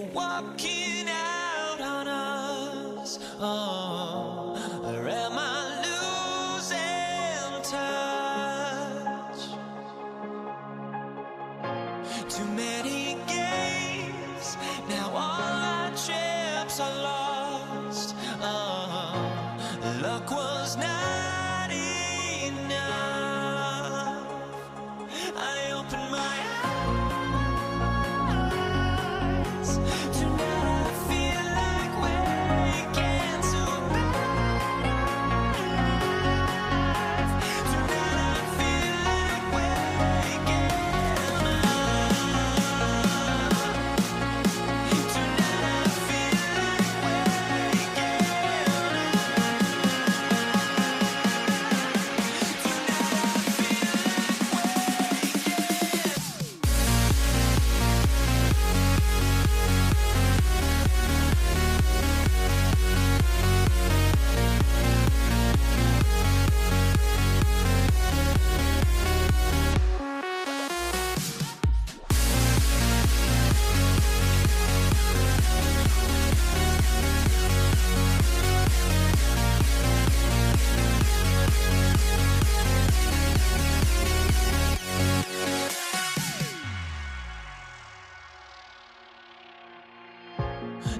are walking out on us. Oh, or am I losing touch? Too many games, now all our chips are lost. Oh, luck was not enough. I opened my eyes. Tonight I feel like waking to life. Tonight I feel like waking up. Tonight I feel like waking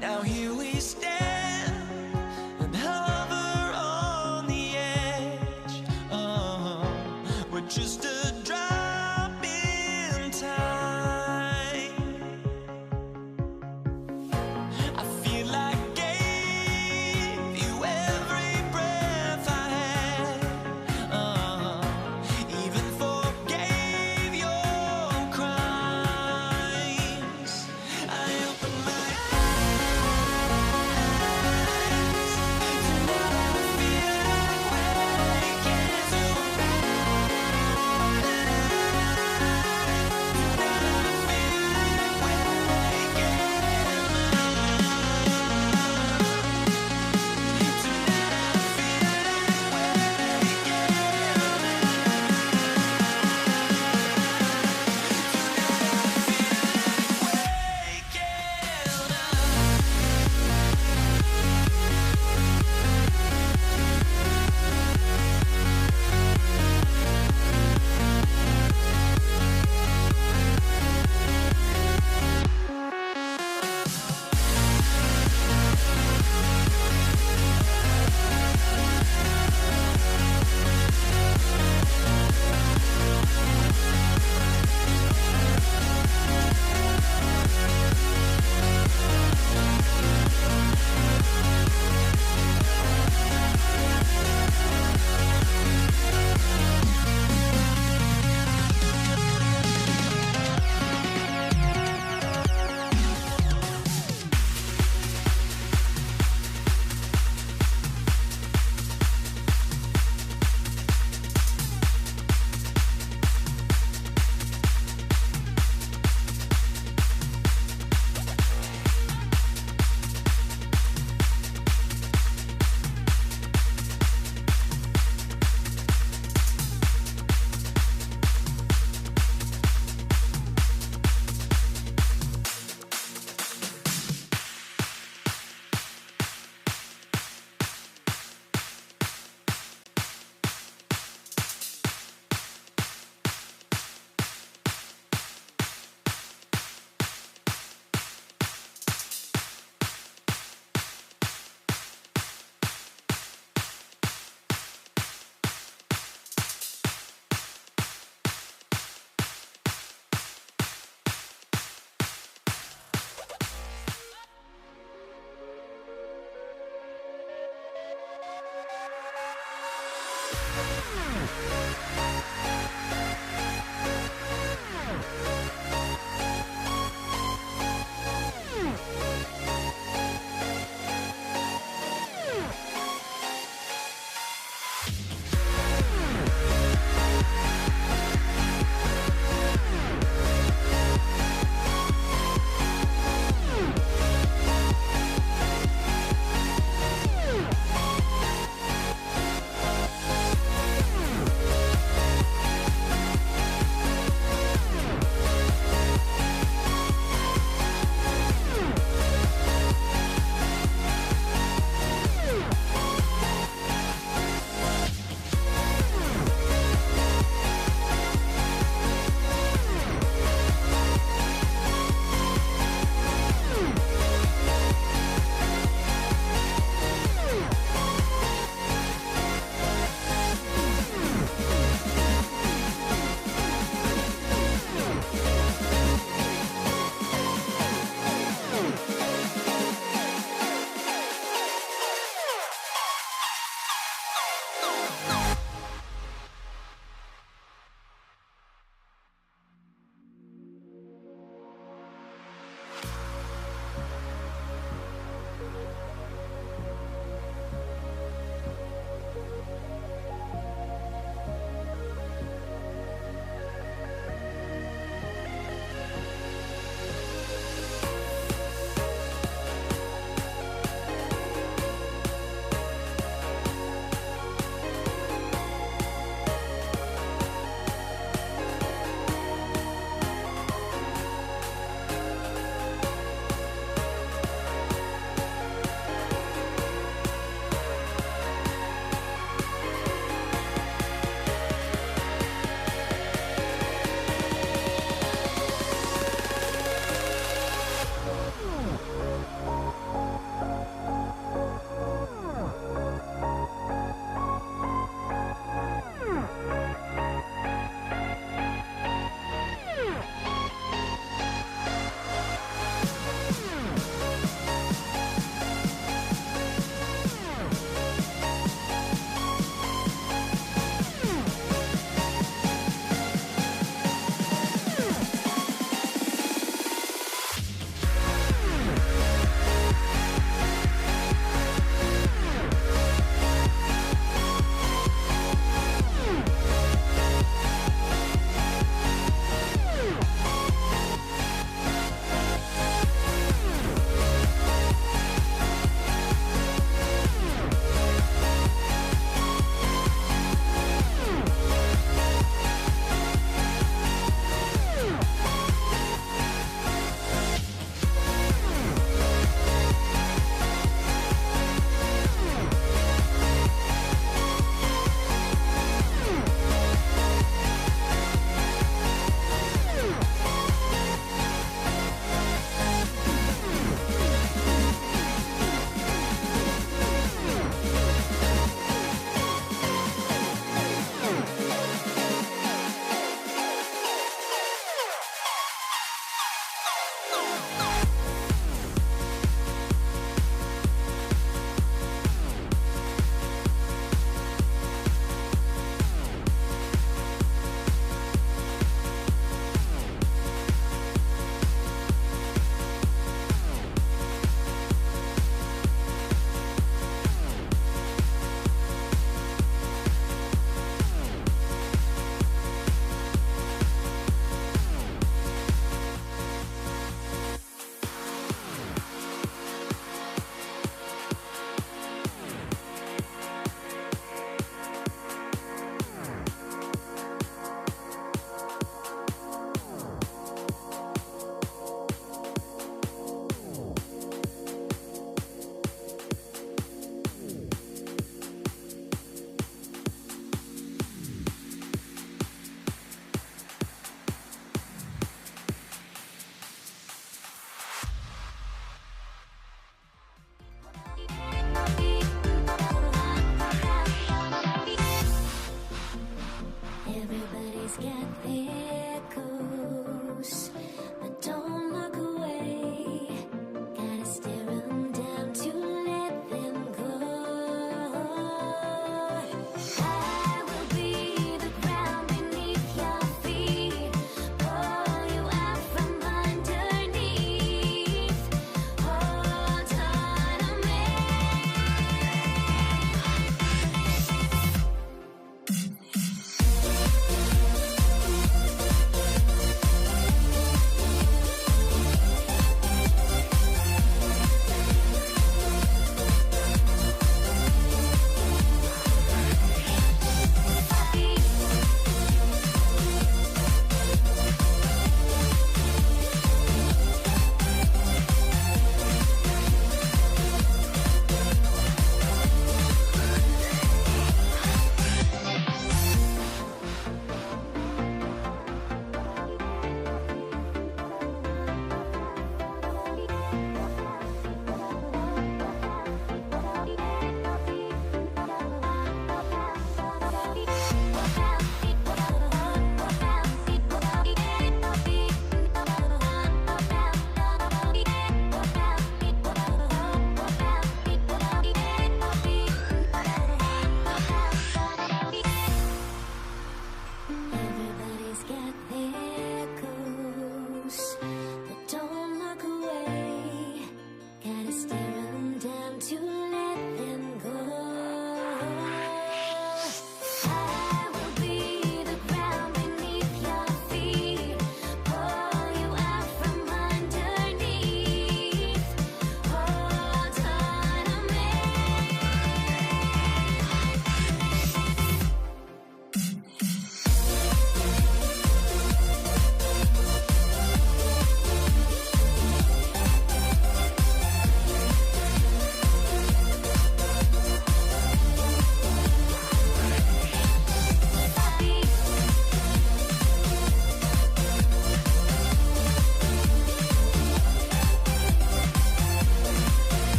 now here we stand and hover on the edge. Oh, we're just a drop in time. I feel like I gave you every breath I had. Even forgave your crimes. I opened my eyes.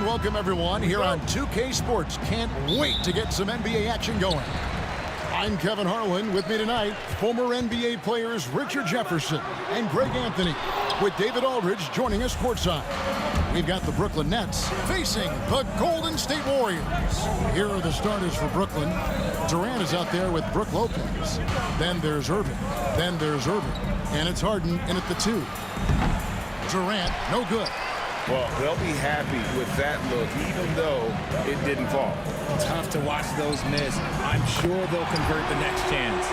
Welcome everyone here on 2K Sports. Can't wait to get some NBA action going. I'm Kevin Harlan. With me tonight, former NBA players Richard Jefferson and Greg Anthony, with David Aldridge joining us courtside. We've got the Brooklyn Nets facing the Golden State Warriors. Here are the starters for Brooklyn. Durant is out there with Brook Lopez. Then there's Irving. Then there's Irving. And it's Harden in at the 2. Durant, no good. Well, they'll be happy with that look, even though it didn't fall. Tough to watch those miss. I'm sure they'll convert the next chance.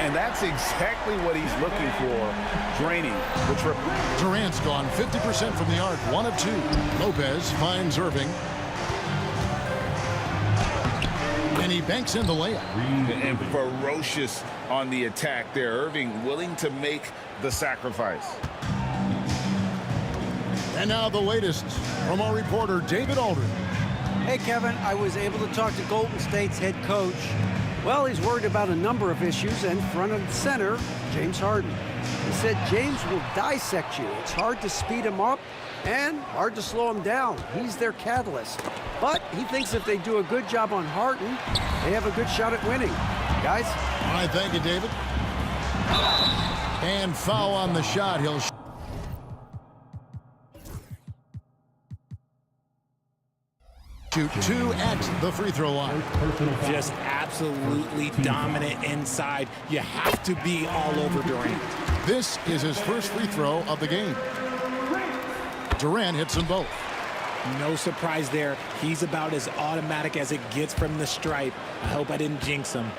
And that's exactly what he's looking for, draining the triple. Durant's gone 50% from the arc, 1 of 2. Lopez finds Irving. And he banks in the layup. And ferocious on the attack there. Irving willing to make the sacrifice. And now the latest from our reporter, David Aldridge. Hey, Kevin, I was able to talk to Golden State's head coach. Well, he's worried about a number of issues, and front and center, James Harden. He said James will dissect you. It's hard to speed him up and hard to slow him down. He's their catalyst. But he thinks if they do a good job on Harden, they have a good shot at winning. Guys? All right, thank you, David. And foul on the shot. He'll shoot 2 at the free throw line. Just absolutely dominant inside. You have to be all over Durant. This is his first free throw of the game. Durant hits them both. No surprise there. He's about as automatic as it gets from the stripe. I hope I didn't jinx him.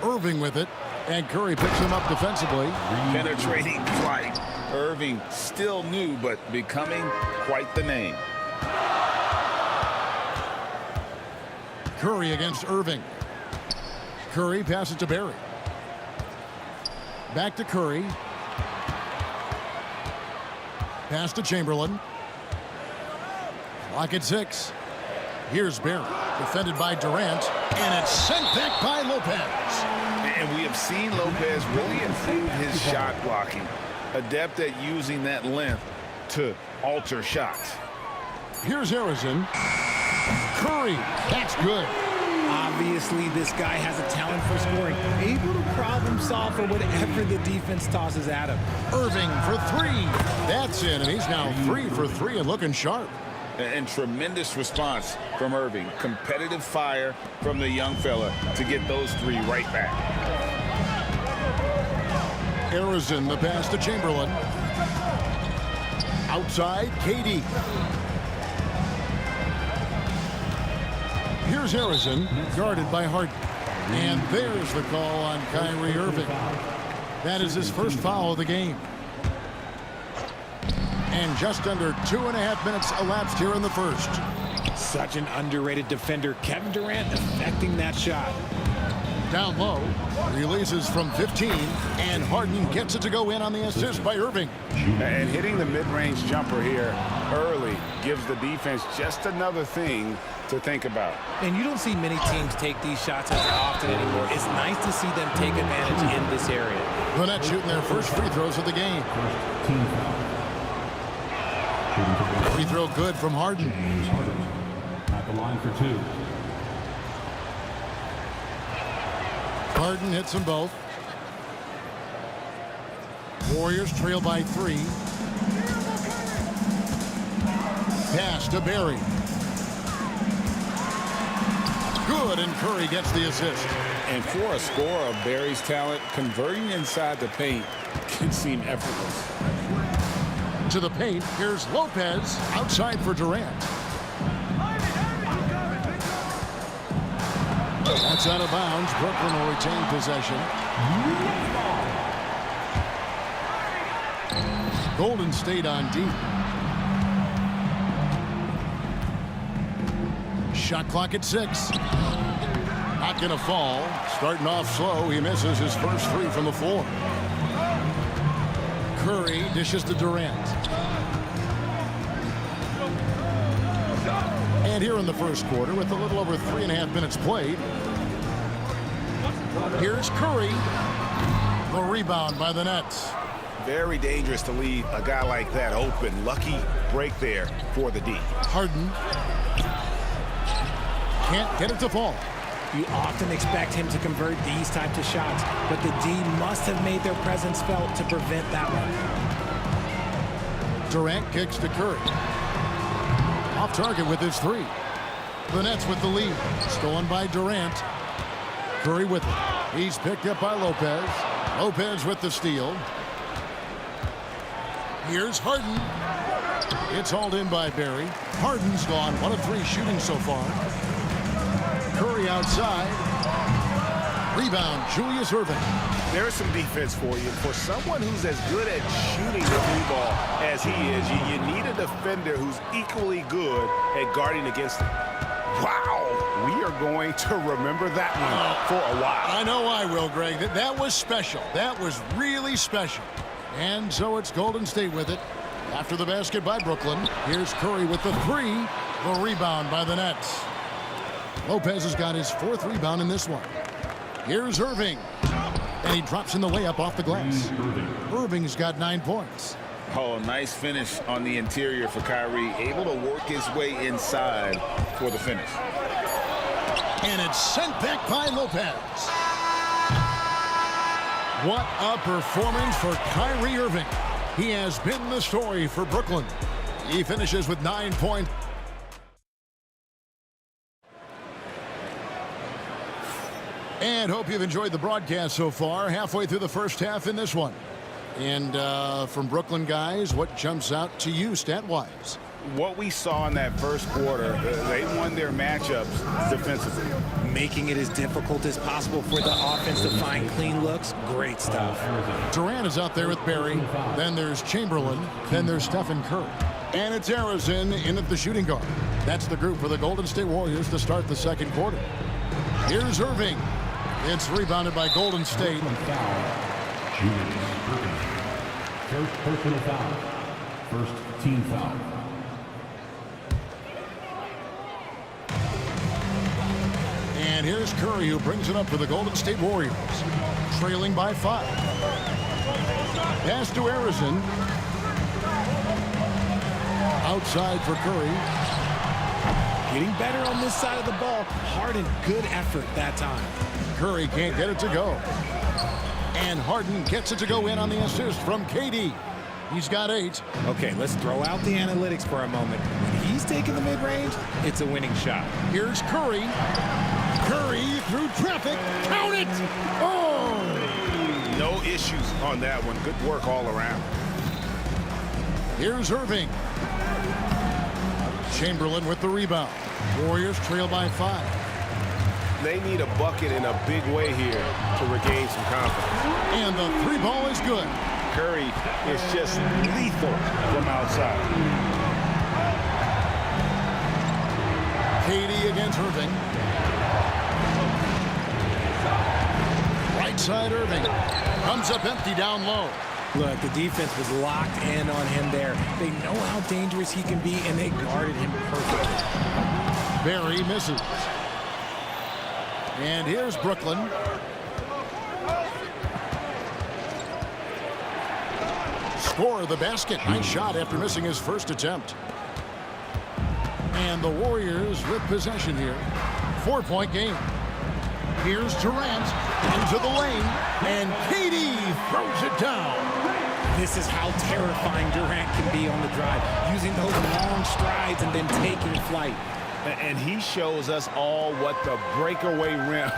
Irving with it, and Curry picks him up defensively. Penetrating flight. Irving still new, but becoming quite the name. Curry against Irving. Curry passes to Barry. Back to Curry. Pass to Chamberlain. Clock at 6. Here's Barry, defended by Durant, and it's sent back by Lopez. And we have seen Lopez really improve his shot blocking. Adept at using that length to alter shots. Here's Harrison. Curry, that's good. Obviously, this guy has a talent for scoring. Able to problem solve for whatever the defense tosses at him. Irving for 3. That's in, and he's now 3 for 3 and looking sharp. And tremendous response from Irving. Competitive fire from the young fella to get those 3 right back. Harrison, the pass to Chamberlain. Outside, KD. Here's Harrison, guarded by Harden. And there's the call on Kyrie Irving. That is his first foul of the game. And just under 2.5 minutes elapsed here in the first. Such an underrated defender. Kevin Durant affecting that shot. Down low, releases from 15, and Harden gets it to go in on the assist by Irving. And hitting the mid-range jumper here early gives the defense just another thing to think about. And you don't see many teams take these shots as often anymore. It's nice to see them take advantage in this area. The Nets shooting their first free throws of the game. Free throw good from Harden. At the line for 2. Harden hits them both. Warriors trail by 3. Pass to Barry. Good, and Curry gets the assist. And for a scorer of Barry's talent, converting inside the paint can seem effortless. To the paint, here's Lopez outside for Durant. That's out of bounds. Brooklyn will retain possession. Golden State on deep. Shot clock at 6. Not going to fall. Starting off slow, he misses his first 3 from the floor. Curry dishes to Durant. And here in the first quarter, with a little over 3.5 minutes played, here's Curry. The rebound by the Nets. Very dangerous to leave a guy like that open. Lucky break there for the D. Harden can't get it to fall. You often expect him to convert these types of shots, but the D must have made their presence felt to prevent that one. Durant kicks to Curry. Off target with his three. The Nets with the lead. Stolen by Durant. Curry with it. He's picked up by Lopez. Lopez with the steal. Here's Harden. It's hauled in by Barry. Harden's gone 1 of 3 shooting so far. Curry outside. Rebound, Julius Erving. There's some defense for you. For someone who's as good at shooting the blue ball as he is, you need a defender who's equally good at guarding against him. Wow, we are going to remember that one for a while. I know I will, Greg. That was special. That was really special. And so it's Golden State with it. After the basket by Brooklyn, here's Curry with the three. The rebound by the Nets. Lopez has got his 4th rebound in this one. Here's Irving. And he drops in the layup off the glass. Irving's got 9 points. Oh, nice finish on the interior for Kyrie. Able to work his way inside for the finish. And it's sent back by Lopez. What a performance for Kyrie Irving. He has been the story for Brooklyn. He finishes with 9 points. And hope you've enjoyed the broadcast so far. Halfway through the first half in this one. And from Brooklyn guys, what jumps out to you stat-wise? What we saw in that first quarter, they won their matchups defensively. Making it as difficult as possible for the offense to find clean looks. Great stuff. Durant is out there with Barry. Then there's Chamberlain. Then there's Stephen Curry. And it's Harrison in at the shooting guard. That's the group for the Golden State Warriors to start the second quarter. Here's Irving. It's rebounded by Golden State. First personal foul. First team foul. And here's Curry, who brings it up for the Golden State Warriors. Trailing by 5. Pass to Harrison. Outside for Curry. Getting better on this side of the ball. Harden, good effort that time. Curry can't get it to go. And Harden gets it to go in on the assist from KD. He's got 8. Okay, let's throw out the analytics for a moment. When he's taking the mid-range, it's a winning shot. Here's Curry. Curry through traffic. Count it! Oh! No issues on that one. Good work all around. Here's Irving. Chamberlain with the rebound. Warriors trail by 5. They need a bucket in a big way here to regain some confidence. And the 3 ball is good. Curry is just lethal from outside. KD against Irving. Right side Irving. Comes up empty down low. Look, the defense was locked in on him there. They know how dangerous he can be, and they guarded him perfectly. Barry misses. And here's Brooklyn. Score the basket. Nice shot after missing his first attempt. And the Warriors with possession here. 4-point game. Here's Durant into the lane. And KD throws it down. This is how terrifying Durant can be on the drive, using those long strides and then taking flight. And he shows us all what the breakaway rim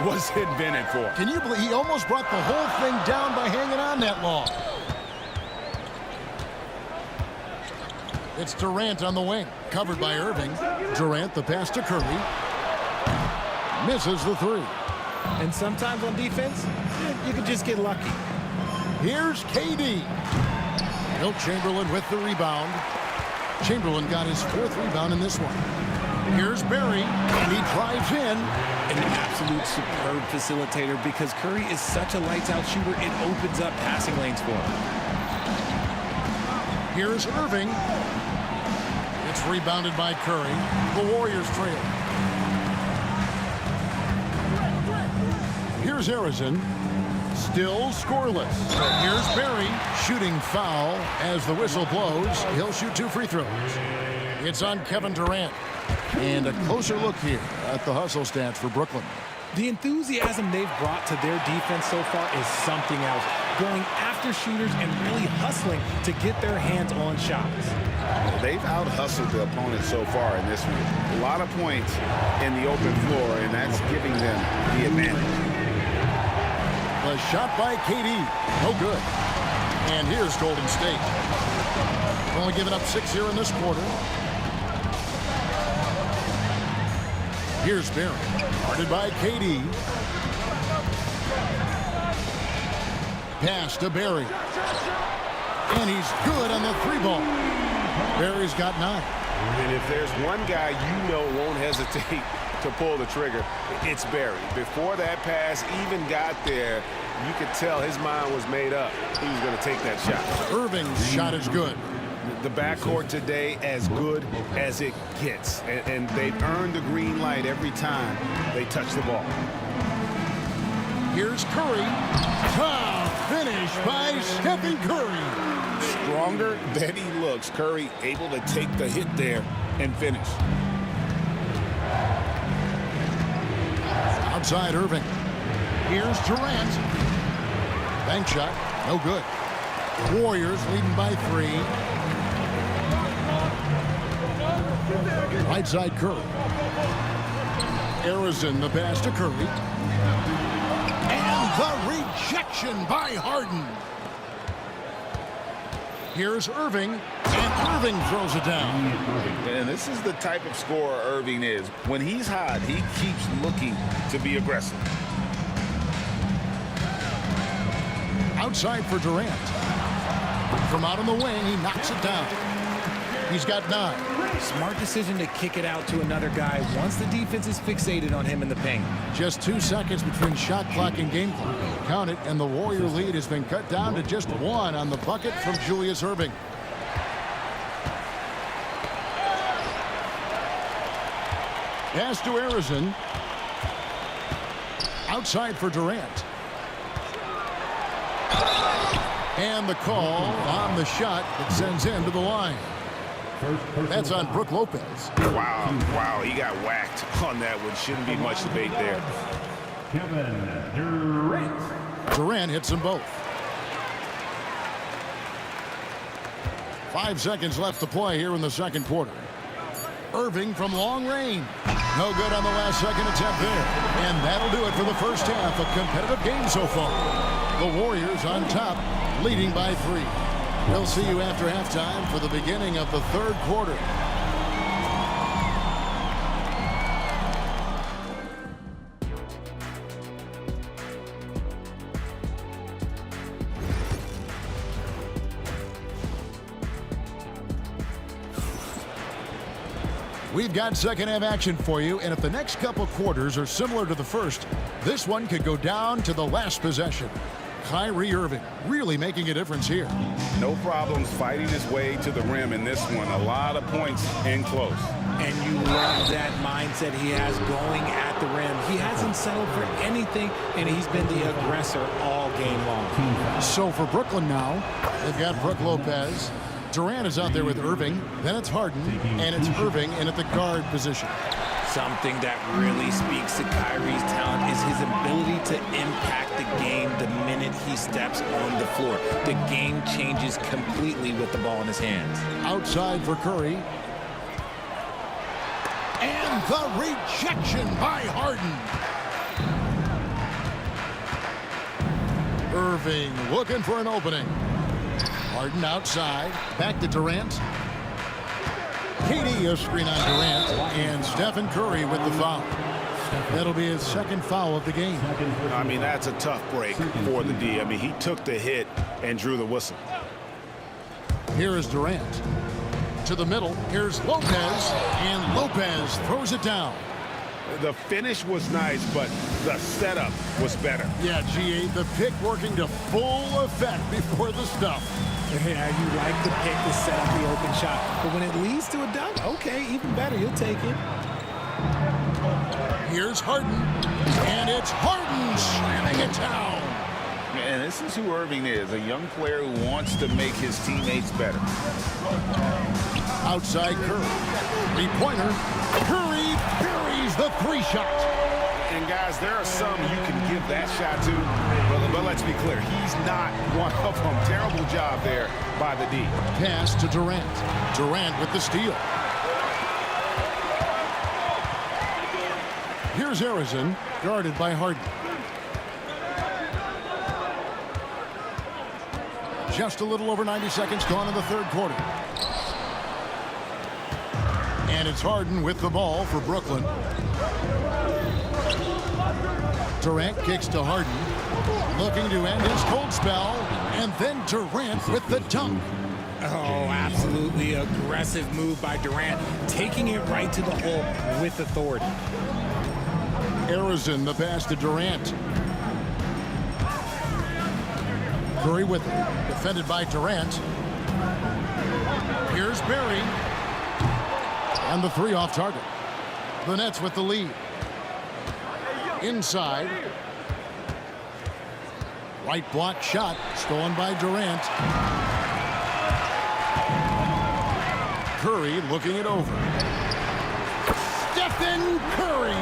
was invented for. Can you believe he almost brought the whole thing down by hanging on that long? It's Durant on the wing, covered by Irving. Durant, the pass to Curry. Misses the 3. And sometimes on defense, you can just get lucky. Here's KD. Wilt Chamberlain with the rebound. Chamberlain got his 4th rebound in this one. Here's Barry, and he drives in. An absolute superb facilitator because Curry is such a lights-out shooter, it opens up passing lanes for him. Here's Irving. It's rebounded by Curry. The Warriors trail. Here's Harrison. Still scoreless. Here's Barry. Shooting foul as the whistle blows. He'll shoot 2 free throws. It's on Kevin Durant. And a closer look here at the hustle stats for Brooklyn. The enthusiasm they've brought to their defense so far is something else. Going after shooters and really hustling to get their hands on shots. They've out-hustled the opponent so far in this one. A lot of points in the open floor, and that's giving them the advantage. The shot by KD. No good. And here's Golden State. Only giving up 6 here in this quarter. Here's Barry. Guarded by KD. Pass to Barry. And he's good on the 3-ball. Barry's got 9. And if there's one guy you know won't hesitate to pull the trigger, it's Barry. Before that pass even got there, you could tell his mind was made up. He was going to take that shot. Irving's shot is good. The backcourt today as good as it gets. And they've earned the green light every time they touch the ball. Here's Curry. Finish by Stephen Curry. Stronger than he looks. Curry able to take the hit there and finish. Outside Irving. Here's Durant. Bank shot. No good. Warriors leading by 3. Right side Curry. Harrison the pass to Curry. And the rejection by Harden. Here's Irving. And Irving throws it down. And this is the type of scorer Irving is. When he's hot, he keeps looking to be aggressive. Outside for Durant. From out on the wing, he knocks it down. He's got 9. Smart decision to kick it out to another guy once the defense is fixated on him in the paint. Just 2 seconds between shot clock and game clock. Count it, and the Warrior lead has been cut down to just 1 on the bucket from Julius Irving. Pass to Harrison. Outside for Durant. And the call on the shot that sends him to the line. That's on Brook Lopez. Wow, he got whacked on that one. Shouldn't be much debate there. Kevin Durant. Durant hits them both. 5 seconds left to play here in the second quarter. Irving from long range. No good on the last second attempt there. And that'll do it for the first half. A competitive game so far. The Warriors on top, leading by 3. We'll see you after halftime for the beginning of the third quarter. We've got second half action for you, and if the next couple quarters are similar to the first, this one could go down to the last possession. Kyrie Irving really making a difference here. No problems fighting his way to the rim in this one. A lot of points in close. And you love that mindset he has going at the rim. He hasn't settled for anything, and he's been the aggressor all game long. So for Brooklyn now, they've got Brook Lopez. Durant is out there with Irving. Then it's Harden, and it's Irving in at the guard position. Something that really speaks to Kyrie's talent is his ability to impact the game the minute he steps on the floor. The game changes completely with the ball in his hands. Outside for Curry. And the rejection by Harden. Irving looking for an opening. Harden outside. Back to Durant. KD a screen on Durant. And Stephen Curry with the foul. That'll be his second foul of the game. I mean, that's a tough break for the D. I mean, he took the hit and drew the whistle. Here is Durant. To the middle. Here's Lopez. And Lopez throws it down. The finish was nice, but the setup was better. Yeah, G8, the pick working to full effect before the stuff. Yeah, you like the pick to set up the open shot. But when it leads to a dunk, okay, even better. You'll take it. Here's Harden, and it's Harden slamming it down. And this is who Irving is, a young player who wants to make his teammates better. Outside Curry. Three-pointer. Curry buries the three-shot. And guys, there are some you can give that shot to, but let's be clear, he's not one of them. Terrible job there by the D. Pass to Durant. Durant with the steal. Here's Harrison, guarded by Harden. Just a little over 90 seconds gone in the third quarter. And it's Harden with the ball for Brooklyn. Durant kicks to Harden, looking to end his cold spell, and then Durant with the dunk. Oh, absolutely aggressive move by Durant, taking it right to the hole with authority. Harrison, the pass to Durant. Curry with it, defended by Durant. Here's Barry. And the three off target. The Nets with the lead. Inside. Right block shot, stolen by Durant. Curry looking it over. Stephen Curry,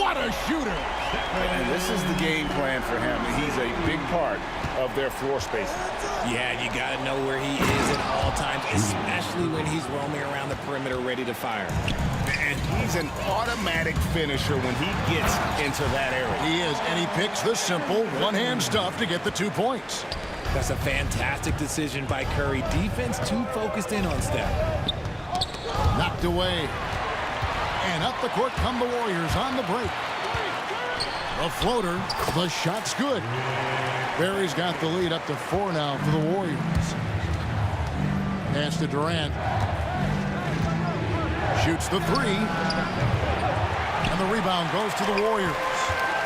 what a shooter! And this is the game plan for him. He's a big part of their floor spaces. Yeah, you got to know where he is at all times, especially when he's roaming around the perimeter ready to fire. And he's an automatic finisher when he gets into that area. He is, and he picks the simple one-hand stuff to get the 2 points. That's a fantastic decision by Curry. Defense too focused in on Steph. Knocked away. And up the court come the Warriors on the break. A floater. The shot's good. Barry's got the lead up to 4 now for the Warriors. Pass to Durant. Shoots the three. And the rebound goes to the Warriors.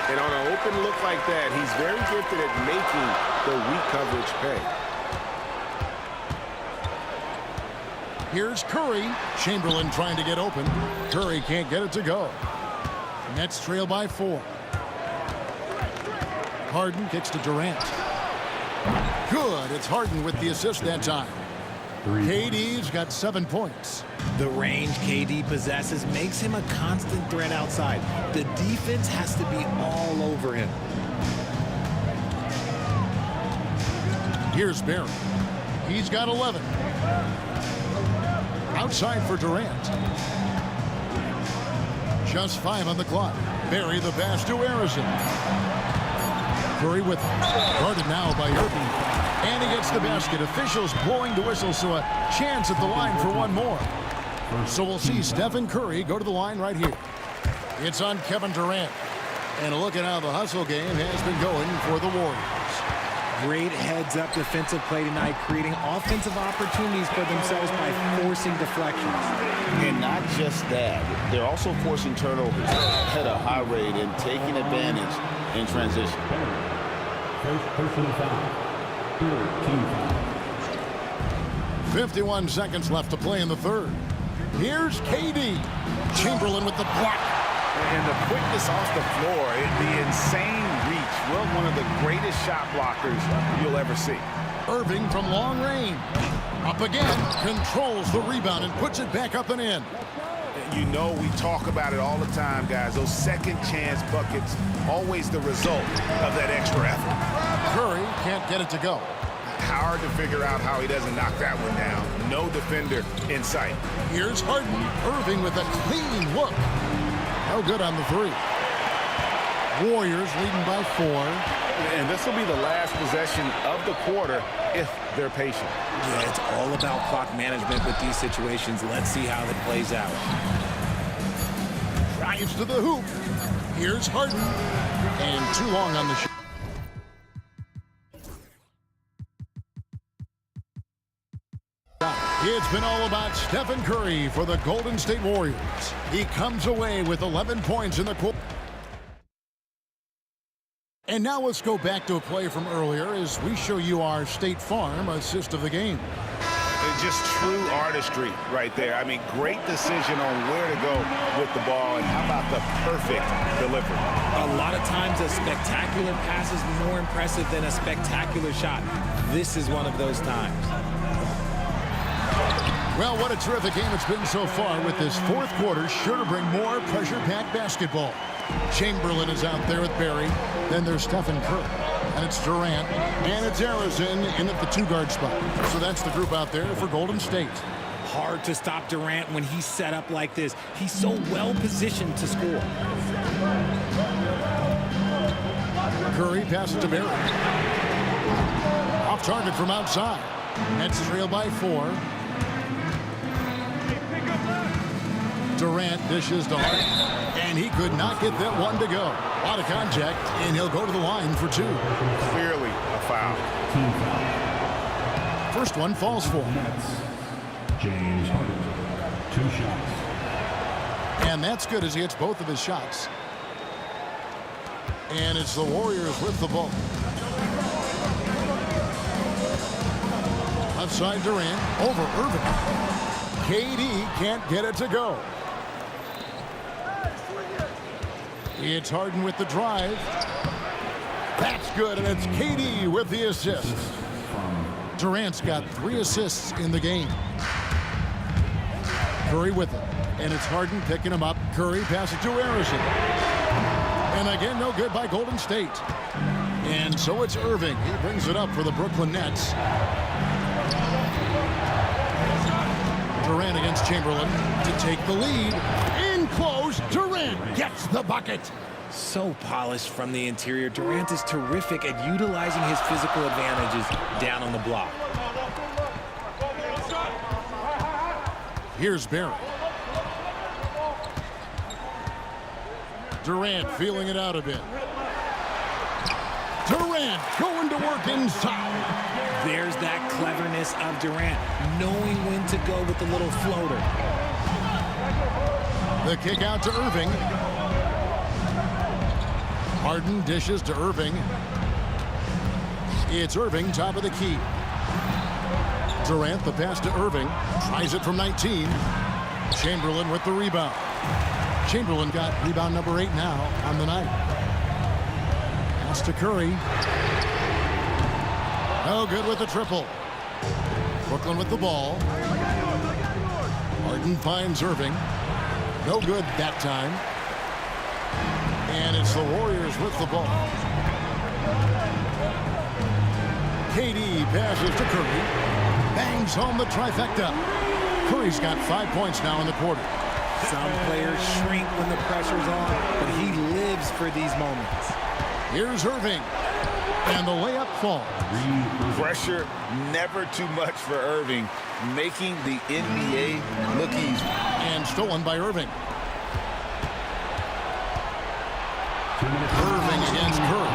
And on an open look like that, he's very gifted at making the weak coverage pay. Here's Curry. Chamberlain trying to get open. Curry can't get it to go. Nets trail by 4. Harden kicks to Durant. Good. It's Harden with the assist that time. KD's got 7 points. The range KD possesses makes him a constant threat outside. The defense has to be all over him. Here's Barry. He's got 11. Outside for Durant. Just 5 on the clock. Barry the pass to Harrison. Curry with him. Guarded now by Irving. And he gets the basket. Officials blowing the whistle, so a chance at the line for one more. So we'll see Stephen Curry go to the line right here. It's on Kevin Durant. And look at how the hustle game has been going for the Warriors. Great heads-up defensive play tonight, creating offensive opportunities for themselves by forcing deflections. And not just that, they're also forcing turnovers at a high rate and taking advantage in transition. First personal foul. 51 seconds left to play in the third. Here's KD. Chamberlain with the block. And the quickness off the floor, the insane reach. Well, one of the greatest shot blockers you'll ever see. Irving from long range. Up again. Controls the rebound and puts it back up and in. You know we talk about it all the time, guys. Those second chance buckets, always the result of that extra effort. Curry can't get it to go. Hard to figure out how he doesn't knock that one down. No defender in sight. Here's Harden. Irving with a clean look. No good on the three. Warriors leading by 4. And this will be the last possession of the quarter if they're patient. Yeah, it's all about clock management with these situations. Let's see how that plays out. Drives to the hoop. Here's Harden. And too long on the shot. It's been all about Stephen Curry for the Golden State Warriors. He comes away with 11 points in the quarter. And now let's go back to a play from earlier as we show you our State Farm assist of the game. It's just true artistry right there. I mean, great decision on where to go with the ball, and how about the perfect delivery? A lot of times a spectacular pass is more impressive than a spectacular shot. This is one of those times. Well, what a terrific game it's been so far, with this fourth quarter sure to bring more pressure-packed basketball. Chamberlain is out there with Barry. Then there's Stephen Curry. And it's Durant. And it's Harrison in at the two-guard spot. So that's the group out there for Golden State. Hard to stop Durant when he's set up like this. He's so well positioned to score. Curry passes to Barry. Off target from outside. Nets trail by 4. Durant dishes to Harden, and he could not get that one to go. A lot of contact, and he'll go to the line for 2. Clearly a foul. Team foul. First one falls for him. Nets. James Harden. 2 shots. And that's good as he hits both of his shots. And it's the Warriors with the ball. Left side Durant over Irving. KD can't get it to go. It's Harden with the drive. That's good, and it's KD with the assist. Durant's got 3 assists in the game. Curry with it, and it's Harden picking him up. Curry passes to Harrison. And again, no good by Golden State. And so it's Irving. He brings it up for the Brooklyn Nets. Durant against Chamberlain to take the lead. In close, Durant gets the bucket. So polished from the interior. Durant is terrific at utilizing his physical advantages down on the block. Here's Barry. Durant feeling it out a bit. Durant going to work inside. There's that cleverness of Durant, knowing when to go with the little floater. The kick out to Irving. Harden dishes to Irving. It's Irving, top of the key. Durant, the pass to Irving. Tries it from 19. Chamberlain with the rebound. Chamberlain got rebound number 8 now on the night. Pass to Curry. No good with the triple. Brooklyn with the ball. Harden finds Irving. No good that time. And it's the Warriors with the ball. KD passes to Curry. Bangs home the trifecta. Curry's got 5 points now in the quarter. Some players shrink when the pressure's on, but he lives for these moments. Here's Irving. And the layup falls. Pressure never too much for Irving, making the NBA look easy. And stolen by Irving. Irving against Curry.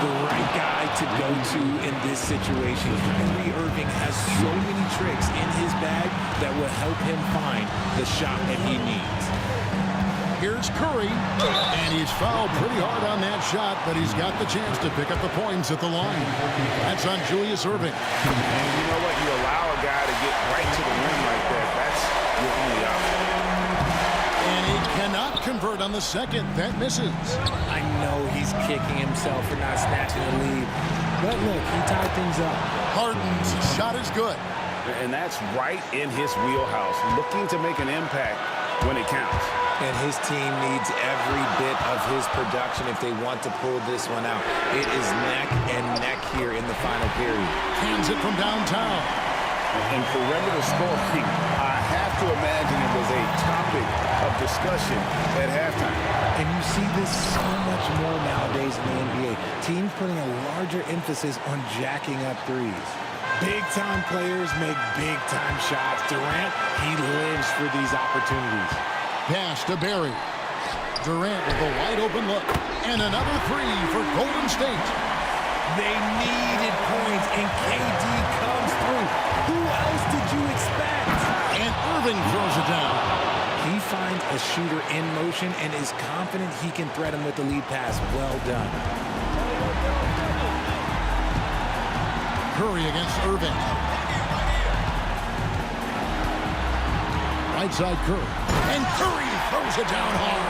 The right guy to go to in this situation. Kyrie Irving has so many tricks in his bag that will help him find the shot that he needs. Here's Curry, and he's fouled pretty hard on that shot, but he's got the chance to pick up the points at the line. That's on Julius Irving. And you know what? You allow a guy to get right to the rim like that. That's your only option. And he cannot convert on the second. That misses. I know he's kicking himself for not snatching the lead, but look, he tied things up. Harden's shot is good. And that's right in his wheelhouse, looking to make an impact when it counts. And his team needs every bit of his production if they want to pull this one out. It is neck and neck here in the final period. Hands it from downtown. And perimeter scoring, I have to imagine it was a topic of discussion at halftime. And you see this so much more nowadays in the NBA. Teams putting a larger emphasis on jacking up threes. Big-time players make big-time shots. Durant, he lives for these opportunities. Pass to Barry. Durant with a wide open look. And another 3 for Golden State. They needed points, and KD comes through. Who else did you expect? And Irving throws it down. He finds a shooter in motion and is confident he can threat him with the lead pass. Well done. Curry against Irving. Right side Curry. And Curry throws it down hard.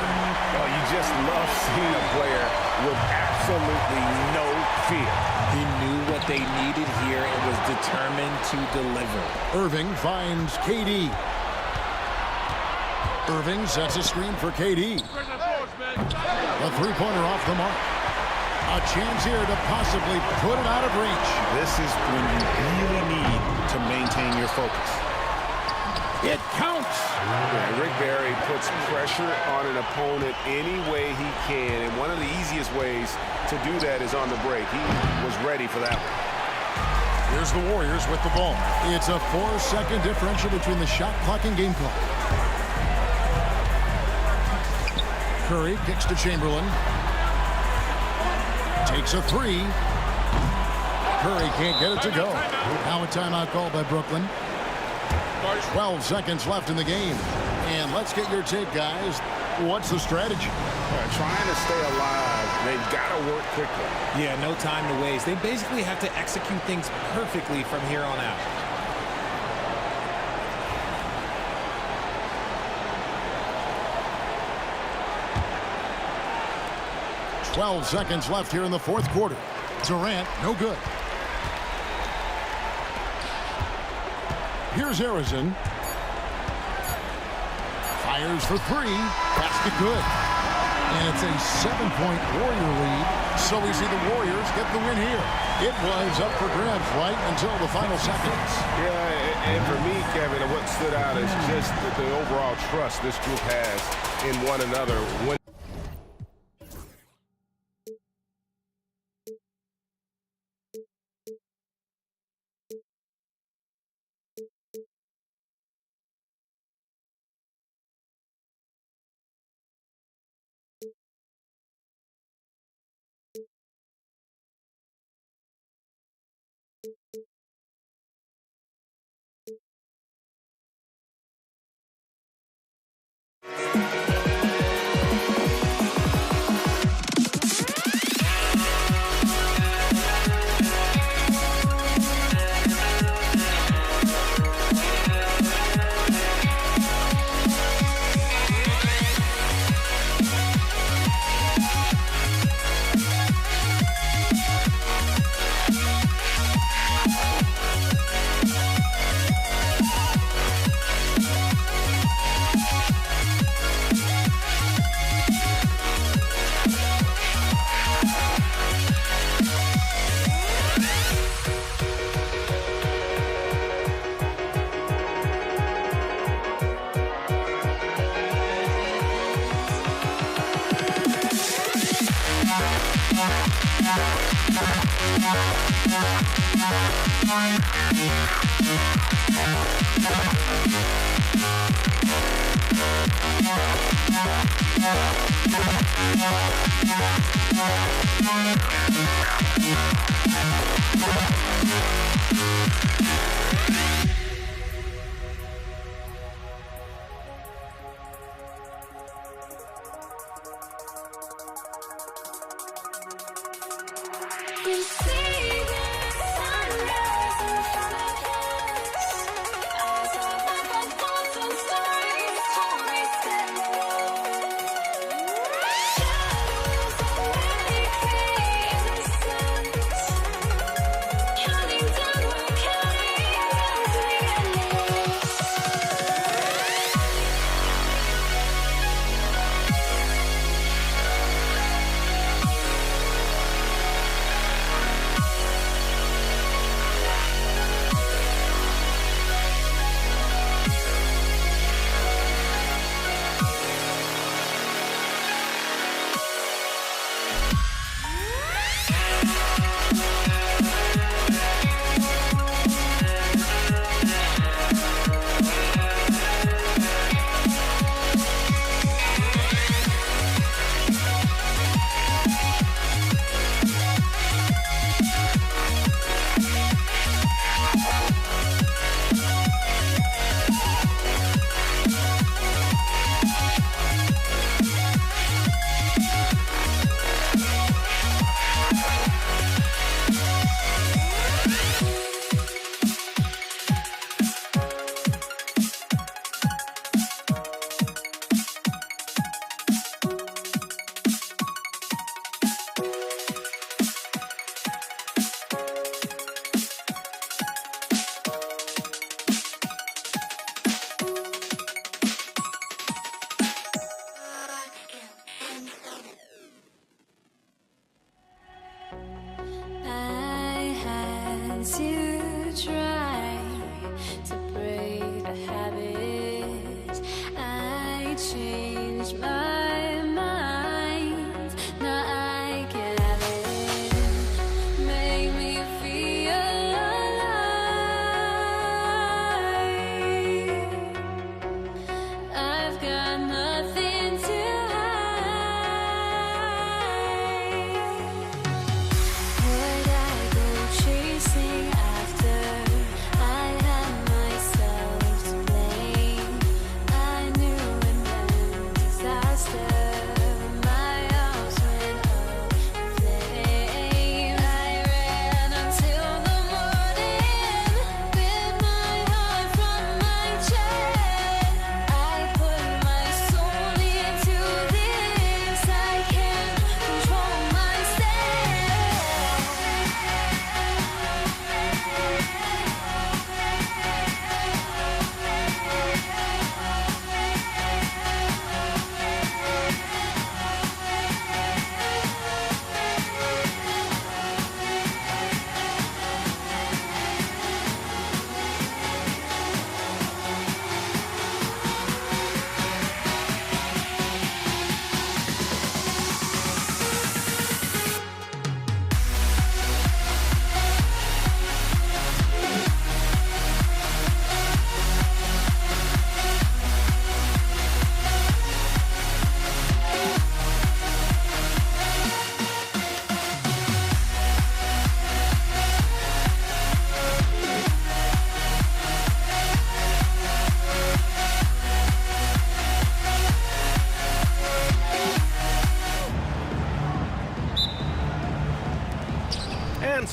Well, you just love seeing a player with absolutely no fear. He knew what they needed here and was determined to deliver. Irving finds KD. Irving sets a screen for KD. A three-pointer off the mark. A chance here to possibly put it out of reach. This is when you really need to maintain your focus. It counts. Yeah, Rick Barry puts pressure on an opponent any way he can, and one of the easiest ways to do that is on the break. He was ready for that one. Here's the Warriors with the ball. It's a 4-second differential between the shot clock and game clock. Curry kicks to Chamberlain. Takes a three. Curry can't get it to go. Now a timeout called by Brooklyn. 12 seconds left in the game. And let's get your take, guys. What's the strategy? Trying to stay alive. They've got to work quickly. Yeah, no time to waste. They basically have to execute things perfectly from here on out. Twelve seconds left here in the fourth quarter. Durant, no good. Here's Harrison. Fires for three. Basket good. And it's a 7-point Warrior lead. So we see the Warriors get the win here. It was up for grabs right until the final seconds. Yeah, and for me, Kevin, what stood out is just the overall trust this group has in one another.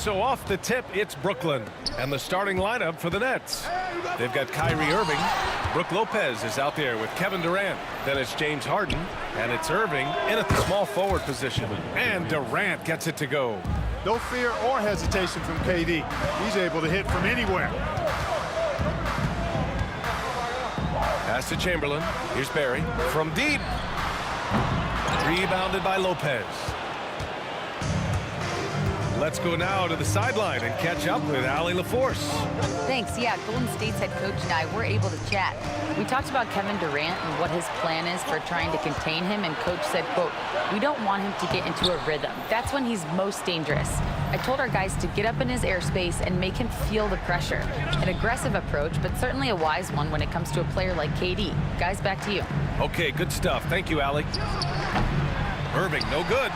so off the tip, it's Brooklyn. And the starting lineup for the Nets. They've got Kyrie Irving. Brooke Lopez is out there with Kevin Durant. Then it's James Harden. And it's Irving in at the small forward position. And Durant gets it to go. No fear or hesitation from KD. He's able to hit from anywhere. Pass to Chamberlain. Here's Barry from deep. Rebounded by Lopez. Let's go now to the sideline and catch up with Allie LaForce. Thanks. Yeah, Golden State's head coach and I were able to chat. We talked about Kevin Durant and what his plan is for trying to contain him, and coach said, quote, "We don't want him to get into a rhythm. That's when he's most dangerous." I told our guys to get up in his airspace and make him feel the pressure. An aggressive approach, but certainly a wise one when it comes to a player like KD. Guys, back to you. Okay, good stuff. Thank you, Allie. Irving, no good.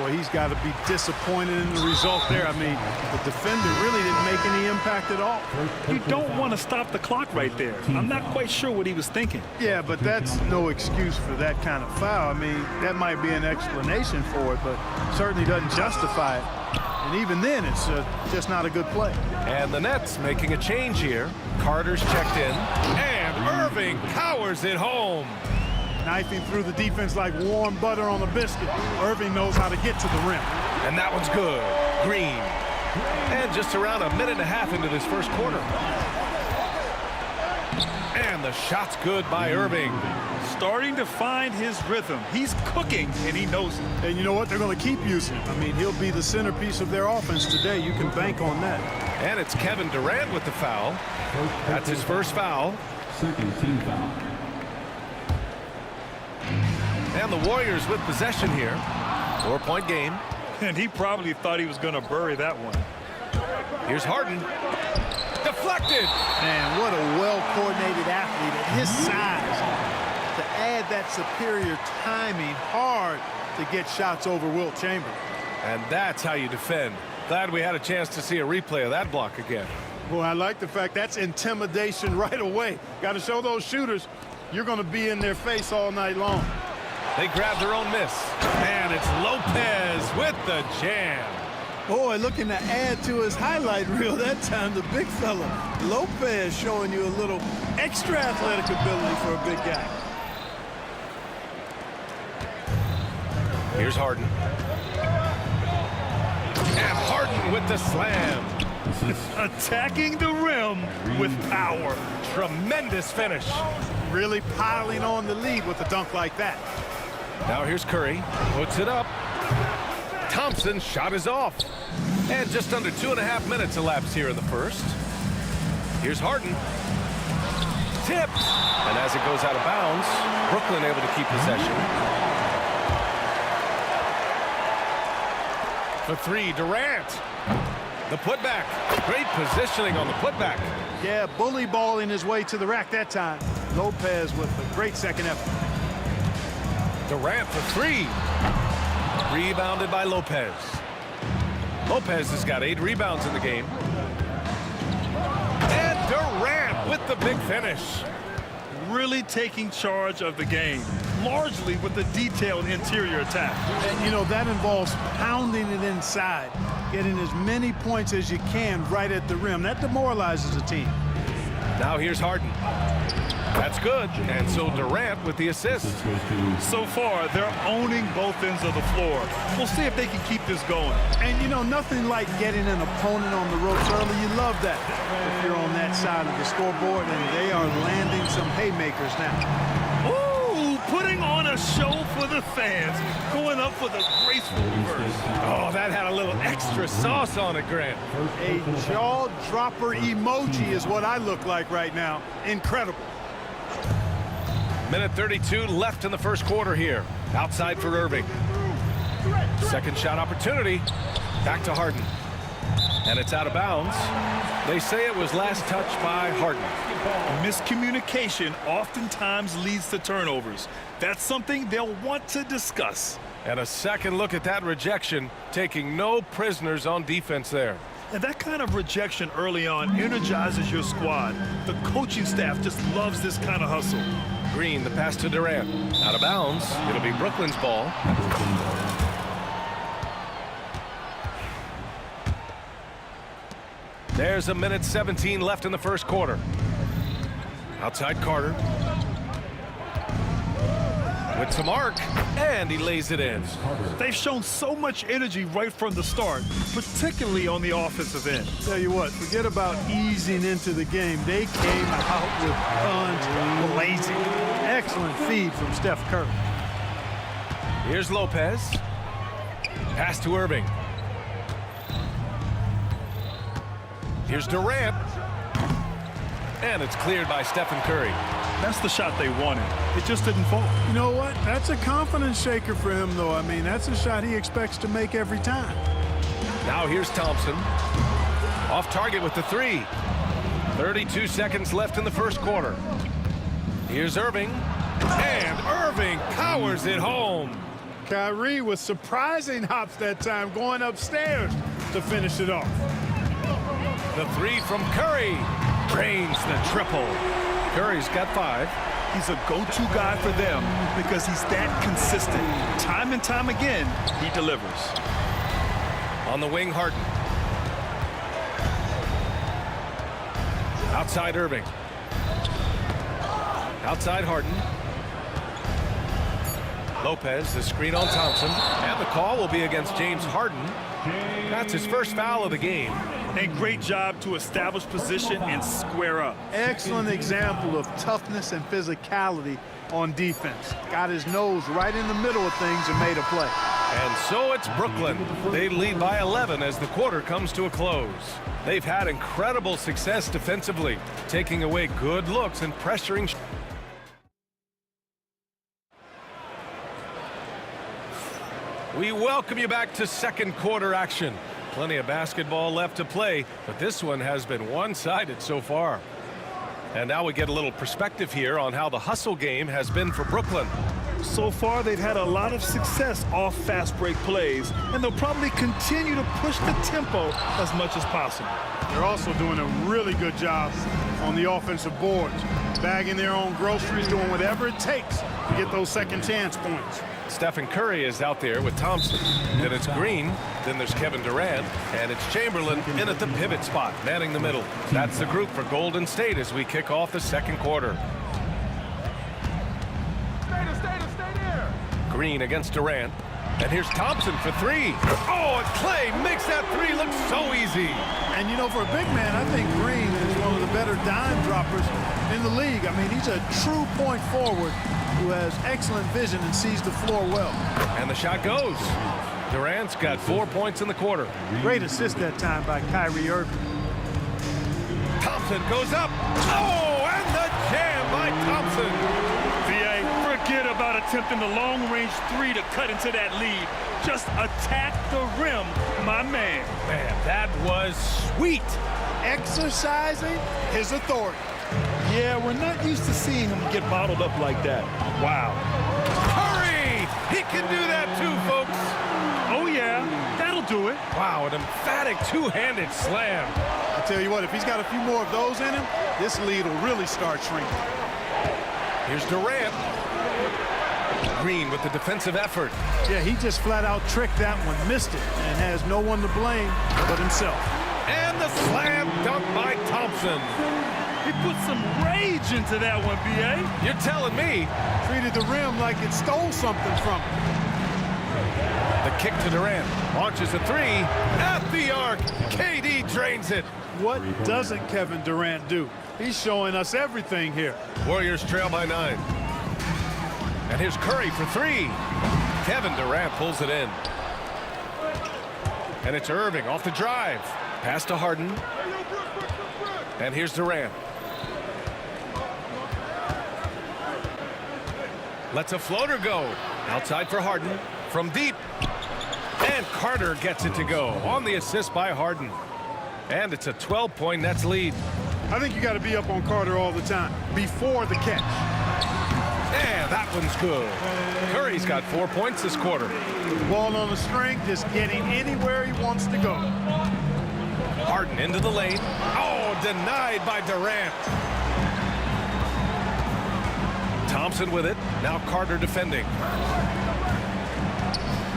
Boy, he's got to be disappointed in the result there. I mean, the defender really didn't make any impact at all. You don't want to stop the clock right there. I'm not quite sure what he was thinking. Yeah, but that's no excuse for that kind of foul. I mean, that might be an explanation for it, but certainly doesn't justify it. And even then, it's just not a good play. And the Nets making a change here. Carter's checked in, and Irving powers it home. Knifing through the defense like warm butter on a biscuit. Irving knows how to get to the rim. And that one's good. Green. And just around a minute and a half into this first quarter. And the shot's good by Irving. Starting to find his rhythm. He's cooking, and he knows it. And you know what? They're going to keep using him. I mean, he'll be the centerpiece of their offense today. You can bank on that. And it's Kevin Durant with the foul. That's his first foul. Second team foul. And the Warriors with possession here. 4-point game. And he probably thought he was going to bury that one. Here's Harden. Deflected. Man, what a well-coordinated athlete at his size. To add that superior timing, hard to get shots over Wilt Chamberlain. And that's how you defend. Glad we had a chance to see a replay of that block again. Well, I like the fact that's intimidation right away. Got to show those shooters you're going to be in their face all night long. They grab their own miss. And it's Lopez with the jam. Boy, looking to add to his highlight reel that time, the big fella. Lopez showing you a little extra athletic ability for a big guy. Here's Harden. And Harden with the slam. Attacking the rim with power. Tremendous finish. Really piling on the lead with a dunk like that. Now here's Curry. Puts it up. Thompson's shot is off. And just under 2.5 minutes elapsed here in the first. Here's Harden. Tipped. And as it goes out of bounds, Brooklyn able to keep possession. For three, Durant. The putback. Great positioning on the putback. Yeah, bully balling his way to the rack that time. Lopez with a great second effort. Durant for three. Rebounded by Lopez. Lopez has got 8 rebounds in the game. And Durant with the big finish. Really taking charge of the game, largely with the detailed interior attack. And, you know, that involves pounding it inside, getting as many points as you can right at the rim. That demoralizes a team. Now here's Harden. That's good. And so Durant with the assist. So far, they're owning both ends of the floor. We'll see if they can keep this going. And, you know, nothing like getting an opponent on the ropes early. You love that if you're on that side of the scoreboard, and they are landing some haymakers now. Ooh, putting on a show for the fans, going up for the graceful reverse. Oh, that had a little extra sauce on it, Grant. A jaw-dropper emoji is what I look like right now. Incredible. Minute 32 left in the first quarter here. Outside for Irving. Second shot opportunity. Back to Harden. And it's out of bounds. They say it was last touched by Harden. Miscommunication oftentimes leads to turnovers. That's something they'll want to discuss. And a second look at that rejection, taking no prisoners on defense there. And that kind of rejection early on energizes your squad. The coaching staff just loves this kind of hustle. Green, the pass to Durant. Out of bounds. It'll be Brooklyn's ball. There's a minute 17 left in the first quarter. Outside Carter. With some arc, and he lays it in. They've shown so much energy right from the start, particularly on the offensive end. Tell you what, forget about easing into the game. They came out with guns blazing. Excellent feed from Steph Curry. Here's Lopez. Pass to Irving. Here's Durant. And it's cleared by Stephen Curry. That's the shot they wanted. It just didn't fall. You know what? That's a confidence shaker for him, though. I mean, that's a shot he expects to make every time. Now here's Thompson. Off target with the three. 32 seconds left in the first quarter. Here's Irving. And Irving powers it home. Kyrie with surprising hops that time, going upstairs to finish it off. The three from Curry. Drains the triple. Curry's got 5. He's a go-to guy for them because he's that consistent. Time and time again, he delivers. On the wing, Harden. Outside Irving. Outside Harden. Lopez, the screen on Thompson. And the call will be against James Harden. That's his first foul of the game. A great job to establish position and square up. Excellent example of toughness and physicality on defense. Got his nose right in the middle of things and made a play. And so it's Brooklyn. They lead by 11 as the quarter comes to a close. They've had incredible success defensively, taking away good looks and pressuring. We welcome you back to second quarter action. Plenty of basketball left to play, but this one has been one-sided so far. And now we get a little perspective here on how the hustle game has been for Brooklyn. So far, they've had a lot of success off fast break plays, and they'll probably continue to push the tempo as much as possible. They're also doing a really good job on the offensive boards, bagging their own groceries, doing whatever it takes to get those second chance points. Stephen Curry is out there with Thompson. Then it's Green. Then there's Kevin Durant. And it's Chamberlain in at the pivot spot, manning the middle. That's the group for Golden State as we kick off the second quarter. Green against Durant. And here's Thompson for 3. Oh, and Clay makes that 3 look so easy. And, you know, for a big man, I think Green is one of the better dime droppers in the league. I mean, he's a true point forward who has excellent vision and sees the floor well. And the shot goes. Durant's got 4 points in the quarter. Great assist that time by Kyrie Irving. Thompson goes up. Oh, and the jam by Thompson. VA, forget about attempting the long-range 3 to cut into that lead. Just attack the rim, my man. Man, that was sweet. Exercising his authority. Yeah, we're not used to seeing him get bottled up like that. Wow. Curry! He can do that too, folks. Oh, yeah. That'll do it. Wow, an emphatic two-handed slam. I tell you what, if he's got a few more of those in him, this lead will really start shrinking. Here's Durant. Green with the defensive effort. Yeah, he just flat out tricked that one, missed it, and has no one to blame but himself. And the slam dunk by Thompson. He put some rage into that one, B.A. You're telling me. Treated the rim like it stole something from him. The kick to Durant. Launches a 3. At the arc. KD drains it. What doesn't Kevin Durant do? He's showing us everything here. Warriors trail by 9. And here's Curry for 3. Kevin Durant pulls it in. And it's Irving off the drive. Pass to Harden. And here's Durant. Lets a floater go. Outside for Harden. From deep. And Carter gets it to go on the assist by Harden. And it's a 12-point Nets lead. I think you got to be up on Carter all the time, before the catch. And that one's good. Curry's got 4 points this quarter. Ball on the string, just getting anywhere he wants to go. Harden into the lane. Oh, denied by Durant. Thompson with it. Now Carter defending.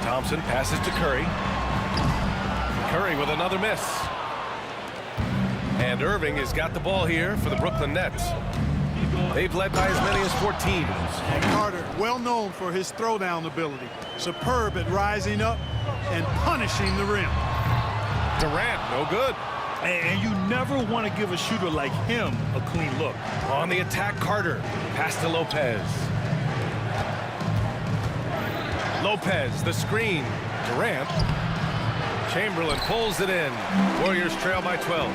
Thompson passes to Curry. Curry with another miss. And Irving has got the ball here for the Brooklyn Nets. They've led by as many as 14. And Carter, well known for his throwdown ability. Superb at rising up and punishing the rim. Durant, no good. And you never want to give a shooter like him a clean look. On the attack, Carter. Pass to Lopez. Lopez, the screen. Durant. Chamberlain pulls it in. Warriors trail by 12.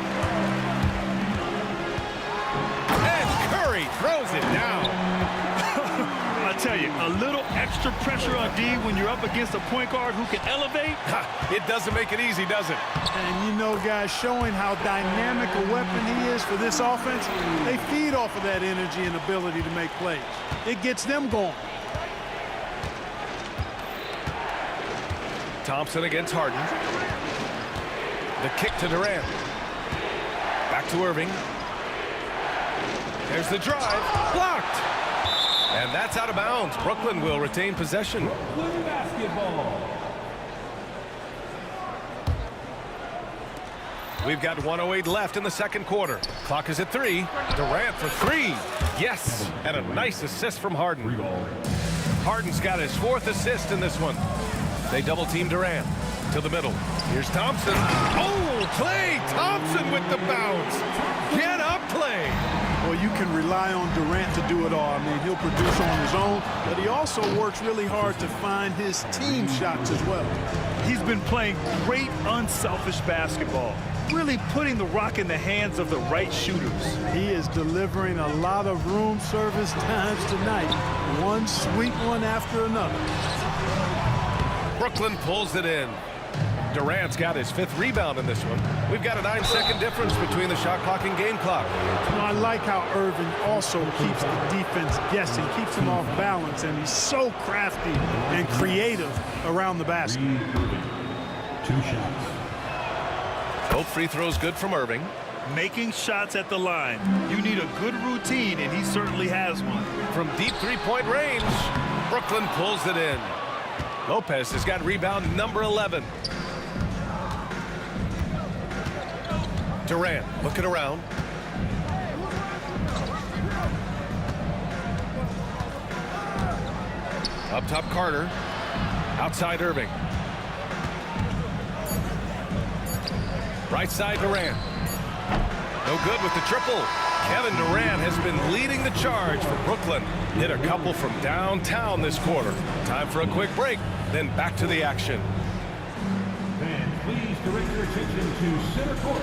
And Curry throws it down. I tell you, a little extra pressure on D when you're up against a point guard who can elevate. It doesn't make it easy, does it? And you know, guys, showing how dynamic a weapon he is for this offense, they feed off of that energy and ability to make plays. It gets them going. Thompson against Harden. The kick to Durant. Back to Irving. There's the drive. Blocked. And that's out of bounds. Brooklyn will retain possession. We've got 1:08 left in the second quarter. Clock is at 3. Durant for 3. Yes. And a nice assist from Harden. Harden's got his 4th assist in this one. They double team Durant to the middle. Here's Thompson. Oh, Klay Thompson with the bounce. Get up, Klay. Well, you can rely on Durant to do it all. I mean, he'll produce on his own, but he also works really hard to find his team shots as well. He's been playing great, unselfish basketball, really putting the rock in the hands of the right shooters. He is delivering a lot of room service times tonight. One sweet one after another. Brooklyn pulls it in. Durant's got his 5th rebound in this one. We've got a 9-second difference between the shot clock and game clock. You know, I like how Irving also keeps the defense guessing, keeps them off balance, and he's so crafty and creative around the basket. 2 shots. Both free throws good from Irving. Making shots at the line. You need a good routine, and he certainly has one. From deep 3-point range, Brooklyn pulls it in. Lopez has got rebound number 11. Durant looking around. Up top, Carter. Outside, Irving. Right side, Durant. No good with the triple. Kevin Durant has been leading the charge for Brooklyn. Hit a couple from downtown this quarter. Time for a quick break, then back to the action. Fans, please direct your attention to center court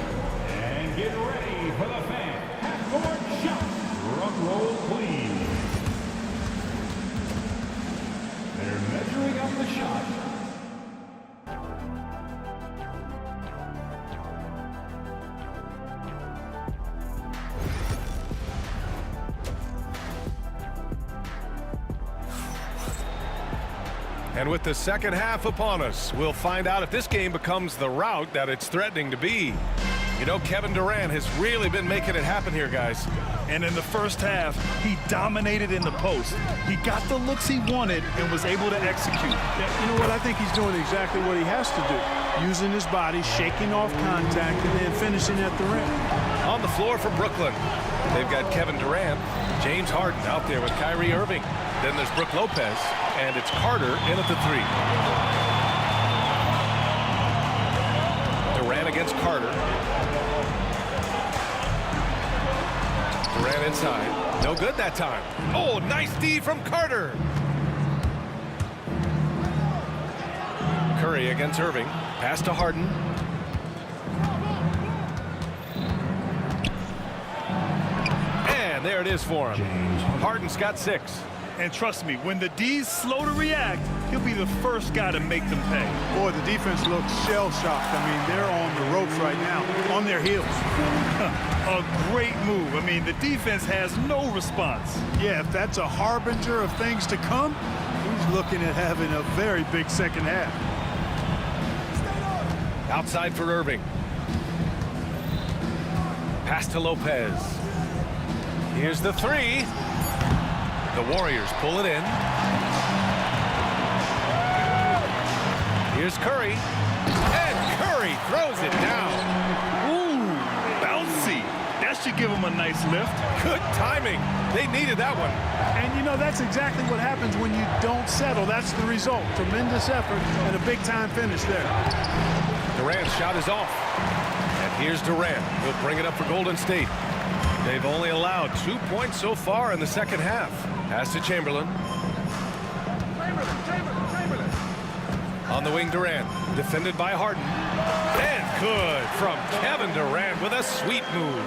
and get ready for the fan half-court shot. Drum roll, please. They're measuring up the shot. And with the second half upon us, we'll find out if this game becomes the rout that it's threatening to be. You know, Kevin Durant has really been making it happen here, guys. And in the first half, he dominated in the post. He got the looks he wanted and was able to execute. Yeah, you know what? I think he's doing exactly what he has to do. Using his body, shaking off contact, and then finishing at the rim. On the floor for Brooklyn, they've got Kevin Durant, James Harden out there with Kyrie Irving. Then there's Brook Lopez, and it's Carter in at the 3. Durant against Carter. Durant inside. No good that time. Oh, nice D from Carter. Curry against Irving. Pass to Harden. And there it is for him. Harden's got 6. And trust me, when the D's slow to react, he'll be the first guy to make them pay. Boy, the defense looks shell-shocked. I mean, they're on the ropes right now, on their heels. A great move. I mean, the defense has no response. Yeah, if that's a harbinger of things to come, he's looking at having a very big second half. Outside for Irving. Pass to Lopez. Here's the 3. The Warriors pull it in. Here's Curry. And Curry throws it down. Ooh, bouncy. should give him a nice lift. Good timing. They needed that one. And, you know, that's exactly what happens when you don't settle. That's the result. Tremendous effort and a big-time finish there. Durant's shot is off. And here's Durant. He'll bring it up for Golden State. They've only allowed 2 points so far in the second half. Pass to Chamberlain. On the wing, Durant. Defended by Harden. And good from Kevin Durant with a sweet move.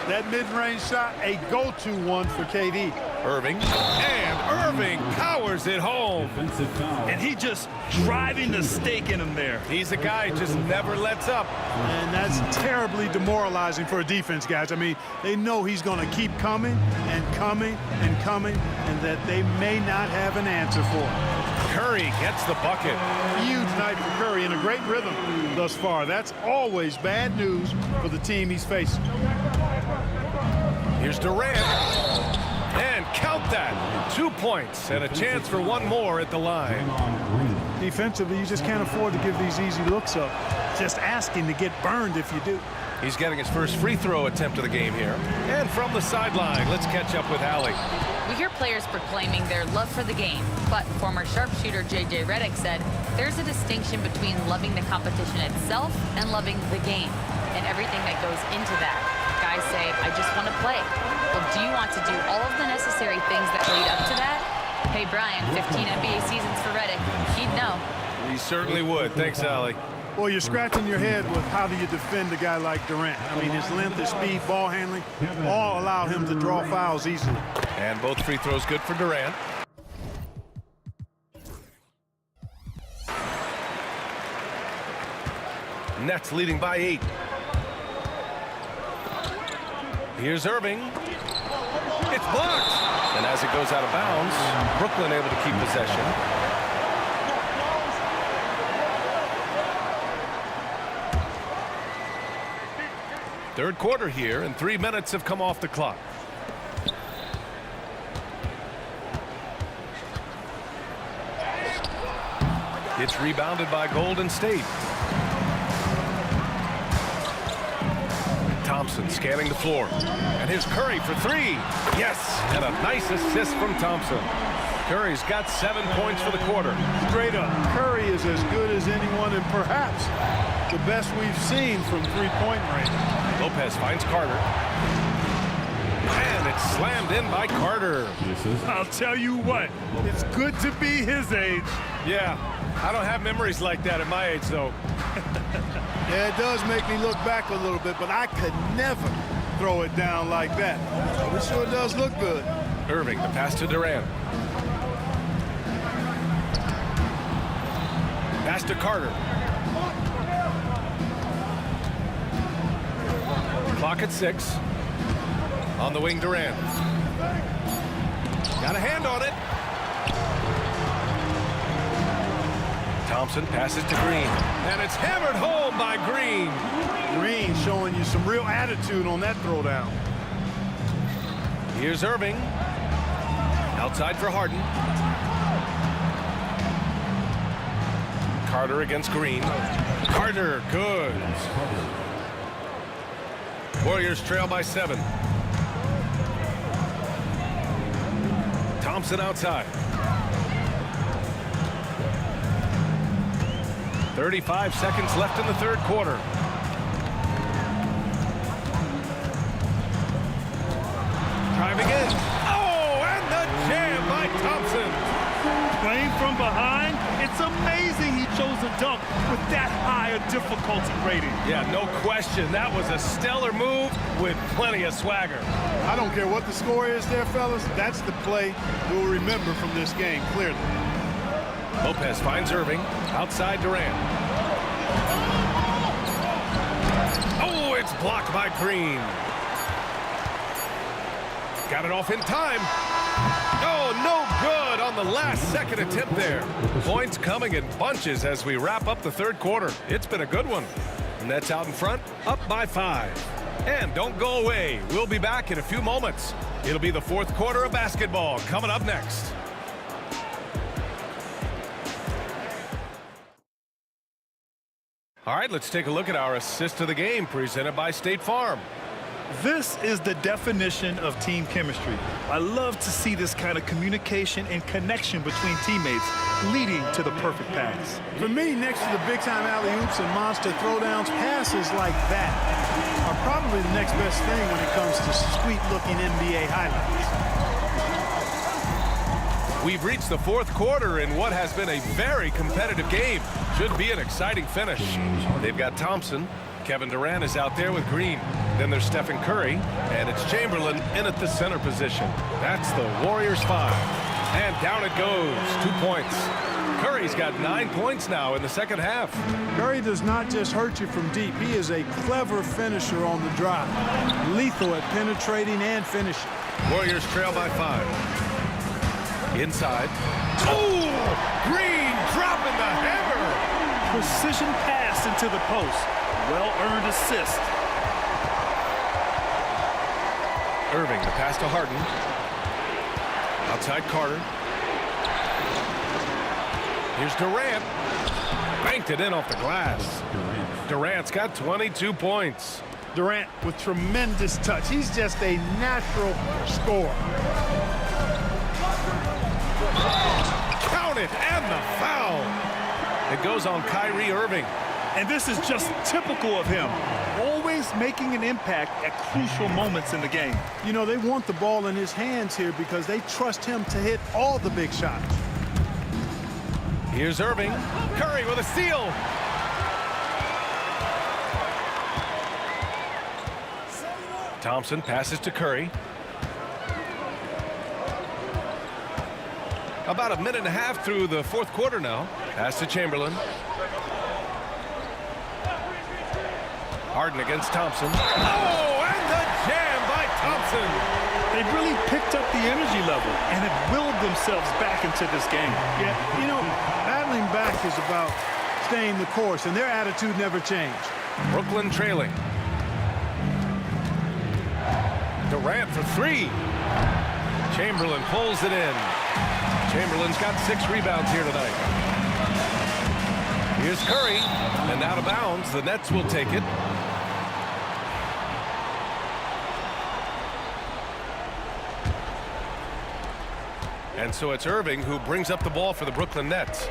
That mid-range shot, a go-to one for KD. Irving. And Irving powers it home. And he just driving the stake in him there. He's a guy who just never lets up. And that's terribly demoralizing for a defense, guys. I mean, they know he's going to keep coming and coming and coming, and that they may not have an answer for him. Curry gets the bucket. Huge night for Curry and a great rhythm thus far. That's always bad news for the team he's facing. Here's Durant. And count that. 2 points and a chance for one more at the line. Defensively, you just can't afford to give these easy looks up. Just asking to get burned if you do. He's getting his first free throw attempt of the game here. And from the sideline, let's catch up with Allie. We hear players proclaiming their love for the game, but former sharpshooter J.J. Redick said there's a distinction between loving the competition itself and loving the game and everything that goes into that. Guys say, I just want to play. Well, do you want to do all of the necessary things that lead up to that? Hey, Brian, 15 NBA seasons for Redick. He'd know. He certainly would. Thanks, Allie. Well, you're scratching your head with how do you defend a guy like Durant. I mean, his length, his speed, ball handling, all allow him to draw fouls easily. And both free throws good for Durant. Nets leading by 8. Here's Irving. It's blocked. And as it goes out of bounds, Brooklyn able to keep possession. Third quarter here, and 3 minutes have come off the clock. It's rebounded by Golden State. Thompson scanning the floor. And here's Curry for 3. Yes, and a nice assist from Thompson. Curry's got 7 points for the quarter. Straight up, Curry is as good as anyone, and perhaps the best we've seen from three-point range. Lopez finds Carter. And it's slammed in by Carter. I'll tell you what, it's good to be his age. Yeah, I don't have memories like that at my age, though. Yeah, it does make me look back a little bit, but I could never throw it down like that. So it sure does look good. Irving, the pass to Durant. Pass to Carter. Clock at 6. On the wing, Durant. Got a hand on it. Thompson passes to Green. And it's hammered home by Green. Green showing you some real attitude on that throwdown. Here's Irving. Outside for Harden. Carter against Green. Carter, good. Warriors trail by 7. Thompson outside. 35 seconds left in the third quarter. Driving in. Oh, and the jam by Thompson. Playing from behind, it's amazing he chose a dunk with that high a difficulty rating. Yeah, no question. That was a stellar move with plenty of swagger. I don't care what the score is there, fellas. That's the play we'll remember from this game, clearly. Lopez finds Irving. Outside Durant. Oh, it's blocked by Green. Got it off in time. Oh, no good on the last second attempt there. Points coming in bunches as we wrap up the third quarter. It's been a good one. Nets out in front, up by 5. And don't go away. We'll be back in a few moments. It'll be the fourth quarter of basketball coming up next. All right, let's take a look at our assist of the game presented by State Farm. This is the definition of team chemistry. I love to see this kind of communication and connection between teammates leading to the perfect pass. For me, next to the big-time alley-oops and monster throwdowns, passes like that are probably the next best thing when it comes to sweet-looking NBA highlights. We've reached the fourth quarter in what has been a very competitive game. Should be an exciting finish. They've got Thompson. Kevin Durant is out there with Green. Then there's Stephen Curry, and it's Chamberlain in at the center position. That's the Warriors 5. And down it goes, 2 points. Curry's got 9 points now in the second half. Curry does not just hurt you from deep. He is a clever finisher on the drive. Lethal at penetrating and finishing. Warriors trail by 5. Inside. Oh! Green dropping the hammer! Precision pass into the post. Well-earned assist. Irving, the pass to Harden. Outside Carter. Here's Durant. Banked it in off the glass. Durant's got 22 points. Durant with tremendous touch. He's just a natural scorer. Count it, and the foul. It goes on Kyrie Irving. And this is just typical of him. Always making an impact at crucial moments in the game. You know, they want the ball in his hands here because they trust him to hit all the big shots. Here's Irving. Curry with a steal. Thompson passes to Curry. About a minute and a half through the fourth quarter now. Pass to Chamberlain. Harden against Thompson. Oh, and the jam by Thompson. They really picked up the energy level and have willed themselves back into this game. Yeah, you know, battling back is about staying the course, and their attitude never changed. Brooklyn trailing. Durant for 3. Chamberlain pulls it in. Chamberlain's got 6 rebounds here tonight. Here's Curry, and out of bounds. The Nets will take it. And so it's Irving who brings up the ball for the Brooklyn Nets.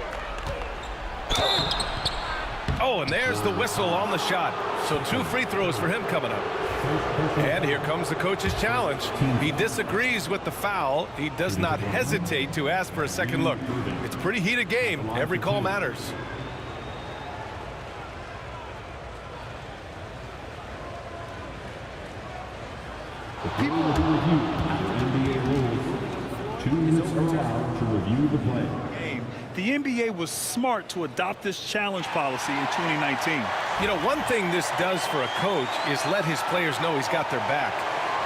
Oh, and there's the whistle on the shot. So 2 free throws for him coming up. And here comes the coach's challenge. He disagrees with the foul. He does not hesitate to ask for a second look. It's a pretty heated game. Every call matters. The people will be reviewed under NBA rules. 2 minutes are allowed to review the play. The NBA was smart to adopt this challenge policy in 2019. You know, one thing this does for a coach is let his players know he's got their back.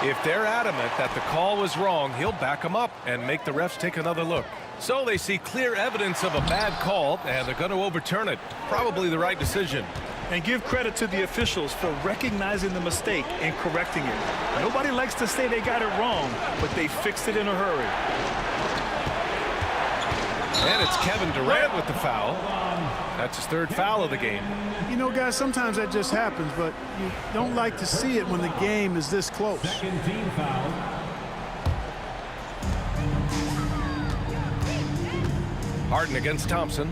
If they're adamant that the call was wrong, he'll back them up and make the refs take another look. So they see clear evidence of a bad call, and they're going to overturn it. Probably the right decision. And give credit to the officials for recognizing the mistake and correcting it. Nobody likes to say they got it wrong, but they fixed it in a hurry. And it's Kevin Durant with the foul. That's his 3rd foul of the game. You know, guys, sometimes that just happens, but you don't like to see it when the game is this close. Second team foul. Harden against Thompson.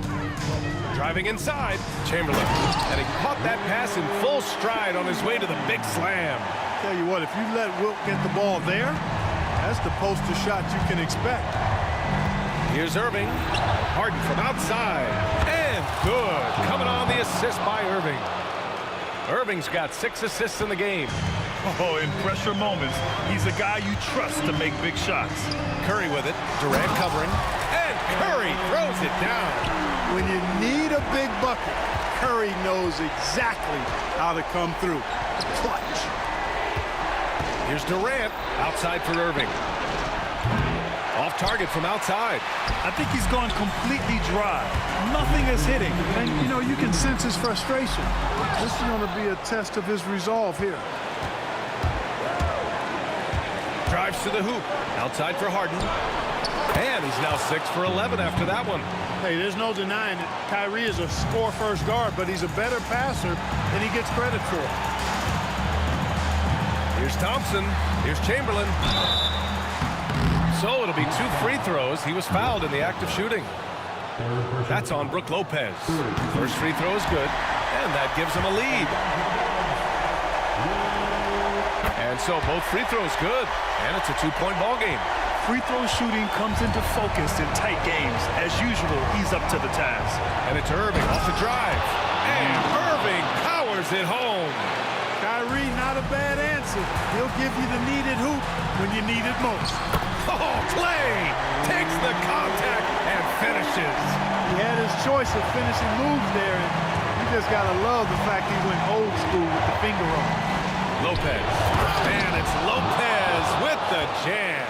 Driving inside. Chamberlain. And he caught that pass in full stride on his way to the big slam. Tell you what, if you let Wilt get the ball there, that's the poster shot you can expect. Here's Irving. Harden from outside. And good. Coming on the assist by Irving. Irving's got 6 assists in the game. Oh, in pressure moments, he's a guy you trust to make big shots. Curry with it. Durant covering. And Curry throws it down. When you need a big bucket, Curry knows exactly how to come through. Clutch. Here's Durant. Outside for Irving. Off target from outside. I think he's gone completely dry. Nothing is hitting. And, you know, you can sense his frustration. This is going to be a test of his resolve here. Drives to the hoop. Outside for Harden. And he's now 6 for 11 after that one. Hey, there's no denying it. Kyrie is a score-first guard, but he's a better passer than he gets credit for. Here's Thompson. Here's Chamberlain. So it'll be 2 free throws. He was fouled in the act of shooting. That's on Brook Lopez. First free throw is good, and that gives him a lead. And so both free throws good, and it's a 2-point ball game. Free throw shooting comes into focus in tight games. As usual, he's up to the task. And it's Irving off the drive. And Irving powers it home. Kyrie, not a bad answer. He'll give you the needed hoop when you need it most. Oh, Clay takes the contact and finishes. He had his choice of finishing moves there, and you just got to love the fact he went old school with the finger on. Lopez. And it's Lopez with the jam.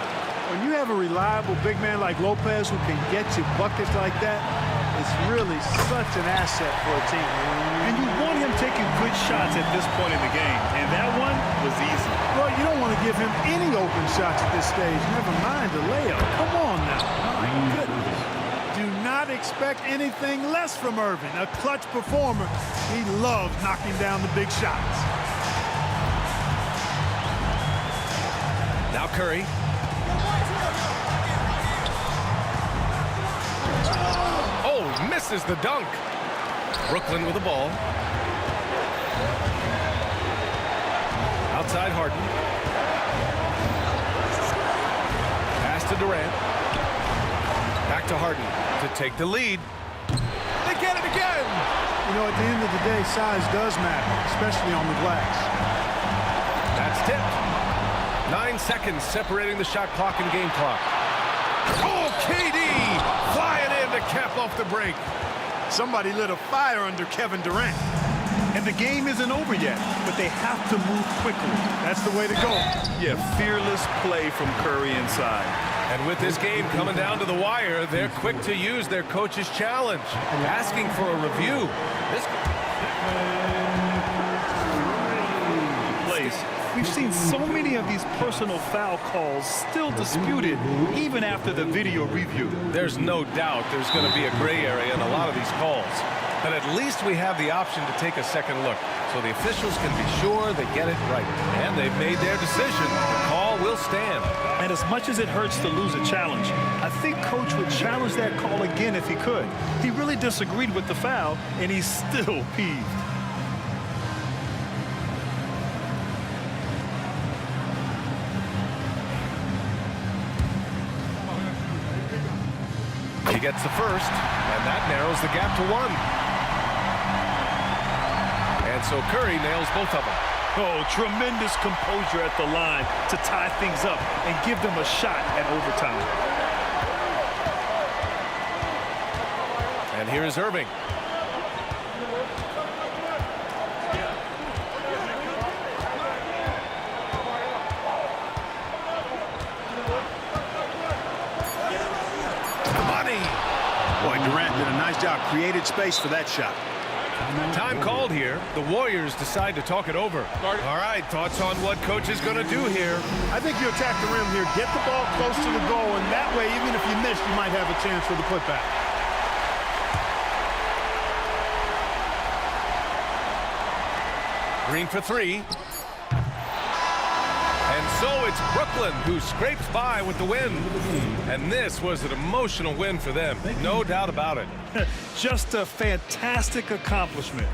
When you have a reliable big man like Lopez who can get you buckets like that, it's really such an asset for a team. And you want him taking good shots at this point in the game, and that one was easy. Well, you don't want to give him any open shots at this stage, never mind a layup. Come on now. My goodness. Do not expect anything less from Irving, a clutch performer. He loves knocking down the big shots. Now Curry. Oh, misses the dunk. Brooklyn with the ball. Outside Harden. Pass to Durant. Back to Harden to take the lead. They get it again. You know, at the end of the day, size does matter, especially on the glass. That's tipped. 9 seconds separating the shot clock and game clock. Oh, KD flying in to cap off the break. Somebody lit a fire under Kevin Durant. And the game isn't over yet, but they have to move quickly. That's the way to go. Yeah, fearless play from Curry inside. And with this game coming down to the wire, they're quick to use their coach's challenge, asking for a review. Plays. We've seen so many of these personal foul calls still disputed, even after the video review. There's no doubt there's going to be a gray area in a lot of these calls. But at least we have the option to take a second look, so the officials can be sure they get it right. And they've made their decision. The call will stand. And as much as it hurts to lose a challenge, I think Coach would challenge that call again if he could. He really disagreed with the foul, and he's still peeved. He gets the first, and that narrows the gap to 1. And so Curry nails both of them. Oh, tremendous composure at the line to tie things up and give them a shot at overtime. And here is Irving. Boy, Durant did a nice job, created space for that shot. Time called here. The Warriors decide to talk it over. All right, thoughts on what coach is going to do here? I think you attack the rim here, get the ball close to the goal, and that way, even if you miss, you might have a chance for the putback. Green for 3. And so it's Brooklyn who scrapes by with the win. And this was an emotional win for them. No doubt about it. Just a fantastic accomplishment.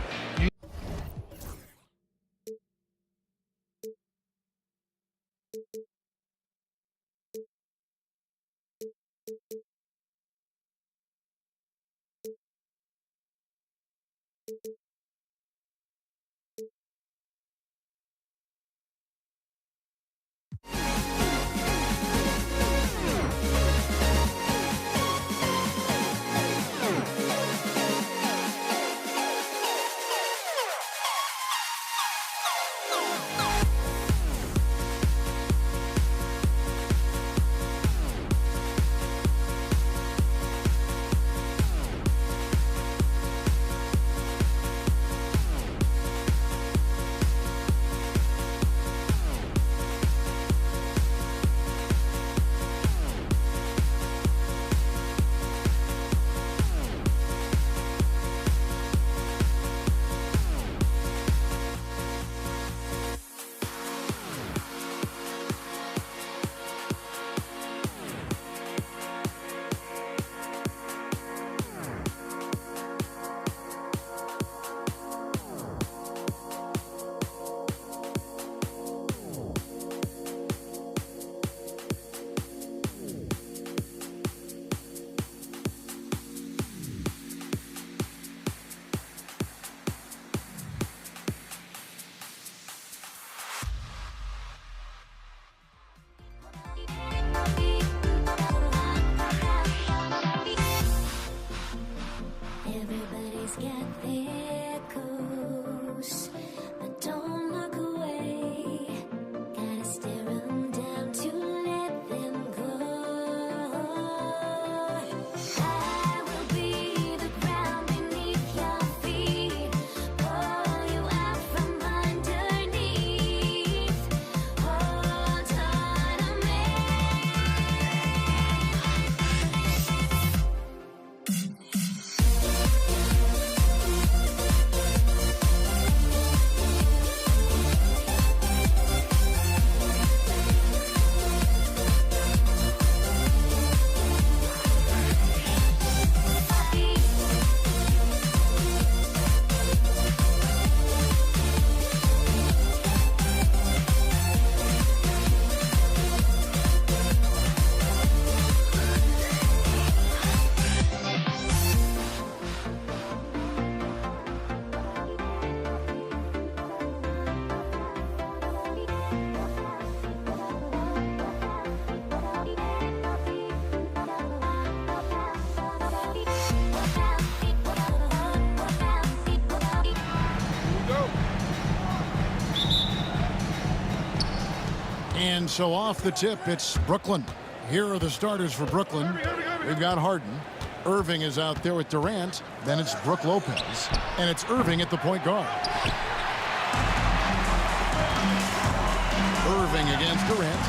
And so off the tip, it's Brooklyn. Here are the starters for Brooklyn. We've got Harden. Irving is out there with Durant. Then it's Brook Lopez. And it's Irving at the point guard. Irving against Durant.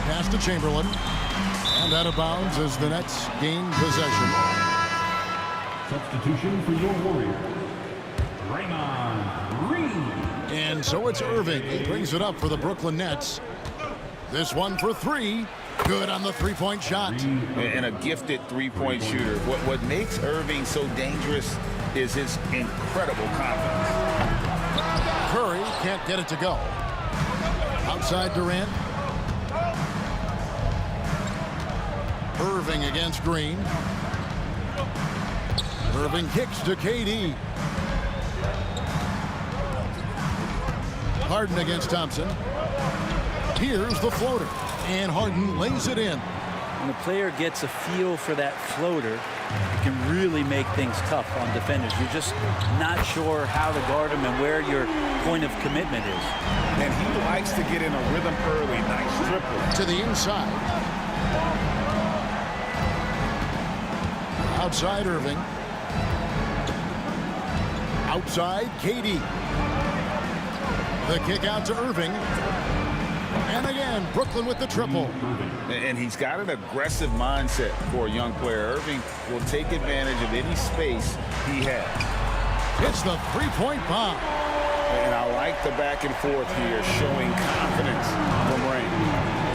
Pass to Chamberlain. And out of bounds as the Nets gain possession. Substitution for your Warrior, Draymond Green. And so it's Irving. He brings it up for the Brooklyn Nets. This one for three. Good on the three-point shot. And a gifted three-point shooter. What makes Irving so dangerous is his incredible confidence. Curry can't get it to go. Outside Durant. Irving against Green. Irving kicks to KD. Harden against Thompson. Here's the floater. And Harden lays it in. When a player gets a feel for that floater, it can really make things tough on defenders. You're just not sure how to guard him and where your point of commitment is. And he likes to get in a rhythm early. Nice triple. To the inside. Outside Irving. Outside KD. The kick out to Irving. And again, Brooklyn with the triple. And he's got an aggressive mindset for a young player. Irving will take advantage of any space he has. It's the three-point bomb. And I like the back and forth here, showing confidence from Rain.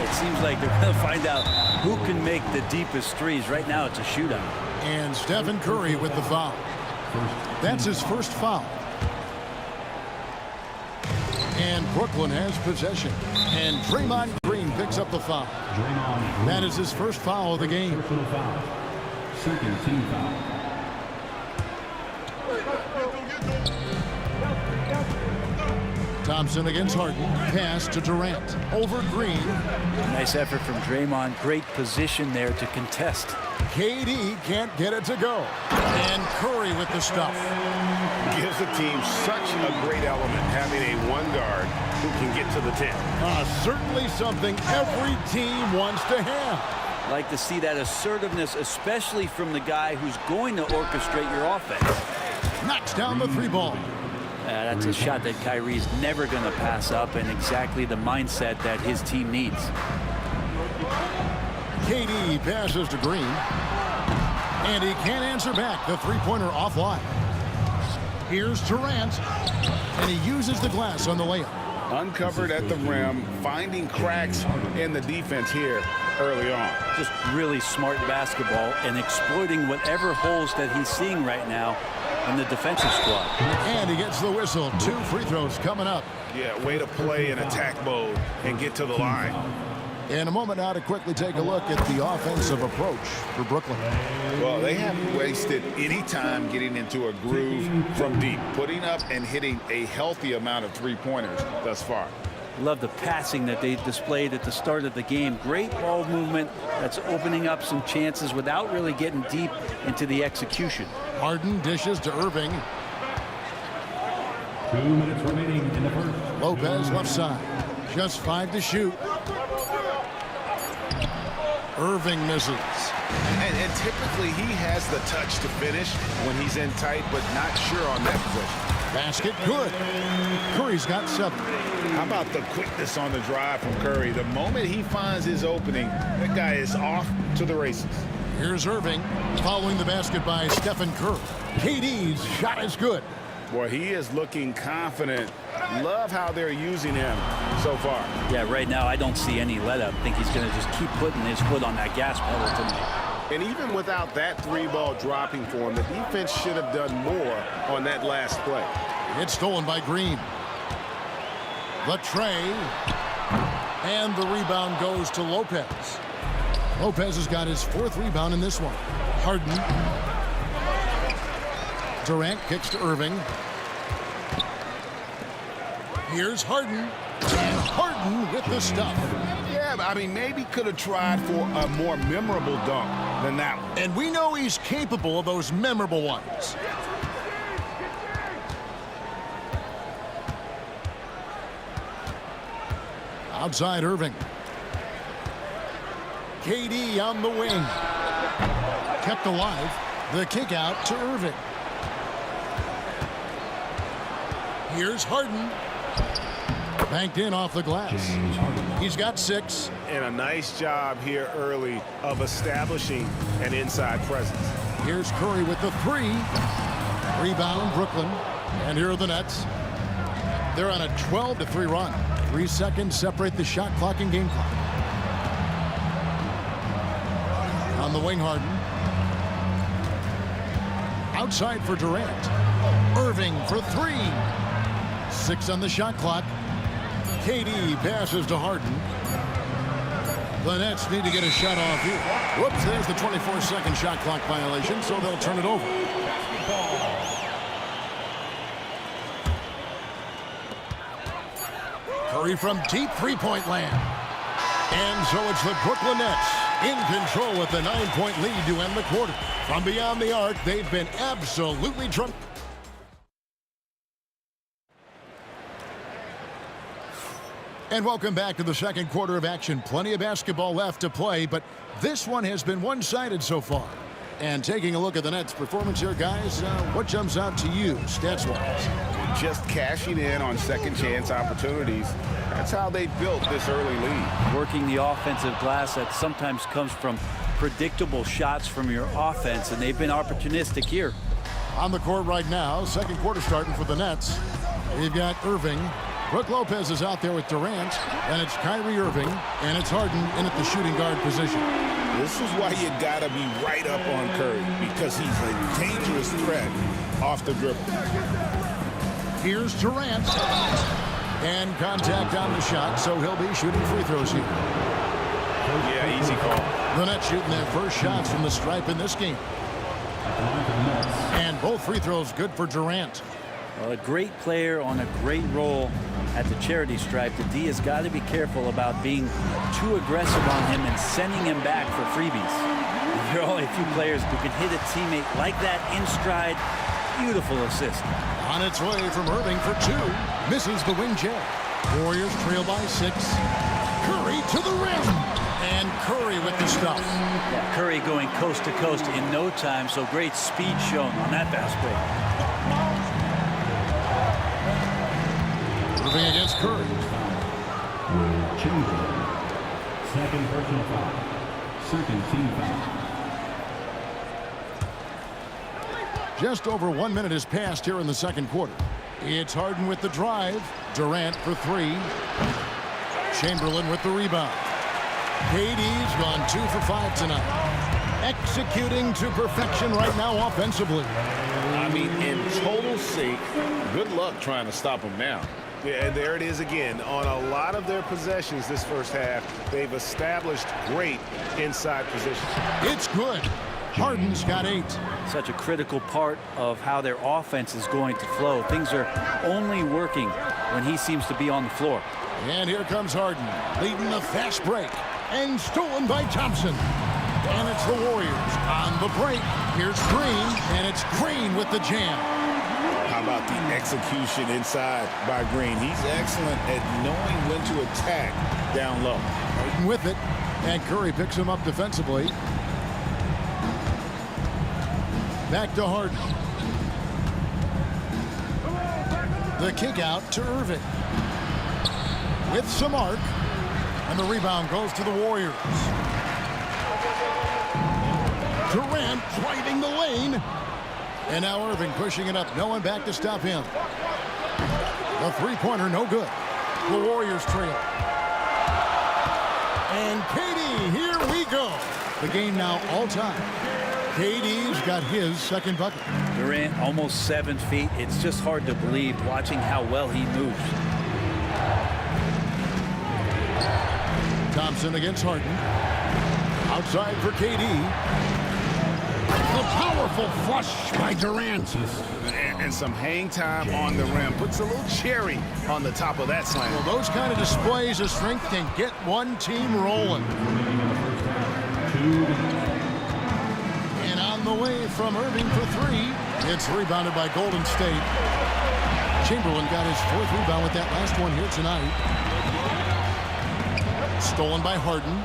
It seems like they're going to find out who can make the deepest threes. Right now, it's a shootout. And Stephen Curry with the foul. That's his first foul. And Brooklyn has possession. And Draymond Green picks up the foul. That is his first foul of the game. Second team foul. Thompson against Harden. Pass to Durant. Over Green. Nice effort from Draymond. Great position there to contest. KD can't get it to go. And Curry with the stuff. Gives the team such a great element, having a one guard who can get to the 10. Certainly something every team wants to have. Like to see that assertiveness, especially from the guy who's going to orchestrate your offense. Knocks down the three ball. That's a shot that Kyrie's never going to pass up, and exactly the mindset that his team needs. KD passes to Green. And he can't answer back. The three-pointer offline. Here's Durant. And he uses the glass on the layup. Uncovered at the rim, finding cracks in the defense here early on. Just really smart basketball and exploiting whatever holes that he's seeing right now in the defensive squad. And he gets the whistle. 2 free throws coming up. Yeah, way to play in attack mode and get to the line. In a moment now to quickly take a look at the offensive approach for Brooklyn. Well, they haven't wasted any time getting into a groove from deep, putting up and hitting a healthy amount of three-pointers thus far. Love the passing that they displayed at the start of the game. Great ball movement that's opening up some chances without really getting deep into the execution. Harden dishes to Irving. 2 minutes remaining in the first. Lopez left side. Just 5 to shoot. Irving misses. And typically he has the touch to finish when he's in tight, but not sure on that possession. Basket good. Curry's got 7. How about the quickness on the drive from Curry? The moment he finds his opening, that guy is off to the races. Here's Irving following the basket by Stephen Curry. KD's shot is good. Boy, he is looking confident. Love how they're using him so far. Yeah, right now I don't see any let up. I think he's going to just keep putting his foot on that gas pedal tonight. And even without that 3-ball dropping for him, the defense should have done more on that last play. It's stolen by Green. The tray. And the rebound goes to Lopez. Lopez has got his 4th rebound in this one. Harden. Durant kicks to Irving. Here's Harden. And Harden with the stuff. Yeah, but I mean, maybe could have tried for a more memorable dunk than that one. And we know he's capable of those memorable ones. Outside Irving. KD on the wing. Kept alive. The kick out to Irving. Here's Harden. Banked in off the glass. He's got 6. And a nice job here early of establishing an inside presence. Here's Curry with the 3. Rebound, Brooklyn. And here are the Nets. They're on a 12-3 run. 3 seconds separate the shot clock and game clock. On the wing, Harden. Outside for Durant. Irving for 3. 6 on the shot clock. KD passes to Harden. The Nets need to get a shot off here. Whoops, there's the 24-second shot clock violation, so they'll turn it over. Curry from deep three-point land. And so it's the Brooklyn Nets in control with the 9-point lead to end the quarter. From beyond the arc, they've been absolutely drunk. And welcome back to the second quarter of action. Plenty of basketball left to play, but this one has been one-sided so far. And taking a look at the Nets' performance here, guys, what jumps out to you, stats-wise? Just cashing in on second-chance opportunities. That's how they built this early lead. Working the offensive glass that sometimes comes from predictable shots from your offense, and they've been opportunistic here. On the court right now, second quarter starting for the Nets. You've got Irving. Brook Lopez is out there with Durant, and it's Kyrie Irving, and it's Harden in at the shooting guard position. This is why you gotta be right up on Curry, because he's a dangerous threat off the dribble. Here's Durant, and contact on the shot, so he'll be shooting free throws here. Yeah, easy call. The Nets shooting their first shots from the stripe in this game. And both free throws good for Durant. Well, a great player on a great role at the charity stripe. The D has got to be careful about being too aggressive on him and sending him back for freebies. There are only a few players who can hit a teammate like that in stride. Beautiful assist. On its way from Irving for 2. Misses the wing jab. Warriors trail by 6. Curry to the rim. And Curry with the stuff. Yeah, Curry going coast to coast in no time, so great speed shown on that fast break. Irving against Curry. Second personal foul. Second team foul. Just over 1 minute has passed here in the second quarter. It's Harden with the drive. Durant for 3. Chamberlain with the rebound. KD's gone 2 for 5 tonight. Executing to perfection right now offensively. I mean, in total sync. Good luck trying to stop him now. Yeah, and there it is again. On a lot of their possessions this first half, they've established great inside position. It's good. Harden's got 8. Such a critical part of how their offense is going to flow. Things are only working when he seems to be on the floor. And here comes Harden, leading the fast break. And stolen by Thompson. And it's the Warriors on the break. Here's Green, and it's Green with the jam. How about the execution inside by Green? He's excellent at knowing when to attack down low. Harden with it, and Curry picks him up defensively. Back to Harden. The kick out to Irving. With some arc. And the rebound goes to the Warriors. Durant driving the lane. And now Irving pushing it up. No one back to stop him. The three-pointer no good. The Warriors trail. And KD, here we go. The game now all-time. KD's got his second bucket. Durant almost 7 feet. It's just hard to believe watching how well he moves. Thompson against Harden. Outside for KD. The powerful flush by Durant. And some hang time on the rim. Puts a little cherry on the top of that slam. Well, those kind of displays of strength can get one team rolling. And on the way from Irving for 3. It's rebounded by Golden State. Chamberlain got his 4th rebound with that last one here tonight. Stolen by Harden.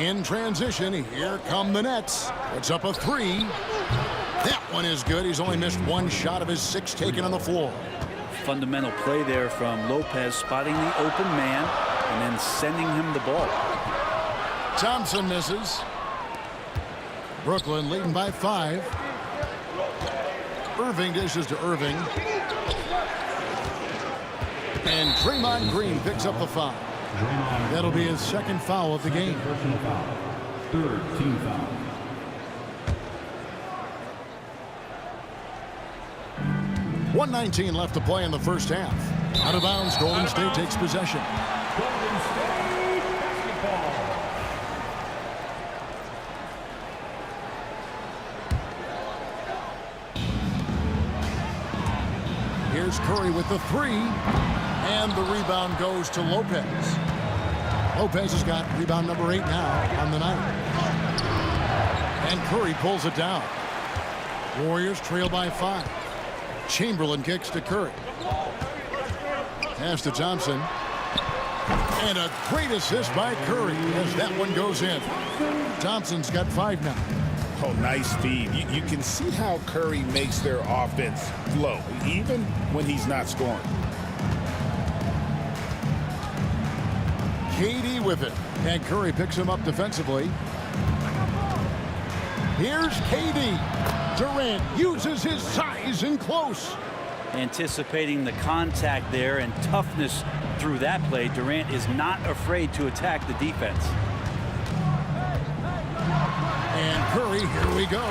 In transition, here come the Nets. It's up a 3. That one is good. He's only missed 1 shot of his 6 taken on the floor. Fundamental play there from Lopez, spotting the open man and then sending him the ball. Thompson misses. Brooklyn leading by 5. Irving dishes to Irving. And Draymond Green picks up the foul. That'll be his 2nd foul of the game. Personal foul. 3rd team foul. .119 left to play in the first half. Out of bounds, Golden State takes possession. Golden State basketball. Here's Curry with the 3. And the rebound goes to Lopez. Lopez has got rebound number 8 now on the night. And Curry pulls it down. Warriors trail by 5. Chamberlain kicks to Curry. Pass to Thompson. And a great assist by Curry as that one goes in. Thompson's got 5 now. Oh, nice feed. You can see how Curry makes their offense flow, even when he's not scoring. KD with it. And Curry picks him up defensively. Here's KD. Durant uses his size in close. Anticipating the contact there and toughness through that play, Durant is not afraid to attack the defense. And Curry, here we go.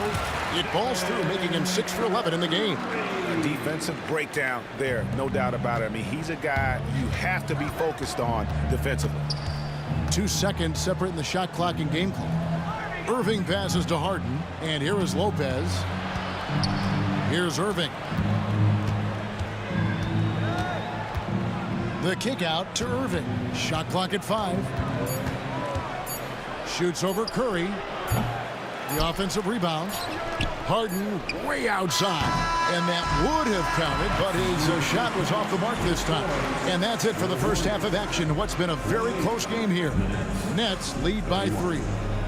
It balls through, making him 6 for 11 in the game. A defensive breakdown there, no doubt about it. I mean, he's a guy you have to be focused on defensively. 2 seconds separating the shot clock and game clock. Irving passes to Harden, and here is Lopez. Here's Irving. The kick out to Irving. Shot clock at 5. Shoots over Curry. The offensive rebound. Harden way outside. And that would have counted, but his shot was off the mark this time. And that's it for the first half of action. What's been a very close game here. Nets lead by 3.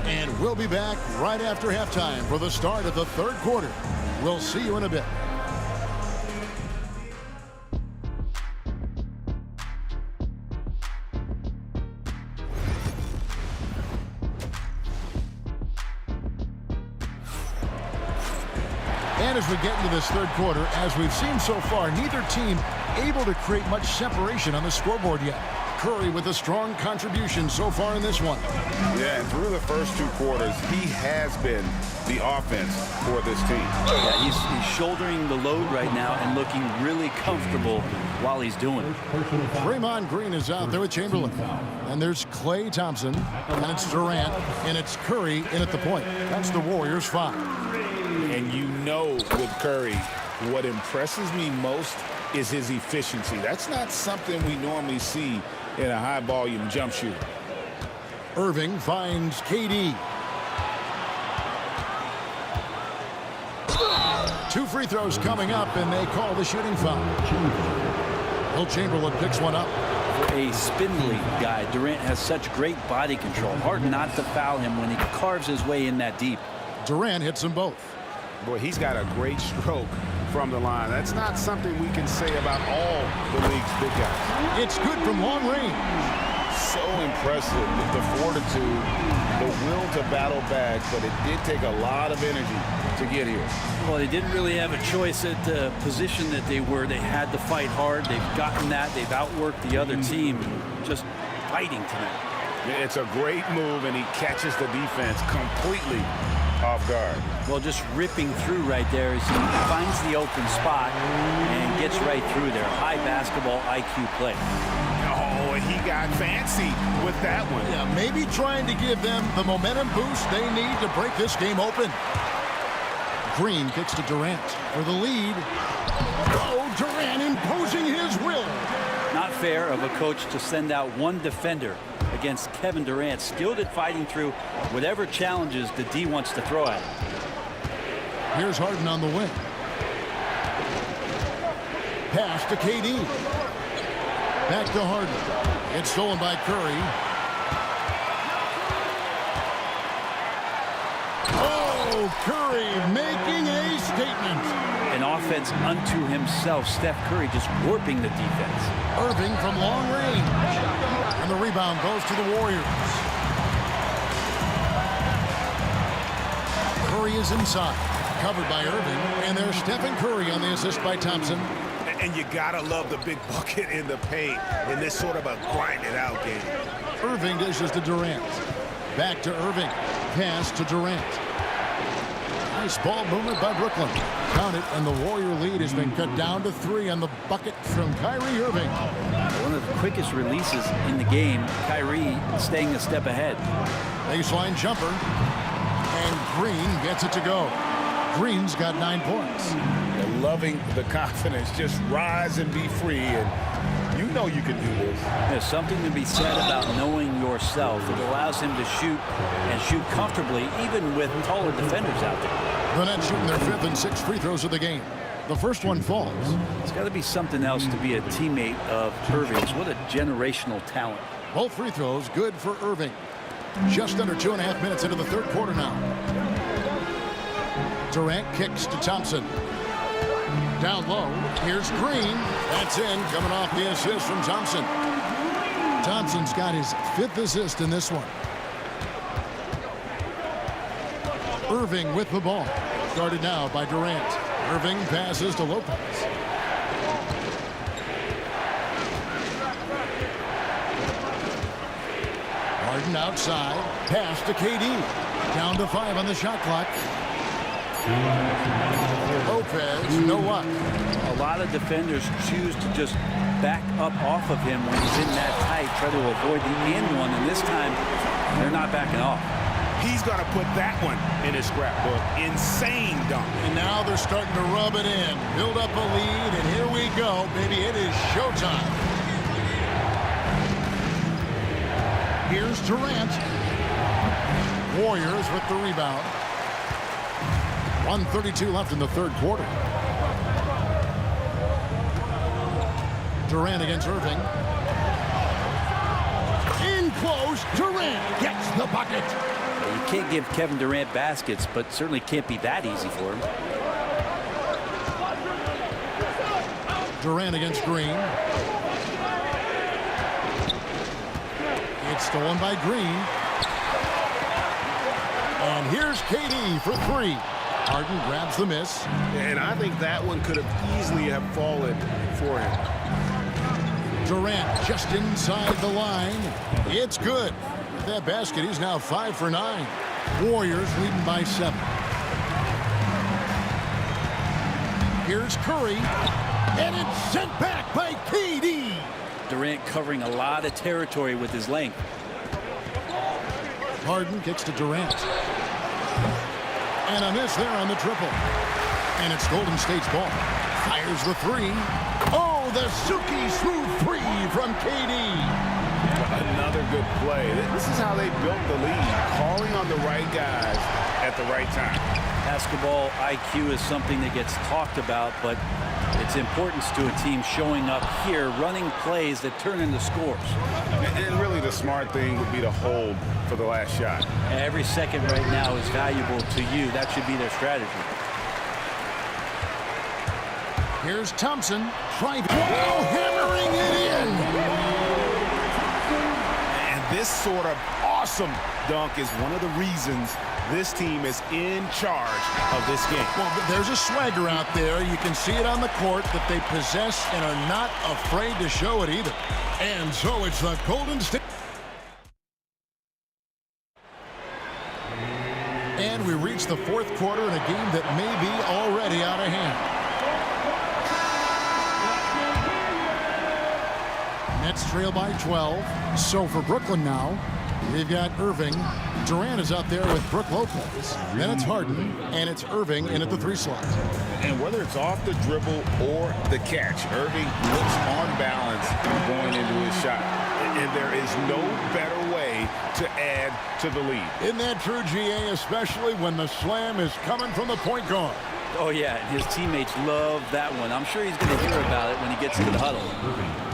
And we'll be back right after halftime for the start of the 3rd quarter. We'll see you in a bit. And as we get into this 3rd quarter, as we've seen so far, neither team able to create much separation on the scoreboard yet. Curry with a strong contribution so far in this one. Yeah, and through the first 2 quarters, he has been the offense for this team. Yeah, he's shouldering the load right now and looking really comfortable while he's doing it. Draymond Green is out there with Chamberlain. And there's Klay Thompson, and it's Durant, and it's Curry in at the point. That's the Warriors' 5. And you know with Curry, what impresses me most is his efficiency. That's not something we normally see in a high-volume jump shooter. Irving finds KD. 2 free throws coming up, and they call the shooting foul. Will Chamberlain picks one up. For a spindly guy, Durant has such great body control. Hard not to foul him when he carves his way in that deep. Durant hits them both. Boy, he's got a great stroke from the line. That's not something we can say about all the league's big guys. It's good from long range. So impressive with the fortitude, the will to battle back, but it did take a lot of energy to get here. Well, they didn't really have a choice at the position that they were. They had to fight hard. They've gotten that. They've outworked the other team. Just fighting tonight. It's a great move, and he catches the defense completely off guard. Well, just ripping through right there as he finds the open spot and gets right through there. High basketball IQ play. Oh, he got fancy with that one. Yeah, maybe trying to give them the momentum boost they need to break this game open. Green kicks to Durant for the lead. Oh, Durant imposing his will. Not fair of a coach to send out one defender against Kevin Durant, skilled at fighting through whatever challenges the D wants to throw at him. Here's Harden on the wing. Pass to KD. Back to Harden. It's stolen by Curry. Oh, Curry making a statement. An offense unto himself. Steph Curry just warping the defense. Irving from long range. And the rebound goes to the Warriors. Curry is inside. Covered by Irving. And there's Stephen Curry on the assist by Thompson. And you gotta love the big bucket in the paint in this sort of a grind-it-out game. Irving dishes to Durant. Back to Irving. Pass to Durant. Nice ball movement by Brooklyn. Count it, and the Warrior lead has been cut down to 3 on the bucket from Kyrie Irving. One of the quickest releases in the game. Kyrie staying a step ahead. Baseline jumper. And Green gets it to go. Green's got 9 points. They're loving the confidence. Just rise and be free. And you know you can do this. There's something to be said about knowing yourself. It allows him to shoot and shoot comfortably, even with taller defenders out there. The Nets shooting their 5th and 6th free throws of the game. The first one falls. It's got to be something else to be a teammate of Irving's. What a generational talent. Both free throws good for Irving. Just under 2.5 minutes into the third quarter now. Durant kicks to Thompson. Down low. Here's Green. That's in. Coming off the assist from Thompson. Thompson's got his 5th assist in this one. Irving with the ball. Guarded now by Durant. Irving passes to Lopez. Harden outside. Pass to KD. Down to 5 on the shot clock. Lopez, no luck. A lot of defenders choose to just back up off of him when he's in that tight, try to avoid the and one, and this time they're not backing off. He's going to put that one in his scrapbook. Insane dunk. And now they're starting to rub it in. Build up a lead, and here we go. Baby, it is showtime. Here's Durant. Warriors with the rebound. 1:32 left in the third quarter. Durant against Irving. In close, Durant gets the bucket. You can't give Kevin Durant baskets, but certainly can't be that easy for him. Durant against Green. It's stolen by Green. And here's KD for 3. Harden grabs the miss. And I think that one could have easily have fallen for him. Durant just inside the line. It's good. With that basket, he's now 5 for 9. Warriors leading by 7. Here's Curry. And it's sent back by KD. Durant covering a lot of territory with his length. Harden kicks to Durant. And a miss there on the triple. And it's Golden State's ball. Fires the 3. Oh, the Suki smooth 3 from KD. Another good play. This is how they built the lead. Calling on the right guys at the right time. Basketball IQ is something that gets talked about, but its importance to a team showing up here, running plays that turn into scores. And really the smart thing would be to hold for the last shot. Every second right now is valuable to you. That should be their strategy. Here's Thompson. Wow, hammering it in. And this sort of awesome dunk is one of the reasons this team is in charge of this game. Well, there's a swagger out there. You can see it on the court that they possess and are not afraid to show it either. And so it's the Golden State. And we reach the fourth quarter in a game that may be already out of hand. Nets trail by 12. So for Brooklyn now, they've got Irving. Durant is out there with Brook Lopez. Then it's Harden, and it's Irving in at the 3 slot. And whether it's off the dribble or the catch, Irving looks on balance going into his shot. And there is no better way to add to the lead. Isn't that true, GA, especially when the slam is coming from the point guard? Oh, yeah, and his teammates love that one. I'm sure he's going to hear about it when he gets to the huddle.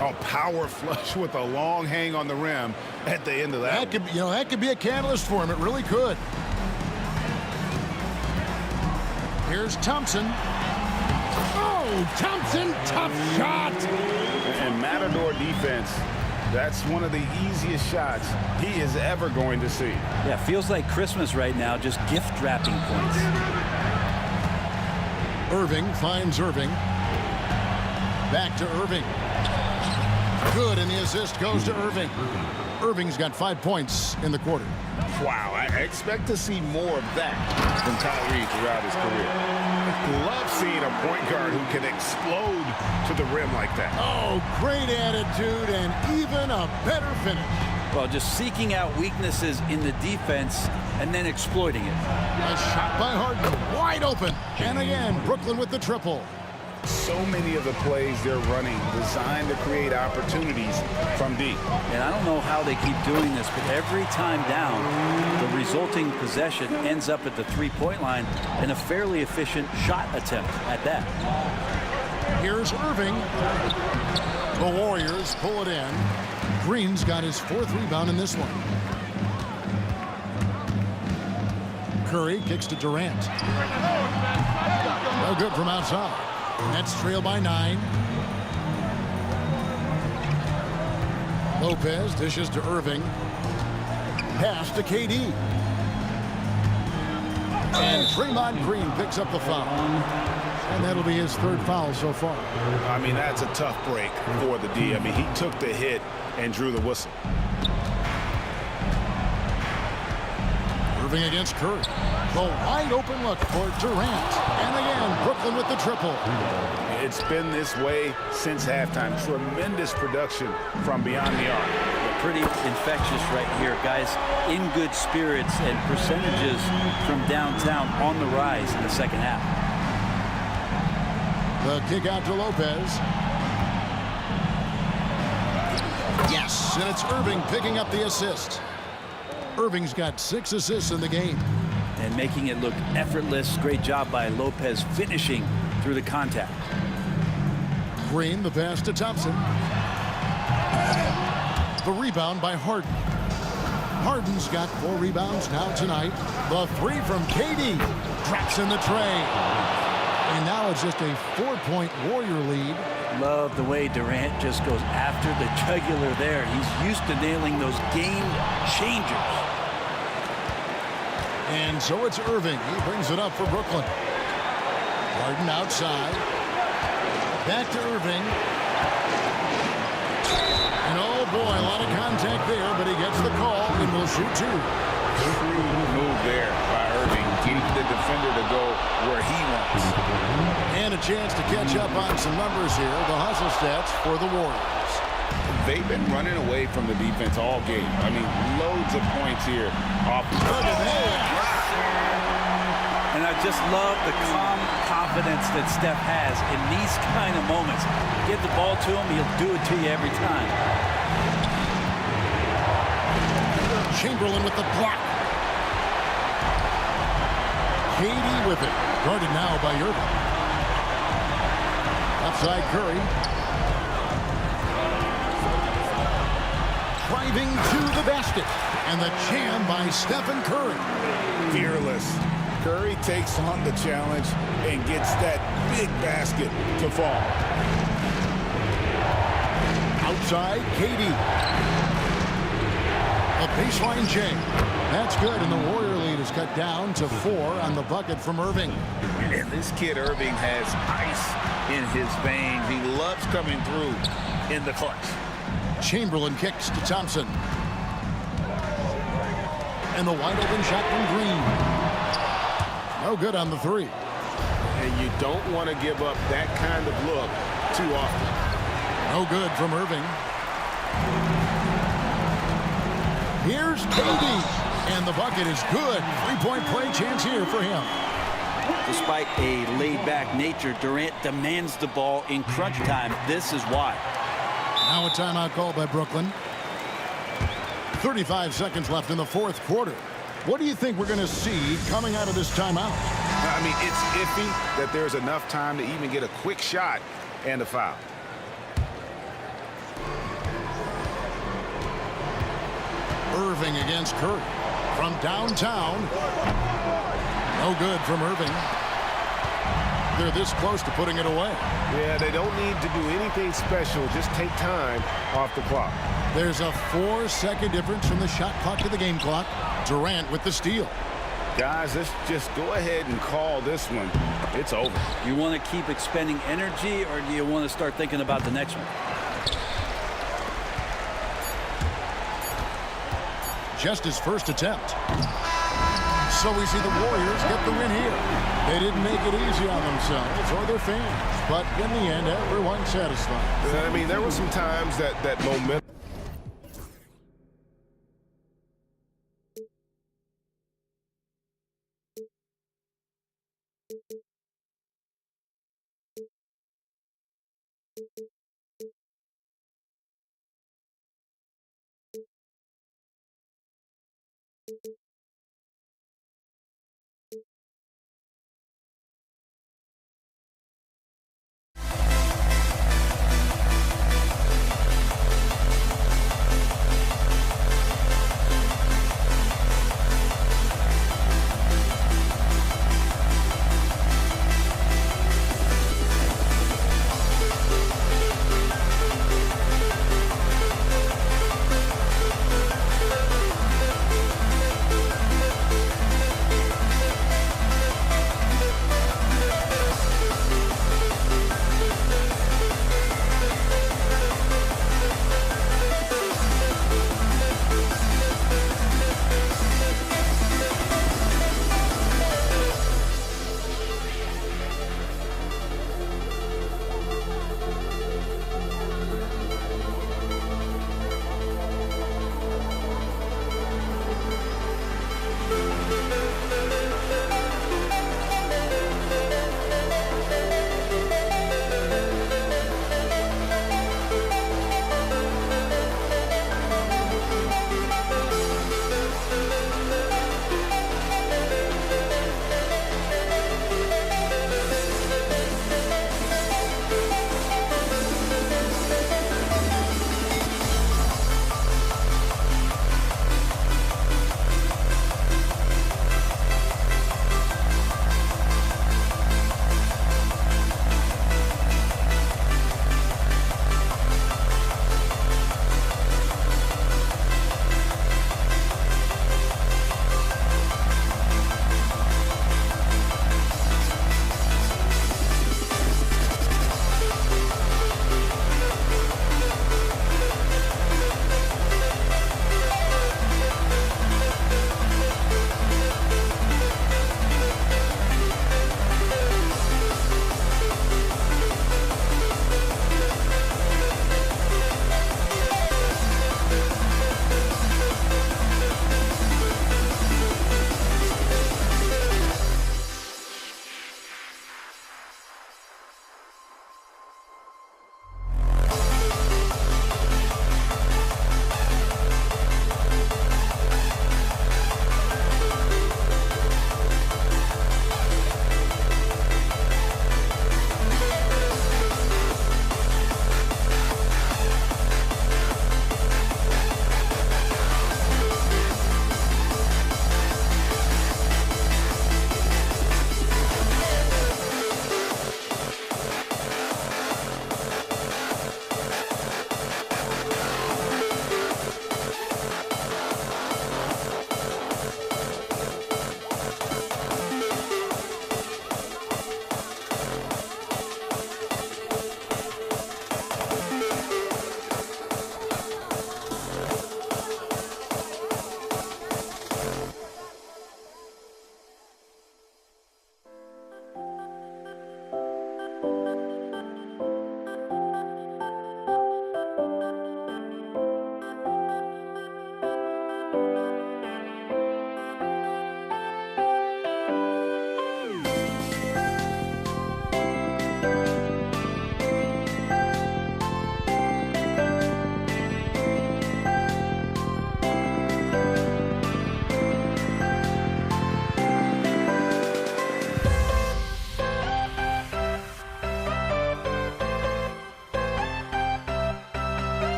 A power flush with a long hang on the rim at the end of that. That could be a catalyst for him. It really could. Here's Thompson. Oh, Thompson, tough shot. And Matador defense, that's one of the easiest shots he is ever going to see. Yeah, feels like Christmas right now, just gift wrapping points. Irving finds Irving. Back to Irving. Good, and the assist goes to Irving. Irving's got 5 points in the quarter. Wow, I expect to see more of that from Kyrie throughout his career. Love seeing a point guard who can explode to the rim like that. Oh, great attitude and even a better finish. Well, just seeking out weaknesses in the defense and then exploiting it. A shot by Harden, wide open. And again, Brooklyn with the triple. So many of the plays they're running designed to create opportunities from deep. And I don't know how they keep doing this, but every time down, the resulting possession ends up at the three-point line and a fairly efficient shot attempt at that. Here's Irving. The Warriors pull it in. Green's got his 4th rebound in this one. Curry kicks to Durant. No good from outside. Nets trail by 9. Lopez dishes to Irving. Pass to KD. And Draymond Green picks up the foul. And that'll be his 3rd foul so far. I mean, that's a tough break for the D. I mean, he took the hit and drew the whistle. Irving against Curry. The wide open look for Durant. And again, Brooklyn with the triple. It's been this way since halftime. Tremendous production from beyond the arc. Pretty infectious right here, guys. In good spirits and percentages from downtown on the rise in the second half. The kick out to Lopez. Yes, and it's Irving picking up the assist. Irving's got 6 assists in the game. And making it look effortless. Great job by Lopez finishing through the contact. Green, the pass to Thompson. The rebound by Harden. Harden's got 4 rebounds now tonight. The 3 from KD. Drops in the tray. And now it's just a 4-point Warrior lead. Love the way Durant just goes after the jugular there. He's used to nailing those game changers. And so it's Irving. He brings it up for Brooklyn. Harden outside. Back to Irving. And oh boy, a lot of contact there, but he gets the call and will shoot 2. Shrewd move there by Irving, getting the defender to go where he wants. And a chance to catch up on some numbers here. The hustle stats for the Warriors. They've been running away from the defense all game. I mean, loads of points here off the Look at that. And I just love the calm confidence that Steph has in these kind of moments. Give the ball to him, he'll do it to you every time. Chamberlain with the block. KD with it. Guarded now by Irving. Outside Curry. Driving to the basket. And the jam by Stephen Curry. Fearless. Curry takes on the challenge and gets that big basket to fall. Outside, KD. A baseline J. That's good, and the Warrior lead is cut down to 4 on the bucket from Irving. And this kid Irving has ice in his veins. He loves coming through in the clutch. Chamberlain kicks to Thompson. And the wide open shot from Green. No good on the 3. And you don't want to give up that kind of look too often. No good from Irving. Here's KD. And the bucket is good. 3-point play chance here for him. Despite a laid-back nature, Durant demands the ball in crunch time. This is why. Now a timeout call by Brooklyn. 35 seconds left in the 4th quarter. What do you think we're going to see coming out of this timeout? I mean, it's iffy that there's enough time to even get a quick shot and a foul. Irving against Curry. From downtown. No good from Irving. they're this close to putting it away. Yeah, they don't need to do anything special. Just take time off the clock. There's a 4-second difference from the shot clock to the game clock. Durant with the steal. Guys, let's just go ahead and call this one. It's over. You want to keep expending energy, or do you want to start thinking about the next one? Just his first attempt. So we see the Warriors get the win here. They didn't make it easy on themselves or their fans, but in the end, everyone's satisfied. I mean, there were some times that momentum.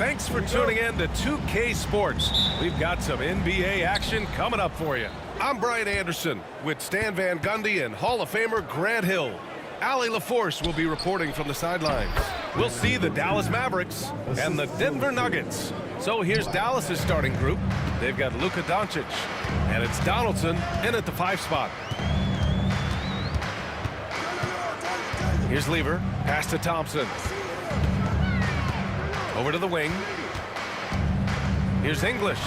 Thanks for tuning in to 2K Sports. We've got some NBA action coming up for you. I'm Brian Anderson with Stan Van Gundy and Hall of Famer Grant Hill. Allie LaForce will be reporting from the sidelines. We'll see the Dallas Mavericks and the Denver Nuggets. So here's Dallas' starting group. They've got Luka Doncic, and it's Donaldson in at the 5 spot. Here's Lever, pass to Thompson. Over to the wing. Here's English.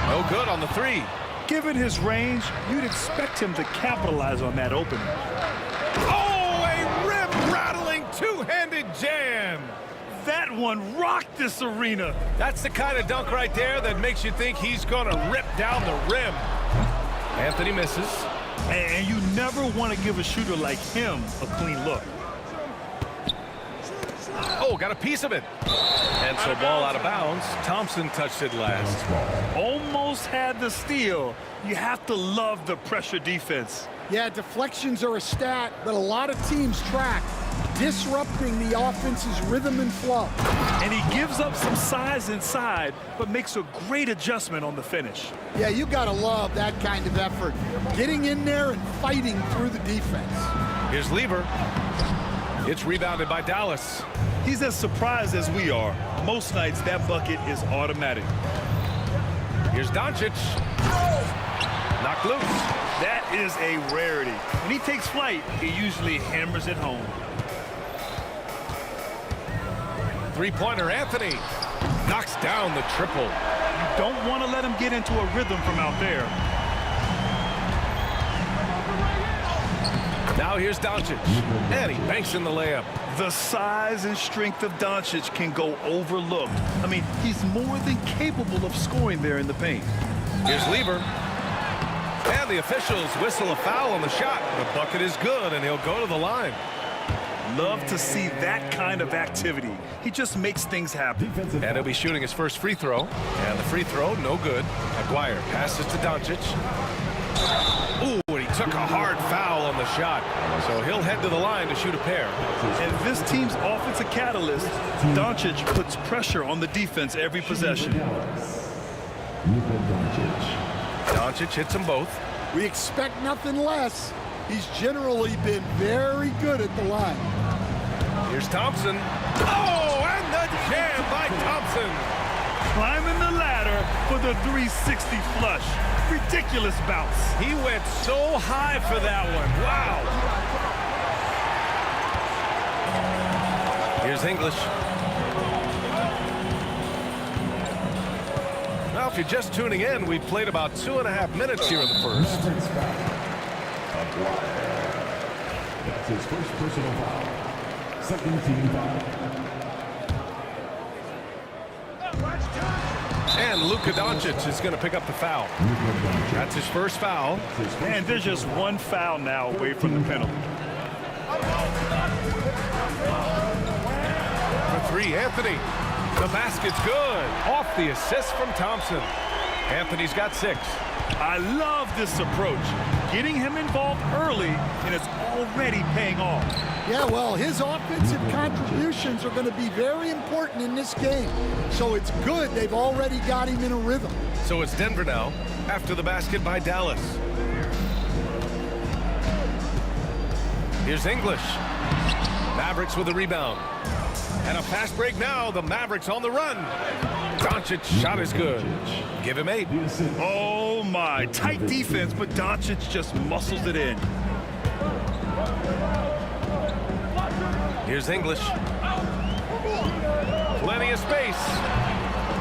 No good on the 3. Given his range, you'd expect him to capitalize on that opening. Oh, a rim-rattling two-handed jam. That one rocked this arena. That's the kind of dunk right there that makes you think he's going to rip down the rim. Anthony misses. And you never want to give a shooter like him a clean look. Oh, got a piece of it. And so ball out of bounds. Thompson touched it last. Almost had the steal. You have to love the pressure defense. Yeah, deflections are a stat that a lot of teams track, disrupting the offense's rhythm and flow. And he gives up some size inside, but makes a great adjustment on the finish. Yeah, you got to love that kind of effort, getting in there and fighting through the defense. Here's Lever. It's rebounded by Dallas. He's as surprised as we are. Most nights, that bucket is automatic. Here's Doncic. Knocked loose. That is a rarity. When he takes flight, he usually hammers it home. Three-pointer, Anthony. Knocks down the triple. You don't want to let him get into a rhythm from out there. Now here's Doncic. And he banks in the layup. The size and strength of Doncic can go overlooked. I mean, he's more than capable of scoring there in the paint. Here's Lever. And the officials whistle a foul on the shot. The bucket is good, and he'll go to the line. Love to see that kind of activity. He just makes things happen. And he'll be shooting his first free throw. And the free throw, no good. Aguirre passes to Doncic. Ooh, and he took a hard foul on the shot. So he'll head to the line to shoot a pair. And this team's offensive catalyst, Doncic, puts pressure on the defense every possession. Doncic hits them both. We expect nothing less. He's generally been very good at the line. Here's Thompson. Oh, and the jam by Thompson. Climbing the ladder for the 360 flush. Ridiculous bounce. He went so high for that one. Wow. Here's English. Now, if you're just tuning in, we've played about 2.5 minutes here in the first. That's his first personal foul. Second team foul. And Luka Doncic is going to pick up the foul. That's his first foul. And there's just one foul now away from the penalty. For 3, Anthony. The basket's good. Off the assist from Thompson. Anthony's got 6. I love this approach. Getting him involved early, and it's already paying off. Yeah, well, his offensive contributions are going to be very important in this game. So it's good they've already got him in a rhythm. So it's Denver now, after the basket by Dallas. Here's English. Mavericks with the rebound. And a fast break now. The Mavericks on the run. Doncic shot is good. Give him 8. Oh, my. Tight defense, but Doncic just muscles it in. Here's English. Plenty of space.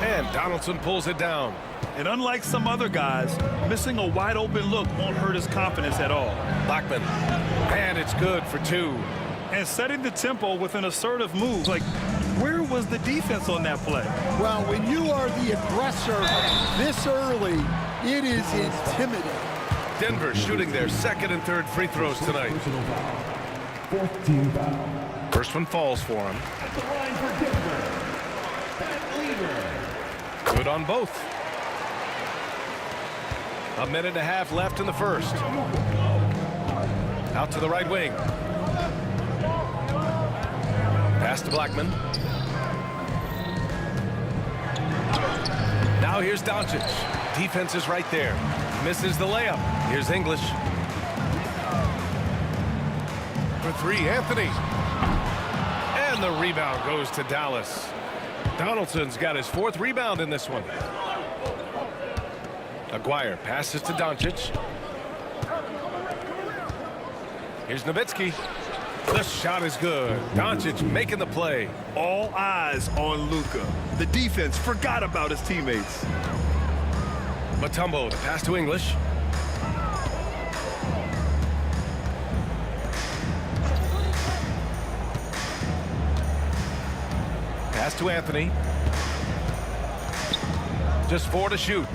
And Donaldson pulls it down. And unlike some other guys, missing a wide open look won't hurt his confidence at all. Blackman. And it's good for 2. And setting the tempo with an assertive move. Like, where was the defense on that play? Well, when you are the aggressor this early, it is intimidating. Denver shooting their second and third free throws tonight. Fourth team foul. First one falls for him. At the line for Denver, Lever. Good on both. 1.5 minutes left in the first. Out to the right wing. Pass to Blackman. Now here's Doncic. Defense is right there. Misses the layup. Here's English. For three, Anthony. And the rebound goes to Dallas. Donaldson's got his 4th rebound in this one. Aguirre passes to Doncic. Here's Nowitzki. The shot is good. Doncic making the play. All eyes on Luka. The defense forgot about his teammates. Mutombo, the pass to English. Pass to Anthony. Just 4 to shoot.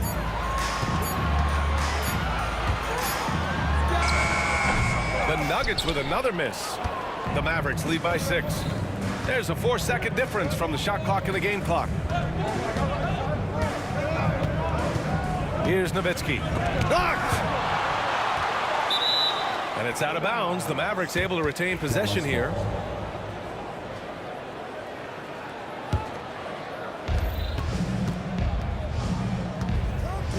The Nuggets with another miss. The Mavericks lead by 6. There's a 4-second difference from the shot clock and the game clock. Here's Nowitzki. Blocked! And it's out of bounds. The Mavericks able to retain possession here.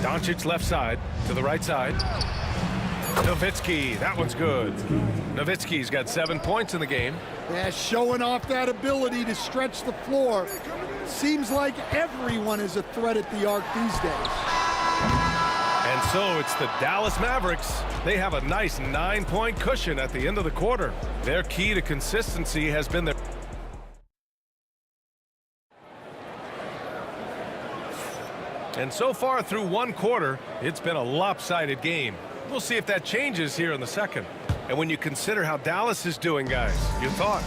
Doncic left side to the right side. Nowitzki, that one's good. Nowitzki's got 7 points in the game. Yeah, showing off that ability to stretch the floor. Seems like everyone is a threat at the arc these days. And so it's the Dallas Mavericks. They have a nice 9-point cushion at the end of the quarter. Their key to consistency has been their... And so far through 1 quarter, it's been a lopsided game. We'll see if that changes here in the second. And when you consider how Dallas is doing, guys, your thoughts?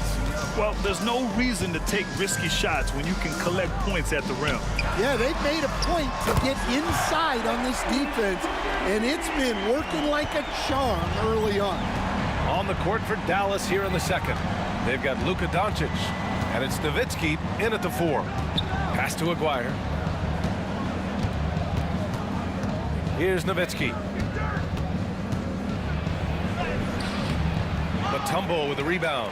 Well, there's no reason to take risky shots when you can collect points at the rim. Yeah, they've made a point to get inside on this defense, and it's been working like a charm early on. On the court for Dallas here in the second. They've got Luka Doncic, and it's Nowitzki in at the 4. Pass to Aguirre. Here's Nowitzki. Mutombo with the rebound.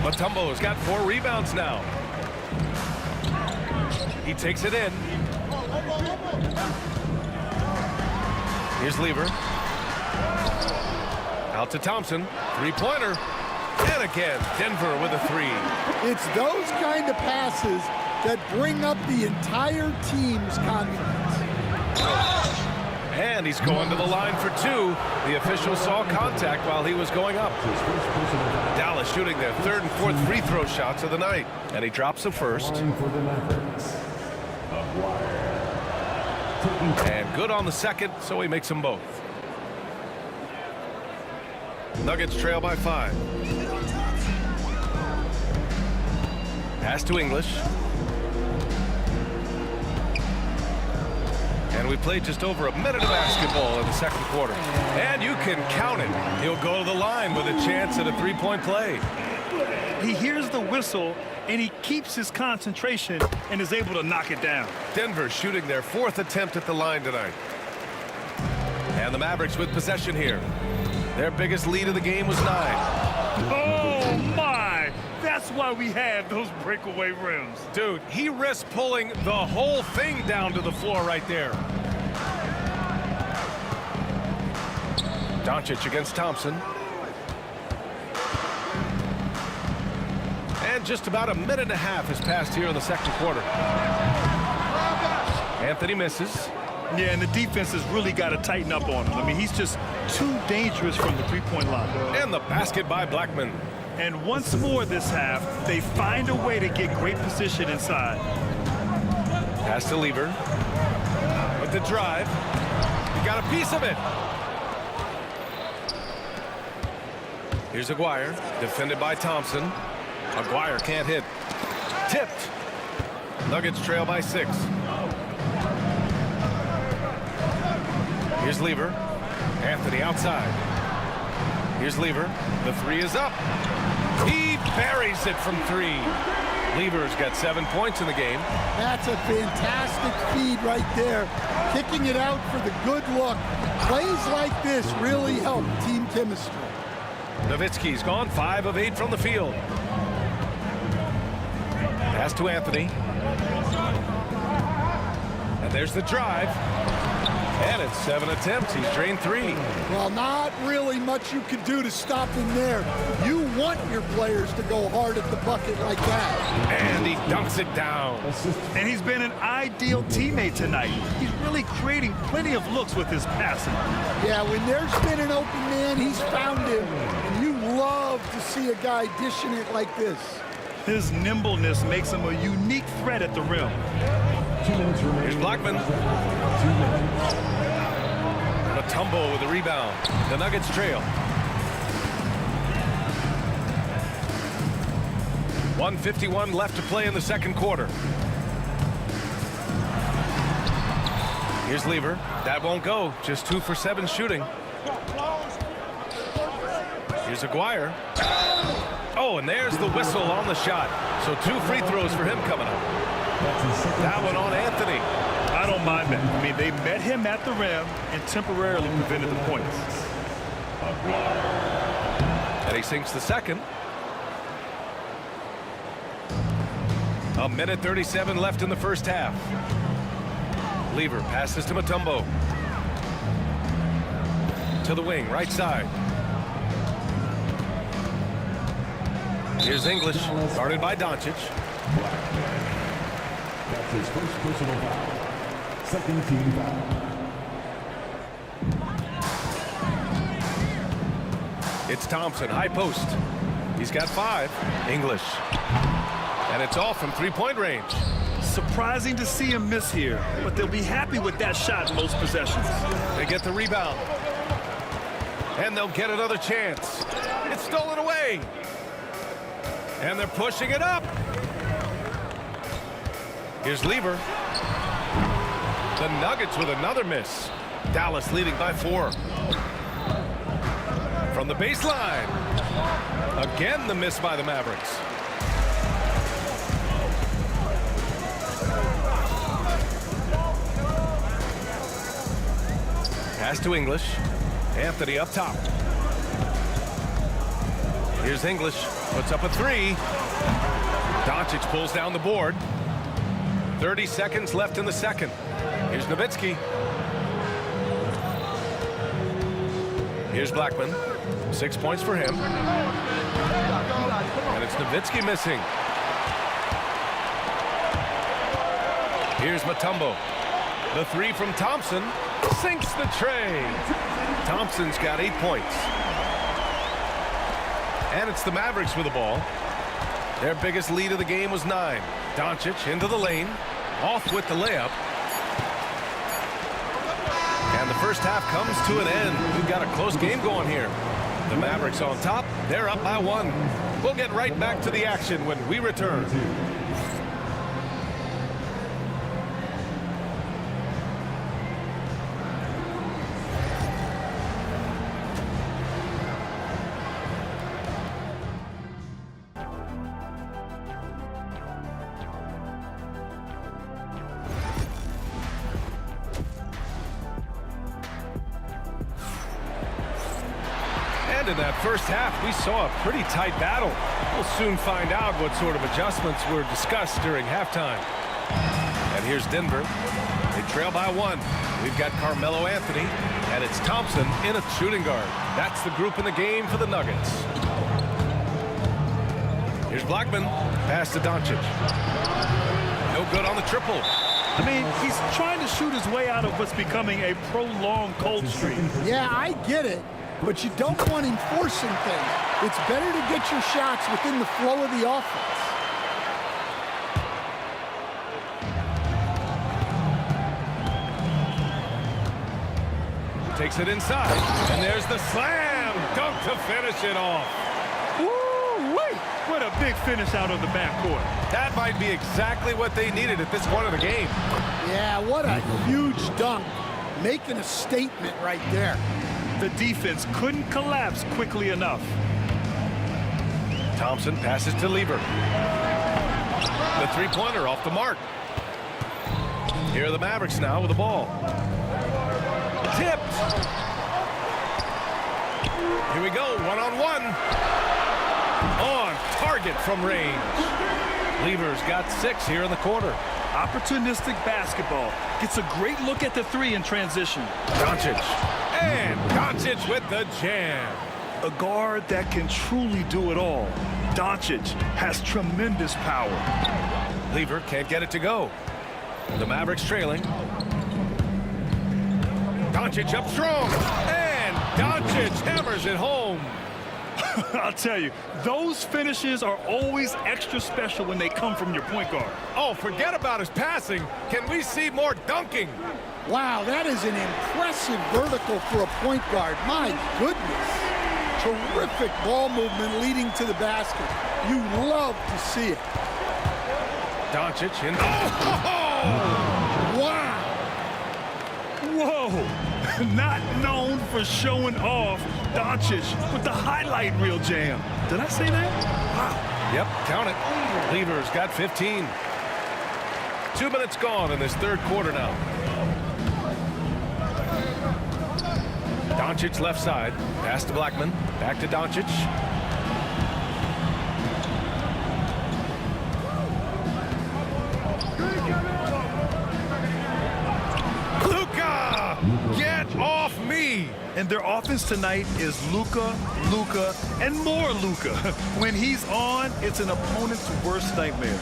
Mutombo's got 4 rebounds now. He takes it in. Here's Lever. Out to Thompson. 3-pointer. And again, Denver with a 3. It's those kind of passes that bring up the entire team's confidence. And he's going to the line for 2. The official saw contact while he was going up. Dallas shooting their 3rd and 4th free throw shots of the night. And he drops the first. And good on the second, so he makes them both. Nuggets trail by 5. Pass to English. And we played just over a minute of basketball in the second quarter. And you can count it. He'll go to the line with a chance at a 3-point play. He hears the whistle, and he keeps his concentration and is able to knock it down. Denver shooting their 4th attempt at the line tonight. And the Mavericks with possession here. Their biggest lead of the game was 9. Oh, my! That's why we have those breakaway rims. Dude, he risked pulling the whole thing down to the floor right there. Doncic against Thompson. And just about a minute and a half has passed here in the second quarter. Anthony misses. Yeah, and the defense has really got to tighten up on him. I mean, he's just too dangerous from the 3-point line. And the basket by Blackman. And once more this half, they find a way to get great position inside. Pass to Lever. With the drive. He got a piece of it. Here's Aguirre, defended by Thompson. Aguirre can't hit. Tipped. Nuggets trail by 6. Here's Lever. Anthony outside. Here's Lever. The 3 is up. He buries it from 3. Lever's got 7 points in the game. That's a fantastic feed right there. Kicking it out for the good look. Plays like this really help team chemistry. Nowitzki's gone 5 of 8 from the field. Pass to Anthony. And There's the drive. And in 7 attempts, he's drained 3. Well, not really much you can do to stop him there. You want your players to go hard at the bucket like that. And he dunks it down. And he's been an ideal teammate tonight. He's really creating plenty of looks with his passing. Yeah, when there's been an open man, he's found him. And you love to see a guy dishing it like this. His nimbleness makes him a unique threat at the rim. Here's Blackman. Mutombo with the rebound. The Nuggets trail. 1:51 left to play in the second quarter. Here's Lever. That won't go. Just 2 for 7 shooting. Here's Aguirre. Oh, and there's the whistle on the shot. So 2 free throws for him coming up. That one on Anthony. I don't mind that. I mean, they met him at the rim and temporarily prevented the points. And he sinks the second. 1:37 left in the first half. Lever passes to Mutombo. To the wing, right side. Here's English, guarded by Doncic. That's his first personal foul. Second team foul. It's Thompson, high post. He's got 5. English. And it's off from 3-point range. Surprising to see him miss here, but they'll be happy with that shot in most possessions. They get the rebound. And they'll get another chance. It's stolen away. And they're pushing it up. Here's Lever. The Nuggets with another miss. Dallas leading by 4. From the baseline. Again, the miss by the Mavericks. Pass to English. Anthony up top. Here's English. Puts up a 3. Doncic pulls down the board. 30 seconds left in the second. Here's Nowitzki. Here's Blackman. 6 points for him. And it's Nowitzki missing. Here's Mutombo. The 3 from Thompson sinks the tray. Thompson's got 8 points. And it's the Mavericks with the ball. Their biggest lead of the game was 9. Doncic into the lane. Off with the layup. And the first half comes to an end. We've got a close game going here. The Mavericks on top. They're up by 1. We'll get right back to the action when we return. And in that first half, we saw a pretty tight battle. We'll soon find out what sort of adjustments were discussed during halftime. And here's Denver. They trail by 1. We've got Carmelo Anthony, and it's Thompson in a shooting guard. That's the group in the game for the Nuggets. Here's Blackman. Pass to Doncic. No good on the triple. I mean, he's trying to shoot his way out of what's becoming a prolonged cold streak. Yeah, I get it. But you don't want him forcing things. It's better to get your shots within the flow of the offense. Takes it inside. And there's the slam dunk to finish it off. Woo-wee! What a big finish out of the backcourt. That might be exactly what they needed at this point of the game. Yeah, what a huge dunk. Making a statement right there. The defense couldn't collapse quickly enough. Thompson passes to Lever. The three-pointer off the mark. Here are the Mavericks now with the ball. Tipped. Here we go, one-on-one. On target from range. Lever's got 6 here in the quarter. Opportunistic basketball. Gets a great look at the three in transition. Doncic. And Doncic with the jam. A guard that can truly do it all. Doncic has tremendous power. Lever can't get it to go. The Mavericks trailing. Doncic up strong. And Doncic hammers it home. I'll tell you, those finishes are always extra special when they come from your point guard. Oh, forget about his passing. Can we see more dunking? Wow, that is an impressive vertical for a point guard. My goodness. Terrific ball movement leading to the basket. You love to see it. Doncic in. Wow. Whoa. Not known for showing off. Doncic with the highlight reel jam. Did I say that? Wow. Yep, count it. Lever's got 15. 2 minutes gone in this third quarter now. Doncic left side. Pass to Blackman. Back to Doncic. Luka! Get off me! And their offense tonight is Luka, Luka, and more Luka. When he's on, it's an opponent's worst nightmare.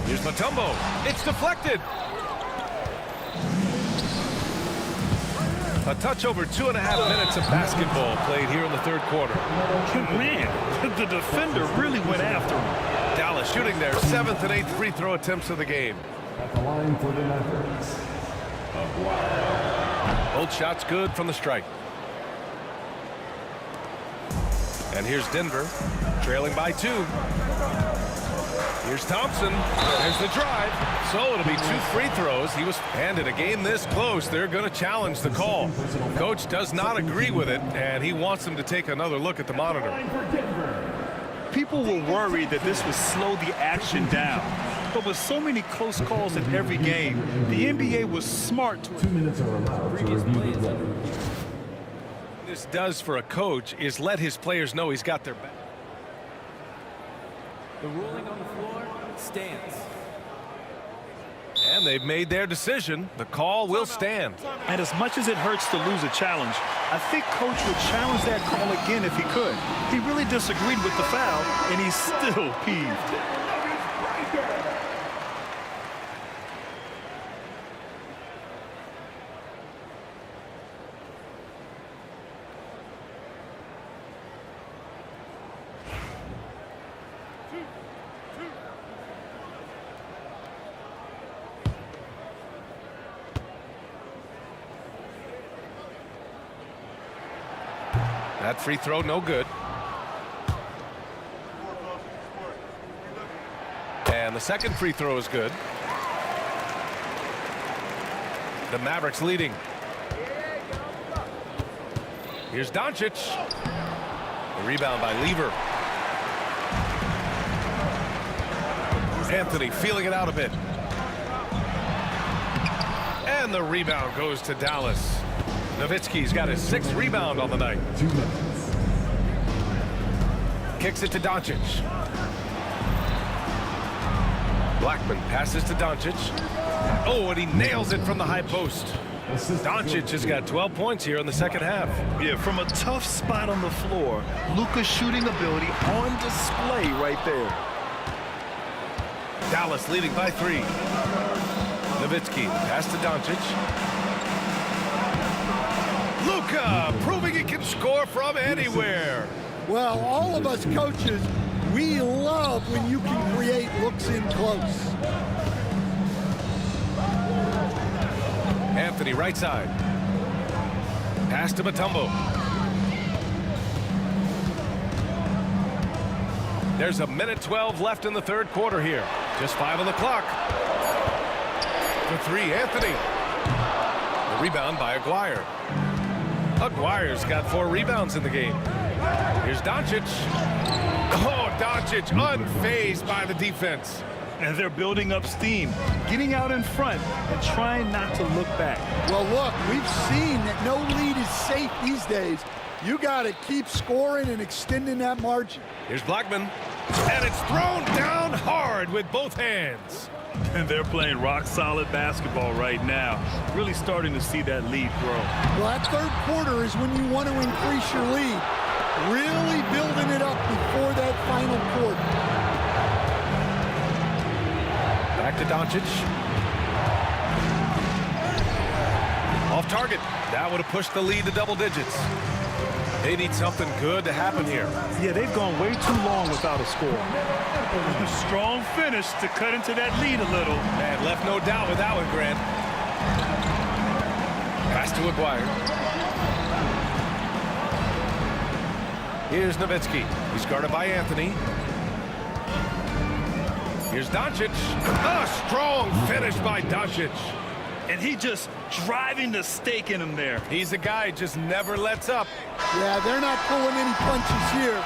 Here's Mutombo. It's deflected. A touch over 2.5 minutes of basketball played here in the third quarter. Man, the defender really went after him. Dallas shooting their 7th and 8th free throw attempts of the game. At the line for the Mavericks. Both shots good from the strike. And here's Denver, trailing by 2. Here's Thompson. There's the drive. So it'll be 2 free throws. He was handed a game this close. They're going to challenge the call. Coach does not agree with it, and he wants them to take another look at the monitor. People were worried that this would slow the action down. But with so many close calls in every game, the NBA was smart. 2 minutes are allowed to review the play. This does for a coach is let his players know he's got their back. The ruling on the floor stands. And they've made their decision. The call will stand. And as much as it hurts to lose a challenge, I think Coach would challenge that call again if he could. He really disagreed with the foul, and he's still peeved. That free throw, no good. And the second free throw is good. The Mavericks leading. Here's Doncic. The rebound by Lever. Anthony feeling it out a bit. And the rebound goes to Dallas. Nowitzki's got his 6th rebound on the night. 2 minutes. Kicks it to Doncic. Blackman passes to Doncic. Oh, and he nails it from the high post. Doncic has got 12 points here in the second half. Yeah, from a tough spot on the floor, Luka's shooting ability on display right there. Dallas leading by 3. Nowitzki pass to Doncic. Luka proving he can score from anywhere. Well, all of us coaches, we love when you can create looks in close. Anthony right side. Pass to Mutombo. There's a minute 12 left in the third quarter here. Just 5 on the clock. For 3, Anthony. The rebound by Aguirre. Aguirre's got 4 rebounds in the game. Here's Doncic. Oh, Doncic unfazed by the defense. And they're building up steam, getting out in front and trying not to look back. Well, look, we've seen that no lead is safe these days. You got to keep scoring and extending that margin. Here's Blackman, and it's thrown down hard with both hands. And they're playing rock-solid basketball right now. Really starting to see that lead grow. Well, that third quarter is when you want to increase your lead. Really building it up before that final quarter. Back to Doncic. Off target. That would have pushed the lead to double digits. They need something good to happen here. Yeah, they've gone way too long without a score. A strong finish to cut into that lead a little. And left no doubt with that one, Grant. Pass to Aguirre. Here's Nowitzki. He's guarded by Anthony. Here's Doncic. A strong finish by Doncic. And he just driving the stake in him there. He's a guy who just never lets up. Yeah, they're not pulling any punches here.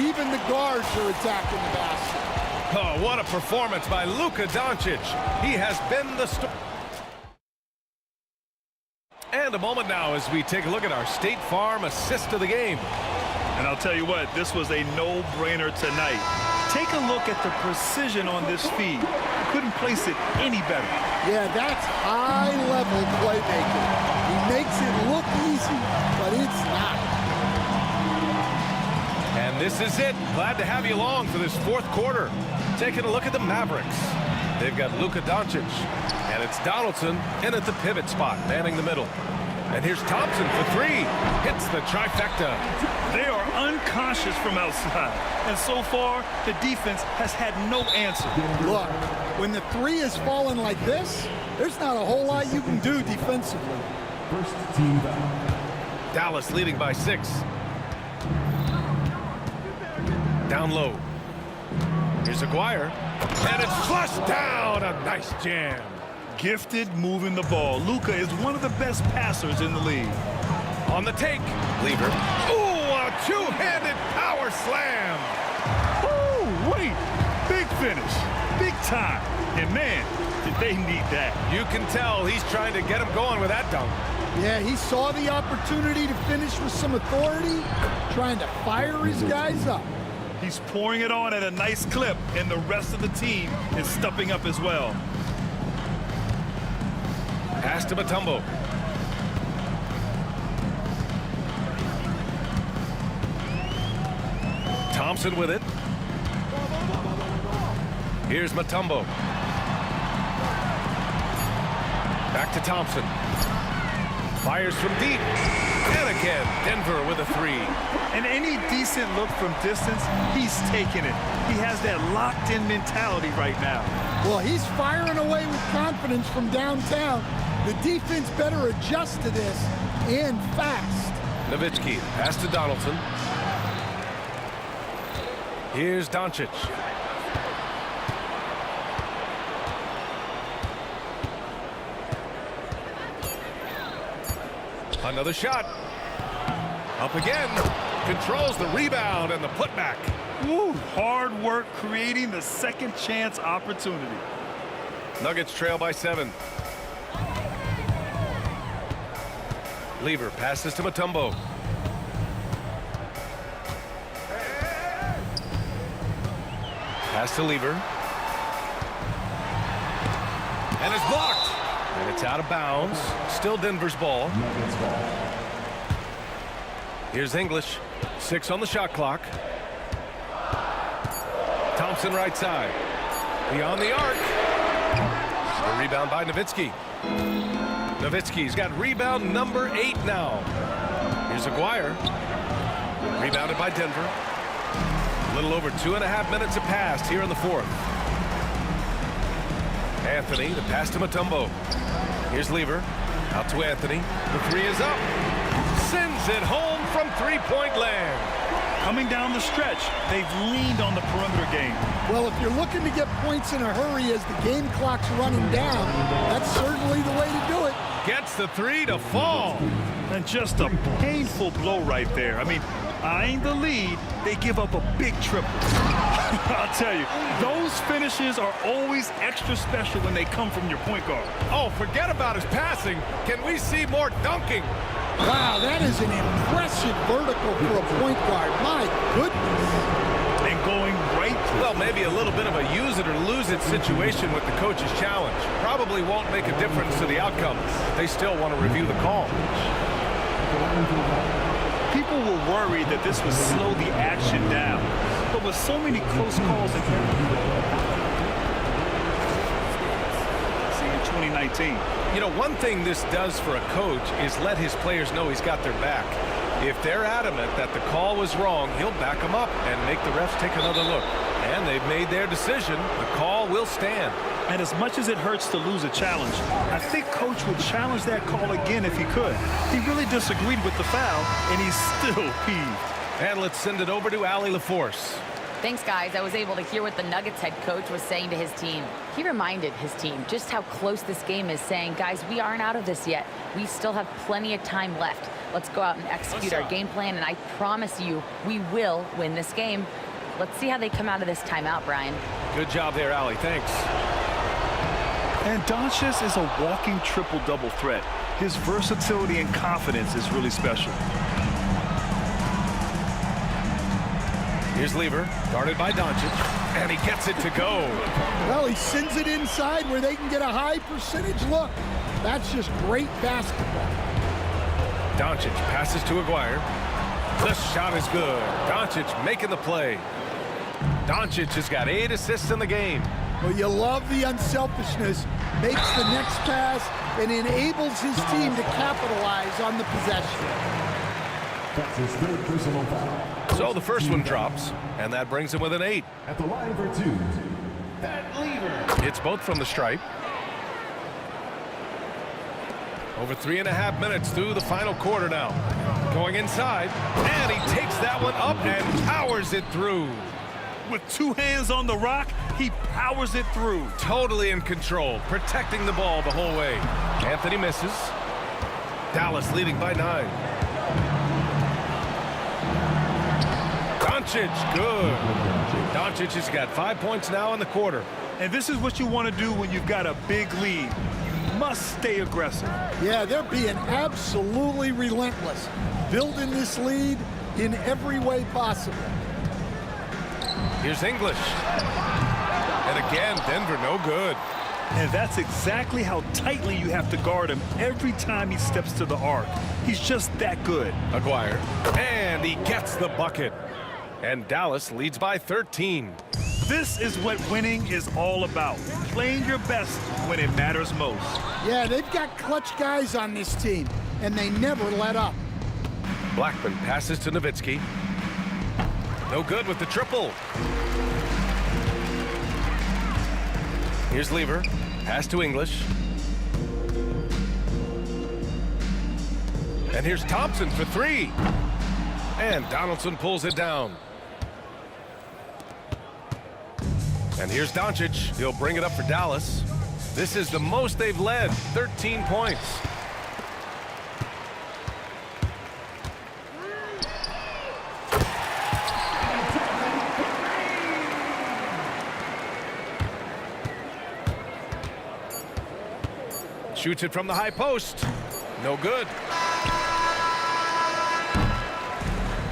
Even the guards are attacking the basket. Oh, what a performance by Luka Doncic. He has been the star. And a moment now as we take a look at our State Farm assist of the game. And I'll tell you what, this was a no-brainer tonight. Take a look at the precision on this feed. Couldn't place it any better. Yeah, that's high-level playmaking. He makes it look easy, but it's not. And this is it. Glad to have you along for this fourth quarter. Taking a look at the Mavericks. They've got Luka Doncic, and it's Donaldson in at the pivot spot, manning the middle. And here's Thompson for three. Hits the trifecta. They are unconscious from outside. And so far, the defense has had no answer. Look, when the three is falling like this, there's not a whole lot you can do defensively. First team foul. Dallas leading by 6. Down low. Here's Aguirre. And it's flushed down. A nice jam. Gifted moving the ball. Luka is one of the best passers in the league. On the take. Lever. Ooh, a two-handed power slam. Ooh, wait. Big finish. Big time. And man, did they need that. You can tell he's trying to get him going with that dunk. Yeah, he saw the opportunity to finish with some authority, trying to fire his guys up. He's pouring it on at a nice clip, and the rest of the team is stepping up as well. Pass to Mutombo. Thompson with it. Here's Mutombo. Back to Thompson. Fires from deep. And again, Denver with a three. And any decent look from distance, he's taking it. He has that locked-in mentality right now. Well, he's firing away with confidence from downtown. The defense better adjust to this, and fast. Nowitzki, pass to Donaldson. Here's Doncic. Another shot. Up again. Controls the rebound and the putback. Woo, hard work creating the second chance opportunity. Nuggets trail by 7. Lever passes to Mutombo. Pass to Lever. And it's blocked. And it's out of bounds. Still Denver's ball. Here's English. 6 on the shot clock. Thompson right side. Beyond the arc. The rebound by Nowitzki. Nowitzki's got rebound number 8 now. Here's Aguirre. Rebounded by Denver. A little over 2.5 minutes have passed here in the fourth. Anthony, the pass to Mutombo. Here's Lever. Out to Anthony. The three is up. Sends it home from three-point land. Coming down the stretch, they've leaned on the perimeter game. Well, if you're looking to get points in a hurry as the game clock's running down, that's certainly the way to do it. Gets the three to fall. And just a painful blow right there. I mean, eyeing the lead, they give up a big triple. I'll tell you, those finishes are always extra special when they come from your point guard. Oh, forget about his passing. Can we see more dunking? Wow, that is an impressive vertical for a point guard. My goodness. And going right through. Well, maybe a little bit of a use it or lose it situation with the coach's challenge. Probably won't make a difference to the outcome. They still want to review the call. People were worried that this would slow the action down. But with so many close calls in 2019. You know, one thing this does for a coach is let his players know he's got their back. If they're adamant that the call was wrong, he'll back them up and make the refs take another look. And they've made their decision. The call will stand. And as much as it hurts to lose a challenge, I think Coach would challenge that call again if he could. He really disagreed with the foul, and he's still peeved. And let's send it over to Allie LaForce. Thanks, guys. I was able to hear what the Nuggets head coach was saying to his team. He reminded his team just how close this game is, saying, guys, we aren't out of this yet. We still have plenty of time left. Let's go out and execute our game plan, and I promise you, we will win this game. Let's see how they come out of this timeout, Brian. Good job there, Allie. Thanks. And Doncic is a walking triple-double threat. His versatility and confidence is really special. Here's Lever, guarded by Doncic, and he gets it to go. Well, he sends it inside where they can get a high percentage look. That's just great basketball. Doncic passes to Aguirre. The shot is good. Doncic making the play. Doncic has got 8 assists in the game. Well, you love the unselfishness. Makes the next pass and enables his team to capitalize on the possession. That's his third personal foul. So the first one drops, and that brings him with an 8. At the line for 2, Pat Lever. It's both from the stripe. Over 3.5 minutes through the final quarter now. Going inside, and he takes that one up and powers it through. With 2 hands on the rock, he powers it through. Totally in control, protecting the ball the whole way. Anthony misses. Dallas leading by 9. Doncic, good. Doncic has got 5 points now in the quarter. And this is what you want to do when you've got a big lead. You must stay aggressive. Yeah, they're being absolutely relentless. Building this lead in every way possible. Here's English. And again, Denver no good. And that's exactly how tightly you have to guard him every time he steps to the arc. He's just that good. Aguirre. And he gets the bucket. And Dallas leads by 13. This is what winning is all about. Playing your best when it matters most. Yeah, they've got clutch guys on this team, and they never let up. Blackman passes to Nowitzki. No good with the triple. Here's Lever. Pass to English. And here's Thompson for 3. And Donaldson pulls it down. And here's Doncic. He'll bring it up for Dallas. This is the most they've led, 13 points. Shoots it from the high post. No good.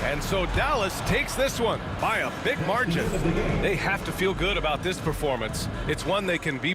And so Dallas takes this one by a big margin. They have to feel good about this performance. It's one they can be.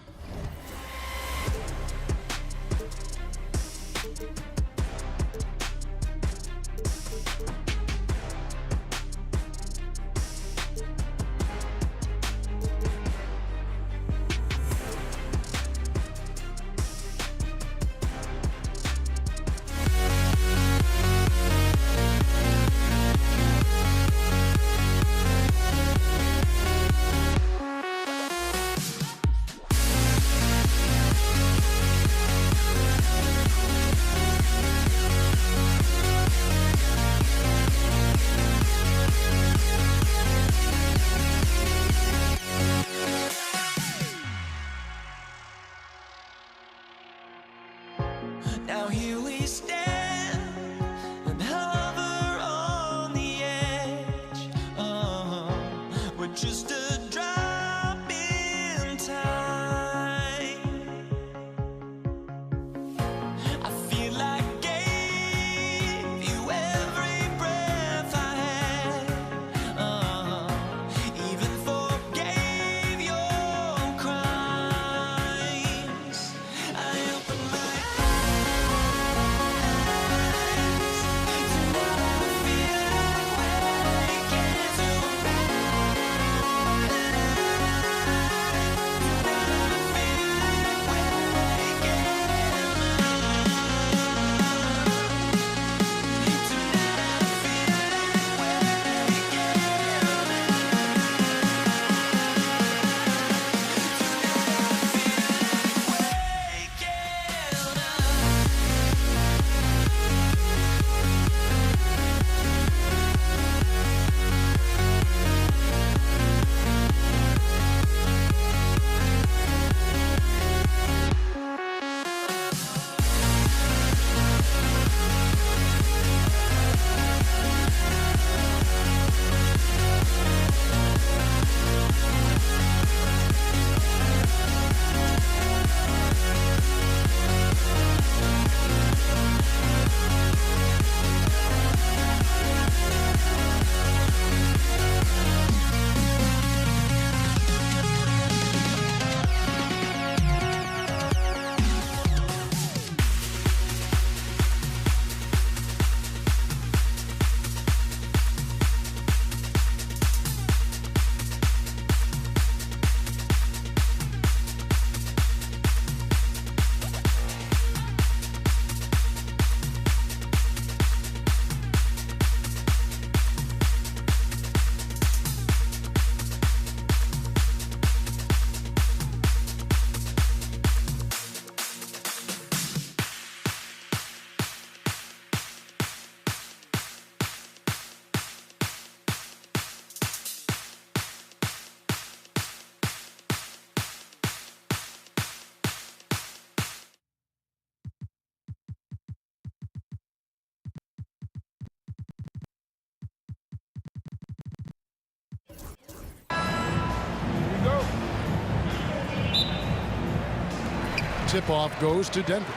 tip-off goes to Denver.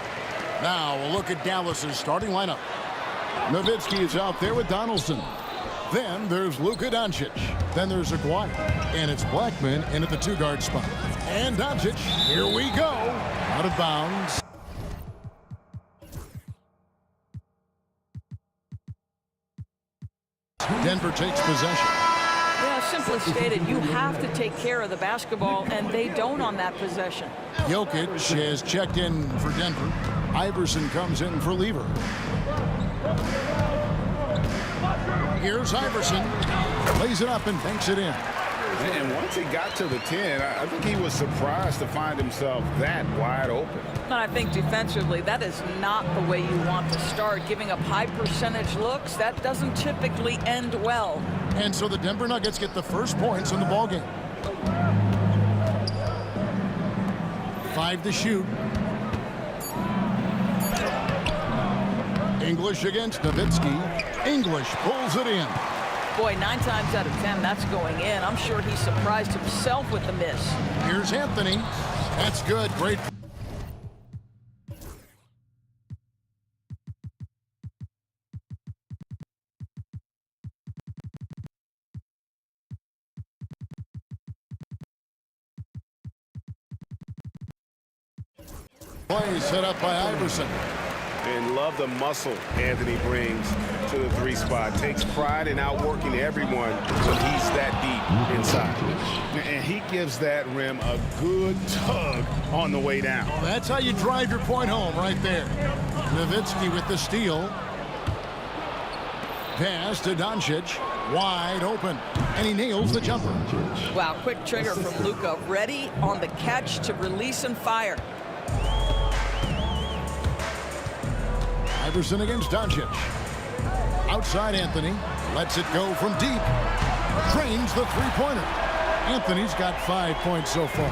Now a look at Dallas's starting lineup. Nowitzki is out there with Donaldson. Then there's Luka Doncic. Then there's Aguirre. And it's Blackman in at the 2-guard spot. And Doncic, here we go. Out of bounds. Denver takes possession. Yeah, simply stated, you have to take care of the basketball, and they don't on that possession. Jokic has checked in for Denver. Iverson comes in for Lever. Here's Iverson. Lays it up and banks it in. And once he got to the 10, I think he was surprised to find himself that wide open. And I think defensively, that is not the way you want to start. Giving up high percentage looks, that doesn't typically end well. And so the Denver Nuggets get the first points in the ballgame. 5 to shoot. English against Nowitzki. English pulls it in. Boy, 9 times out of 10, that's going in. I'm sure he surprised himself with the miss. Here's Anthony. That's good. Great. Play set up by Iverson. And love the muscle Anthony brings to the 3 spot. Takes pride in outworking everyone when he's that deep inside. And he gives that rim a good tug on the way down. Well, that's how you drive your point home right there. Nowitzki with the steal. Pass to Doncic. Wide open. And he nails the jumper. Wow, quick trigger from Luka. Ready on the catch to release and fire. Iverson against Doncic. Outside Anthony. Lets it go from deep. Drains the 3-pointer. Anthony's got 5 points so far.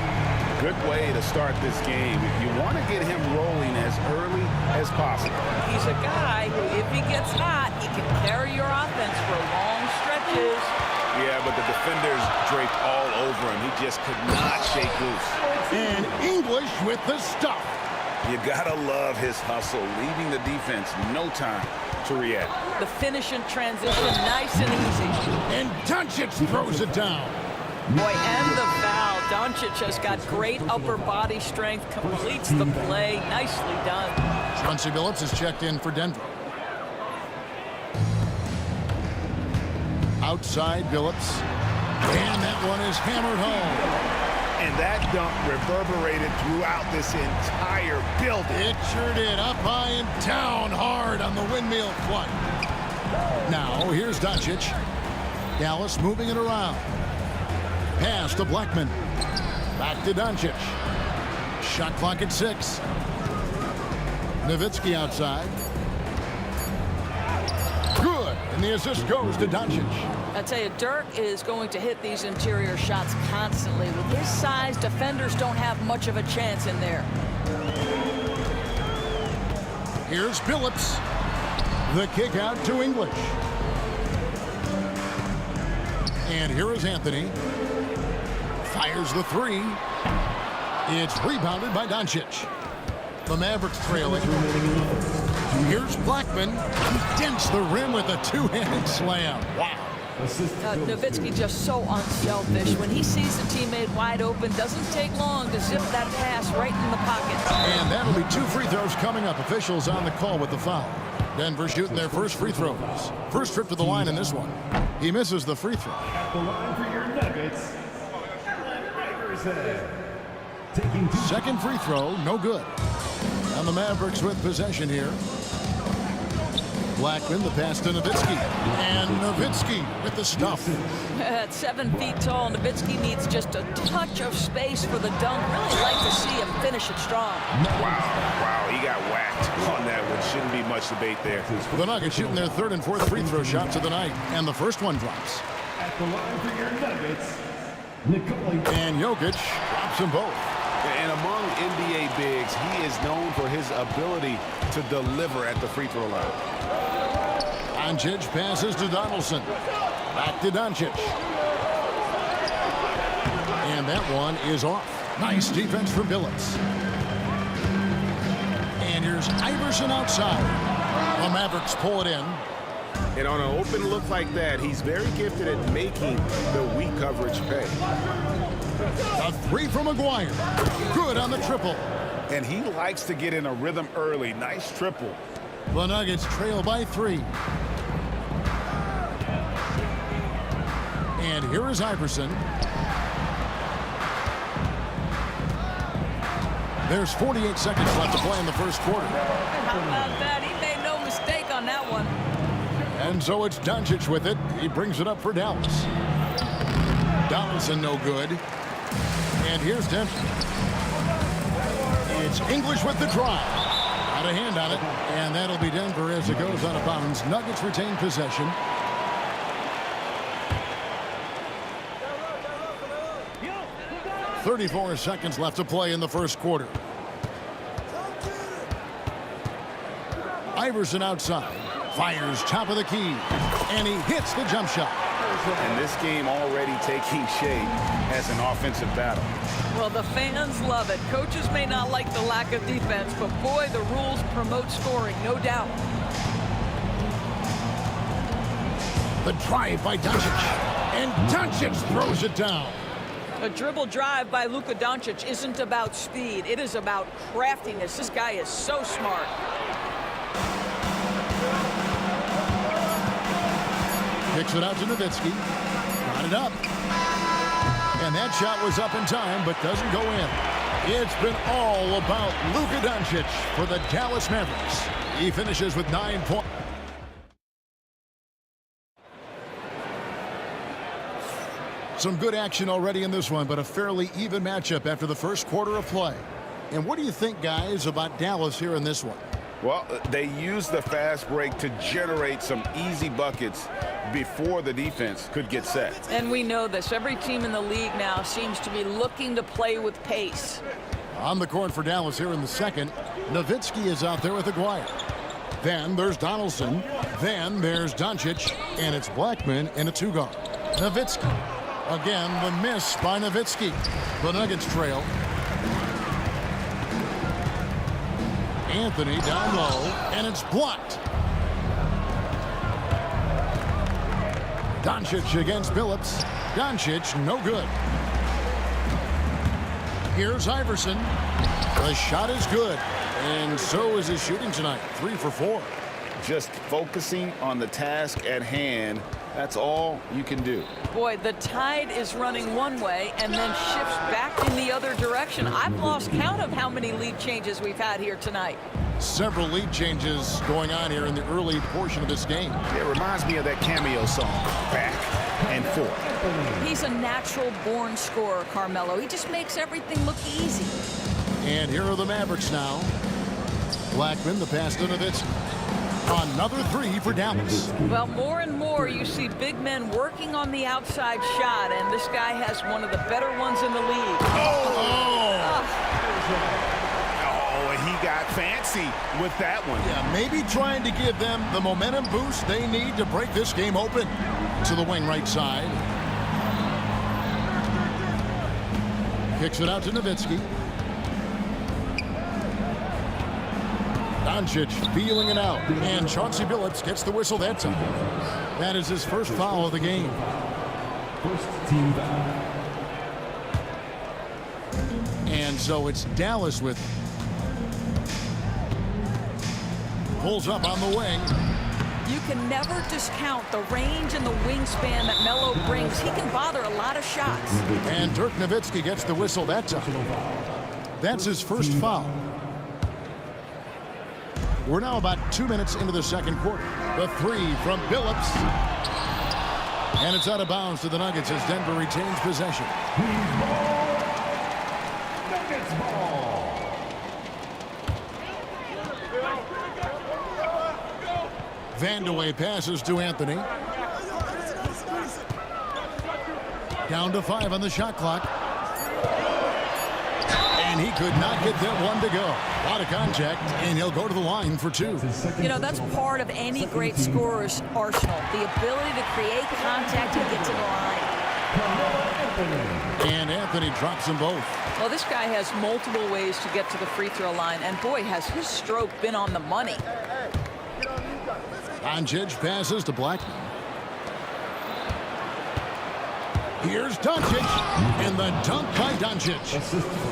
Good way to start this game. You want to get him rolling as early as possible. He's a guy who, if he gets hot, he can carry your offense for long stretches. Yeah, but the defenders draped all over him. He just could not shake loose. And English with the stuff. You gotta love his hustle, leaving the defense no time to react. The finish in transition, nice and easy. And Doncic throws it down. Boy, and the foul. Doncic has got great upper body strength, completes the play. Nicely done. Chauncey Billups is checked in for Denver. Outside Billups. And that one is hammered home. And that dunk reverberated throughout this entire building. It sure did. Up high and down hard on the windmill flight. Now, here's Doncic. Dallas moving it around. Pass to Blackman. Back to Doncic. Shot clock at 6. Nowitzki outside. Good. And the assist goes to Doncic. I tell you, Dirk is going to hit these interior shots constantly. With his size, defenders don't have much of a chance in there. Here's Billups. The kick out to English. And here is Anthony. Fires the 3. It's rebounded by Doncic. The Mavericks trailing. Here's Blackman. He dents the rim with a 2-handed slam. Wow. Nowitzki just so unselfish. When he sees the teammate wide open, doesn't take long to zip that pass right in the pocket. And that'll be 2 free throws coming up. Officials on the call with the foul. Denver shooting their first free throws. First trip to the line in this one. He misses the free throw. At the line for your Nuggets, Second free throw, no good. And the Mavericks with possession here. Blackman, the pass to Nowitzki. And Nowitzki with the stuff. At 7 feet tall, Nowitzki needs just a touch of space for the dunk. Really like to see him finish it strong. Wow, he got whacked on that one. Shouldn't be much debate there. The Nuggets shooting their 3rd and 4th free throw shots of the night. And the first one drops. At the line for your Nuggets, and Jokic drops them both. And among NBA bigs, he is known for his ability to deliver at the free throw line. Doncic passes to Donaldson. Back to Doncic. And that one is off. Nice defense from Billups. Here's Iverson outside. The Mavericks pull it in. And on an open look like that, he's very gifted at making the weak coverage pay. A three from McGuire. Good on the triple. And he likes to get in a rhythm early. Nice triple. The Nuggets trail by 3. And here is Iverson. There's 48 seconds left to play in the first quarter. How about that? He made no mistake on that one. And so it's Doncic with it. He brings it up for Dallas. Donaldson no good. And here's Denver. It's English with the drive. Out of hand on it. And that'll be Denver as it goes out of bounds. Nuggets retain possession. .34 seconds left to play in the first quarter. Iverson outside. Fires top of the key. And he hits the jump shot. And this game already taking shape as an offensive battle. Well, the fans love it. Coaches may not like the lack of defense, but boy, the rules promote scoring, no doubt. The drive by Doncic. And Doncic throws it down. A dribble drive by Luka Doncic isn't about speed. It is about craftiness. This guy is so smart. Kicks it out to Nowitzki. Got it up. And that shot was up in time, but doesn't go in. It's been all about Luka Doncic for the Dallas Mavericks. He finishes with 9 points. Some good action already in this one, but a fairly even matchup after the first quarter of play. And what do you think, guys, about Dallas here in this one? Well, they used the fast break to generate some easy buckets before the defense could get set. And we know this. Every team in the league now seems to be looking to play with pace. On the court for Dallas here in the second, Nowitzki is out there with Aguirre. Then there's Donaldson. Then there's Doncic. And it's Blackman in a 2-guard. Nowitzki. Again, the miss by Nowitzki. The Nuggets trail. Anthony down low, and it's blocked. Doncic against Billups. Doncic, no good. Here's Iverson. The shot is good, and so is his shooting tonight. 3 for 4. Just focusing on the task at hand. That's all you can do. Boy, the tide is running one way and then shifts back in the other direction. I've lost count of how many lead changes we've had here tonight. Several lead changes going on here in the early portion of this game. It reminds me of that cameo song, Back and Forth. He's a natural-born scorer, Carmelo. He just makes everything look easy. And here are the Mavericks now. Blackman, the pass to Nowitzki. Another 3 for Dallas. Well, more and more you see big men working on the outside shot, and this guy has one of the better ones in the league. Oh, and he got fancy with that one. Yeah, maybe trying to give them the momentum boost they need to break this game open. To the wing right side. Kicks it out to Nowitzki. Doncic feeling it out, and Chauncey Billups gets the whistle that time. That is his first foul of the game. First team foul. And so it's Dallas with it. Pulls up on the wing. You can never discount the range and the wingspan that Melo brings. He can bother a lot of shots. And Dirk Nowitzki gets the whistle that time. That's his first foul. We're now about 2 minutes into the second quarter. The 3 from Billups. And it's out of bounds to the Nuggets as Denver retains possession. Nuggets ball. Vandeweghe passes to Anthony. Down to 5 on the shot clock. And he could not get that one to go. Out of contact, and he'll go to the line for 2. You know, that's part of any great scorer's arsenal, the ability to create contact and get to the line. And Anthony drops them both. Well, this guy has multiple ways to get to the free throw line, and boy, has his stroke been on the money. Doncic passes to Blackman. Here's Doncic, and the dunk by Doncic.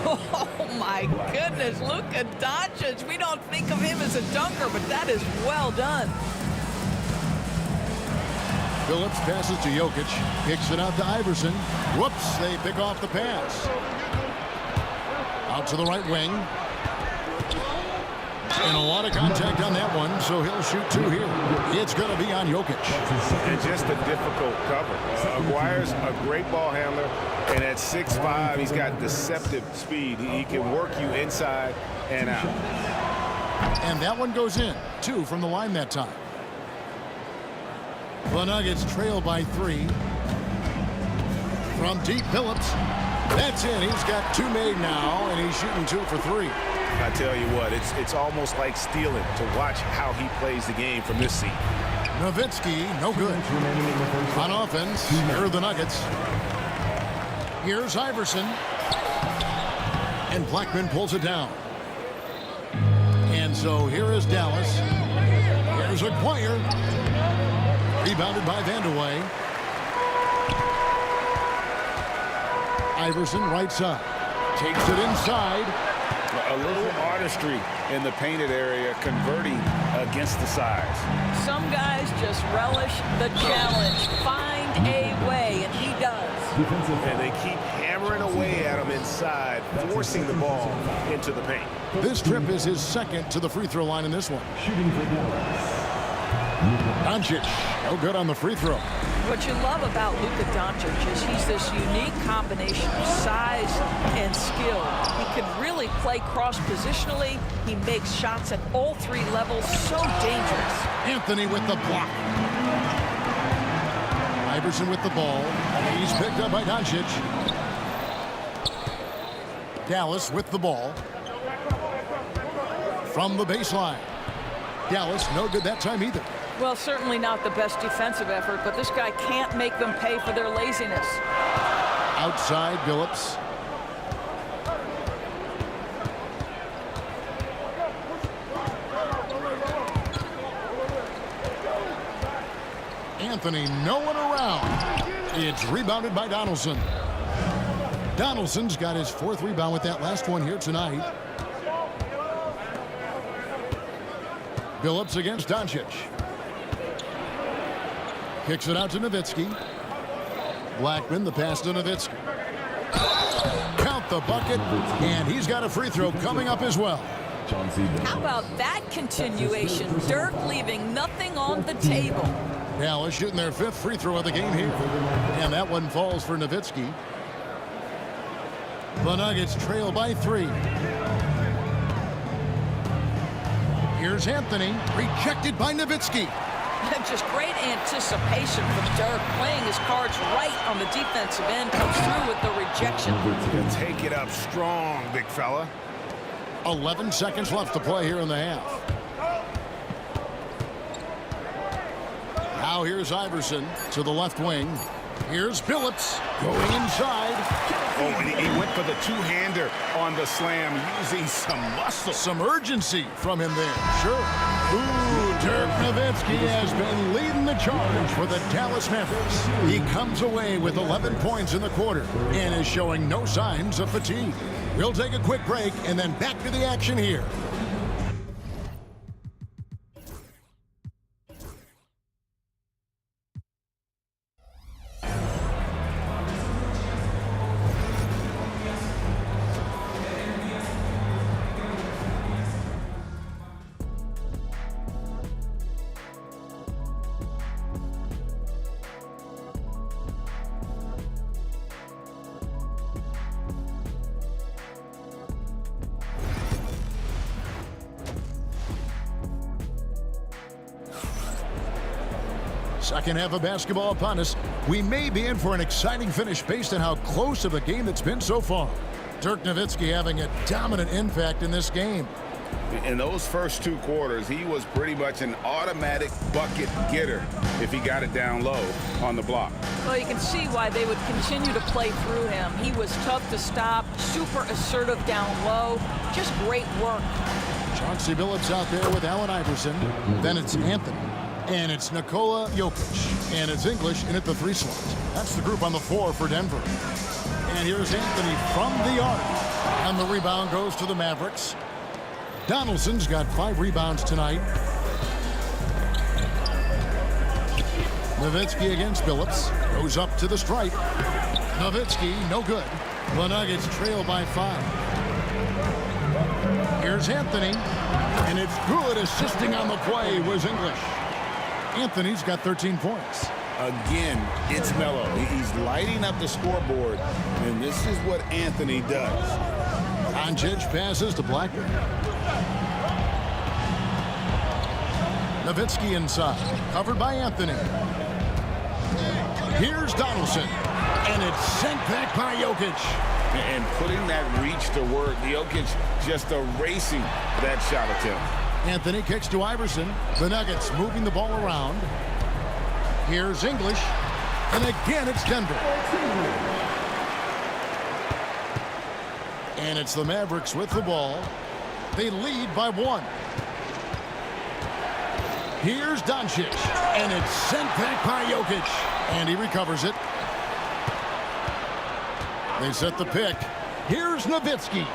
Oh, my goodness. Look at Doncic. We don't think of him as a dunker, but that is well done. Phillips passes to Jokic, kicks it out to Iverson. Whoops, they pick off the pass. Out to the right wing. And a lot of contact on that one, so he'll shoot two here. It's going to be on Jokic. And just a difficult cover. Aguirre's a great ball handler, and at 6'5", he's got deceptive speed. He can work you inside and out. And that one goes in. 2 from the line that time. The Nuggets trail by 3. From deep, Phillips. That's in. He's got 2 made now, and he's shooting 2 for 3. I tell you what, it's almost like stealing to watch how he plays the game from this seat. Nowitzki, no good. On offense, here are the Nuggets. Here's Iverson. And Blackman pulls it down. And so here is Dallas. Here's Aguirre. Rebounded by Vandeweghe. Iverson right side. Takes it inside. A little artistry in the painted area, converting against the size. Some guys just relish the challenge. Find a way, and he does. And they keep hammering away at him inside, forcing the ball into the paint. This trip is his second to the free throw line in this one. Shooting for Dallas. Doncic, no good on the free throw. What you love about Luka Doncic is he's this unique combination of size and skill. He can really play cross-positionally. He makes shots at all 3 levels. So dangerous. Anthony with the block. Iverson with the ball. He's picked up by Doncic. Dallas with the ball. From the baseline. Dallas no good that time either. Well, certainly not the best defensive effort, but this guy can't make them pay for their laziness. Outside, Phillips. Anthony, no one around. It's rebounded by Donaldson. Donaldson's got his 4th rebound with that last one here tonight. Phillips against Doncic. Kicks it out to Nowitzki. Blackman, the pass to Nowitzki. Count the bucket, and he's got a free throw coming up as well. How about that continuation? Dirk leaving nothing on the table. Dallas shooting their 5th free throw of the game here. And that one falls for Nowitzki. The Nuggets trail by 3. Here's Anthony, rejected by Nowitzki. Just great anticipation from Dirk, playing his cards right on the defensive end, comes through with the rejection. Take it up strong, big fella. 11 seconds left to play here in the half. Now here's Iverson to the left wing. Here's Phillips going inside. Oh, and he went for the two-hander on the slam, using some muscle. Some urgency from him there. Sure. Ooh, Dirk Nowitzki has been leading the charge for the Dallas Mavericks. He comes away with 11 points in the quarter and is showing no signs of fatigue. We'll take a quick break and then back to the action here. Second half of basketball upon us. We may be in for an exciting finish based on how close of a game it's been so far. Dirk Nowitzki having a dominant impact in this game. In those first 2 quarters, he was pretty much an automatic bucket getter if he got it down low on the block. Well, you can see why they would continue to play through him. He was tough to stop, super assertive down low. Just great work. Chauncey Billups out there with Allen Iverson. Then it's Anthony. And it's Nikola Jokic. And it's English in at the 3 slot. That's the group on the floor for Denver. And here's Anthony from the arc. And the rebound goes to the Mavericks. Donaldson's got 5 rebounds tonight. Nowitzki against Billups. Goes up to the stripe. Nowitzki, no good. The Nuggets trail by 5. Here's Anthony. And it's good. Assisting on the play was English. Anthony's got 13 points. Again, it's Melo. He's lighting up the scoreboard, and this is what Anthony does. Doncic passes to Blackman. Nowitzki inside, covered by Anthony. Here's Donaldson, and it's sent back by Jokic. And putting that reach to work, Jokic just erasing that shot attempt. Anthony kicks to Iverson. The Nuggets moving the ball around. Here's English, and again it's Denver. And it's the Mavericks with the ball. They lead by 1. Here's Doncic, and it's sent back by Jokic, and he recovers it. They set the pick. Here's Nowitzki.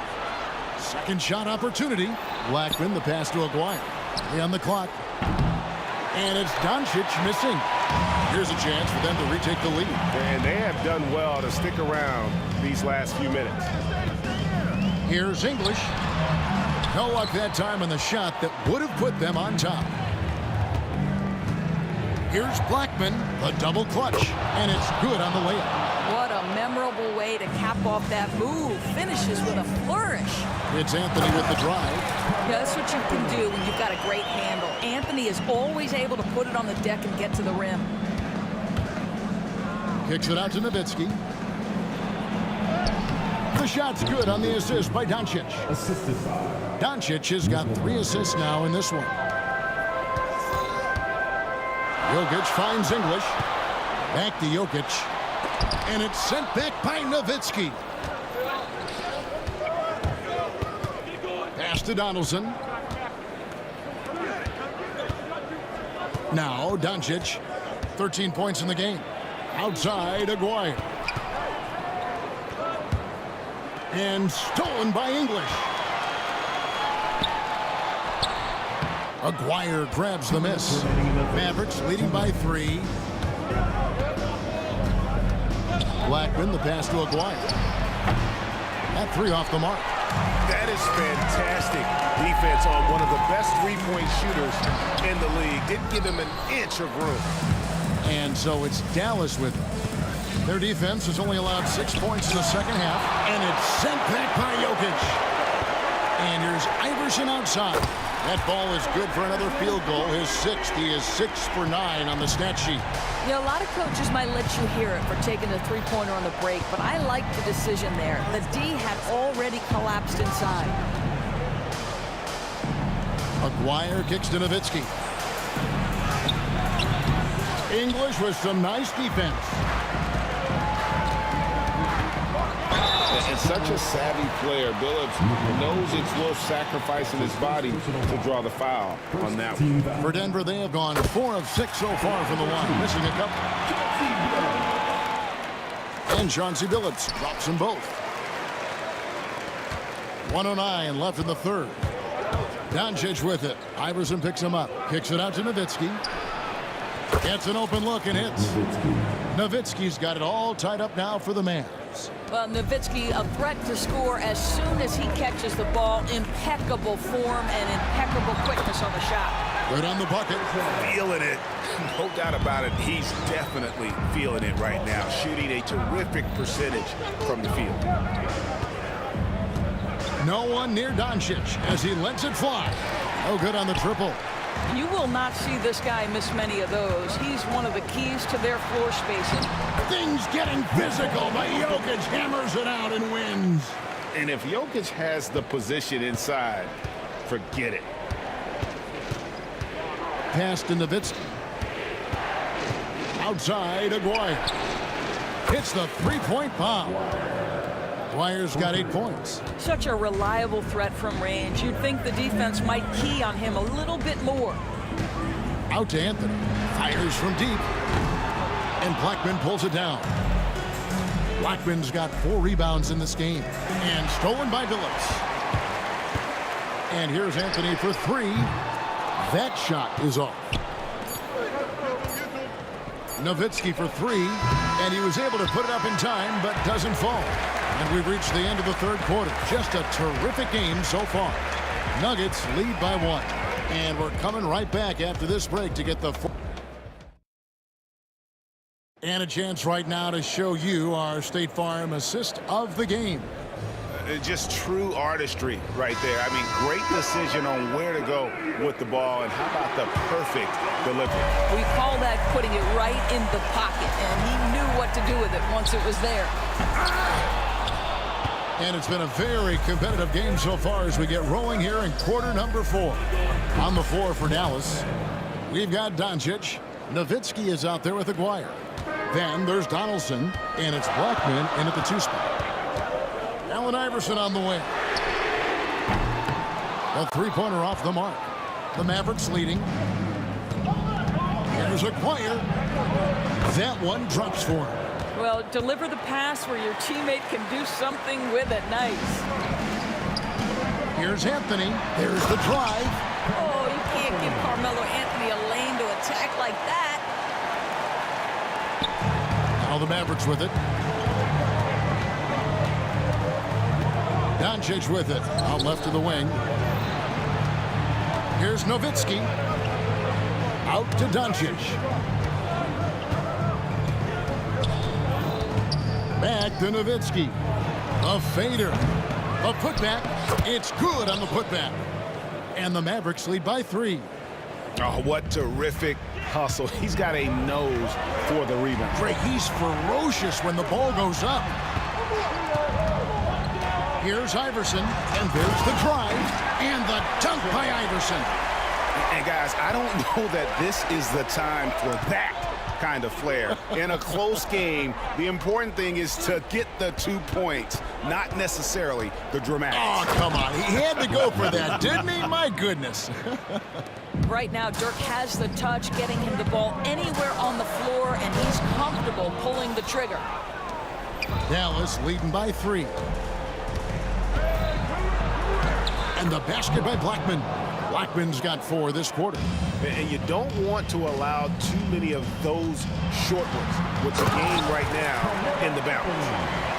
Second shot opportunity. Blackman, the pass to Aguirre. Play on the clock. And it's Doncic missing. Here's a chance for them to retake the lead. And they have done well to stick around these last few minutes. Here's English. No luck that time on the shot that would have put them on top. Here's Blackman, the double clutch, and it's good on the layup. What a memorable way to cap off that move. Finishes with a flourish. It's Anthony with the drive. Yeah, that's what you can do when you've got a great handle. Anthony is always able to put it on the deck and get to the rim. Kicks it out to Nowitzki. The shot's good on the assist by Doncic. Doncic has got 3 assists now in this one. Jokic finds English. Back to Jokic. And it's sent back by Nowitzki. Pass to Donaldson. Now Doncic. 13 points in the game. Outside Aguirre. And stolen by English. Aguirre grabs the miss. Mavericks leading by 3. Blackman, the pass to Aguirre. That 3 off the mark. That is fantastic defense on one of the best 3-point shooters in the league. Didn't give him an inch of room. And so it's Dallas with it. Their defense has only allowed 6 points in the second half. And it's sent back by Jokic. And here's Iverson outside. That ball is good for another field goal. His 6th. He is 6 for 9 on the stat sheet. You know, a lot of coaches might let you hear it for taking the 3-pointer on the break, but I like the decision there. The D had already collapsed inside. Aguirre kicks to Nowitzki. English with some nice defense. And such a savvy player. Billups knows it's worth sacrificing his body to draw the foul on that one. For Denver, they have gone 4 of 6 so far from the line, missing a couple. And Chauncey Billups drops them both. 1:09 left in the third. Doncic with it. Iverson picks him up. Kicks it out to Nowitzki. Gets an open look and hits. Nowitzki's got it all tied up now for the Mavs. Well, Nowitzki, a threat to score as soon as he catches the ball. Impeccable form and impeccable quickness on the shot. Good on the bucket. Feeling it. No doubt about it. He's definitely feeling it right now. Shooting a terrific percentage from the field. No one near Doncic as he lets it fly. Oh, good on the triple. You will not see this guy miss many of those. He's one of the keys to their floor spacing. Things getting physical, but Jokic hammers it out and wins. And if Jokic has the position inside, forget it. Pass to Nowitzki. Outside, Aguirre. Hits the three-point bomb. Aguirre's got 8 points. Such a reliable threat from range. You'd think the defense might key on him a little bit more. Out to Anthony. Fires from deep. And Blackman pulls it down. Blackman's got 4 rebounds in this game. And stolen by Billups. And here's Anthony for 3. That shot is off. Nowitzki for 3. And he was able to put it up in time, but doesn't fall. And we've reached the end of the third quarter. Just a terrific game so far. Nuggets lead by 1. And we're coming right back after this break to get the... And a chance right now to show you our State Farm assist of the game. Just true artistry right there. I mean, great decision on where to go with the ball, and how about the perfect delivery? We call that putting it right in the pocket, and he knew what to do with it once it was there. And it's been a very competitive game so far as we get rolling here in quarter number 4. On the floor for Dallas, we've got Doncic. Nowitzki is out there with Aguirre. Then there's Donaldson, and it's Blackman in at the 2 spot. Allen Iverson on the wing. A three-pointer off the mark. The Mavericks leading. Here's Aguirre. That one drops for him. Well, deliver the pass where your teammate can do something with it. Nice. Here's Anthony. There's the drive. Oh, you can't give Carmelo Anthony a lane to attack like that. Now the Mavericks with it. Doncic with it. Out left to the wing. Here's Nowitzki. Out to Doncic. Back to Nowitzki. A fader. A putback. It's good on the putback. And the Mavericks lead by 3. Oh, what terrific hustle. He's got a nose for the rebound. Great. He's ferocious when the ball goes up. Here's Iverson, and there's the drive, and the dunk by Iverson. And guys, I don't know that this is the time for that kind of flair. In a close game, the important thing is to get the 2 points, not necessarily the dramatics. Oh, come on. He had to go for that, didn't he? My goodness. Right now, Dirk has the touch, getting him the ball anywhere on the floor, and he's comfortable pulling the trigger. Dallas leading by 3. And the basket by Blackman. Blackman's got 4 this quarter. And you don't want to allow too many of those short ones, which the game right now in the balance.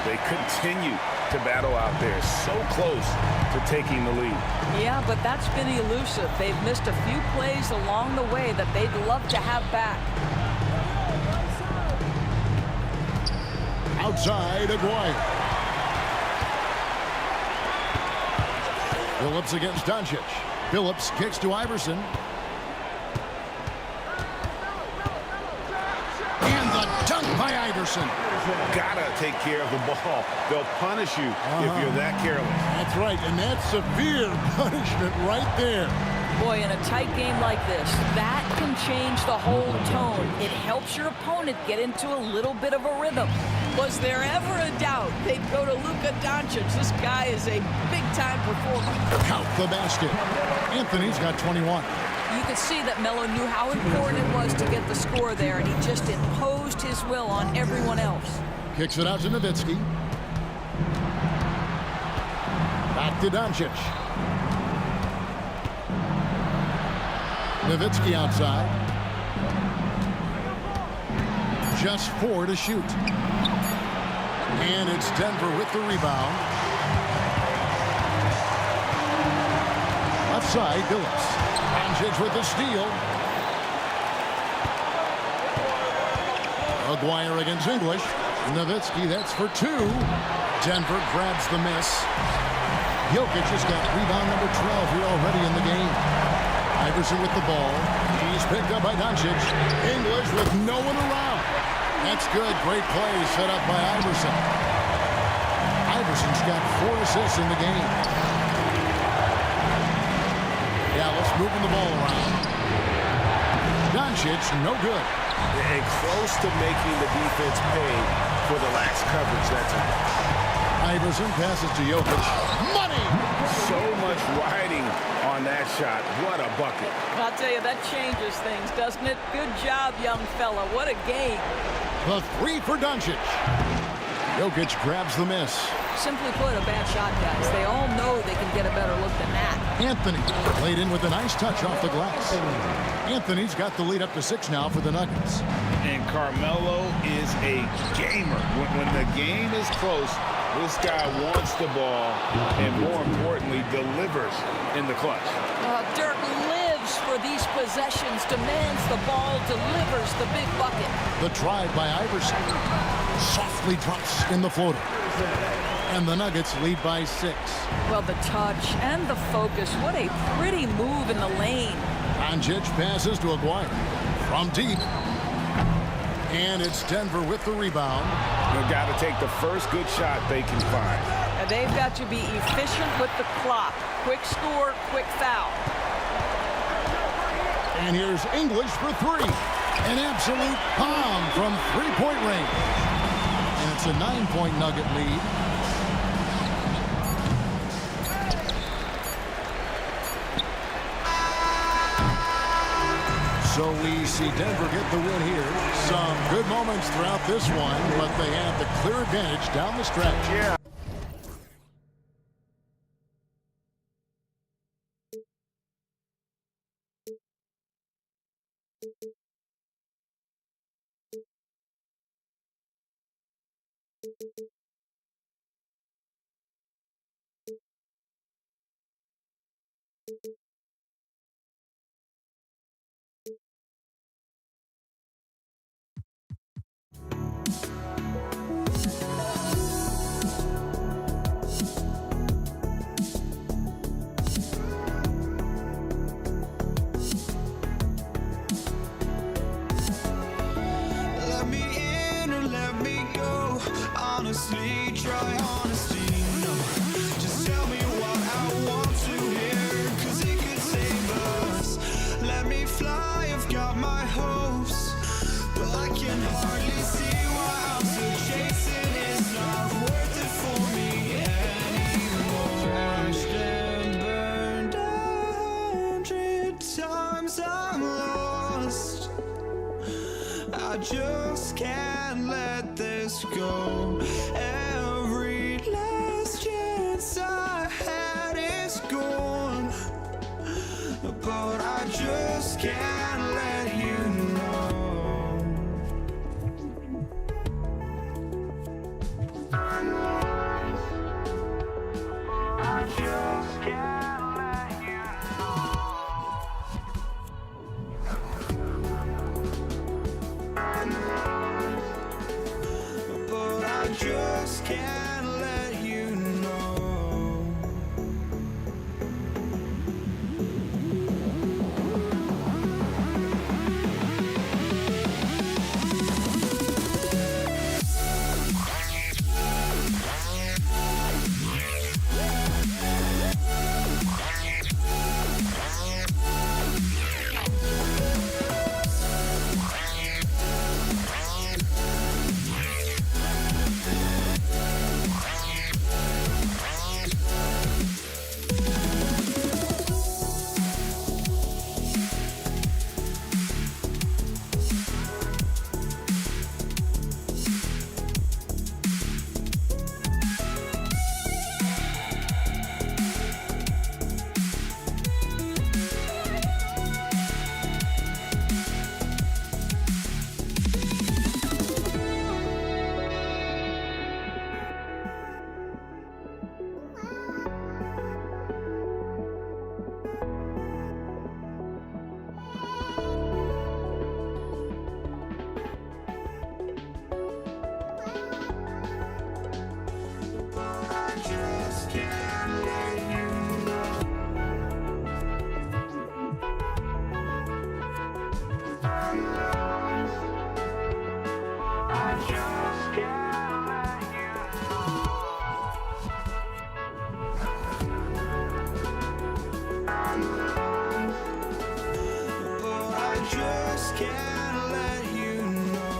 They continue to battle out there, so close to taking the lead. Yeah, but that's been elusive. They've missed a few plays along the way that they'd love to have back. Outside, Aguirre. Billups against Doncic. Billups kicks to Iverson. And the dunk by Iverson. Gotta take care of the ball. They'll punish you if you're that careless. That's right, and that's severe punishment right there. Boy, in a tight game like this, that can change the whole tone. It helps your opponent get into a little bit of a rhythm. Was there ever a doubt they'd go to Luka Doncic? This guy is a big-time performer. Count the basket. Anthony's got 21. You could see that Melo knew how important it was to get the score there, and he just imposed his will on everyone else. Kicks it out to Nowitzki. Back to Doncic. Nowitzki outside. Just 4 to shoot. And it's Denver with the rebound. Left side, Billups. Doncic with the steal. Aguirre against English. Nowitzki, that's for 2. Denver grabs the miss. Jokic has got rebound number 12 here already in the game. Iverson with the ball. He's picked up by Doncic. English with no one around. That's good. Great play set up by Iverson. Iverson's got 4 assists in the game. Dallas moving the ball around. Doncic, no good. And close to making the defense pay for the lax coverage that time. Iverson passes to Jokic. Money! So much riding on that shot. What a bucket. I'll tell you, that changes things, doesn't it? Good job, young fella. What a game. The three for Doncic. Jokic grabs the miss. Simply put, a bad shot, guys. They all know they can get a better look than that. Anthony laid in with a nice touch off the glass. Anthony's got the lead up to 6 now for the Nuggets. And Carmelo is a gamer. When the game is close, this guy wants the ball and, more importantly, delivers in the clutch. Dirk lives for these possessions, demands the ball, delivers the big bucket. The drive by Iverson softly drops in the floater. And the Nuggets lead by 6. Well, the touch and the focus. What a pretty move in the lane. Doncic passes to Aguirre from deep. And it's Denver with the rebound. They've got to take the first good shot they can find. And they've got to be efficient with the clock. Quick score, quick foul. And here's English for 3. An absolute bomb from three-point range. And it's a 9-point Nugget lead. So we see Denver get the win here. Some good moments throughout this one, but they have the clear advantage down the stretch. Yeah. Let me in or let me go. Honestly, try honesty. No, just tell me what I want to hear, 'cause it could save us. Let me fly, I've got my hopes, but I can hardly see why I'm still chasing. It's not worth it for me anymore. Crashed and burned 100 times, I'm lost. I just can't let this go. Every last chance I had is gone, but I just can't let you know. I just can't let you know. But I just can't let you know. can't let you know.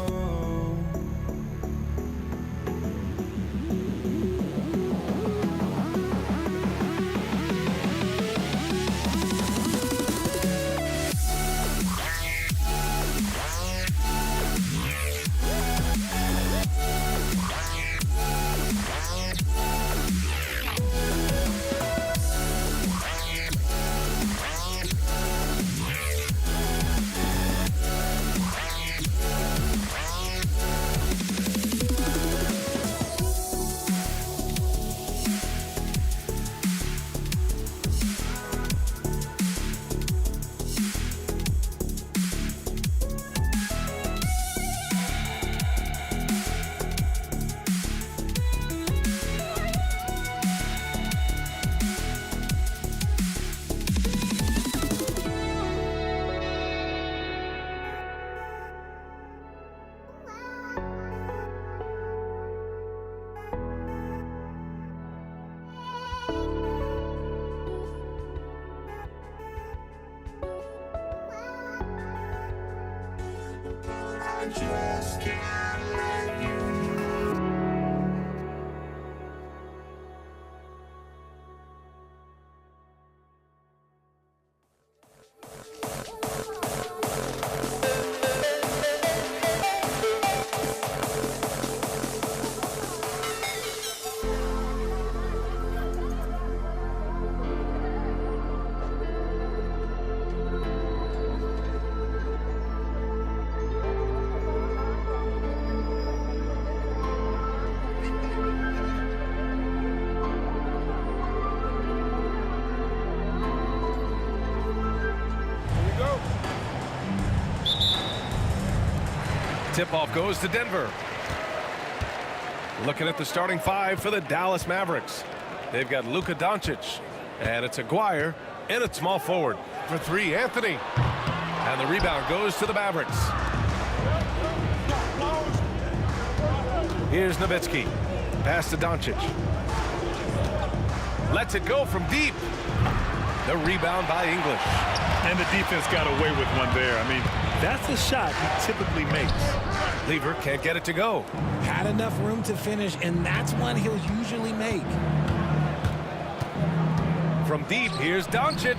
I just can't let you know. Tip-off goes to Denver. Looking at the starting five for the Dallas Mavericks. They've got Luka Doncic, and it's Aguirre in at small forward. For three, Anthony. And the rebound goes to the Mavericks. Here's Nowitzki. Pass to Doncic. Lets it go from deep. The rebound by English. And the defense got away with one there. I mean, that's a shot he typically makes. Lever can't get it to go. Had enough room to finish, and that's one he'll usually make. From deep, here's Doncic.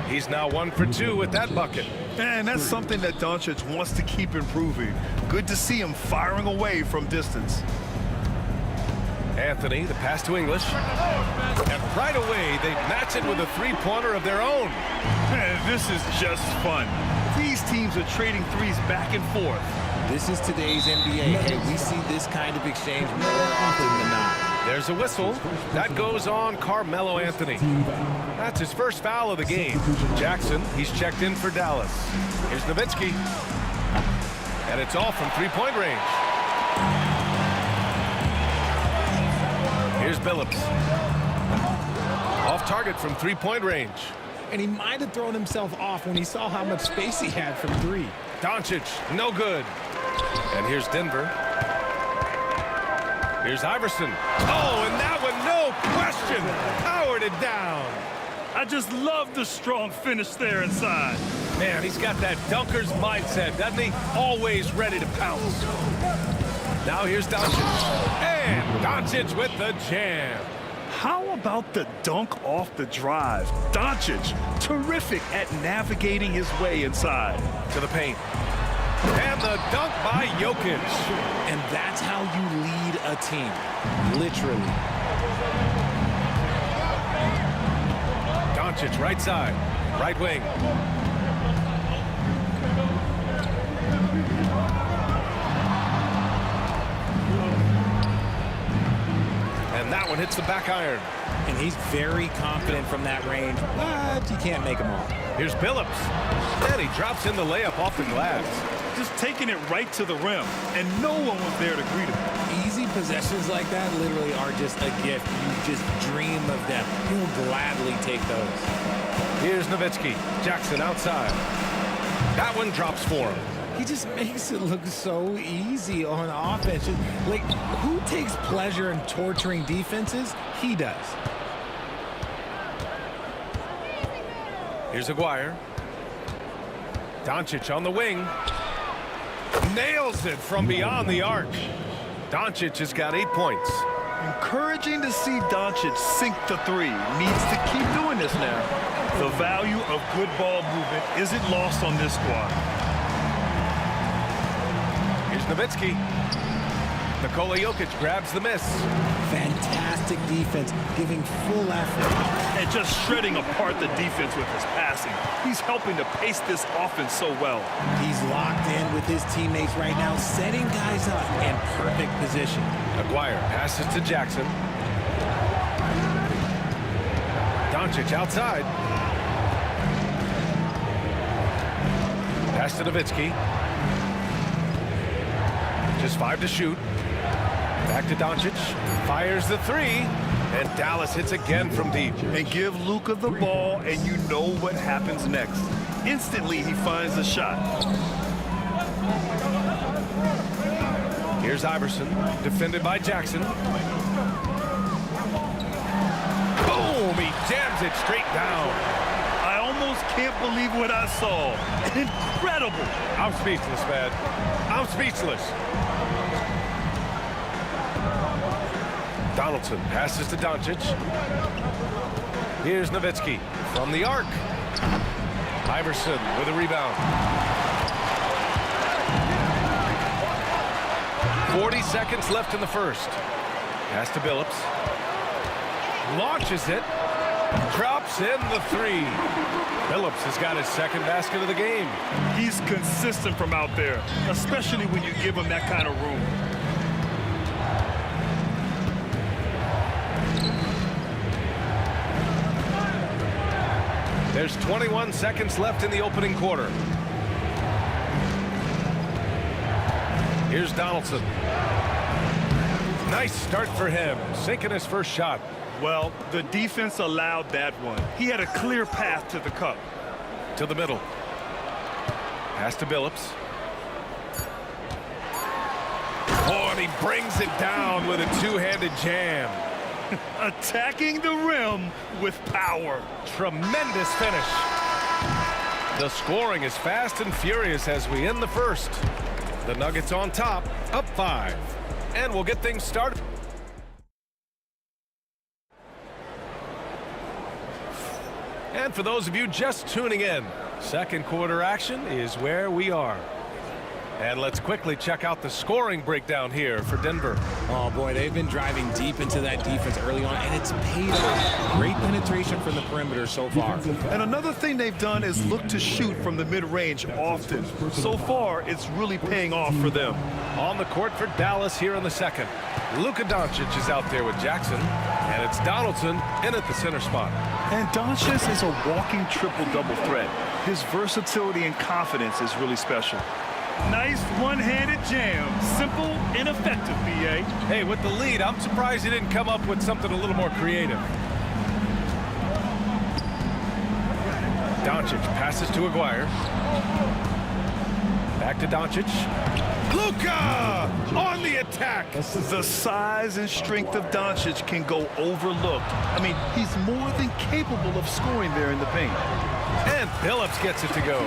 He's now 1 for 2 with that bucket. And that's something that Doncic wants to keep improving. Good to see him firing away from distance. Anthony, the pass to English. And right away, they match it with a three-pointer of their own. Man, this is just fun. These teams are trading threes back and forth. This is today's NBA. Hey, we see this kind of exchange more often than not. There's a whistle. That goes on Carmelo Anthony. That's his first foul of the game. Jackson, he's checked in for Dallas. Here's Nowitzki. And it's all from three-point range. Here's Billups. Off target from three-point range. And he might have thrown himself off when he saw how much space he had from three. Doncic, no good. And here's Denver. Here's Iverson. Oh, and that one, no question, powered it down. I just love the strong finish there inside. Man, he's got that dunker's mindset, doesn't he? Always ready to pounce. Now here's Doncic. And Doncic with the jam. How about the dunk off the drive? Doncic, terrific at navigating his way inside. To the paint. And the dunk by Jokic. And that's how you lead a team. Literally. Doncic, right side. Right wing. And that one hits the back iron. And he's very confident from that range, but you can't make him all. Here's Billups. And he drops in the layup off the glass. Just taking it right to the rim, and no one was there to greet him. Easy possessions like that literally are just a gift. You just dream of them. He'll gladly take those. Here's Nowitzki. Jackson outside. That one drops for him. He just makes it look so easy on offense. Like, who takes pleasure in torturing defenses? He does. Here's Aguirre. Doncic on the wing. Nails it from beyond the arc. Doncic has got 8 points. Encouraging to see Doncic sink the three. Needs to keep doing this now. The value of good ball movement isn't lost on this squad. Here's Nowitzki. Nikola Jokic grabs the miss. Fantastic defense, giving full effort. And just shredding apart the defense with his passing. He's helping to pace this offense so well. He's locked in with his teammates right now, setting guys up in perfect position. Aguirre passes to Jackson. Doncic outside. Pass to Nowitzki. Just 5 to shoot. Back to Doncic. Fires the three. And Dallas hits again from deep. And give Luka the ball, and you know what happens next. Instantly, he finds a shot. Here's Iverson, defended by Jackson. Boom! He jams it straight down. I almost can't believe what I saw. Incredible. I'm speechless, man. I'm speechless. Donaldson passes to Doncic. Here's Nowitzki from the arc. Iverson with a rebound. 40 seconds left in the first. Pass to Billups. Launches it. Drops in the three. Billups has got his second basket of the game. He's consistent from out there, especially when you give him that kind of room. There's 21 seconds left in the opening quarter. Here's Donaldson. Nice start for him, sinking his first shot. Well, the defense allowed that one. He had a clear path to the cup. To the middle. Pass to Billups. Oh, and he brings it down with a two-handed jam. Attacking the rim with power. Tremendous finish. The scoring is fast and furious as we end the first. The Nuggets on top, up 5. And we'll get things started. And for those of you just tuning in, second quarter action is where we are. And let's quickly check out the scoring breakdown here for Denver. Oh, boy, they've been driving deep into that defense early on, and it's paid off. Great penetration from the perimeter so far. And another thing they've done is look to shoot from the mid-range often. So far, it's really paying off for them. On the court for Dallas here in the second. Luka Doncic is out there with Jackson, and it's Donaldson in at the center spot. And Doncic is a walking triple-double threat. His versatility and confidence is really special. Nice one-handed jam. Simple and effective, B.A. Hey, with the lead, I'm surprised he didn't come up with something a little more creative. Doncic passes to Aguirre. Back to Doncic. Luka on the attack. The size and strength of Doncic can go overlooked. I mean, he's more than capable of scoring there in the paint. And Billups gets it to go.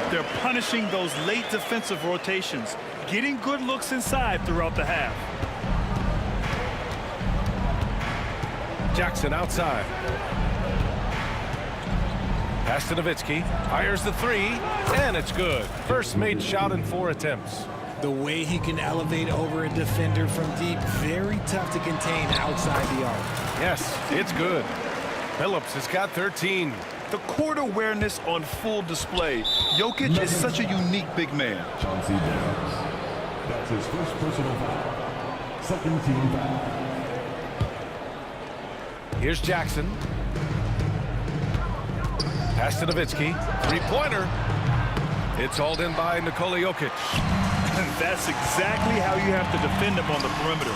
They're punishing those late defensive rotations, getting good looks inside throughout the half. Jackson outside. Pass to Nowitzki. Fires the three, and it's good. First made shot in 4 attempts. The way he can elevate over a defender from deep, very tough to contain outside the arc. Yes, it's good. Billups has got 13. The court awareness on full display. Jokic is such a unique big man. Chauncey Billups. That's his first personal foul. Second team foul. Here's Jackson. Pass to Nowitzki. Three-pointer. It's hauled in by Nikola Jokic. And that's exactly how you have to defend him on the perimeter.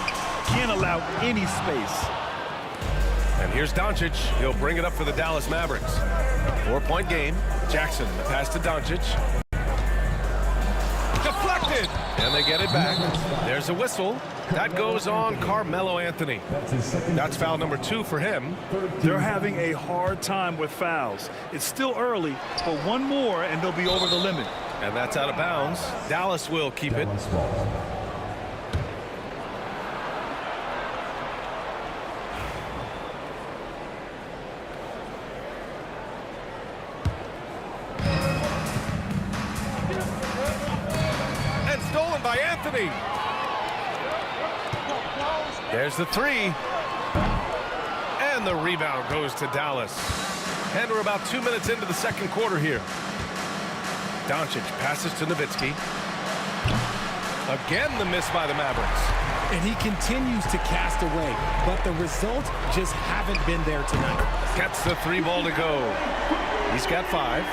Can't allow any space. And here's Doncic. He'll bring it up for the Dallas Mavericks. 4-point game. Jackson, the pass to Doncic. Deflected! And they get it back. There's a whistle. That goes on Carmelo Anthony. That's foul number 2 for him. They're having a hard time with fouls. It's still early, but one more and they'll be over the limit. And that's out of bounds. Dallas will keep it. And stolen by Anthony. There's the three. And the rebound goes to Dallas. And we're about 2 minutes into the second quarter here. Doncic passes to Nowitzki. Again, the miss by the Mavericks. And he continues to cast away, but the results just haven't been there tonight. Gets the three ball to go. He's got 5.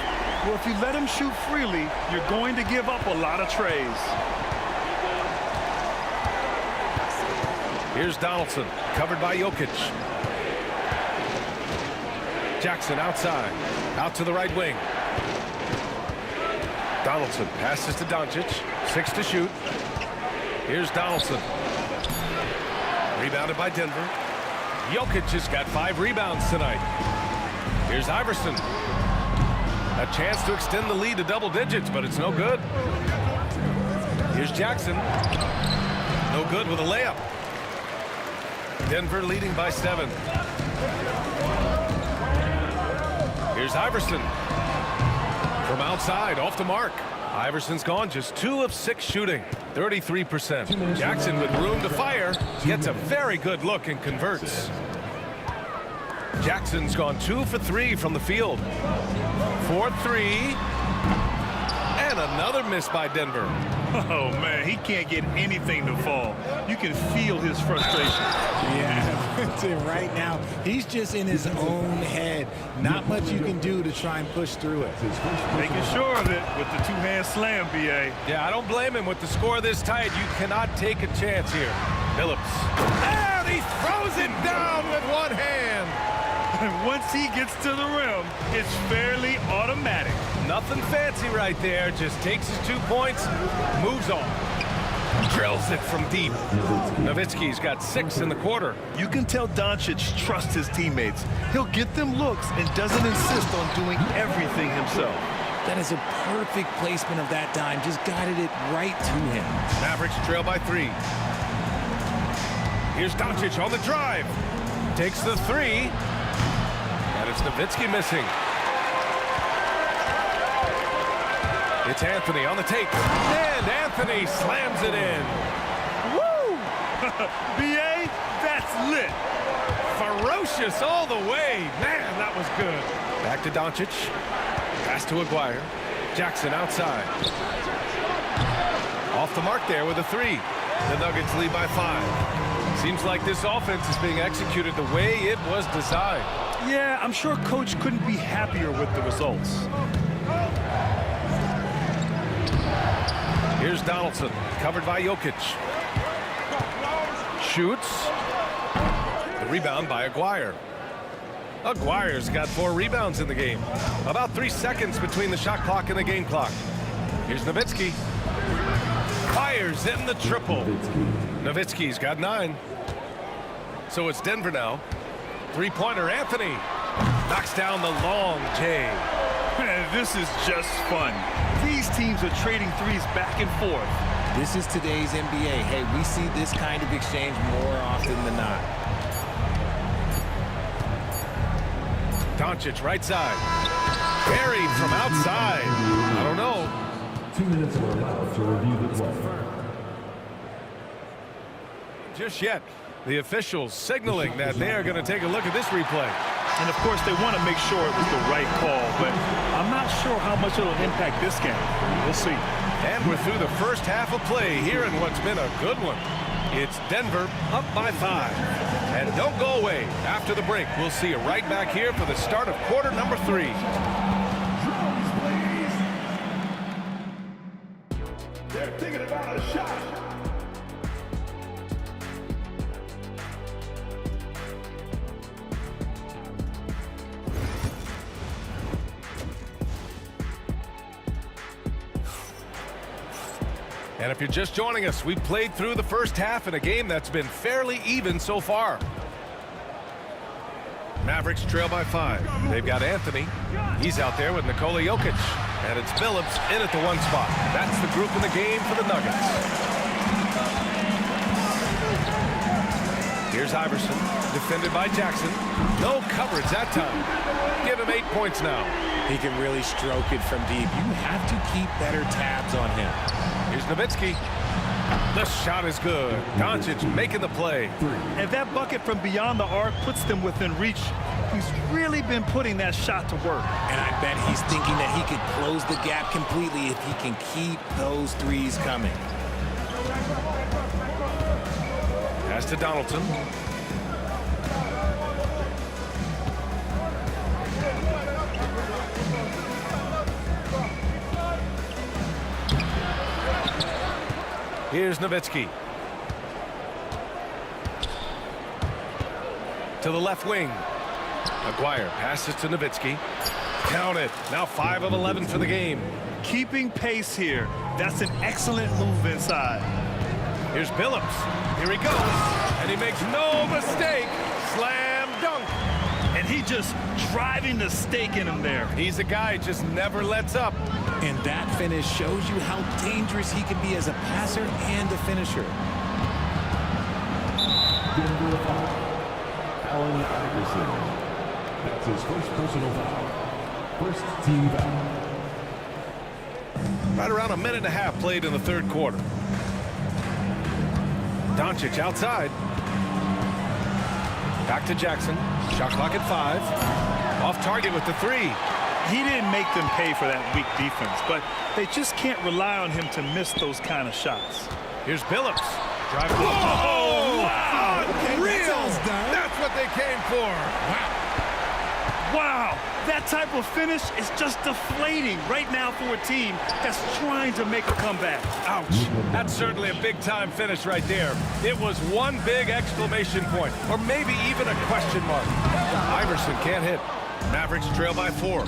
Well, if you let him shoot freely, you're going to give up a lot of trays. Here's Donaldson, covered by Jokic. Jackson outside, out to the right wing. Donaldson passes to Doncic, 6 to shoot. Here's Donaldson. Rebounded by Denver. Jokic has got 5 rebounds tonight. Here's Iverson. A chance to extend the lead to double digits, but it's no good. Here's Jackson. No good with a layup. Denver leading by 7. Here's Iverson. From outside, off the mark. Iverson's gone just 2 of 6 shooting, 33%. Jackson with room to fire, gets a very good look and converts. Jackson's gone 2 for 3 from the field. 4-3. And another miss by Denver. Oh, man, he can't get anything to fall. You can feel his frustration. Yeah, right now, he's just in his own head. Not much you can do to try and push through it. Making sure of it with the two-hand slam, B.A. Yeah, I don't blame him. With the score this tight, you cannot take a chance here. Phillips. And he throws it down with one hand. And once he gets to the rim, it's fairly automatic. Nothing fancy right there. Just takes his 2 points, moves on. Drills it from deep. Nowitzki's got 6 in the quarter. You can tell Doncic trusts his teammates. He'll get them looks and doesn't insist on doing everything himself. That is a perfect placement of that dime. Just guided it right to him. Mavericks trail by 3. Here's Doncic on the drive. Takes the 3. And it's Nowitzki missing. It's Anthony on the take. And Anthony slams it in. Woo! B.A., that's lit. Ferocious all the way. Man, that was good. Back to Doncic. Pass to Aguirre. Jackson outside. Off the mark there with a 3. The Nuggets lead by 5. Seems like this offense is being executed the way it was designed. Yeah, I'm sure Coach couldn't be happier with the results. Here's Donaldson, covered by Jokic. Shoots. The rebound by Aguirre. Aguirre's got 4 rebounds in the game. About 3 seconds between the shot clock and the game clock. Here's Nowitzki. Fires in the triple. Nowitzki's got 9. So it's Denver now. 3-pointer Anthony. Knocks down the long J. Man, this is just fun. These teams are trading threes back and forth. This is today's NBA. Hey, we see this kind of exchange more often than not. Doncic right side. Buried from outside. I don't know. 2 minutes are allowed to review the play. Just yet. The officials signaling that they are going to take a look at this replay. And, of course, they want to make sure it was the right call, but I'm not sure how much it'll impact this game. We'll see. And we're through the first half of play here in what's been a good one. It's Denver up by 5. And don't go away. After the break, we'll see you right back here for the start of quarter number 3. They're thinking about a shot. And if you're just joining us, we've played through the first half in a game that's been fairly even so far. Mavericks trail by 5. They've got Anthony. He's out there with Nikola Jokic. And it's Billups in at the 1 spot. That's the group in the game for the Nuggets. Here's Iverson, defended by Jackson. No coverage that time. Give him 8 points now. He can really stroke it from deep. You have to keep better tabs on him. Here's Nowitzki. The shot is good. Doncic making the play. And that bucket from beyond the arc puts them within reach. He's really been putting that shot to work. And I bet he's thinking that he could close the gap completely if he can keep those threes coming. Pass to Donaldson. Here's Nowitzki. To the left wing. Maguire passes to Nowitzki. Count it. Now 5 of 11 for the game. Keeping pace here. That's an excellent move inside. Here's Billups. Here he goes. And he makes no mistake. Slam dunk. And he just driving the stake in him there. He's a guy who just never lets up. And that finish shows you how dangerous he can be as a passer and a finisher. Allen Iverson. That's his first personal foul. First team foul. Right around a minute and a half played in the 3rd quarter. Doncic outside. Back to Jackson. Shot clock at 5. Off target with the 3. He didn't make them pay for that weak defense, but they just can't rely on him to miss those kind of shots. Here's Billups. Drive. Oh, wow. Unreal. That's what they came for. Wow. That type of finish is just deflating right now for a team that's trying to make a comeback. Ouch. That's certainly a big-time finish right there. It was one big exclamation point, or maybe even a question mark. Iverson can't hit. Mavericks trail by 4.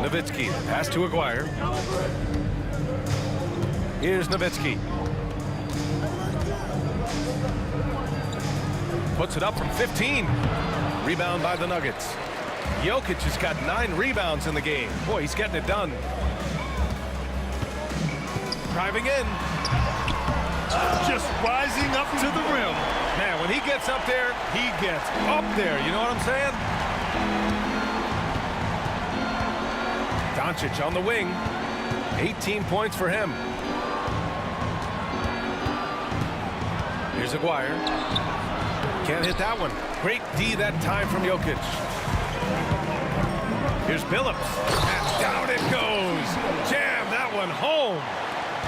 Nowitzki, pass to Aguirre. Here's Nowitzki. Puts it up from 15. Rebound by the Nuggets. Jokic has got 9 rebounds in the game. Boy, he's getting it done. Driving in. Just rising up to the rim. Man, when he gets up there, he gets up there. You know what I'm saying? Doncic on the wing. 18 points for him. Here's Aguirre. Can't hit that one. Great D that time from Jokic. Here's Billups. And down it goes. Jam that one home.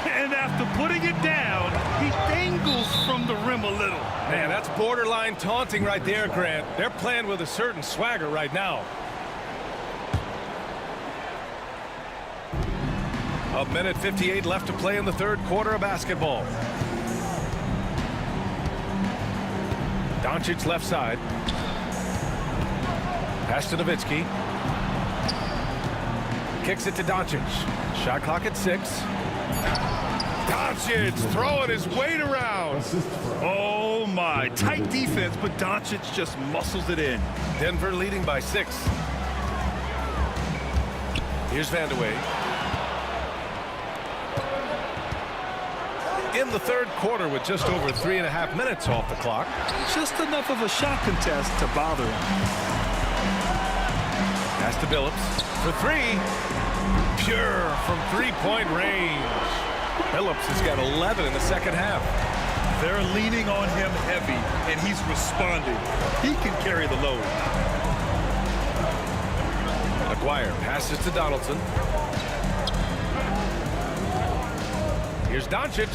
And after putting it down, he dangles from the rim a little. Man, that's borderline taunting right there, Grant. They're playing with a certain swagger right now. A minute 58 left to play in the 3rd quarter of basketball. Doncic left side. Pass to Nowitzki. Kicks it to Doncic. Shot clock at 6. Doncic throwing his weight around. Oh my, tight defense, but Doncic just muscles it in. Denver leading by 6. Here's Vandeweghe. In the 3rd quarter with just over 3.5 minutes off the clock. Just enough of a shot contest to bother him. Pass to Billups for 3. Pure from 3-point range. Billups has got 11 in the 2nd half. They're leaning on him heavy, and he's responding. He can carry the load. Aguirre passes to Donaldson. Here's Doncic.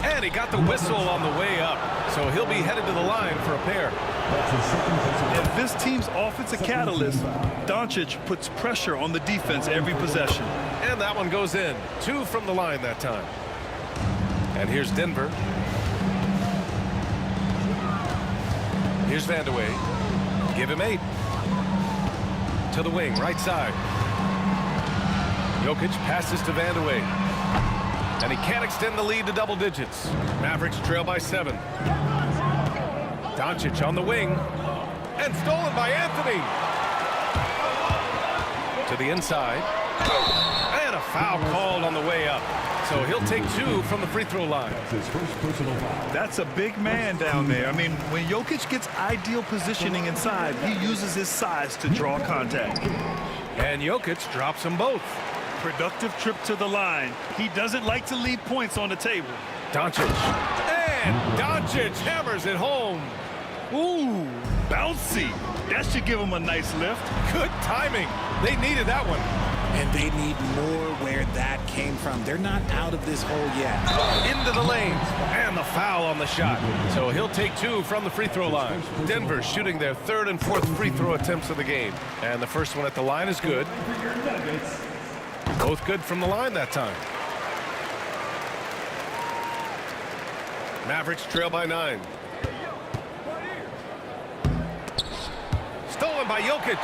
And he got the whistle on the way up. So he'll be headed to the line for a pair. If this team's offensive catalyst, Doncic puts pressure on the defense every possession. And that one goes in. 2 from the line that time. And here's Denver. Here's Vandeweghe. Give him 8. To the wing, right side. Jokic passes to Vandeweghe. And he can't extend the lead to double digits. Mavericks trail by 7. Doncic on the wing. And stolen by Anthony. To the inside. And a foul called on the way up. So he'll take 2 from the free throw line. That's a big man down there. I mean, when Jokic gets ideal positioning inside, he uses his size to draw contact. And Jokic drops them both. Productive trip to the line. He doesn't like to leave points on the table. Doncic. And Doncic hammers it home. Ooh, bouncy. That should give him a nice lift. Good timing. They needed that one. And they need more where that came from. They're not out of this hole yet. Into the lane. And the foul on the shot. So he'll take 2 from the free throw line. Denver shooting their 3rd and 4th free throw attempts of the game. And the first one at the line is good. Both good from the line that time. Mavericks trail by 9. Stolen by Jokic.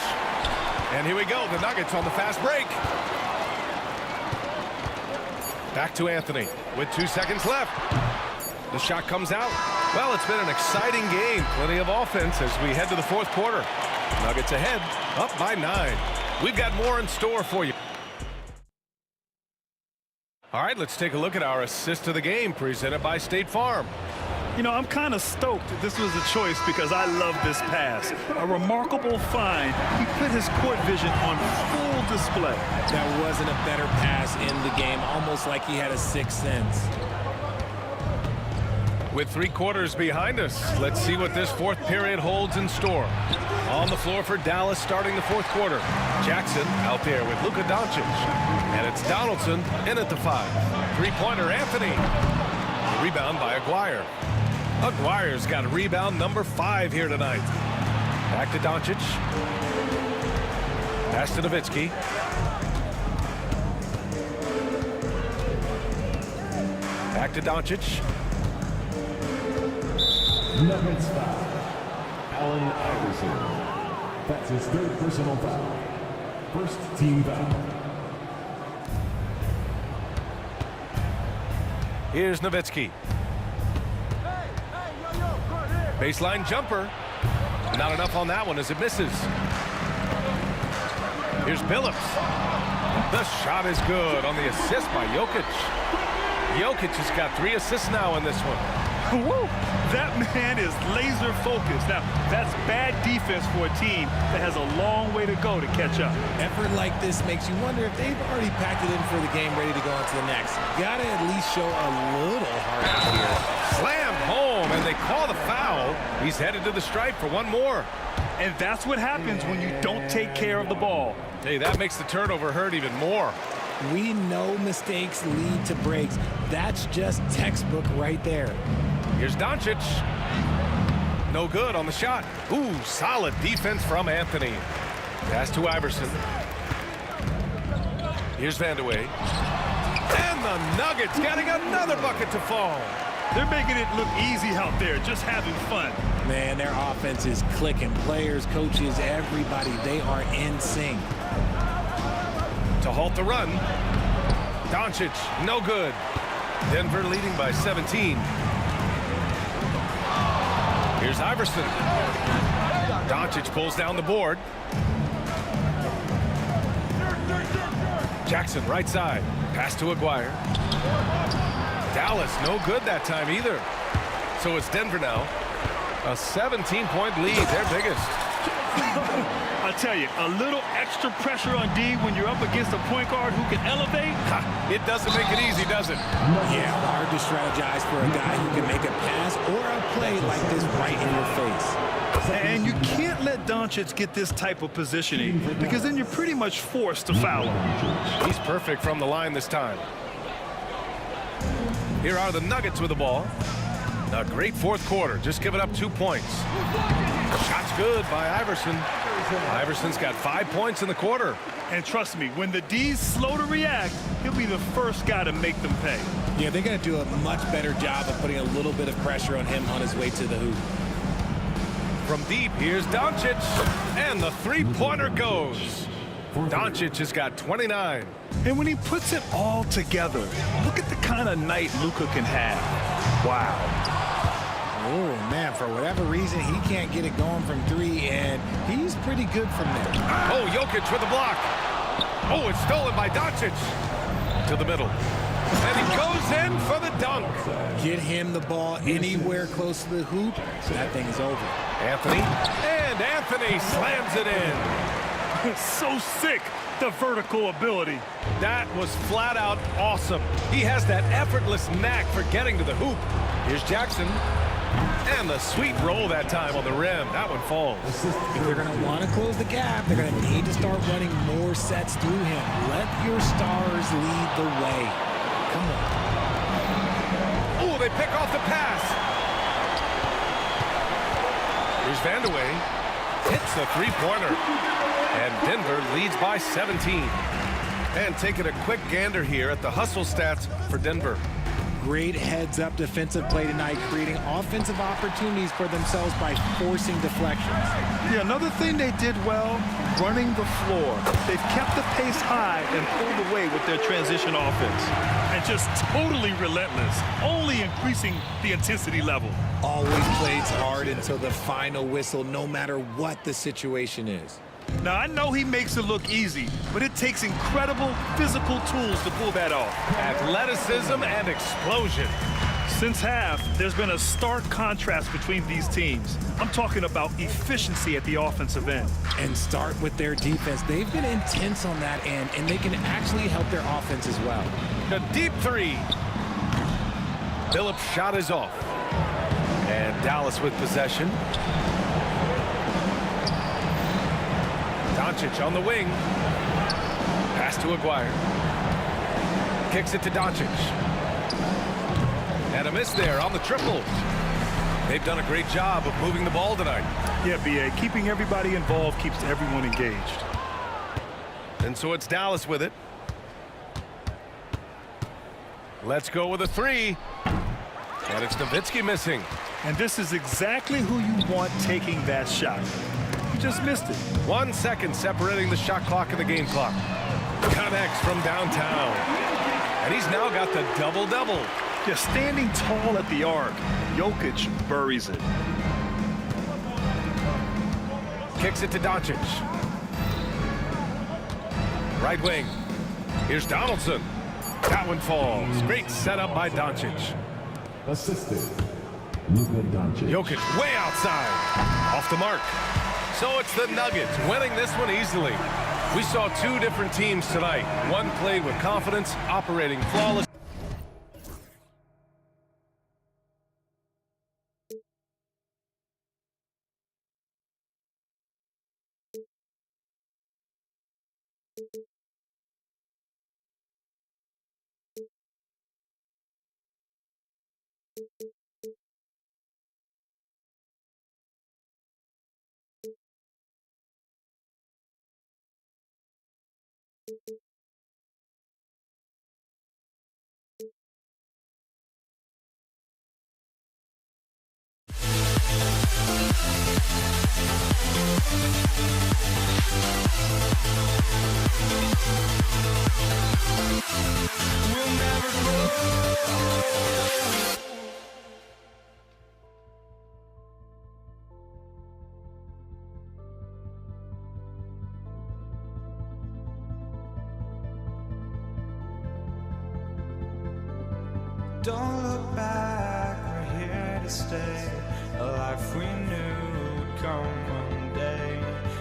And here we go, the Nuggets on the fast break. Back to Anthony with 2 seconds left. The shot comes out. Well, it's been an exciting game. Plenty of offense as we head to the 4th quarter. Nuggets ahead, up by 9. We've got more in store for you. All right, let's take a look at our assist of the game presented by State Farm. You know, I'm kind of stoked that this was a choice because I love this pass. A remarkable find. He put his court vision on full display. That wasn't a better pass in the game, almost like he had a 6th sense. With 3 quarters behind us, let's see what this 4th period holds in store. On the floor for Dallas starting the 4th quarter. Jackson out there with Luka Doncic. And it's Donaldson in at the 5. Three-pointer Anthony. Rebound by Aguirre. Aguirre's got rebound number 5 here tonight. Back to Doncic. Pass to Nowitzki. Back to Doncic. Nuggets foul. Allen Iverson. That's his 3rd personal foul. First team foul. Here's Nowitzki. Baseline jumper. Not enough on that one as it misses. Here's Billups. The shot is good on the assist by Jokic. Jokic has got 3 assists now in this one. Woo! That man is laser focused. Now, that's bad defense for a team that has a long way to go to catch up. Effort like this makes you wonder if they've already packed it in for the game, ready to go on to the next. Gotta at least show a little heart out here. Slammed home, and they call the foul. He's headed to the stripe for 1 more. And that's what happens when you don't take care of the ball. Hey, that makes the turnover hurt even more. We know mistakes lead to breaks. That's just textbook right there. Here's Doncic. No good on the shot. Ooh, solid defense from Anthony. Pass to Iverson. Here's Vandeweghe. And the Nuggets getting another bucket to fall. They're making it look easy out there, just having fun. Man, their offense is clicking. Players, coaches, everybody, they are in sync. To halt the run. Doncic, no good. Denver leading by 17. Here's Iverson. Doncic pulls down the board. Jackson, right side. Pass to Aguirre. Dallas, no good that time either. So it's Denver now. A 17-point lead, their biggest. I tell you, a little extra pressure on D when you're up against a point guard who can elevate. It doesn't make it easy, does it? Yeah, hard to strategize for a guy who can make a pass or a play like this right in your face. And you can't let Doncic get this type of positioning because then you're pretty much forced to foul him. He's perfect from the line this time. Here are the Nuggets with the ball. A great 4th quarter, just giving up 2 points. Shot's good by Iverson. Iverson's got 5 points in the quarter. And trust me, when the D's slow to react, he'll be the first guy to make them pay. Yeah, they're going to do a much better job of putting a little bit of pressure on him on his way to the hoop. From deep, here's Doncic. And the 3-pointer goes. Doncic has got 29. And when he puts it all together, look at the kind of night Luka can have. Wow. Oh, man, And for whatever reason, he can't get it going from 3, and he's pretty good from there. Oh, Jokic with the block. Oh, it's stolen by Doncic. To the middle. And he goes in for the dunk. Get him the ball anywhere close to the hoop, so that thing is over. Anthony. And Anthony slams it in. So sick, the vertical ability. That was flat out awesome. He has that effortless knack for getting to the hoop. Here's Jackson. And the sweet roll that time on the rim. That one falls. If they're going to want to close the gap, they're going to need to start running more sets through him. Let your stars lead the way. Come on. Oh, they pick off the pass. Here's Vandeweghe. Hits the three-pointer. And Denver leads by 17. And taking a quick gander here at the hustle stats for Denver. Great heads-up defensive play tonight, creating offensive opportunities for themselves by forcing deflections. Yeah, another thing they did well, running the floor. They've kept the pace high and pulled away with their transition offense. And just totally relentless, only increasing the intensity level. Always plays hard until the final whistle, no matter what the situation is. Now, I know he makes it look easy, but it takes incredible physical tools to pull that off. Athleticism and explosion. Since half, there's been a stark contrast between these teams. I'm talking about efficiency at the offensive end. And start with their defense. They've been intense on that end, and they can actually help their offense as well. The deep three. Phillips' shot is off. And Dallas with possession. Doncic on the wing. Pass to Aguirre. Kicks it to Doncic. And a miss there on the triple. They've done a great job of moving the ball tonight. Yeah, B.A., keeping everybody involved keeps everyone engaged. And so it's Dallas with it. Let's go with a three. And it's Nowitzki missing. And this is exactly who you want taking that shot. You just missed it. 1 second separating the shot clock and the game clock. Connects from downtown. And he's now got the double-double. Just standing tall at the arc. Jokic buries it. Kicks it to Doncic. Right wing. Here's Donaldson. That one falls. Great setup by Doncic. Assistant, Luka Doncic. Jokic way outside. Off the mark. So it's the Nuggets winning this one easily. We saw two different teams tonight. One played with confidence, operating flawless. Don't look back, we're here to stay. A life we knew would come one day.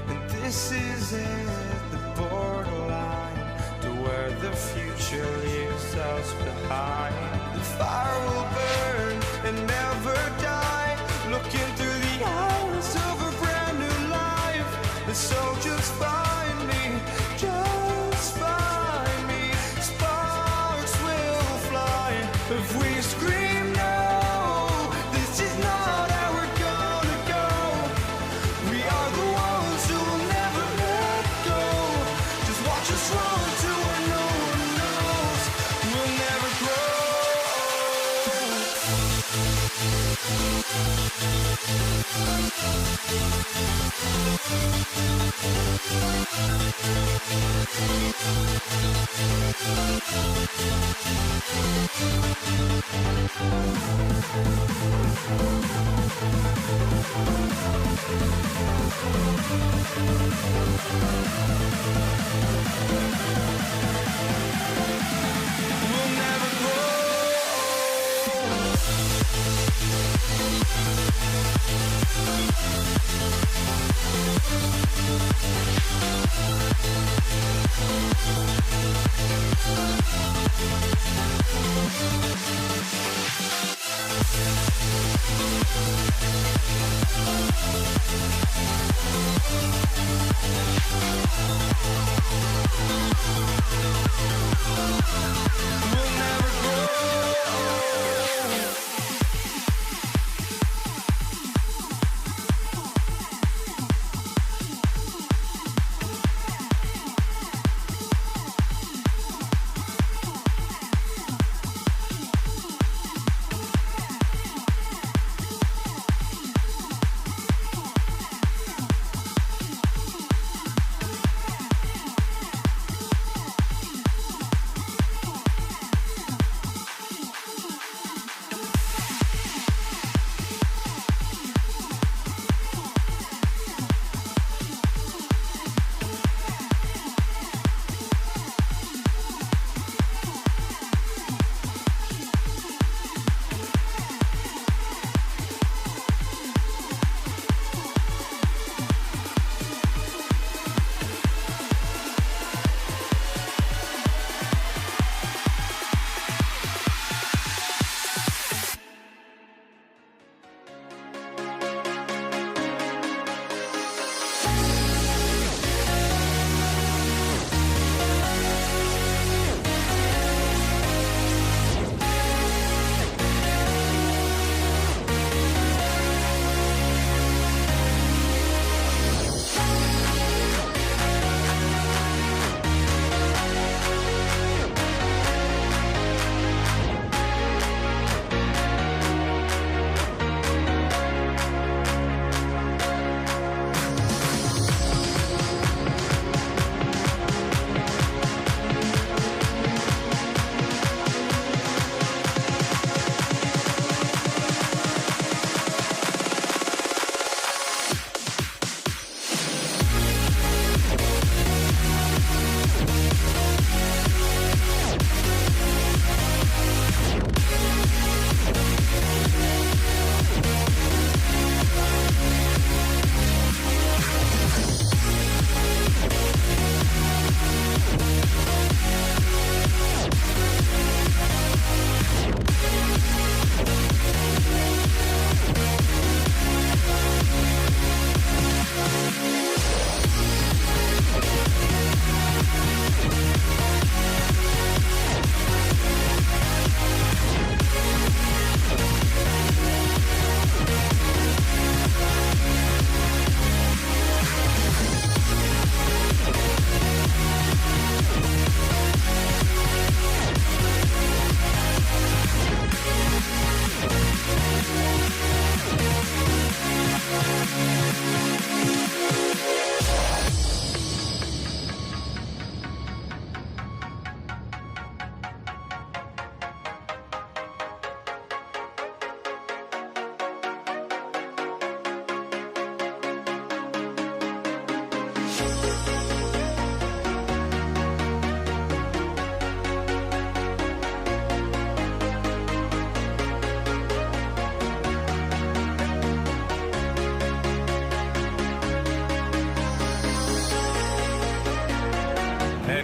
And this is it, the borderline to where the future leaves us behind. The fire will burn and never die, looking through the eyes of a brand new life. And so just find me, just find me. Sparks will fly if we scream no. This is not how we're gonna go. We are the ones who will never let go. Just watch us run to where no one knows. We'll never grow. We'll never grow. We'll never grow.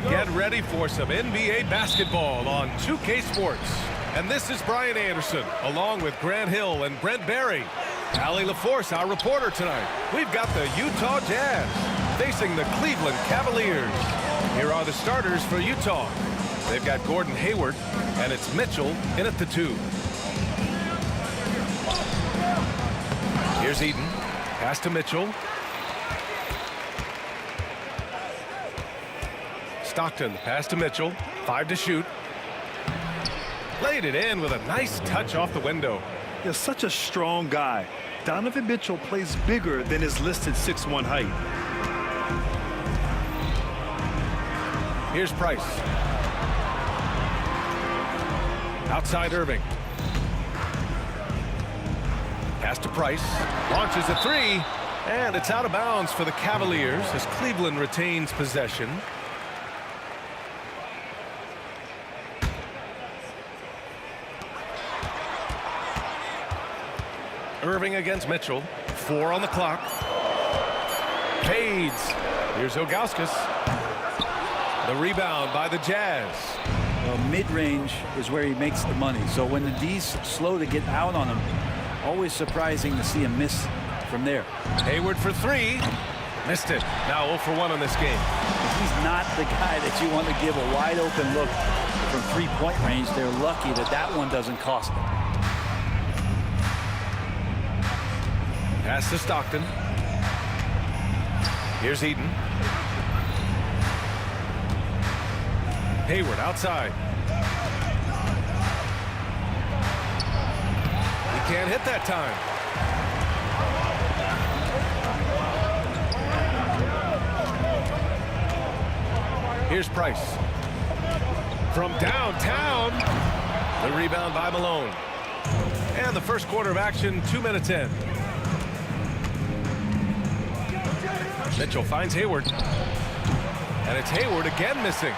Get ready for some NBA basketball on 2K Sports. And this is Brian Anderson, along with Grant Hill and Brent Barry. Allie LaForce, our reporter tonight. We've got the Utah Jazz facing the Cleveland Cavaliers. Here are the starters for Utah. They've got Gordon Hayward, and it's Mitchell in at the 2. Here's Eaton. Pass to Mitchell. Stockton, pass to Mitchell. 5 to shoot. Laid it in with a nice touch off the window. He's such a strong guy. Donovan Mitchell plays bigger than his listed 6'1" height. Here's Price. Outside Irving. Pass to Price. Launches a 3. And it's out of bounds for the Cavaliers as Cleveland retains possession. Irving against Mitchell. 4 on the clock. Fades. Here's Ilgauskas. The rebound by the Jazz. Well, mid-range is where he makes the money. So when the D's slow to get out on him, always surprising to see him miss from there. Hayward for 3. Missed it. Now 0 for 1 on this game. He's not the guy that you want to give a wide open look from three-point range. They're lucky that that one doesn't cost them. Pass to Stockton. Here's Eaton. Hayward outside. He can't hit that time. Here's Price. From downtown. The rebound by Malone. And the first quarter of action, 2 minutes in. Mitchell finds Hayward. And it's Hayward again missing.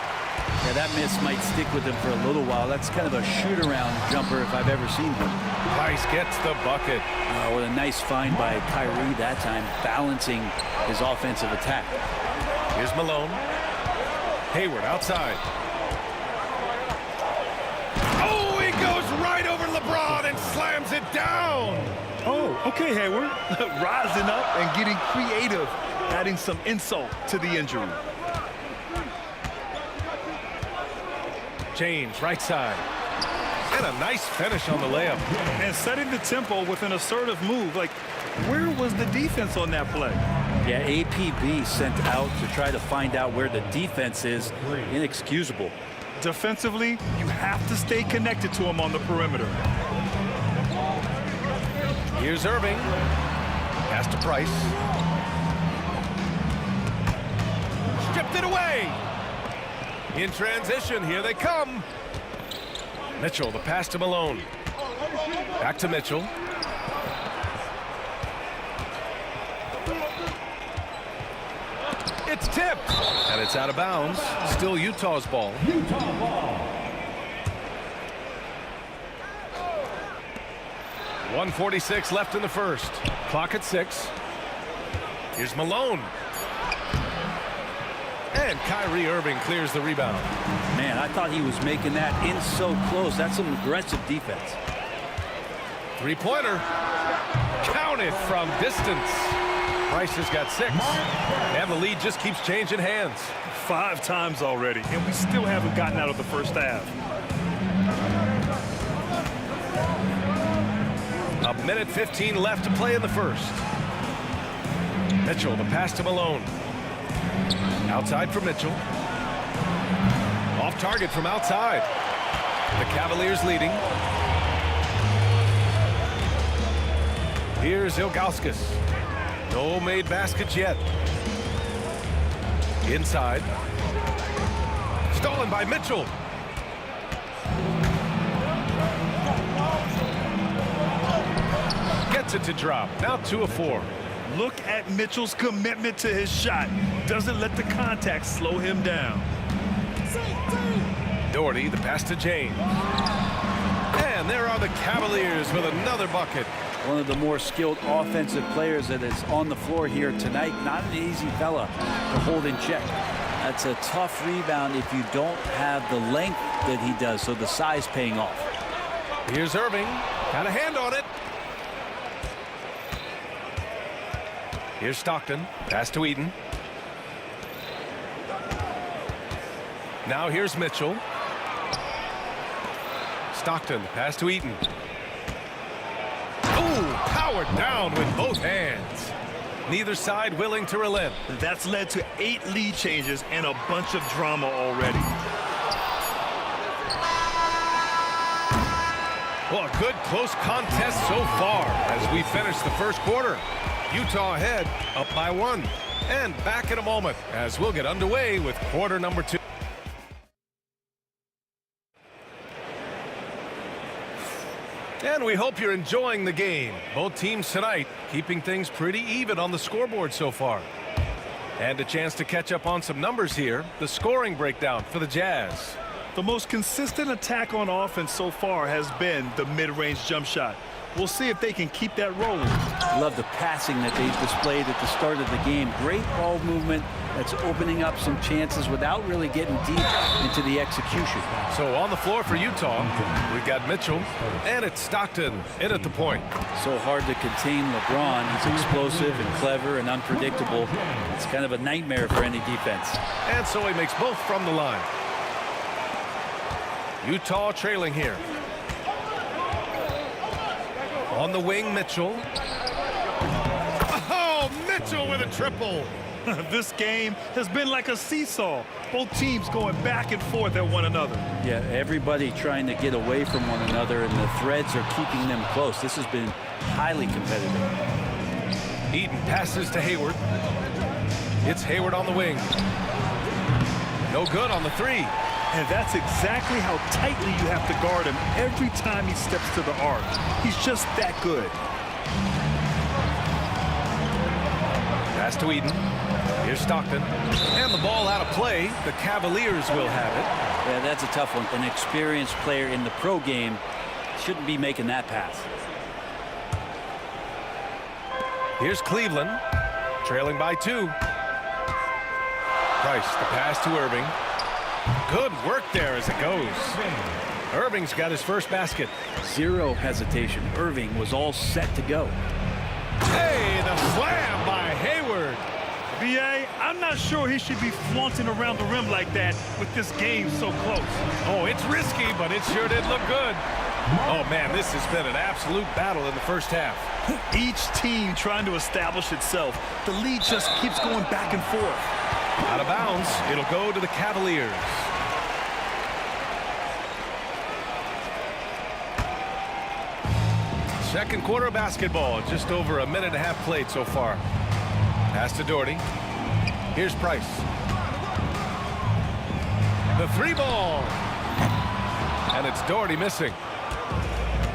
Yeah, that miss might stick with him for a little while. That's kind of a shoot-around jumper if I've ever seen one. Price gets the bucket. What a nice find by Kyrie that time, balancing his offensive attack. Here's Malone. Hayward outside. Oh, he goes right over LeBron and slams it down. Oh, okay, Hayward. Rising up and getting creative, adding some insult to the injury. James, right side. And a nice finish on the layup. And setting the tempo with an assertive move. Like, where was the defense on that play? Yeah, APB sent out to try to find out where the defense is. Inexcusable. Defensively, you have to stay connected to him on the perimeter. Here's Irving. Pass to Price. Stripped it away. In transition, here they come. Mitchell, the pass to Malone. Back to Mitchell. It's tipped. And it's out of bounds. Still Utah's ball. 1:46 left in the first. Clock at 6. Here's Malone. And Kyrie Irving clears the rebound. Man, I thought he was making that in so close. That's some aggressive defense. Three-pointer. Counted from distance. Price has got 6. And the lead just keeps changing hands. 5 times already, and we still haven't gotten out of the first half. A minute 15 left to play in the first. Mitchell, the pass to Malone. Outside for Mitchell. Off target from outside. The Cavaliers leading. Here's Ilgauskas. No made baskets yet. Inside. Stolen by Mitchell. Gets it to drop. Now 2 of 4. Look at Mitchell's commitment to his shot. Doesn't let the contact slow him down. Doherty, the pass to James. And there are the Cavaliers with another bucket. One of the more skilled offensive players that is on the floor here tonight. Not an easy fella to hold in check. That's a tough rebound if you don't have the length that he does, so the size paying off. Here's Irving. Got a hand on it. Here's Stockton. Pass to Eaton. Now here's Mitchell. Stockton, pass to Eaton. Ooh, powered down with both hands. Neither side willing to relent. That's led to 8 lead changes and a bunch of drama already. Well, a good close contest so far as we finish the first quarter. Utah ahead, up by 1. And back in a moment as we'll get underway with quarter number 2. And we hope you're enjoying the game. Both teams tonight keeping things pretty even on the scoreboard so far. And a chance to catch up on some numbers here. The scoring breakdown for the Jazz. The most consistent attack on offense so far has been the mid-range jump shot. We'll see if they can keep that rolling. Love the passing that they've displayed at the start of the game. Great ball movement that's opening up some chances without really getting deep into the execution. So on the floor for Utah, we've got Mitchell, and it's Stockton in at the point. So hard to contain LeBron. He's explosive and clever and unpredictable. It's kind of a nightmare for any defense. And so he makes both from the line. Utah trailing here. On the wing, Mitchell. Oh, Mitchell with a triple. This game has been like a seesaw. Both teams going back and forth at one another. Yeah, everybody trying to get away from one another, and the threads are keeping them close. This has been highly competitive. Eden passes to Hayward. It's Hayward on the wing. No good on the three. And that's exactly how tightly you have to guard him every time he steps to the arc. He's just that good. Pass to Eden. Here's Stockton. And the ball out of play. The Cavaliers will have it. Yeah, that's a tough one. An experienced player in the pro game shouldn't be making that pass. Here's Cleveland. Trailing by 2. Price, the pass to Irving. Good work there as it goes. Irving's got his first basket. Zero hesitation. Irving was all set to go. Hey, the slam by Hayward. B.A., I'm not sure he should be flaunting around the rim like that with this game so close. Oh, it's risky, but it sure did look good. Oh, man, this has been an absolute battle in the first half. Each team trying to establish itself. The lead just keeps going back and forth. Out of bounds, it'll go to the Cavaliers. Second quarter of basketball, just over a minute and a half played so far. Pass to Doherty. Here's Price. The 3 ball. And it's Doherty missing.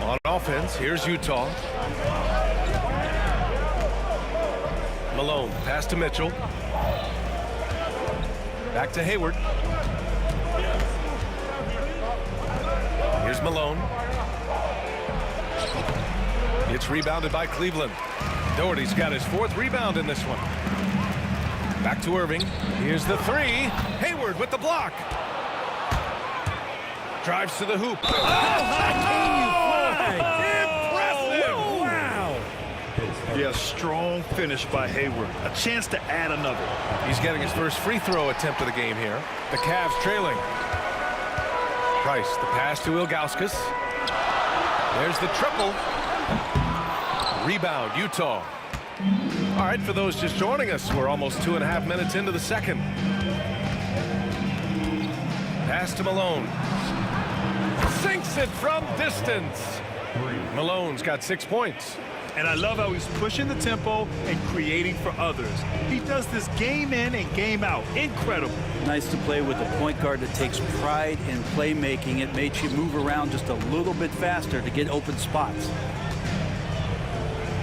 On offense, here's Utah. Malone, pass to Mitchell. Back to Hayward. Here's Malone. It's rebounded by Cleveland. Doherty's got his 4th rebound in this one. Back to Irving. Here's the 3. Hayward with the block. Drives to the hoop. Impressive! Wow! Yeah, strong finish by Hayward. A chance to add another. He's getting his first free throw attempt of the game here. The Cavs trailing. Price, the pass to Ilgauskas. There's the triple. Rebound, Utah. All right, for those just joining us, we're almost 2.5 minutes into the second. Pass to Malone. Sinks it from distance. Malone's got 6 points. And I love how he's pushing the tempo and creating for others. He does this game in and game out. Incredible. Nice to play with a point guard that takes pride in playmaking. It makes you move around just a little bit faster to get open spots.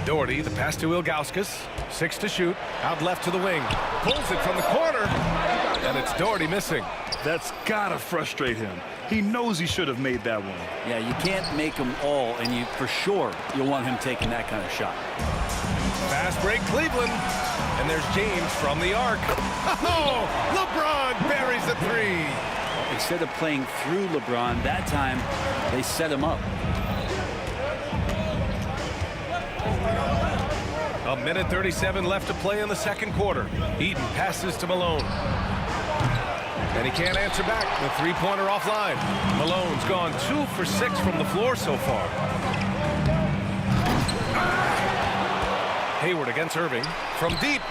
Doherty, the pass to Ilgauskas. 6 to shoot. Out left to the wing. Pulls it from the corner. And it's Doherty missing. That's gotta frustrate him. He knows he should have made that one. Yeah, you can't make them all, and you for sure you'll want him taking that kind of shot. Fast break, Cleveland. And there's James from the arc. Oh, LeBron buries a 3. Instead of playing through LeBron, that time they set him up. A minute 37 left to play in the second quarter. Eden passes to Malone. And he can't answer back. The 3-pointer offline. Malone's gone 2 for 6 from the floor so far. Hayward against Irving. From deep.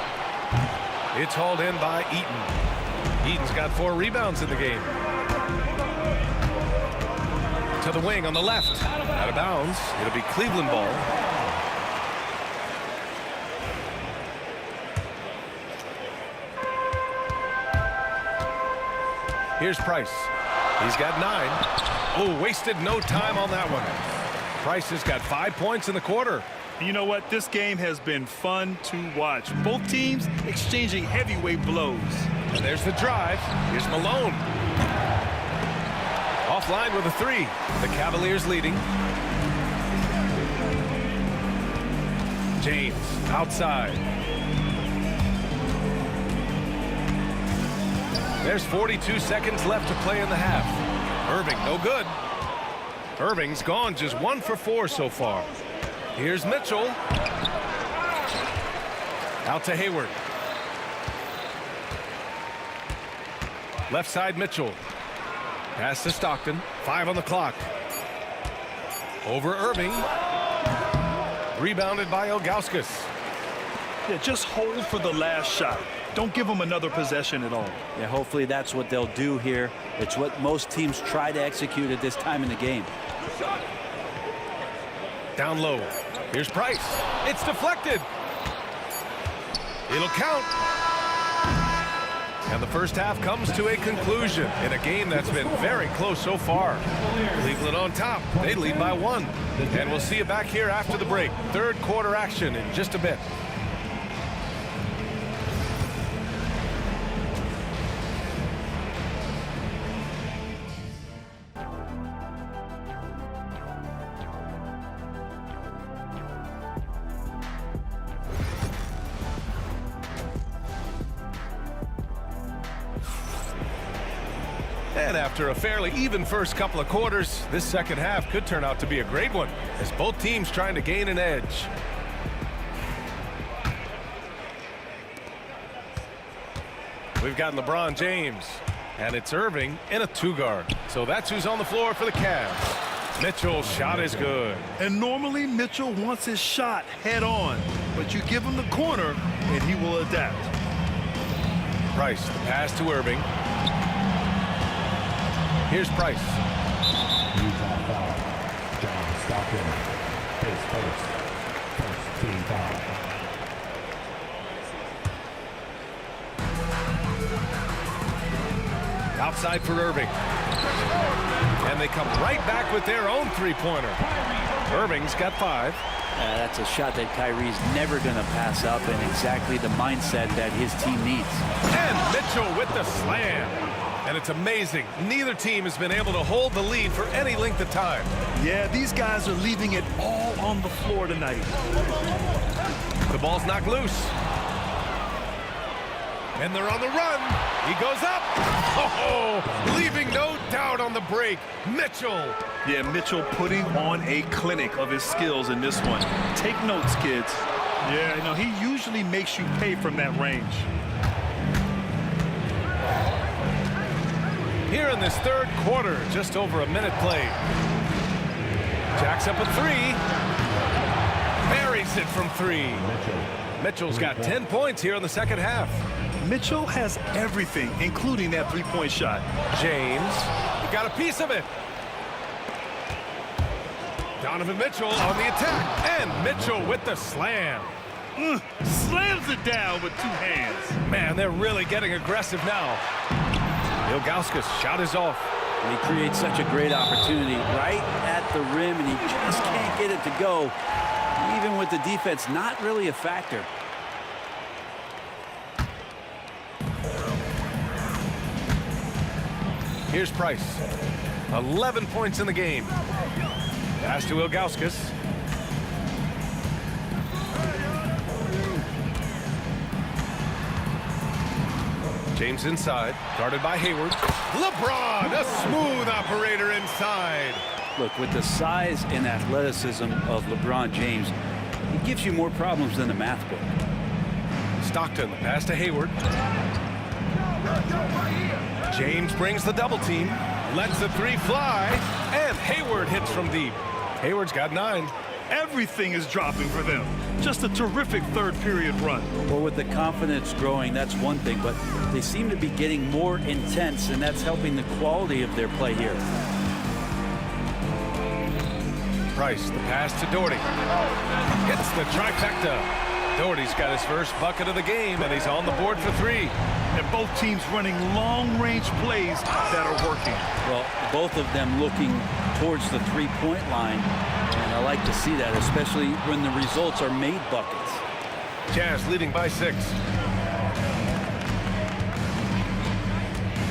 It's hauled in by Eaton. Eaton's got 4 rebounds in the game. To the wing on the left. Out of bounds. It'll be Cleveland ball. Here's Price. He's got 9. Oh, wasted no time on that one. Price has got 5 points in the quarter. And you know what? This game has been fun to watch. Both teams exchanging heavyweight blows. And there's the drive. Here's Malone. Offline with a three. The Cavaliers leading. James outside. There's 42 seconds left to play in the half. Irving, no good. Irving's gone just 1 for 4 so far. Here's Mitchell. Out to Hayward. Left side Mitchell. Pass to Stockton. 5 on the clock. Over Irving. Rebounded by Ilgauskas. Yeah, just hold for the last shot. Don't give them another possession at all. Yeah, hopefully that's what they'll do here. It's what most teams try to execute at this time in the game. Down low. Here's Price. It's deflected. It'll count. And the first half comes to a conclusion in a game that's been very close so far. Cleveland on top. They lead by 1. And we'll see you back here after the break. Third quarter action in just a bit. And after a fairly even first couple of quarters, this second half could turn out to be a great one, as both teams trying to gain an edge. We've got LeBron James, and it's Irving in a 2-guard. So that's who's on the floor for the Cavs. Mitchell's shot is good. And normally Mitchell wants his shot head on, but you give him the corner and he will adapt. Price, the pass to Irving. Here's Price. Utah foul. John Stockton. His first team foul. Outside for Irving. And they come right back with their own three-pointer. Irving's got 5. That's a shot that Kyrie's never going to pass up, and exactly the mindset that his team needs. And Mitchell with the slam. And it's amazing. Neither team has been able to hold the lead for any length of time. Yeah, these guys are leaving it all on the floor tonight. The ball's knocked loose. And they're on the run. He goes up. Oh, leaving no doubt on the break. Mitchell. Yeah, Mitchell putting on a clinic of his skills in this one. Take notes, kids. Yeah, you know, he usually makes you pay from that range. Here in this third quarter, just over a minute played. Jacks up a 3. Buries it from 3. Mitchell's got 10 points here in the second half. Mitchell has everything, including that three-point shot. James got a piece of it. Donovan Mitchell on the attack. And Mitchell with the slam. Slams it down with 2 hands. Man, they're really getting aggressive now. Ilgauskas' shot is off. And he creates such a great opportunity right at the rim, and he just can't get it to go. Even with the defense not really a factor. Here's Price. 11 points in the game. Pass to Ilgauskas. James inside, guarded by Hayward. LeBron, a smooth operator inside. Look, with the size and athleticism of LeBron James, he gives you more problems than the math book. Stockton, the pass to Hayward. James brings the double team, lets the 3 fly, and Hayward hits from deep. Hayward's got 9. Everything is dropping for them. Just a terrific third period run. Well, with the confidence growing, that's one thing, but they seem to be getting more intense, and that's helping the quality of their play here. Price, the pass to Doherty. Hits the trifecta. Doherty's got his first bucket of the game, and he's on the board for 3. And both teams running long-range plays that are working. Well, both of them looking towards the three-point line. And I like to see that, especially when the results are made buckets. Jazz leading by 6.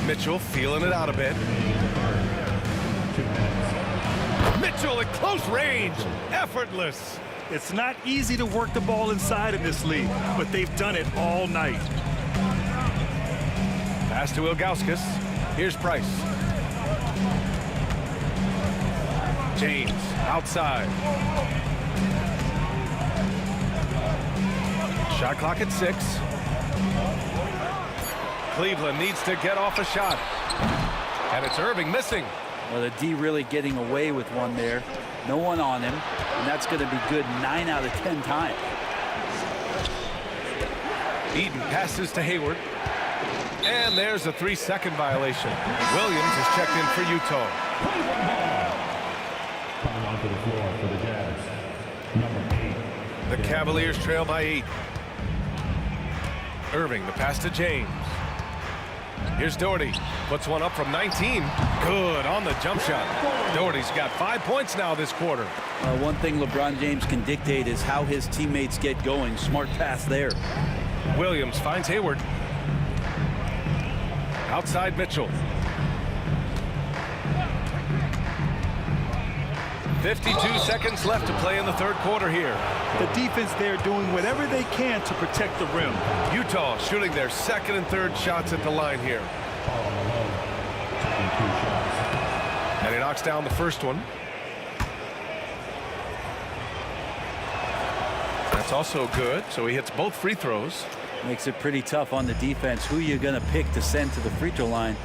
Mitchell feeling it out a bit. Mitchell at close range. Effortless. It's not easy to work the ball inside in this league, but they've done it all night. Pass to Ilgauskas. Here's Price. James outside. Shot clock at 6. Cleveland needs to get off a shot. And it's Irving missing. Well, the D really getting away with one there. No one on him. And that's going to be good 9 out of 10 times. Eden passes to Hayward. And there's a 3-second violation. Williams is checked in for Utah. Coming onto the floor for the Jazz, number 8. The Cavaliers trail by 8. Irving, the pass to James. Here's Doherty. Puts one up from 19. Good on the jump shot. Doherty's got 5 points now this quarter. One thing LeBron James can dictate is how his teammates get going. Smart pass there. Williams finds Hayward. Outside Mitchell. 52 seconds left to play in the third quarter here. The defense there doing whatever they can to protect the rim. Utah shooting their second and third shots at the line here. And he knocks down the first one. That's also good, so he hits both free throws. Makes it pretty tough on the defense. Who you're going to pick to send to the free throw line.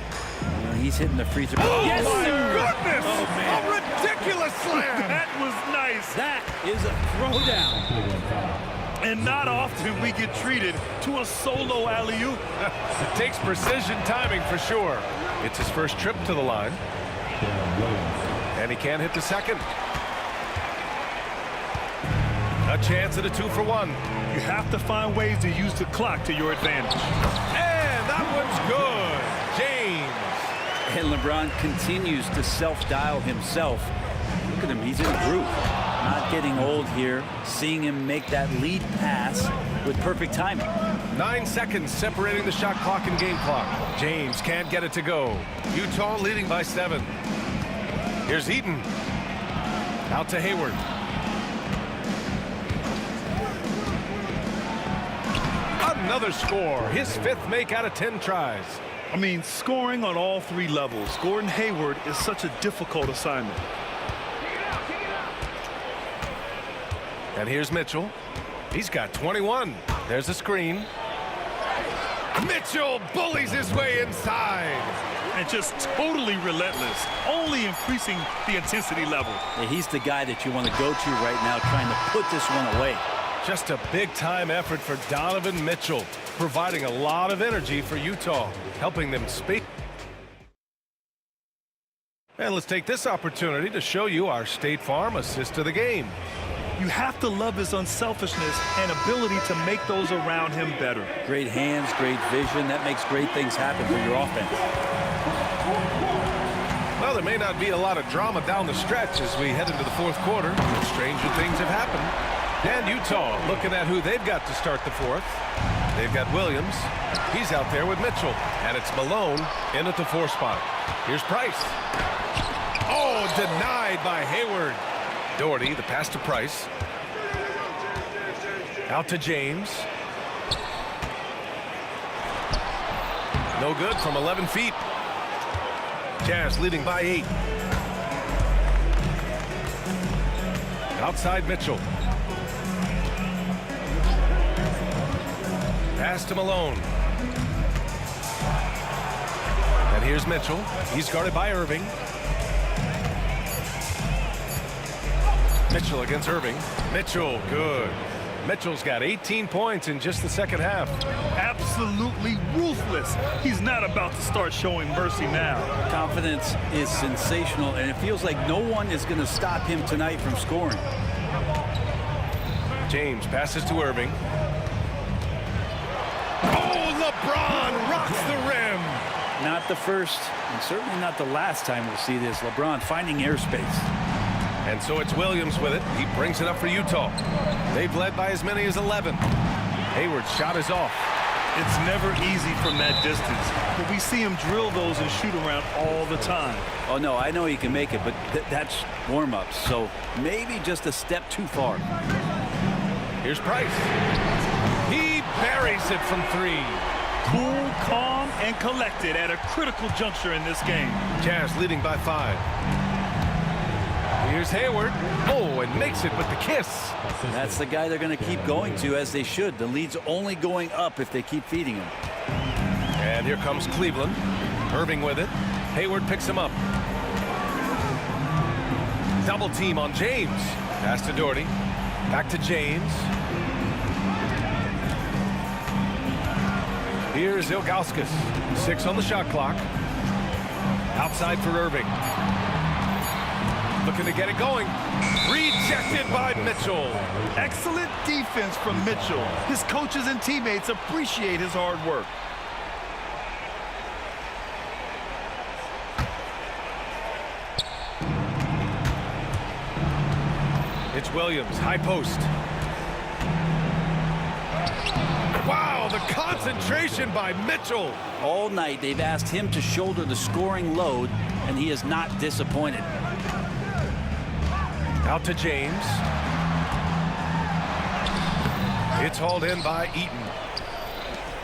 He's hitting the free throw. Oh, yes, my sir! goodness! Oh, man. A ridiculous slam! That was nice. That is a throwdown. And not often we get treated to a solo alley-oop. It takes precision timing for sure. It's his first trip to the line. And he can't hit the second. A chance at a 2-for-1. You have to find ways to use the clock to your advantage. And that one's good. James. And LeBron continues to self-dial himself. Look at him. He's in a groove. Not getting old here. Seeing him make that lead pass with perfect timing. 9 seconds separating the shot clock and game clock. James can't get it to go. Utah leading by 7. Here's Eaton. Out to Hayward. Another score. His 5th make out of 10 tries. I mean, scoring on all 3 levels. Gordon Hayward is such a difficult assignment. And here's Mitchell. He's got 21. There's a screen. Mitchell bullies his way inside. And just totally relentless, only increasing the intensity level. Yeah, he's the guy that you want to go to right now, trying to put this one away. Just a big-time effort for Donovan Mitchell, providing a lot of energy for Utah, helping them speak. And let's take this opportunity to show you our State Farm assist of the game. You have to love his unselfishness and ability to make those around him better. Great hands, great vision. That makes great things happen for your offense. Well, there may not be a lot of drama down the stretch as we head into the fourth quarter. Stranger things have happened. And Utah looking at who they've got to start the fourth. They've got Williams. He's out there with Mitchell. And it's Malone in at the 4 spot. Here's Price. Oh, denied by Hayward. Doherty, the pass to Price. Out to James. No good from 11 feet. Jazz leading by 8. Outside Mitchell. Pass to Malone. And here's Mitchell. He's guarded by Irving. Mitchell against Irving. Mitchell, good. Mitchell's got 18 points in just the second half. Absolutely ruthless. He's not about to start showing mercy now. Confidence is sensational, and it feels like no one is going to stop him tonight from scoring. James passes to Irving. Oh, LeBron rocks the rim. Not the first, and certainly not the last time we'll see this. LeBron finding airspace. And so it's Williams with it. He brings it up for Utah. They've led by as many as 11. Hayward's shot is off. It's never easy from that distance, but we see him drill those and shoot around all the time. Oh, no, I know he can make it, but that's warm-ups, so maybe just a step too far. Here's Price. He buries it from 3. Cool, calm, and collected at a critical juncture in this game. Jazz leading by 5. Here's Hayward. Oh, and makes it with the kiss. That's the guy they're going to keep going to, as they should. The lead's only going up if they keep feeding him. And here comes Cleveland. Irving with it. Hayward picks him up. Double team on James. Pass to Doherty. Back to James. Here's Ilgauskas. 6 on the shot clock. Outside for Irving. Looking to get it going. Rejected by Mitchell. Excellent defense from Mitchell. His coaches and teammates appreciate his hard work. It's Williams, high post. Wow, the concentration by Mitchell. All night they've asked him to shoulder the scoring load, and he is not disappointed. Out to James. It's hauled in by Eaton.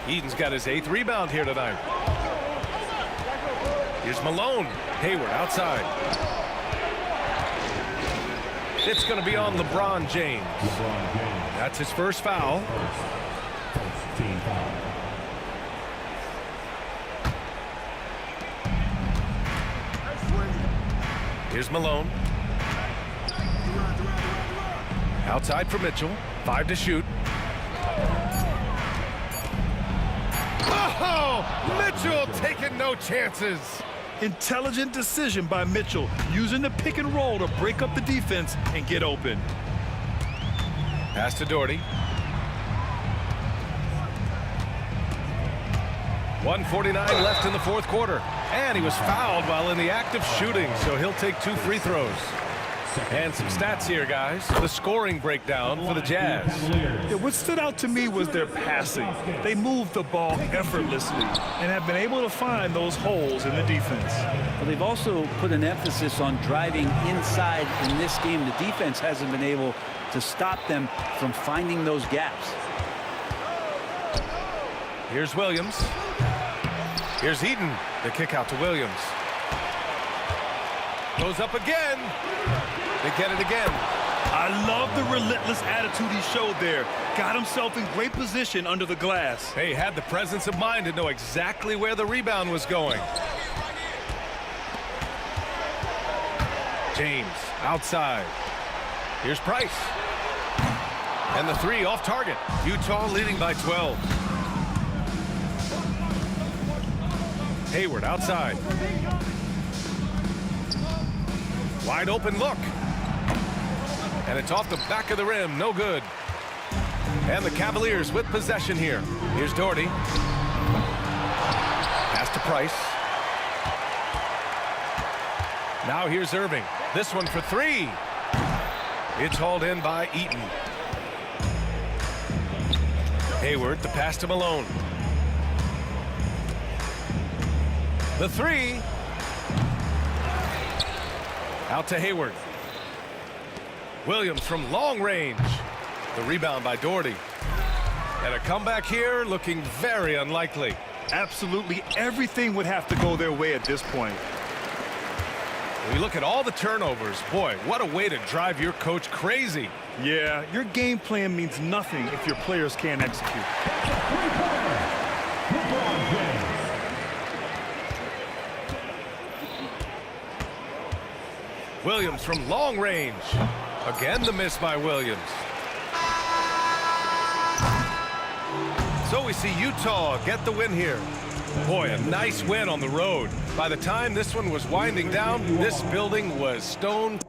Eaton's got his 8th rebound here tonight. Here's Malone. Hayward outside. It's going to be on LeBron James. That's his first foul. Here's Malone. Outside for Mitchell. 5 to shoot. Oh! Mitchell taking no chances. Intelligent decision by Mitchell, using the pick and roll to break up the defense and get open. Pass to Doherty. 1:49 left in the 4th quarter. And he was fouled while in the act of shooting, so he'll take 2 free throws. And some stats here, guys. The scoring breakdown for the Jazz. Yeah, what stood out to me was their passing. They moved the ball effortlessly and have been able to find those holes in the defense. Well, they've also put an emphasis on driving inside in this game. The defense hasn't been able to stop them from finding those gaps. Here's Williams. Here's Eaton. The kick out to Williams. Goes up again. They get it again. I love the relentless attitude he showed there. Got himself in great position under the glass. Hey, had the presence of mind to know exactly where the rebound was going. James outside. Here's Price. And the 3 off target. Utah leading by 12. Hayward outside. Wide open look. And it's off the back of the rim. No good. And the Cavaliers with possession here. Here's Doherty. Pass to Price. Now here's Irving. This one for 3. It's hauled in by Eaton. Hayward, the pass to Malone. The 3. Out to Hayward. Williams from long range. The rebound by Doherty. And a comeback here looking very unlikely. Absolutely everything would have to go their way at this point. When you look at all the turnovers, boy, what a way to drive your coach crazy. Yeah, your game plan means nothing if your players can't execute. Williams from long range. Again, the miss by Williams. So we see Utah get the win here. Boy, a nice win on the road. By the time this one was winding down, this building was stone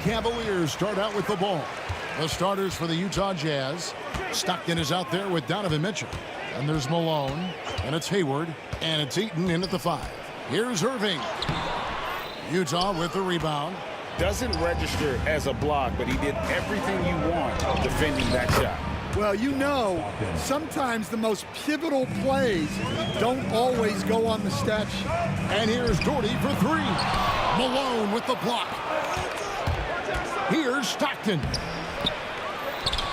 Cavaliers start out with the ball. The starters for the Utah Jazz. Stockton is out there with Donovan Mitchell. And there's Malone. And it's Hayward. And it's Eaton in at the 5. Here's Irving. Utah with the rebound. Doesn't register as a block, but he did everything you want defending that shot. Well, you know, sometimes the most pivotal plays don't always go on the stat sheet. And here's Doherty for 3. Malone with the block. Here's Stockton.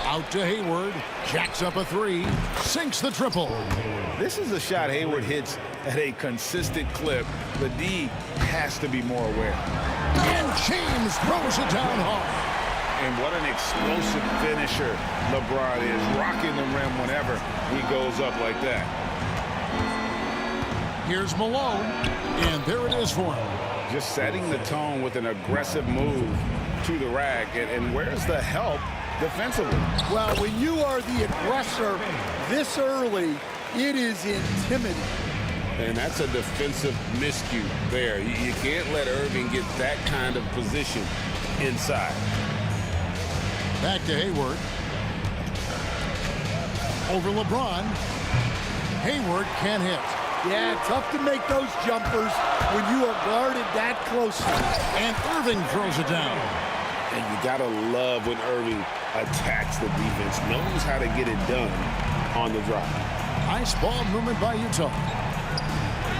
Out to Hayward. Jacks up a 3. Sinks the triple. This is a shot Hayward hits at a consistent clip. The D has to be more aware. And James throws it down hard. And what an explosive finisher LeBron is, rocking the rim whenever he goes up like that. Here's Malone, and there it is for him. Just setting the tone with an aggressive move to the rack. And where's the help defensively? Well, when you are the aggressor this early, it is intimidating. And that's a defensive miscue there. You can't let Irving get that kind of position inside. Back to Hayward. Over LeBron. Hayward can't hit. Yeah, tough to make those jumpers when you are guarded that closely. And Irving throws it down. And you gotta love when Irving attacks the defense, knows how to get it done on the drop. Nice ball movement by Utah.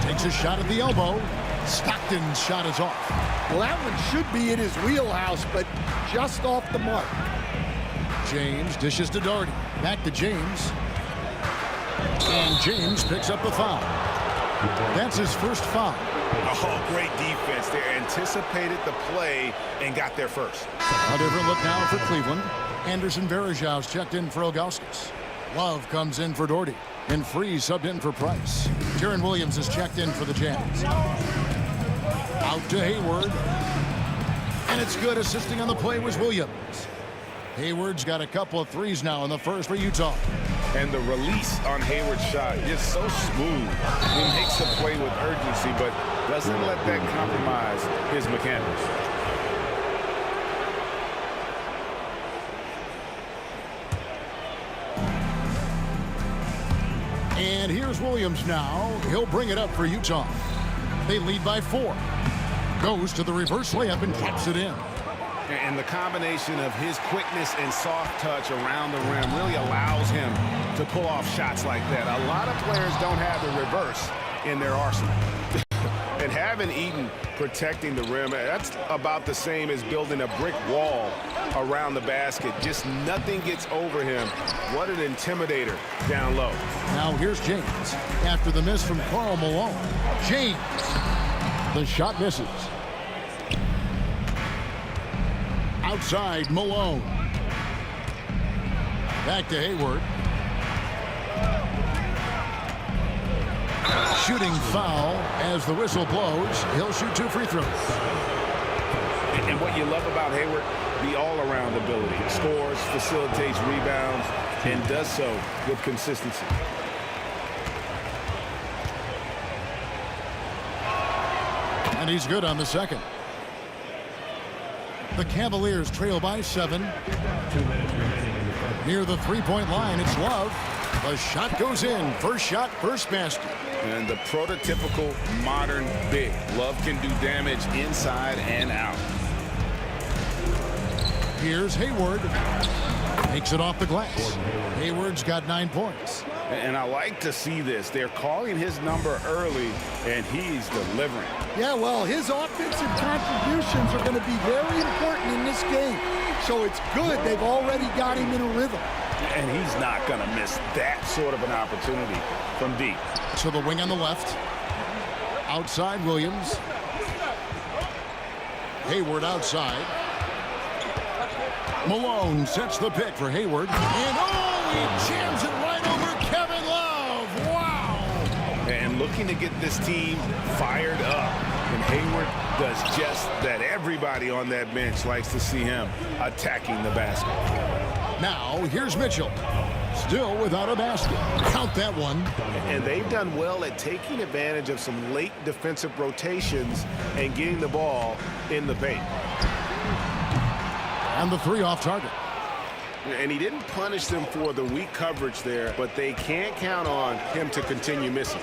Takes a shot at the elbow. Stockton's shot is off. Well, that one should be in his wheelhouse, but just off the mark. James dishes to Doherty. Back to James. And James picks up the foul. That's his first foul. Oh, great defense there. Anticipated the play and got there first. A different look now for Cleveland. Anderson Varejão's checked in for Ilgauskas. Love comes in for Doherty. And Freeze subbed in for Price. Jaron Williams is checked in for the Jazz. Out to Hayward. And it's good. Assisting on the play was Williams. Hayward's got a couple of threes now in the first for Utah. And the release on Hayward's shot is so smooth. He makes the play with urgency, but doesn't let that compromise his mechanics. And here's Williams now. He'll bring it up for Utah. They lead by 4. Goes to the reverse layup and taps it in. And the combination of his quickness and soft touch around the rim really allows him to pull off shots like that. A lot of players don't have the reverse in their arsenal. And having Eaton protecting the rim, that's about the same as building a brick wall around the basket. Just nothing gets over him. What an intimidator down low. Now here's James after the miss from Karl Malone. James. The shot misses. Outside, Malone. Back to Hayward. Shooting foul as the whistle blows. He'll shoot 2 free throws. And what you love about Hayward, the all-around ability. Scores, facilitates rebounds, and does so with consistency. And he's good on the second. The Cavaliers trail by 7. Near the three-point line, it's Love. The shot goes in. First shot, first basket. And the prototypical modern big. Love can do damage inside and out. Here's Hayward. Takes it off the glass. Hayward's got 9 points. And I like to see this. They're calling his number early, and he's delivering. Yeah, well, his offensive contributions are going to be very important in this game. So it's good they've already got him in a rhythm. And he's not going to miss that sort of an opportunity from deep. So the wing on the left. Outside, Williams. Hayward outside. Malone sets the pick for Hayward. And he jams it right over Kevin Love. Wow. And looking to get this team fired up. And Hayward does just that. Everybody on that bench likes to see him attacking the basket. Now, here's Mitchell. Still without a basket. Count that one. And they've done well at taking advantage of some late defensive rotations and getting the ball in the paint. And the 3 off target. And he didn't punish them for the weak coverage there, but they can't count on him to continue missing.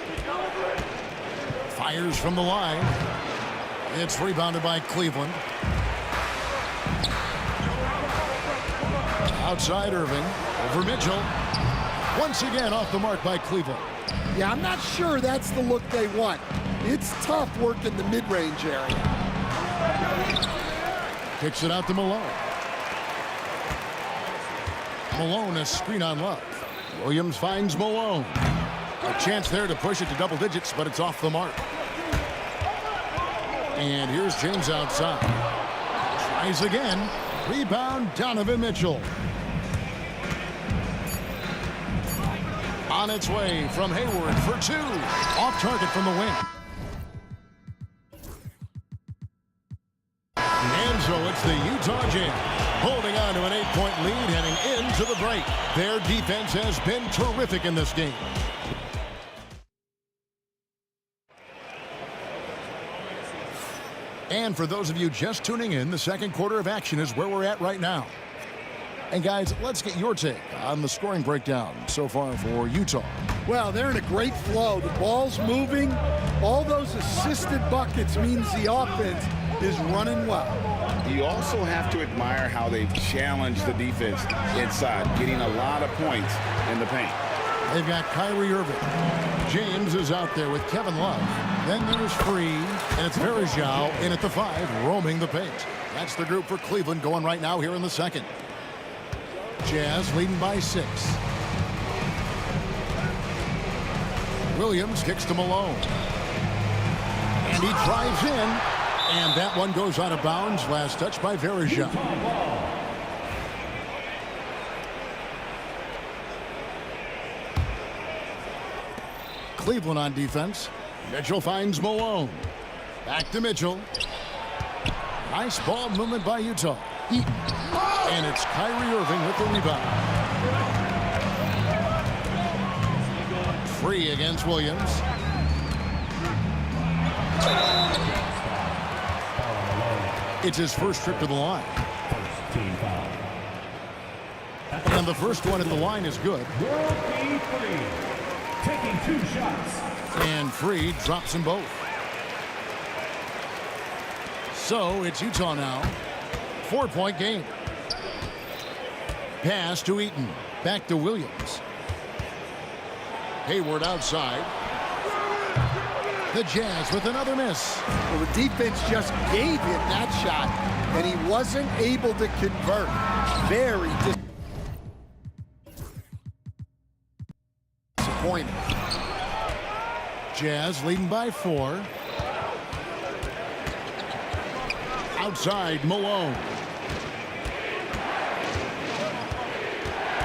Fires from the line. It's rebounded by Cleveland. Outside Irving. Over Mitchell. Once again off the mark by Cleveland. Yeah, I'm not sure that's the look they want. It's tough working the mid-range area. Kicks it out to Malone. Malone, a screen on Love. Williams finds Malone. A chance there to push it to double digits, but it's off the mark. And here's James outside. Tries again. Rebound, Donovan Mitchell. On its way from Hayward for 2. Off target from the wing. And so it's the Utah Jazz holding on to an 8-point lead heading into the break. Their defense has been terrific in this game. And for those of you just tuning in, the second quarter of action is where we're at right now. And guys, let's get your take on the scoring breakdown so far for Utah. Well, they're in a great flow. The ball's moving. All those assisted buckets means the offense is running well. You also have to admire how they've challenged the defense inside, getting a lot of points in the paint. They've got Kyrie Irving. James is out there with Kevin Love. Then there's Free, and it's Varejao in at the 5, roaming the paint. That's the group for Cleveland going right now here in the second. Jazz leading by 6. Williams kicks to Malone. And he drives in. And that one goes out of bounds. Last touch by Varejao. Cleveland on defense. Mitchell finds Malone. Back to Mitchell. Nice ball movement by Utah. And it's Kyrie Irving with the rebound. Free against Williams. It's his first trip to the line. And the first one at the line is good. Taking 2 shots. And Free drops them both. So it's Utah now. 4-point game. Pass to Eaton. Back to Williams. Hayward outside. The Jazz with another miss. Well, the defense just gave him that shot, and he wasn't able to convert. Very disappointing. Jazz leading by 4. Outside, Malone.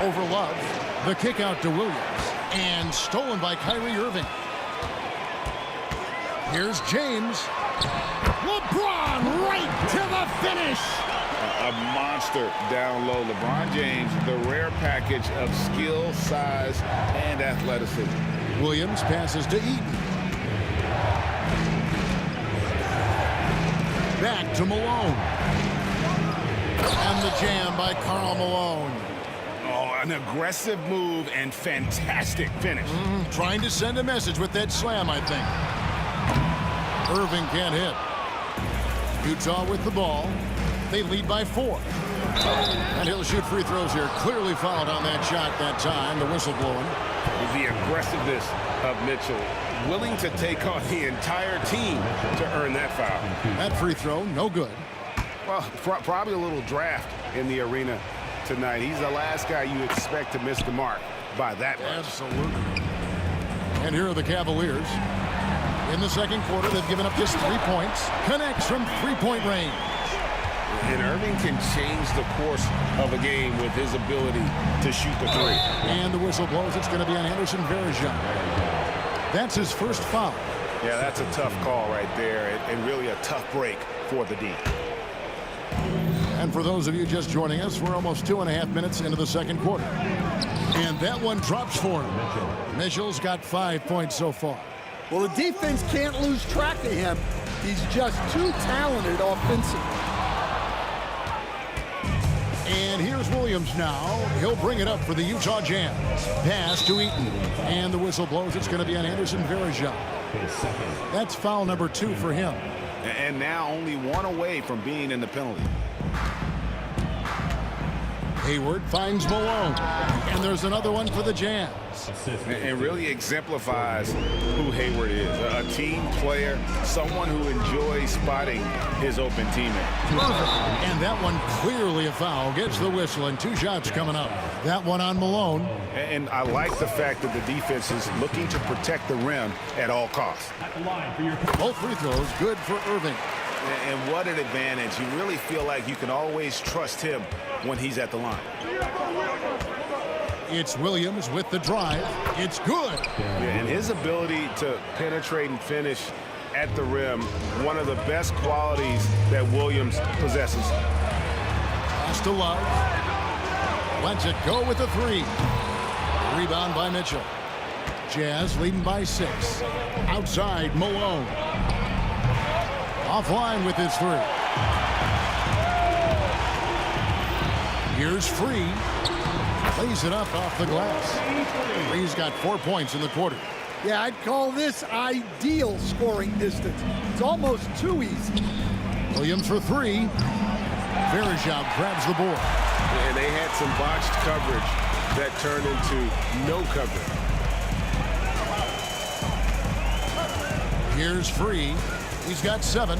Over Love. The kick out to Williams. And stolen by Kyrie Irving. Here's James. LeBron right to the finish. A monster down low. LeBron James, the rare package of skill, size, and athleticism. Williams passes to Eaton. Back to Malone. And the jam by Karl Malone. Oh, an aggressive move and fantastic finish. Trying to send a message with that slam, I think. Irving can't hit. Utah with the ball. They lead by 4. And he'll shoot free throws here. Clearly fouled on that shot that time. The whistle blowing. The aggressiveness of Mitchell, willing to take on the entire team to earn that foul. That free throw, no good. Well, probably a little draft in the arena tonight. He's the last guy you expect to miss the mark by that much. Absolutely. And here are the Cavaliers. In the second quarter, they've given up just 3 points. Connects from 3-point range. And Irving can change the course of a game with his ability to shoot the 3. And the whistle blows. It's going to be on Anderson Varejao. That's his first foul. Yeah, that's a tough call right there, and really a tough break for the D. And for those of you just joining us, we're almost 2.5 minutes into the second quarter. And that one drops for him. Mitchell's got 5 points so far. Well, the defense can't lose track of him. He's just too talented offensively. And here's Williams now. He'll bring it up for the Utah Jazz. Pass to Eaton. And the whistle blows. It's going to be on Anderson Varejao. That's foul number 2 for him. And now only 1 away from being in the penalty. Hayward finds Malone. And there's another one for the Jazz. And really exemplifies who Hayward is. A team player, someone who enjoys spotting his open teammate. And that one clearly a foul. Gets the whistle and 2 shots coming up. That one on Malone. And I like the fact that the defense is looking to protect the rim at all costs. Both free throws good for Irving. And what an advantage. You really feel like you can always trust him when he's at the line. It's Williams with the drive. It's good. And his ability to penetrate and finish at the rim, one of the best qualities that Williams possesses. Pass to Love. Lets it go with the 3. Rebound by Mitchell. Jazz leading by 6. Outside, Malone. Offline with his 3. Here's Free. Lays it up off the glass. Free's got 4 points in the quarter. Yeah, I'd call this ideal scoring distance. It's almost too easy. Williams for 3. Varejao grabs the board. And they had some botched coverage that turned into no coverage. Here's Free. He's got 7.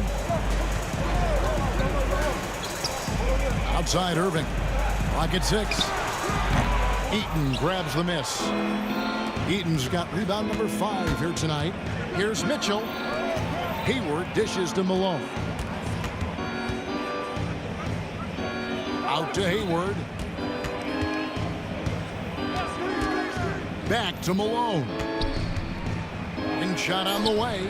Outside Irving. Clock at 6. Eaton grabs the miss. Eaton's got rebound number 5 here tonight. Here's Mitchell. Hayward dishes to Malone. Out to Hayward. Back to Malone. Wing shot on the way.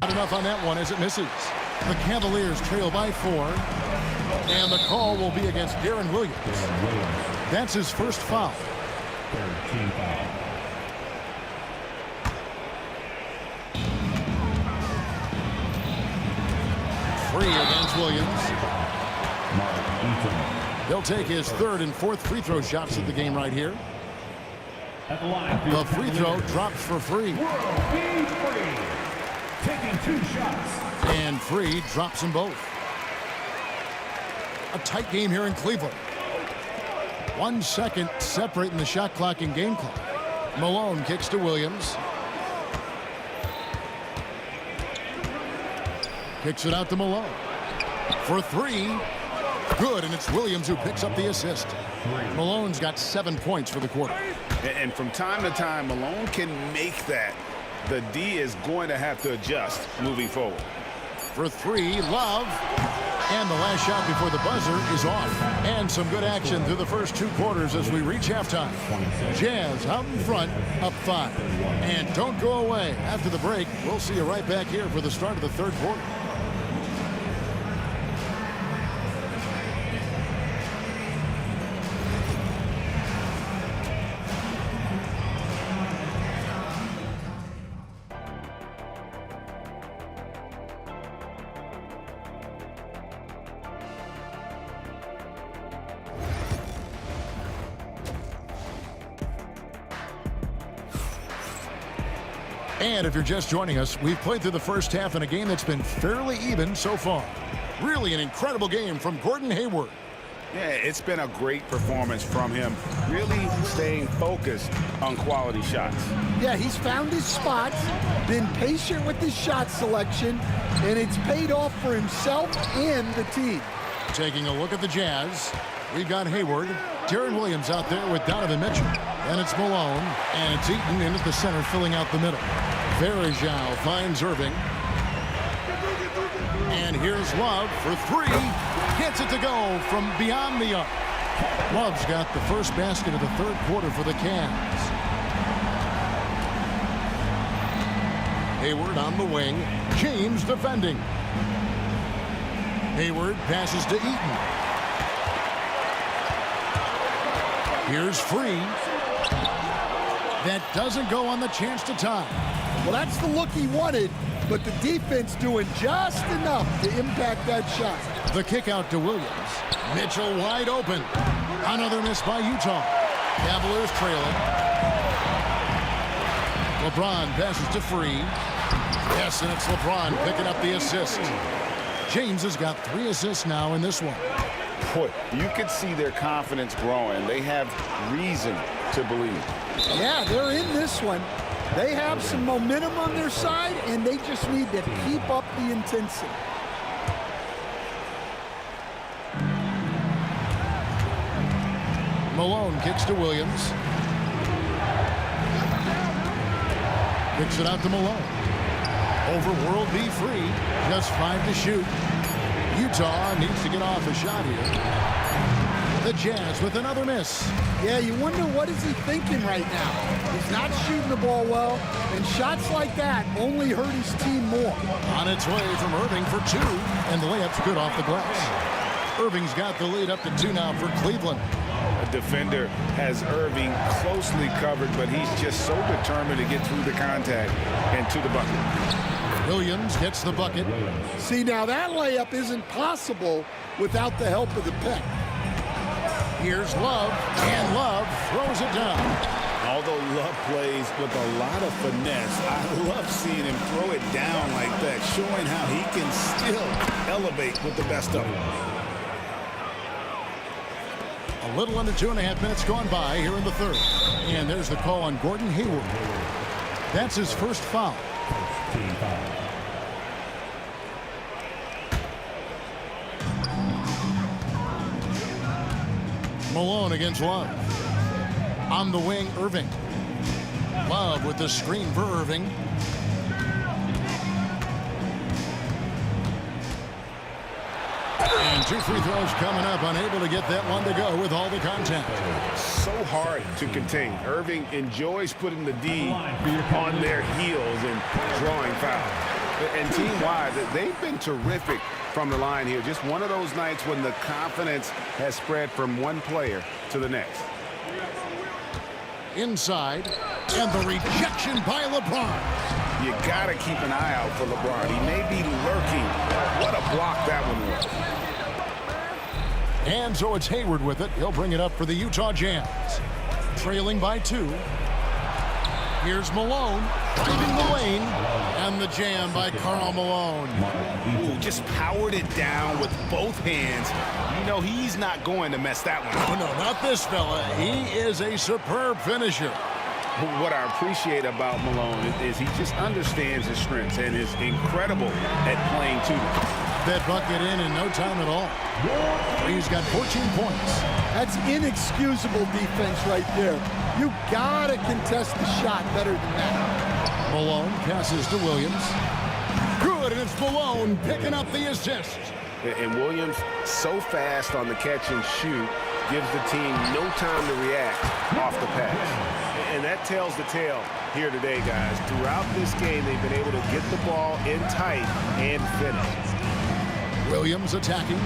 Not enough on that one as it misses. The Cavaliers trail by 4. And the call will be against Darren Williams. That's his first foul. Free against Williams. He'll take his 3rd and 4th free throw shots of the game right here. The free throw drops for Free. Taking 2 shots. And Free drops them both. A tight game here in Cleveland. 1 second separating the shot clock and game clock. Malone kicks to Williams. Kicks it out to Malone. For 3. Good, and it's Williams who picks up the assist. Malone's got 7 points for the quarter. And from time to time, Malone can make that. The D is going to have to adjust moving forward. For 3, Love. And the last shot before the buzzer is off. And some good action through the first 2 quarters as we reach halftime. Jazz out in front, up 5. And don't go away. After the break, we'll see you right back here for the start of the 3rd quarter. And if you're just joining us, we've played through the first half in a game that's been fairly even so far. Really an incredible game from Gordon Hayward. Yeah, it's been a great performance from him, really staying focused on quality shots. Yeah, he's found his spots, been patient with his shot selection, and it's paid off for himself and the team. Taking a look at the Jazz, we've got Hayward, Darren Williams out there with Donovan Mitchell. And it's Malone, and it's Eaton into the center, filling out the middle. Varejao finds Irving. And here's Love for 3. Gets it to go from beyond the arc. Love's got the first basket of the 3rd quarter for the Cavs. Hayward on the wing. James defending. Hayward passes to Eaton. Here's Free. That doesn't go on the chance to tie. Well, that's the look he wanted. but the defense doing just enough to impact that shot. The kick out to Williams. Mitchell wide open. Another miss by Utah. Cavaliers trailing. LeBron passes to Free. Yes, and it's LeBron picking up the assist. James has got 3 assists now in this one. Boy, you can see their confidence growing. They have reason to believe. Yeah, they're in this one. They have some momentum on their side, and they just need to keep up the intensity. Malone kicks to Williams. Kicks it out to Malone. Over World B free. Just 5 to shoot. Utah needs to get off a shot here. The Jazz with another miss. Yeah, you wonder what is he thinking right now. He's not shooting the ball well, and shots like that only hurt his team more. On its way from Irving for 2, and the layup's good off the glass. Irving's got the lead up to 2 now for Cleveland. A defender has Irving closely covered, but he's just so determined to get through the contact and to the bucket. Williams gets the bucket. See, now that layup isn't possible without the help of the pick. Here's Love, and Love throws it down. Although Love plays with a lot of finesse, I love seeing him throw it down like that, showing how he can still elevate with the best of them. A little under 2.5 minutes gone by here in the third. And there's the call on Gordon Hayward. That's his first foul. Malone against Love. On the wing, Irving. Love with the screen for Irving. And 2 free throws coming up, unable to get that one to go with all the contact. So hard to contain. Irving enjoys putting the D on their heels and drawing fouls. And team-wide, they've been terrific from the line here. Just one of those nights when the confidence has spread from one player to the next. Inside, and the rejection by LeBron. You got to keep an eye out for LeBron. He may be lurking. What a block that one was. And so it's Hayward with it. He'll bring it up for the Utah Jazz. Trailing by 2. Here's Malone, driving the lane, and the jam by Karl Malone. Ooh, just powered it down with both hands. You know he's not going to mess that one up. Oh, no, not this fella. He is a superb finisher. What I appreciate about Malone is he just understands his strengths and is incredible at playing to them. That bucket in no time at all. He's got 14 points. That's inexcusable defense right there. You gotta contest the shot better than that. Malone passes to Williams. Good, and it's Malone picking up the assist. And Williams, so fast on the catch and shoot, gives the team no time to react off the pass. And that tells the tale here today, guys. Throughout this game, they've been able to get the ball in tight and finish. Williams attacking.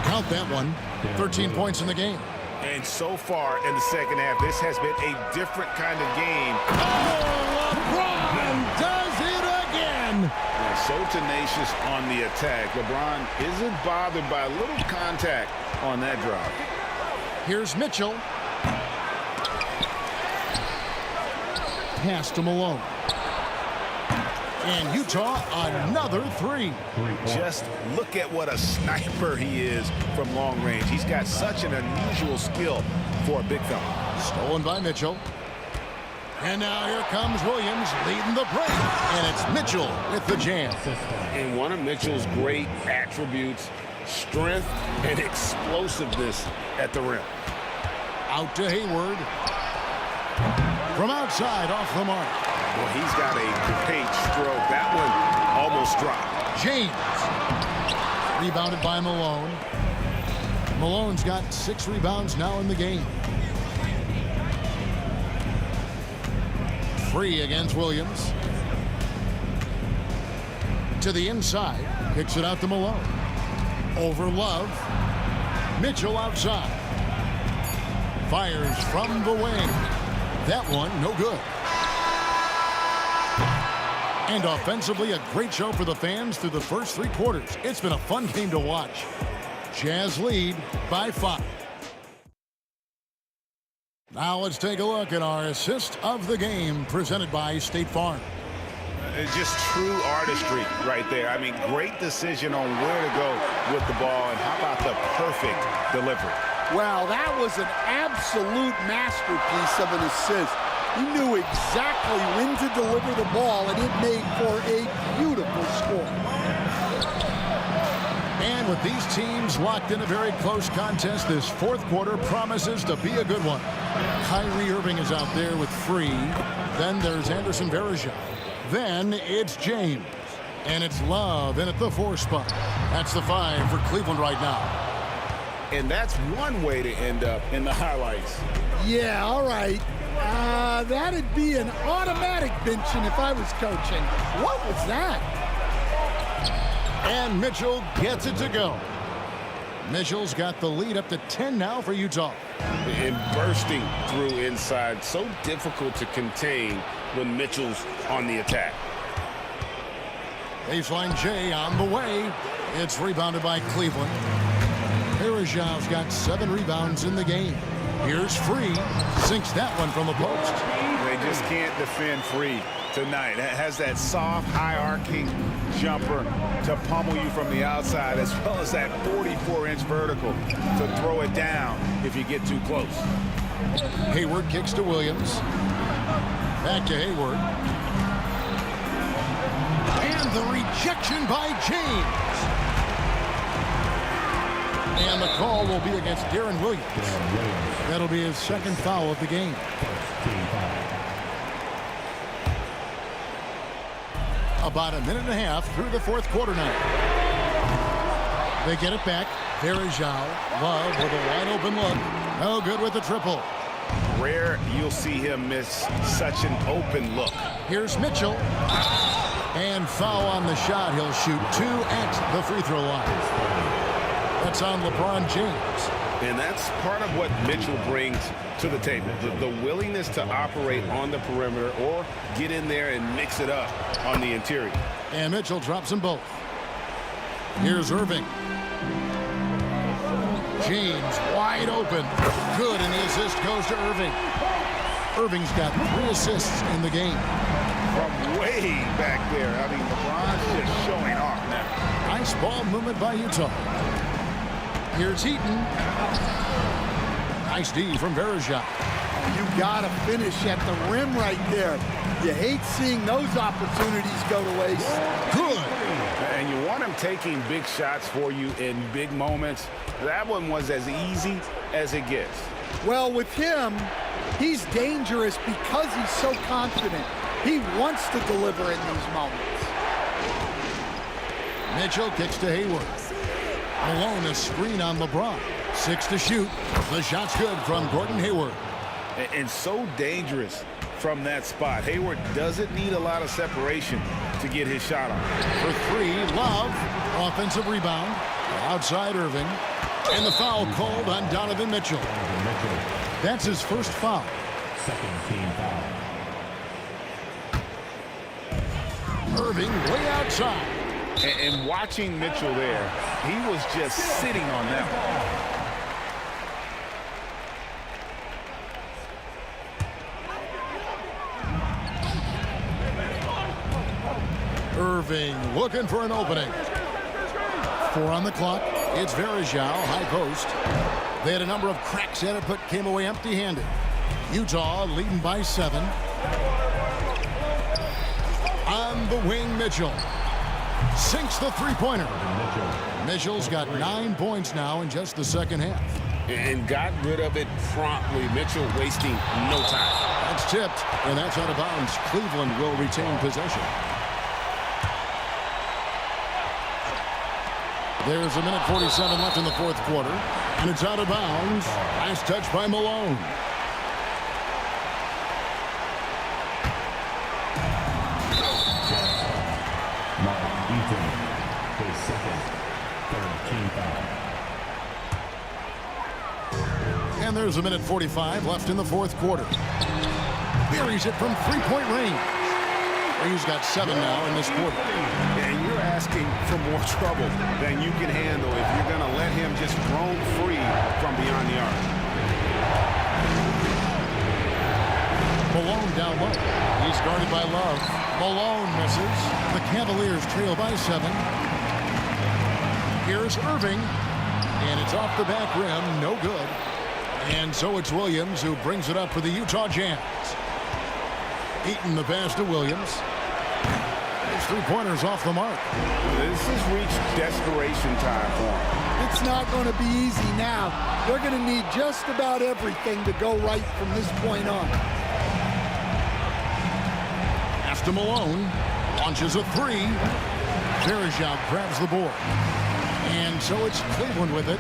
Count that one. 13 points in the game. And so far in the second half, this has been a different kind of game. Oh, LeBron does it again. And so tenacious on the attack. LeBron isn't bothered by a little contact on that drive. Here's Mitchell. Pass to Malone. And Utah, another 3. Just look at what a sniper he is from long range. He's got such an unusual skill for a big fella. Stolen by Mitchell. And now here comes Williams leading the break. And it's Mitchell with the jam. And one of Mitchell's great attributes, strength and explosiveness at the rim. Out to Hayward. From outside, off the mark. Well, he's got a great stroke. That one almost dropped. James. Rebounded by Malone. Malone's got 6 rebounds now in the game. Free against Williams. To the inside. Kicks it out to Malone. Over Love. Mitchell outside. Fires from the wing. That one, no good. And offensively, a great show for the fans through the first 3 quarters. It's been a fun game to watch. Jazz lead by 5. Now let's take a look at our assist of the game presented by State Farm. Just true artistry right there. I mean, great decision on where to go with the ball, and how about the perfect delivery? Well, that was an absolute masterpiece of an assist. He knew exactly when to deliver the ball, and it made for a beautiful score. And with these teams locked in a very close contest, this 4th quarter promises to be a good one. Kyrie Irving is out there with free. Then there's Anderson Varejao. Then it's James. And it's Love in at the 4 spot. That's the 5 for Cleveland right now. And that's one way to end up in the highlights. Yeah, all right. That'd be an automatic benching if I was coaching. What was that? And Mitchell gets it to go. Mitchell's got the lead up to 10 now for Utah. And bursting through inside, so difficult to contain when Mitchell's on the attack. Baseline J on the way. It's rebounded by Cleveland. Varejao's got 7 rebounds in the game. Here's Free. Sinks that one from the post. They just can't defend Free tonight. It has that soft, high-arcing jumper to pummel you from the outside, as well as that 44-inch vertical to throw it down if you get too close. Hayward kicks to Williams. Back to Hayward. And the rejection by James. And the call will be against Darren Williams. That'll be his 2nd foul of the game. About a minute and a half through the 4th quarter now. They get it back. Varejao. Love with a wide open look. No good with the triple. Rare you'll see him miss such an open look. Here's Mitchell. And foul on the shot. He'll shoot 2 at the free throw line. That's on LeBron James. And that's part of what Mitchell brings to the table. The willingness to operate on the perimeter or get in there and mix it up on the interior. And Mitchell drops them both. Here's Irving. James wide open. Good, and the assist goes to Irving. Irving's got 3 assists in the game. From way back there. I mean, LeBron's just showing off now. Nice ball movement by Utah. Here's Heaton. Nice D from Varejao. You got to finish at the rim right there. You hate seeing those opportunities go to waste. Good. And you want him taking big shots for you in big moments. That one was as easy as it gets. Well, with him, he's dangerous because he's so confident. He wants to deliver in these moments. Mitchell kicks to Hayward. Malone a screen on LeBron. 6 to shoot. The shot's good from Gordon Hayward. And so dangerous from that spot. Hayward doesn't need a lot of separation to get his shot on. For 3, Love. Offensive rebound. Outside Irving. And the foul called on Donovan Mitchell. That's his 1st foul. 2nd team foul. Irving way outside. And watching Mitchell there, he was just sitting on that one. Irving looking for an opening. 4 on the clock. It's Varejao, high post. They had a number of cracks at it, but came away empty-handed. Utah leading by 7. On the wing, Mitchell. Sinks the 3-pointer. Mitchell's got 9 points now in just the 2nd half. And got rid of it promptly. Mitchell wasting no time. That's tipped, and that's out of bounds. Cleveland will retain possession. There's a minute 47 left in the 4th quarter, and it's out of bounds. Last touch by Malone. His 2nd, 3rd team foul. And there's a minute 45 left in the 4th quarter. Buries it from 3-point range. He's got 7 now in this quarter. And you're asking for more trouble than you can handle if you're going to let him just roam free from beyond the arc. Malone down low. He's guarded by Love. Malone misses. The Cavaliers trail by 7. Here's Irving. And it's off the back rim. No good. And so it's Williams who brings it up for the Utah Jazz. Eaton the pass to Williams. His three-pointers off the mark. This has reached desperation time for him. It's not going to be easy now. They're going to need just about everything to go right from this point on. Pass to Malone. Launches a 3. Verejao grabs the board. And so it's Cleveland with it.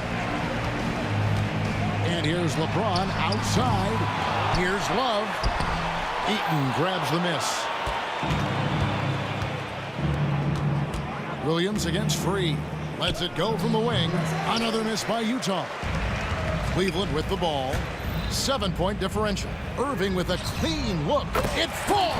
And here's LeBron outside. Here's Love. Eaton grabs the miss. Williams against Free. Lets it go from the wing. Another miss by Utah. Cleveland with the ball. 7-point differential. Irving with a clean look. It falls!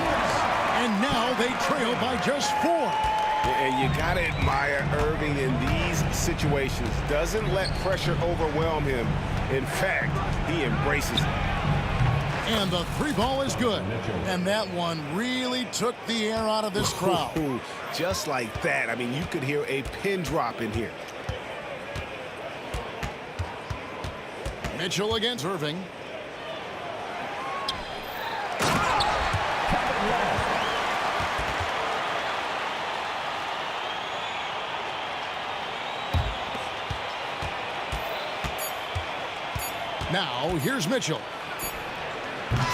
And now they trail by just 4. And you got to admire Irving in these situations. Doesn't let pressure overwhelm him. In fact, he embraces it. And the 3-ball is good. And that one really took the air out of this crowd. Just like that. I mean, you could hear a pin drop in here. Mitchell against Irving. Now, here's Mitchell.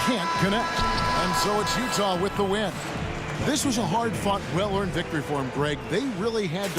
Can't connect. And so it's Utah with the win. This was a hard-fought, well-earned victory for him, Greg. They really had to...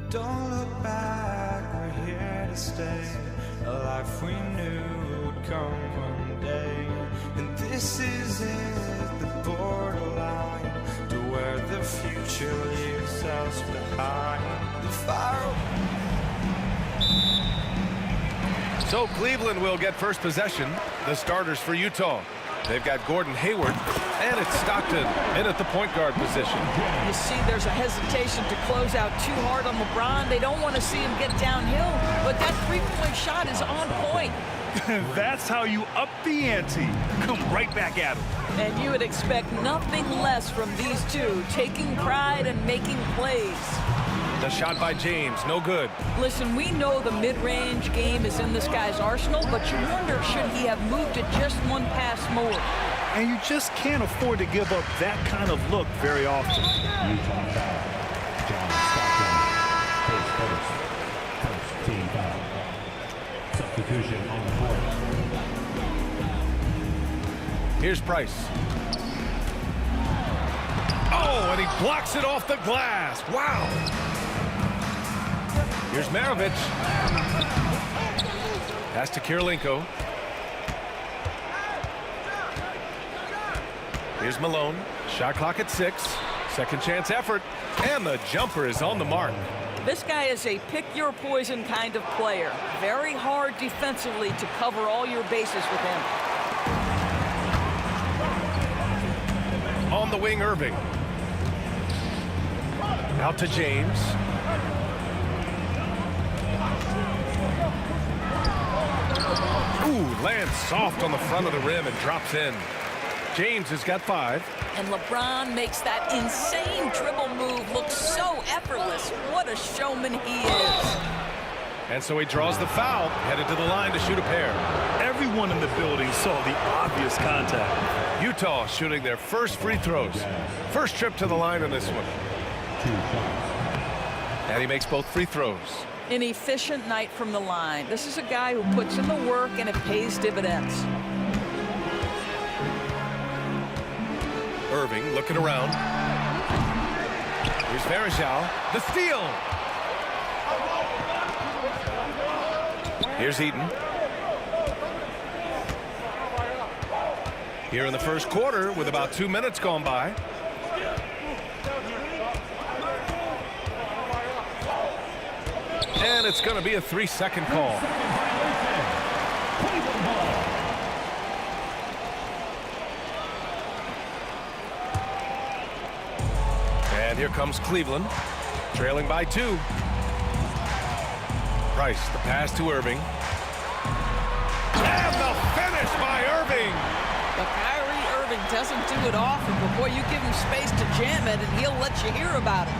Don't look back, we're here to stay. A life we knew would come one day. And this is it, the borderline to where the future leaves us behind. The fire. So Cleveland will get first possession. The starters for Utah. They've got Gordon Hayward, and it's Stockton in at the point guard position. You see there's a hesitation to close out too hard on LeBron. They don't want to see him get downhill, but that three-point shot is on point. That's how you up the ante. Come right back at him. And you would expect nothing less from these two, taking pride and making plays. The shot by James, no good. Listen, we know the mid-range game is in this guy's arsenal, but you wonder, should he have moved it just one pass more? And you just can't afford to give up that kind of look very often. Utah foul. John Stockton. First team foul. Substitution on the court. Here's Price. Oh, and he blocks it off the glass. Wow. Here's Maravich. Pass to Kirilenko. Here's Malone. Shot clock at 6. Second chance effort. And the jumper is on the mark. This guy is a pick-your-poison kind of player. Very hard defensively to cover all your bases with him. On the wing, Irving. Out to James. Ooh, lands soft on the front of the rim and drops in. James has got 5. And LeBron makes that insane dribble move look so effortless. What a showman he is. And so he draws the foul, headed to the line to shoot a pair. Everyone in the building saw the obvious contact. Utah shooting their first free throws. First trip to the line in this one. And he makes both free throws. An efficient night from the line. This is a guy who puts in the work and it pays dividends. Irving looking around. Here's Varejao. The steal. Here's Eaton. Here in the first quarter with about 2 minutes gone by. And it's going to be a 3-second call. And here comes Cleveland, trailing by 2. Price, the pass to Irving. And the finish by Irving. But Kyrie Irving doesn't do it often, but boy, you give him space to jam it and he'll let you hear about it.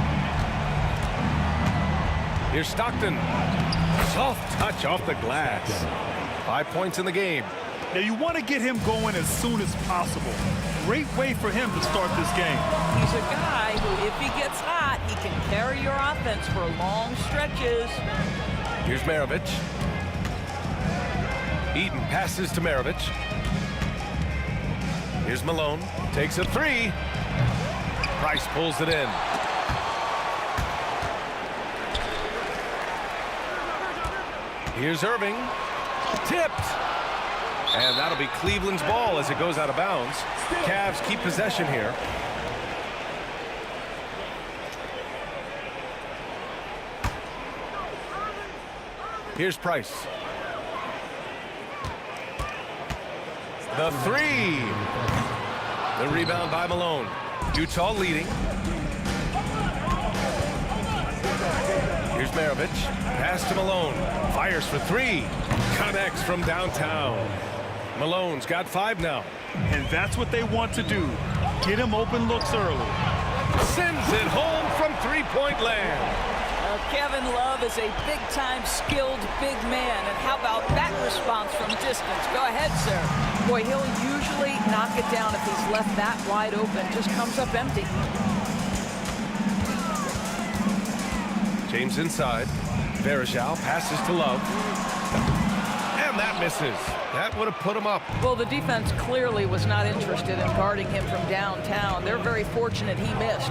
Here's Stockton. Soft touch off the glass. 5 points in the game. Now you want to get him going as soon as possible. Great way for him to start this game. He's a guy who, if he gets hot, he can carry your offense for long stretches. Here's Maravich. Eaton passes to Maravich. Here's Malone. Takes a 3. Price pulls it in. Here's Irving. Tipped. And that'll be Cleveland's ball as it goes out of bounds. Cavs keep possession here. Here's Price. The 3. The rebound by Malone. Utah leading. Here's Maravich. Pass to Malone. Fires for 3. Connects from downtown. Malone's got 5 now. And that's what they want to do. Get him open looks early. Sends it home from three-point land. Kevin Love is a big-time skilled big man. And how about that response from distance? Go ahead, sir. Boy, he'll usually knock it down if he's left that wide open. Just comes up empty. James inside. Varejao passes to Love. And that misses. That would have put him up. Well, the defense clearly was not interested in guarding him from downtown. They're very fortunate he missed.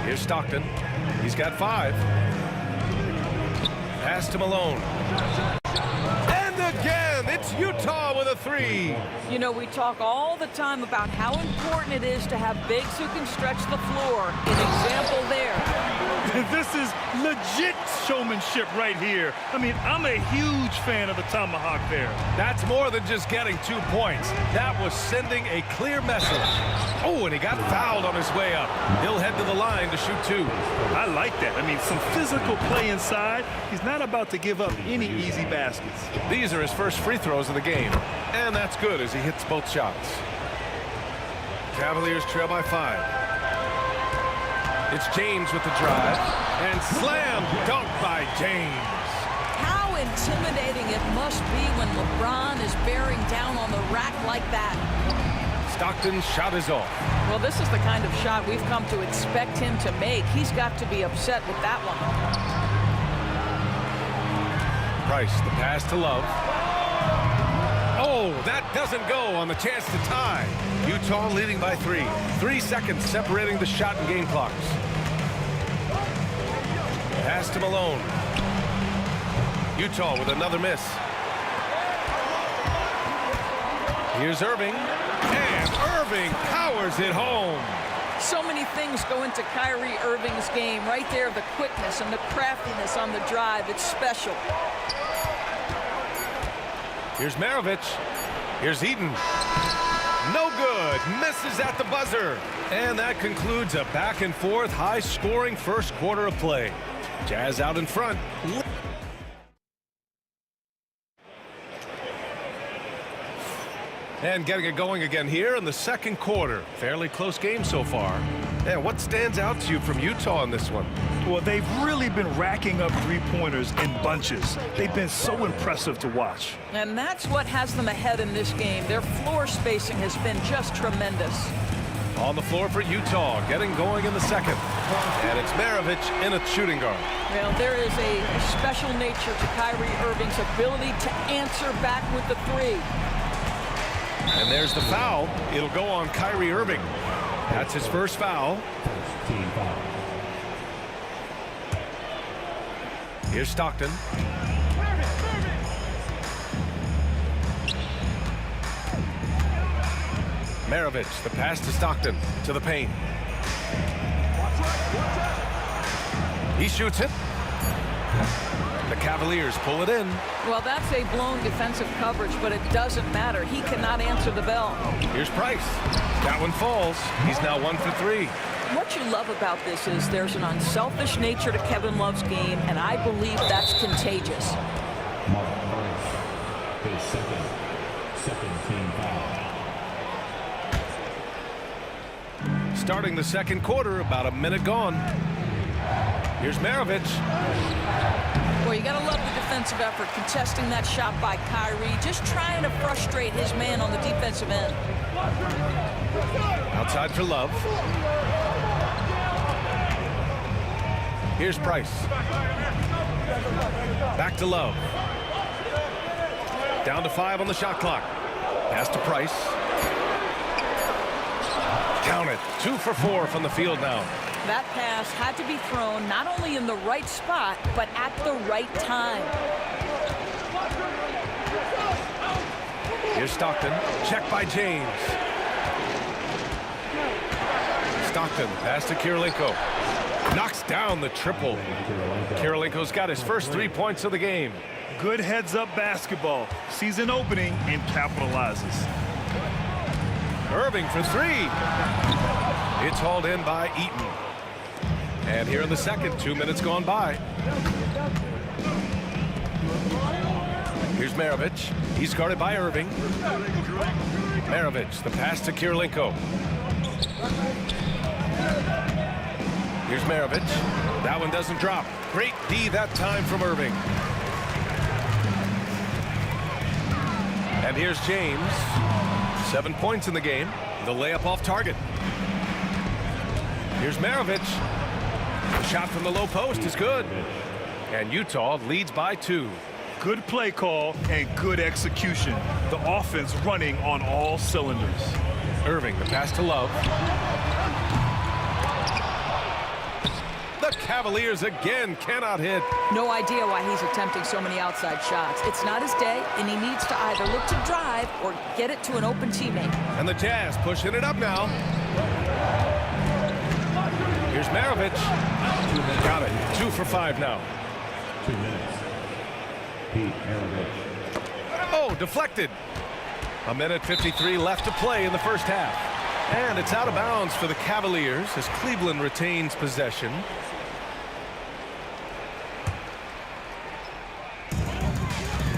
Here's Stockton. He's got 5. Pass to Malone. And again, it's Utah with a 3. You know, we talk all the time about how important it is to have bigs who can stretch the floor. An example there. This is legit showmanship right here. I mean, I'm a huge fan of the tomahawk there. That's more than just getting 2 points. That was sending a clear message. Oh, and he got fouled on his way up. He'll head to the line to shoot 2. I like that. I mean, some physical play inside. He's not about to give up any easy baskets. These are his first free throws of the game. And that's good as he hits both shots. Cavaliers trail by 5. It's James with the drive. And slam dunk by James. How intimidating it must be when LeBron is bearing down on the rack like that. Stockton's shot is off. Well, this is the kind of shot we've come to expect him to make. He's got to be upset with that one. Price, the pass to Love. Oh, that doesn't go on the chance to tie. Utah leading by 3. 3 seconds separating the shot and game clocks. Pass to Malone. Utah with another miss. Here's Irving. And Irving powers it home. So many things go into Kyrie Irving's game. Right there, the quickness and the craftiness on the drive. It's special. Here's Maravich. Here's Eaton. No good. Misses at the buzzer. And that concludes a back-and-forth, high-scoring first quarter of play. Jazz out in front. And getting it going again here in the second quarter. Fairly close game so far. And what stands out to you from Utah in this one? Well, they've really been racking up three-pointers in bunches. They've been so impressive to watch. And that's what has them ahead in this game. Their floor spacing has been just tremendous. On the floor for Utah, getting going in the second. And it's Maravich in a shooting guard. Well, there is a special nature to Kyrie Irving's ability to answer back with the 3. And there's the foul. It'll go on Kyrie Irving. That's his first foul. Here's Stockton. Maravich, the pass to Stockton, to the paint. He shoots it. The Cavaliers pull it in. Well, that's a blown defensive coverage, but it doesn't matter. He cannot answer the bell. Here's Price. That one falls. He's now 1 for 3. What you love about this is there's an unselfish nature to Kevin Love's game, and I believe that's contagious. His second team foul. Starting the second quarter, about a minute gone. Here's Maravich. Well, you got to love the defensive effort, contesting that shot by Kyrie, just trying to frustrate his man on the defensive end. Outside for Love. Here's Price. Back to Love. Down to 5 on the shot clock. Pass to Price. Count it. 2 for 4 from the field now. That pass had to be thrown not only in the right spot, but at the right time. Here's Stockton. Check by James. Stockton, pass to Kirilenko. Knocks down the triple. Kirilenko's got his first 3 points of the game. Good heads-up basketball. Sees an opening and capitalizes. Irving for 3. It's hauled in by Eaton. And here in the second, 2 minutes gone by. Here's Maravich. He's guarded by Irving. Maravich, the pass to Kirilenko. Here's Maravich. That one doesn't drop. Great D that time from Irving. And here's James. 7 points in the game. The layup off target. Here's Maravich. The shot from the low post is good. And Utah leads by 2. Good play call and good execution. The offense running on all cylinders. Irving, the pass to Love. Cavaliers again cannot hit. No idea why he's attempting so many outside shots. It's not his day, and he needs to either look to drive or get it to an open teammate. And the Jazz pushing it up now. Here's Maravich. Got it. 2 for 5 now. 2 minutes. Pete Maravich. Oh, deflected. 1:53 left to play in the first half. And it's out of bounds for the Cavaliers as Cleveland retains possession.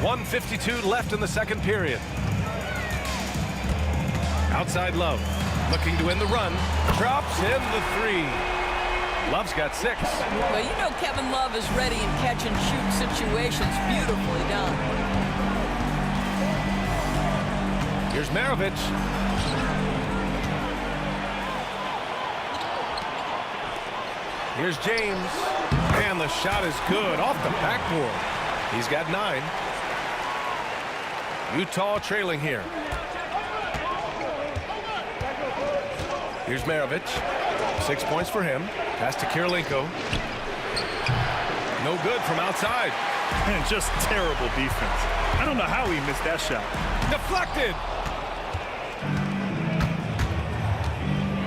.152 left in the second period. Outside Love. Looking to win the run. Drops in the 3. Love's got 6. Well, you know Kevin Love is ready in catch-and-shoot situations. Beautifully done. Here's Maravich. Here's James. And the shot is good off the backboard. He's got 9. Utah trailing here. Here's Maravich. 6 points for him. Pass to Kirilenko. No good from outside. And just terrible defense. I don't know how he missed that shot. Deflected.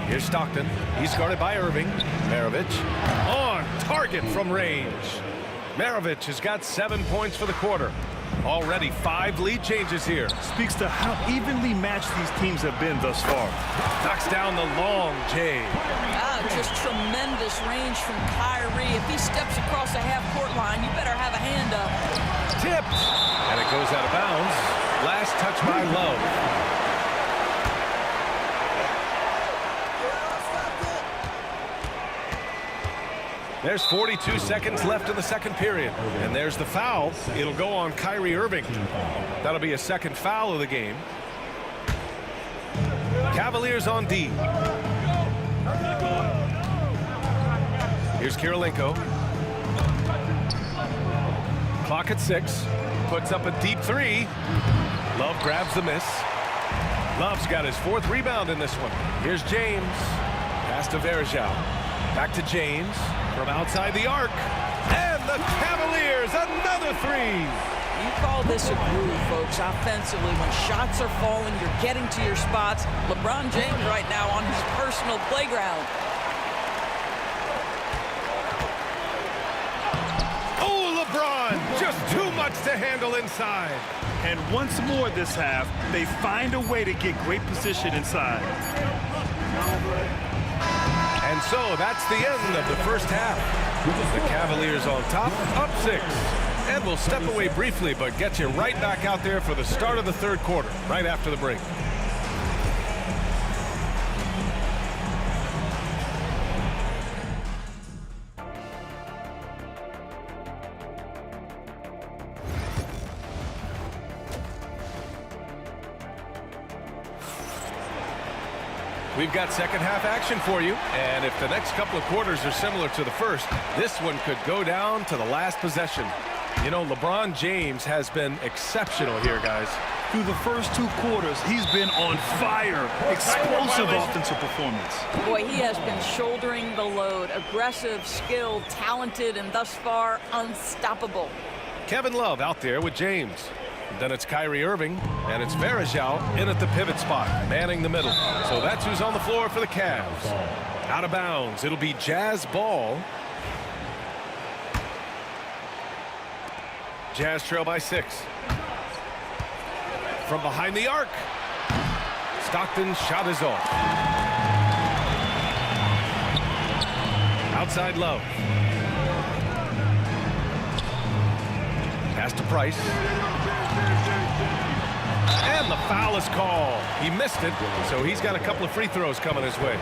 Here's Stockton. He's guarded by Irving. Maravich on target from range. Maravich has got 7 points for the quarter. Already 5 lead changes here. Speaks to how evenly matched these teams have been thus far. Knocks down the long J. Just tremendous range from Kyrie. If he steps across the half-court line, you better have a hand up. Tipped. And it goes out of bounds. Last touch by Love. There's 42 seconds left in the second period. And there's the foul. It'll go on Kyrie Irving. That'll be a second foul of the game. Cavaliers on D. Here's Kirilenko. Clock at 6. Puts up a deep 3. Love grabs the miss. Love's got his 4th rebound in this one. Here's James. Pass to Verjao. Back to James. From outside the arc. And the Cavaliers, another 3. You call this a groove, folks, offensively. When shots are falling, you're getting to your spots. LeBron James right now on his personal playground. Oh, LeBron, just too much to handle inside. And once more this half, they find a way to get great position inside. And so that's the end of the first half. The Cavaliers on top, up 6. And we'll step away briefly, but get you right back out there for the start of the third quarter, right after the break. We've got second half action for you, and if the next couple of quarters are similar to the first, this one could go down to the last possession. You know, LeBron James has been exceptional here, guys. Through the first 2 quarters, he's been on fire. Explosive offensive performance. Boy, he has been shouldering the load. Aggressive, skilled, talented, and thus far, unstoppable. Kevin Love out there with James. Then it's Kyrie Irving, and it's Verjao in at the pivot spot, manning the middle. So that's who's on the floor for the Cavs. Out of bounds. It'll be Jazz ball. Jazz trail by 6. From behind the arc. Stockton's shot is off. Outside Love. Pass to Price. And the foul is called. He missed it, so he's got a couple of free throws coming his way.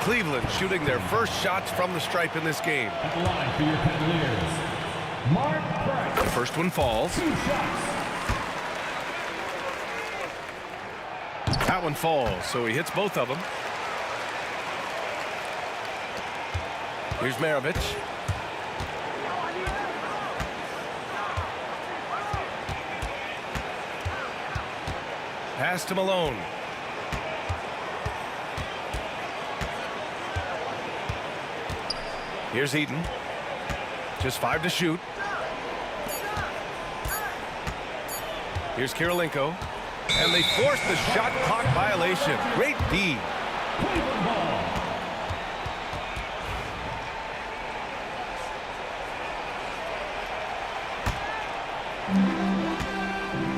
Cleveland shooting their first shots from the stripe in this game. At the line for your Cavaliers, Mark Price. The first one falls. 2 shots. That one falls, so he hits both of them. Here's Maravich. Pass to Malone. Here's Eden. Just 5 to shoot. Here's Kirilenko. And they force the shot clock violation. Great D.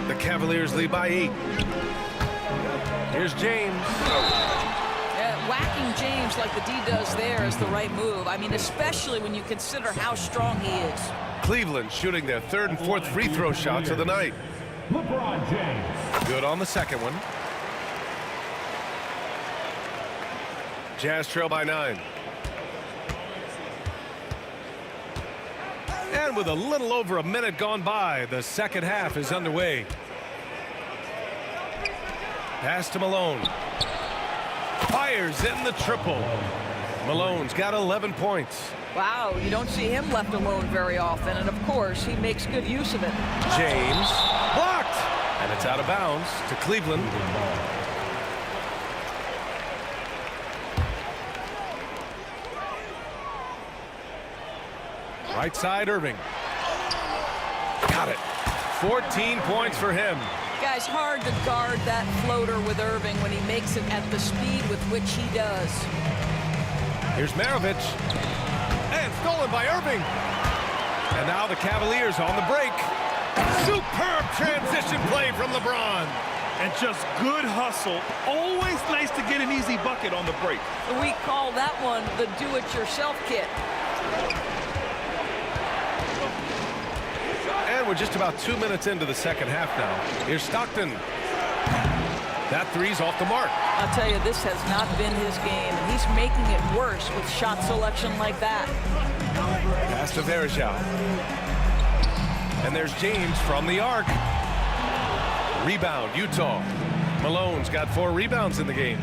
The Cavaliers lead by 8. Here's James. Whacking James like the D does there is the right move. I mean, especially when you consider how strong he is. Cleveland shooting their 3rd and 4th free throw shots of the night. LeBron James. Good on the second one. Jazz trail by 9. And with a little over a minute gone by, the second half is underway. Pass to Malone. Fires in the triple. Malone's got 11 points. Wow, you don't see him left alone very often, and of course, he makes good use of it. James blocked, and it's out of bounds to Cleveland. Right side, Irving. Got it. 14 points for him. Guys, hard to guard that floater with Irving when he makes it at the speed with which he does. Here's Maravich. And stolen by Irving. And now the Cavaliers on the break. Superb transition play from LeBron. And just good hustle. Always nice to get an easy bucket on the break. We call that one the do-it-yourself kit. And we're just about 2 minutes into the second half now. Here's Stockton. That three's off the mark. I'll tell you, this has not been his game. And he's making it worse with shot selection like that. Pass to Verjao. And there's James from the arc. Rebound, Utah. Malone's got 4 rebounds in the game.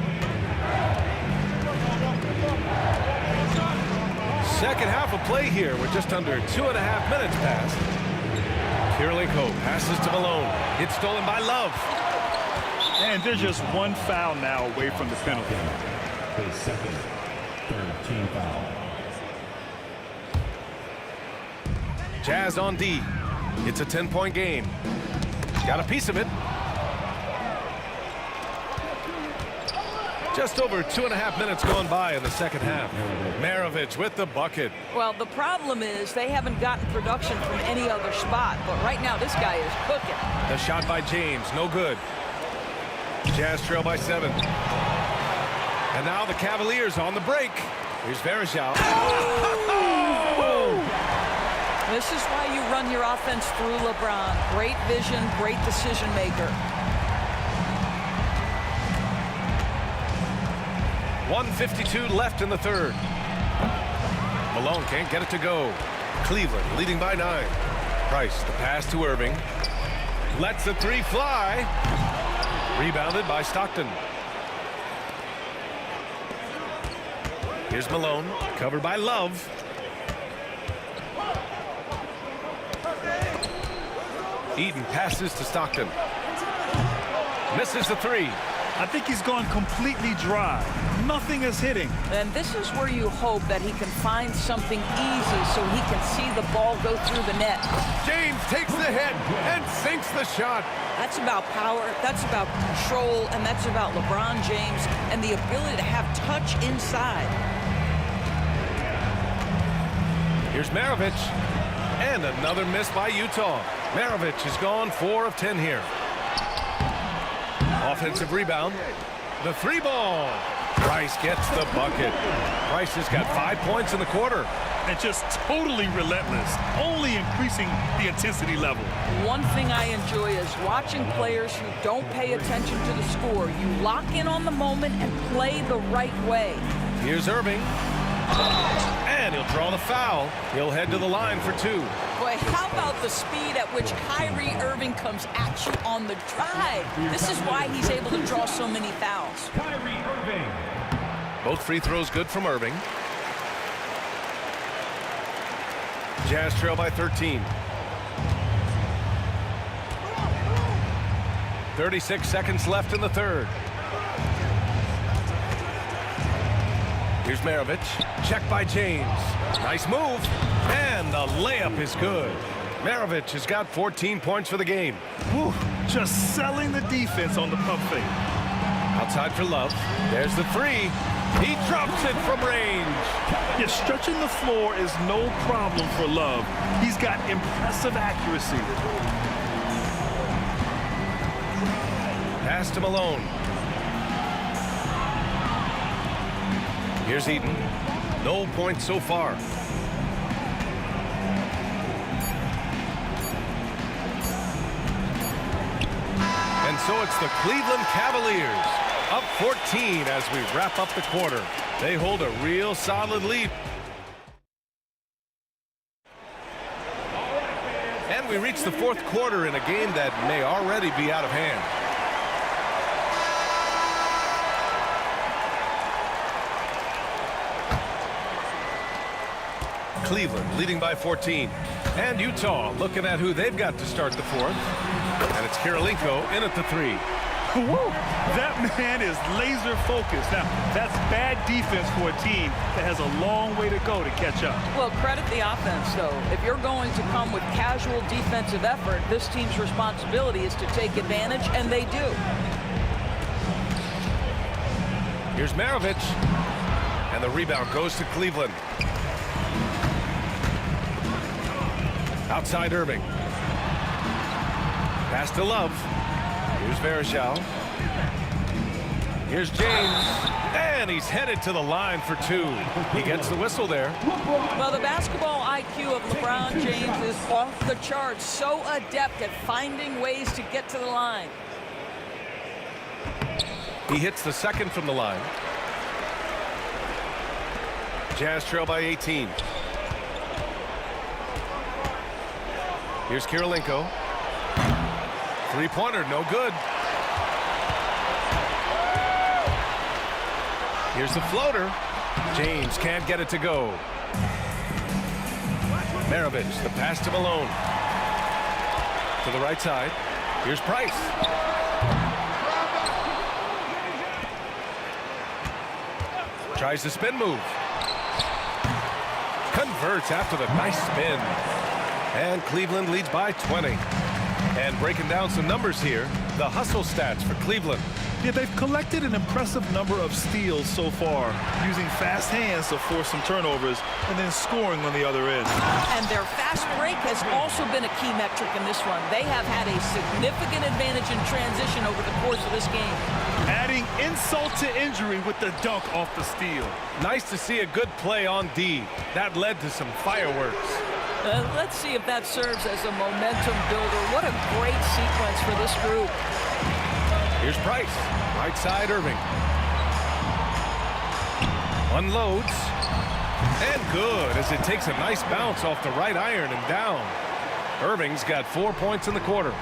Second half of play here. We're just under 2.5 minutes past. Kirilenko passes to Malone. It's stolen by Love. And they're just one foul now away from the penalty. His second, 3rd team foul. Jazz on D. It's a 10-point game. Got a piece of it. Just over 2.5 minutes gone by in the second half. Maravich with the bucket. Well, the problem is they haven't gotten production from any other spot. But right now, this guy is cooking. The shot by James, no good. Jazz trail by 7. And now the Cavaliers on the break. Here's Verjao. This is why you run your offense through LeBron. Great vision, great decision maker. 1:52 left in the third. Malone can't get it to go. Cleveland leading by 9. Price, the pass to Irving. Lets the three fly. Rebounded by Stockton. Here's Malone, covered by Love. Eden passes to Stockton. Misses the three. I think he's gone completely dry. Nothing is hitting. And this is where you hope that he can find something easy so he can see the ball go through the net. James takes the hit and sinks the shot. That's about power, that's about control, and that's about LeBron James and the ability to have touch inside. Here's Maravich. And another miss by Utah. Maravich has gone 4 of 10 here. Offensive rebound. The three ball. Price gets the bucket. Price has got 5 points in the quarter. And just totally relentless, only increasing the intensity level. One thing I enjoy is watching players who don't pay attention to the score. You lock in on the moment and play the right way. Here's Irving. And he'll draw the foul. He'll head to the line for 2. Boy, how about the speed at which Kyrie Irving comes at you on the drive? This is why he's able to draw so many fouls. Kyrie Irving. Both free throws good from Irving. Jazz trail by 13. 36 seconds left in the third. Here's Maravich. Check by James. Nice move. And the layup is good. Maravich has got 14 points for the game. Whew, just selling the defense on the pump fake. Outside for Love. There's the three. He drops it from range. Yeah, stretching the floor is no problem for Love. He's got impressive accuracy. Pass to Malone. Here's Eaton. No points so far. And so it's the Cleveland Cavaliers up 14 as we wrap up the quarter. They hold a real solid lead. And we reach the fourth quarter in a game that may already be out of hand. Cleveland leading by 14. And Utah looking at who they've got to start the fourth. And it's Karolinko in at the three. Woo! That man is laser focused. Now, that's bad defense for a team that has a long way to go to catch up. Well, credit the offense, though. If you're going to come with casual defensive effort, this team's responsibility is to take advantage, and they do. Here's Maravich. And the rebound goes to Cleveland. Outside Irving. Pass to Love. Here's Varejao. Here's James. And he's headed to the line for two. He gets the whistle there. Well, the basketball IQ of LeBron James is off the charts. So adept at finding ways to get to the line. He hits the second from the line. Jazz trail by 18. Here's Karolinko. Three-pointer, no good. Here's the floater. James can't get it to go. Maravich, the pass to Malone. To the right side. Here's Price. Tries the spin move. Converts after the nice spin. And Cleveland leads by 20. And breaking down some numbers here, the hustle stats for Cleveland. Yeah, they've collected an impressive number of steals so far, using fast hands to force some turnovers and then scoring on the other end. And their fast break has also been a key metric in this one. They have had a significant advantage in transition over the course of this game. Adding insult to injury with the dunk off the steal. Nice to see a good play on D. That led to some fireworks. Let's see if that serves as a momentum builder. What a great sequence for this group. Here's Price. Right side, Irving. Unloads. And good as it takes a nice bounce off the right iron and down. Irving's got 4 points in the quarter.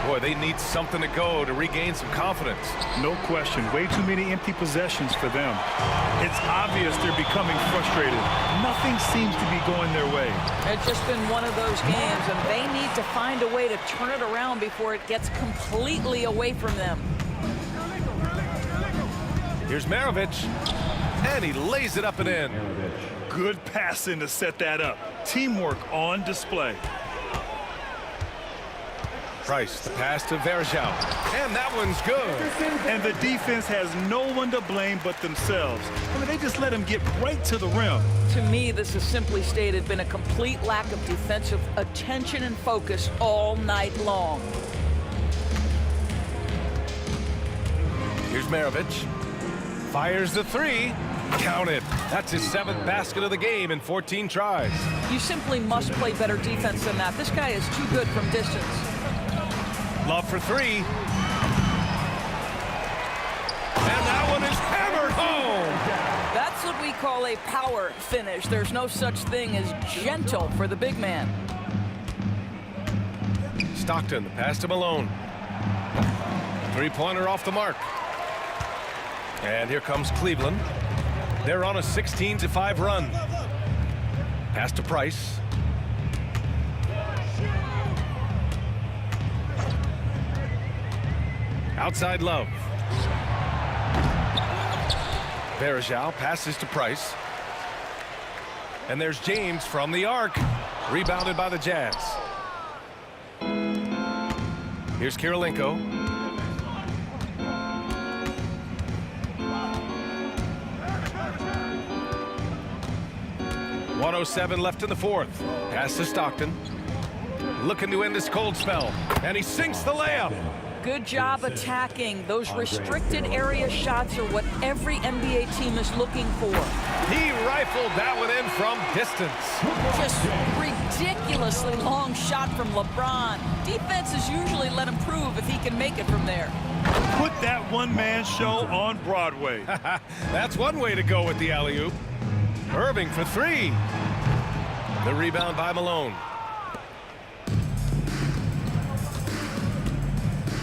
Boy, they need something to go to regain some confidence. No question. Way too many empty possessions for them. It's obvious they're becoming frustrated. Nothing seems to be going their way. It's just been one of those games, and they need to find a way to turn it around before it gets completely away from them. Here's Maravich. And he lays it up and in. Good passing to set that up. Teamwork on display. Price, the pass to Varejao. And that one's good. And the defense has no one to blame but themselves. I mean, they just let him get right to the rim. To me, this has simply stated been a complete lack of defensive attention and focus all night long. Here's Maravich. Fires the three. Count it. That's his 7th basket of the game in 14 tries. You simply must play better defense than that. This guy is too good from distance. Love for three. And that one is hammered home. That's what we call a power finish. There's no such thing as gentle for the big man. Stockton, the pass to Malone. Three-pointer off the mark. And here comes Cleveland. They're on a 16-5 run. Pass to Price. Outside Love. Verjao passes to Price. And there's James from the arc. Rebounded by the Jazz. Here's Kirilenko. .107 left in the fourth. Pass to Stockton. Looking to end this cold spell. And he sinks the layup. Good job attacking. Those restricted area shots are what every NBA team is looking for. He rifled that one in from distance. Just ridiculously long shot from LeBron. Defenses usually let him prove if he can make it from there. Put that one-man show on Broadway. That's one way to go with the alley-oop. Irving for three. The rebound by Malone.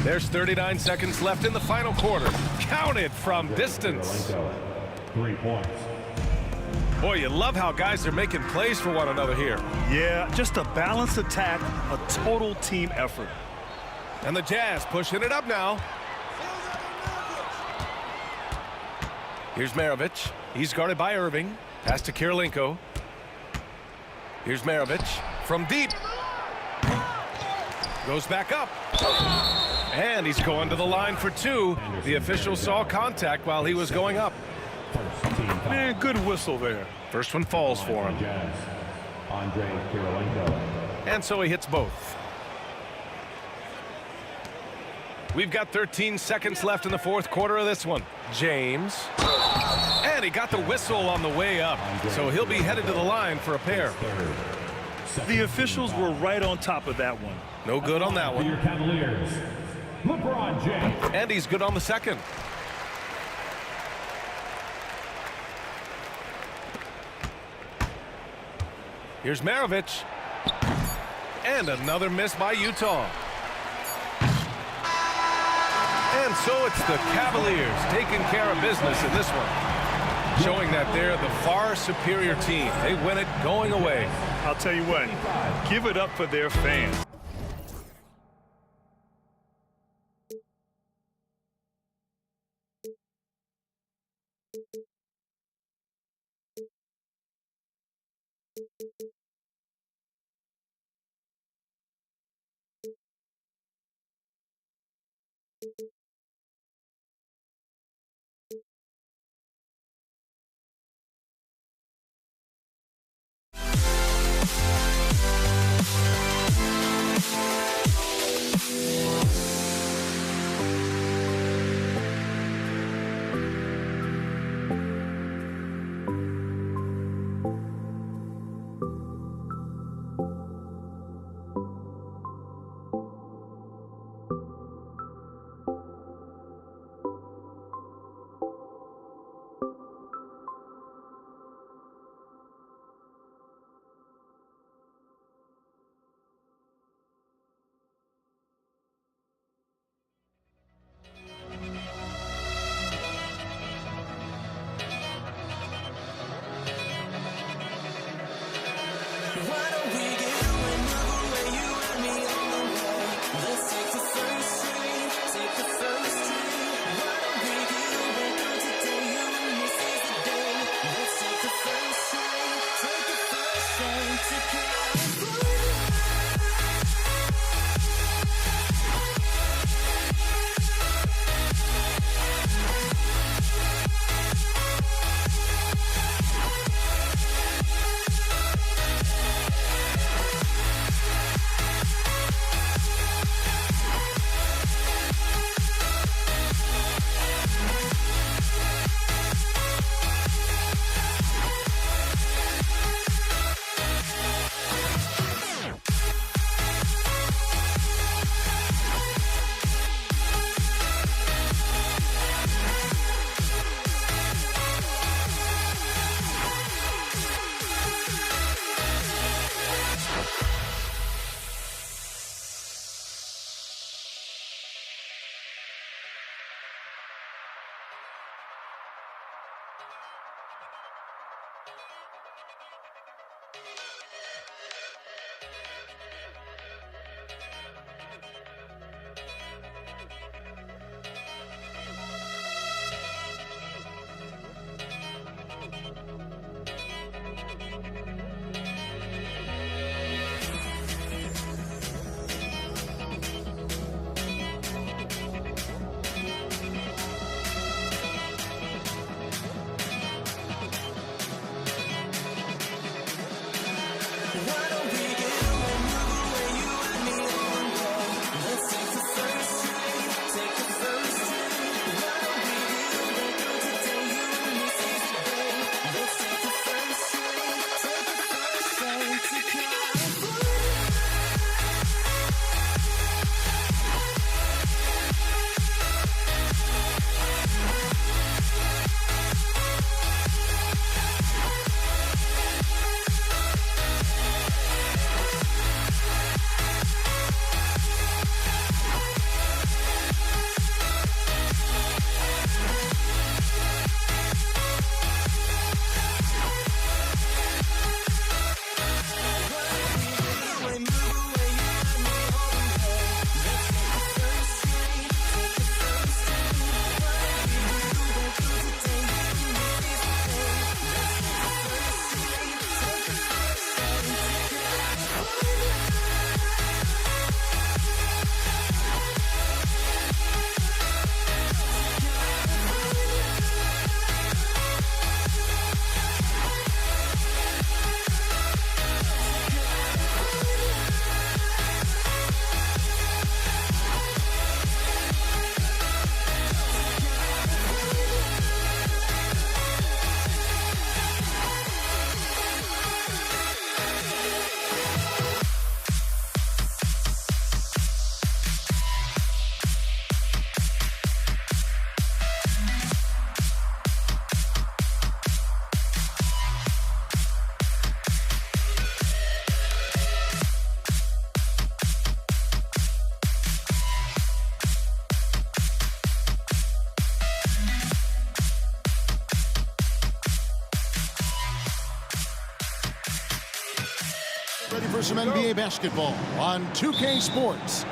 There's 39 seconds left in the final quarter. Counted from distance. 3 points. Boy, you love how guys are making plays for one another here. Yeah, just a balanced attack, a total team effort. And the Jazz pushing it up now. Here's Maravich. He's guarded by Irving. Pass to Kirilenko. Here's Maravich from deep. Goes back up. And he's going to the line for two. The official saw contact while he was going up. Man, good whistle there. First one falls for him. And so he hits both. We've got 13 seconds left in the fourth quarter of this one. James. And he got the whistle on the way up. So he'll be headed to the line for a pair. The officials were right on top of that one. No good on that one. LeBron James. And he's good on the second. Here's Maravich. And another miss by Utah. And so it's the Cavaliers taking care of business in this one, showing that they're the far superior team. They win it going away. I'll tell you what, give it up for their fans. for some NBA basketball on 2K Sports.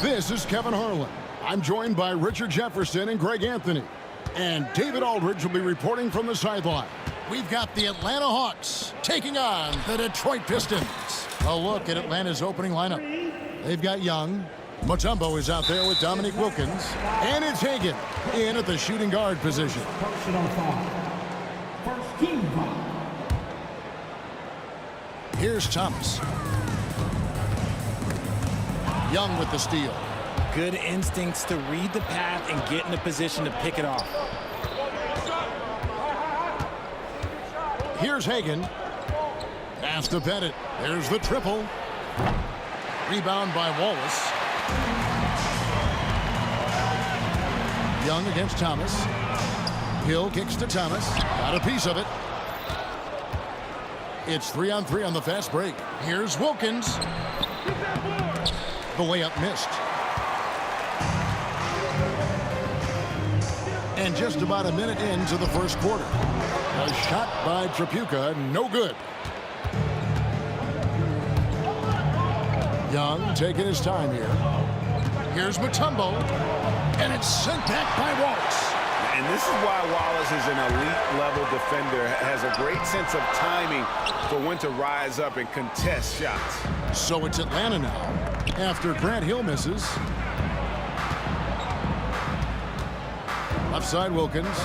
This is Kevin Harlan. I'm joined by Richard Jefferson and Greg Anthony. And David Aldridge will be reporting from the sideline. We've got the Atlanta Hawks taking on the Detroit Pistons. A look at Atlanta's opening lineup. They've got Young. Mutombo is out there with Dominique Wilkins. And it's Hagan in at the shooting guard position. Personal foul. First team foul. Here's Thomas. Young with the steal. Good instincts to read the path and get in a position to pick it off. Here's Hagan. Pass to Bennett. There's the triple. Rebound by Wallace. Young against Thomas. Hill kicks to Thomas. Got a piece of it. It's 3-on-3 on the fast break. Here's Wilkins. The layup missed. And just about a minute into the first quarter. A shot by Tripucka, no good. Young taking his time here. Here's Mutombo. And it's sent back by Wallace. And this is why Wallace is an elite-level defender, has a great sense of timing for when to rise up and contest shots. So it's Atlanta now, after Grant Hill misses. Left side Wilkins.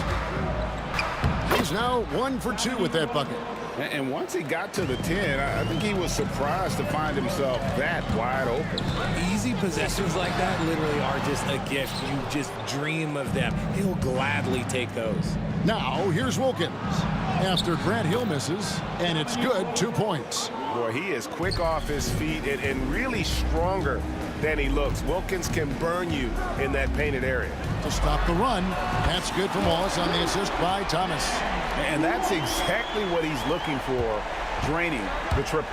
He's now 1 for 2 with that bucket. And once he got to the 10, I think he was surprised to find himself that wide open. Easy possessions like that literally are just a gift. You just dream of them. He'll gladly take those. Now, here's Wilkins. After Grant Hill misses, and it's good, 2 points. Boy, he is quick off his feet and really stronger than he looks. Wilkins can burn you in that painted area. To stop the run, that's good from Wallace on the assist by Thomas. And that's exactly what he's looking for, draining the triple.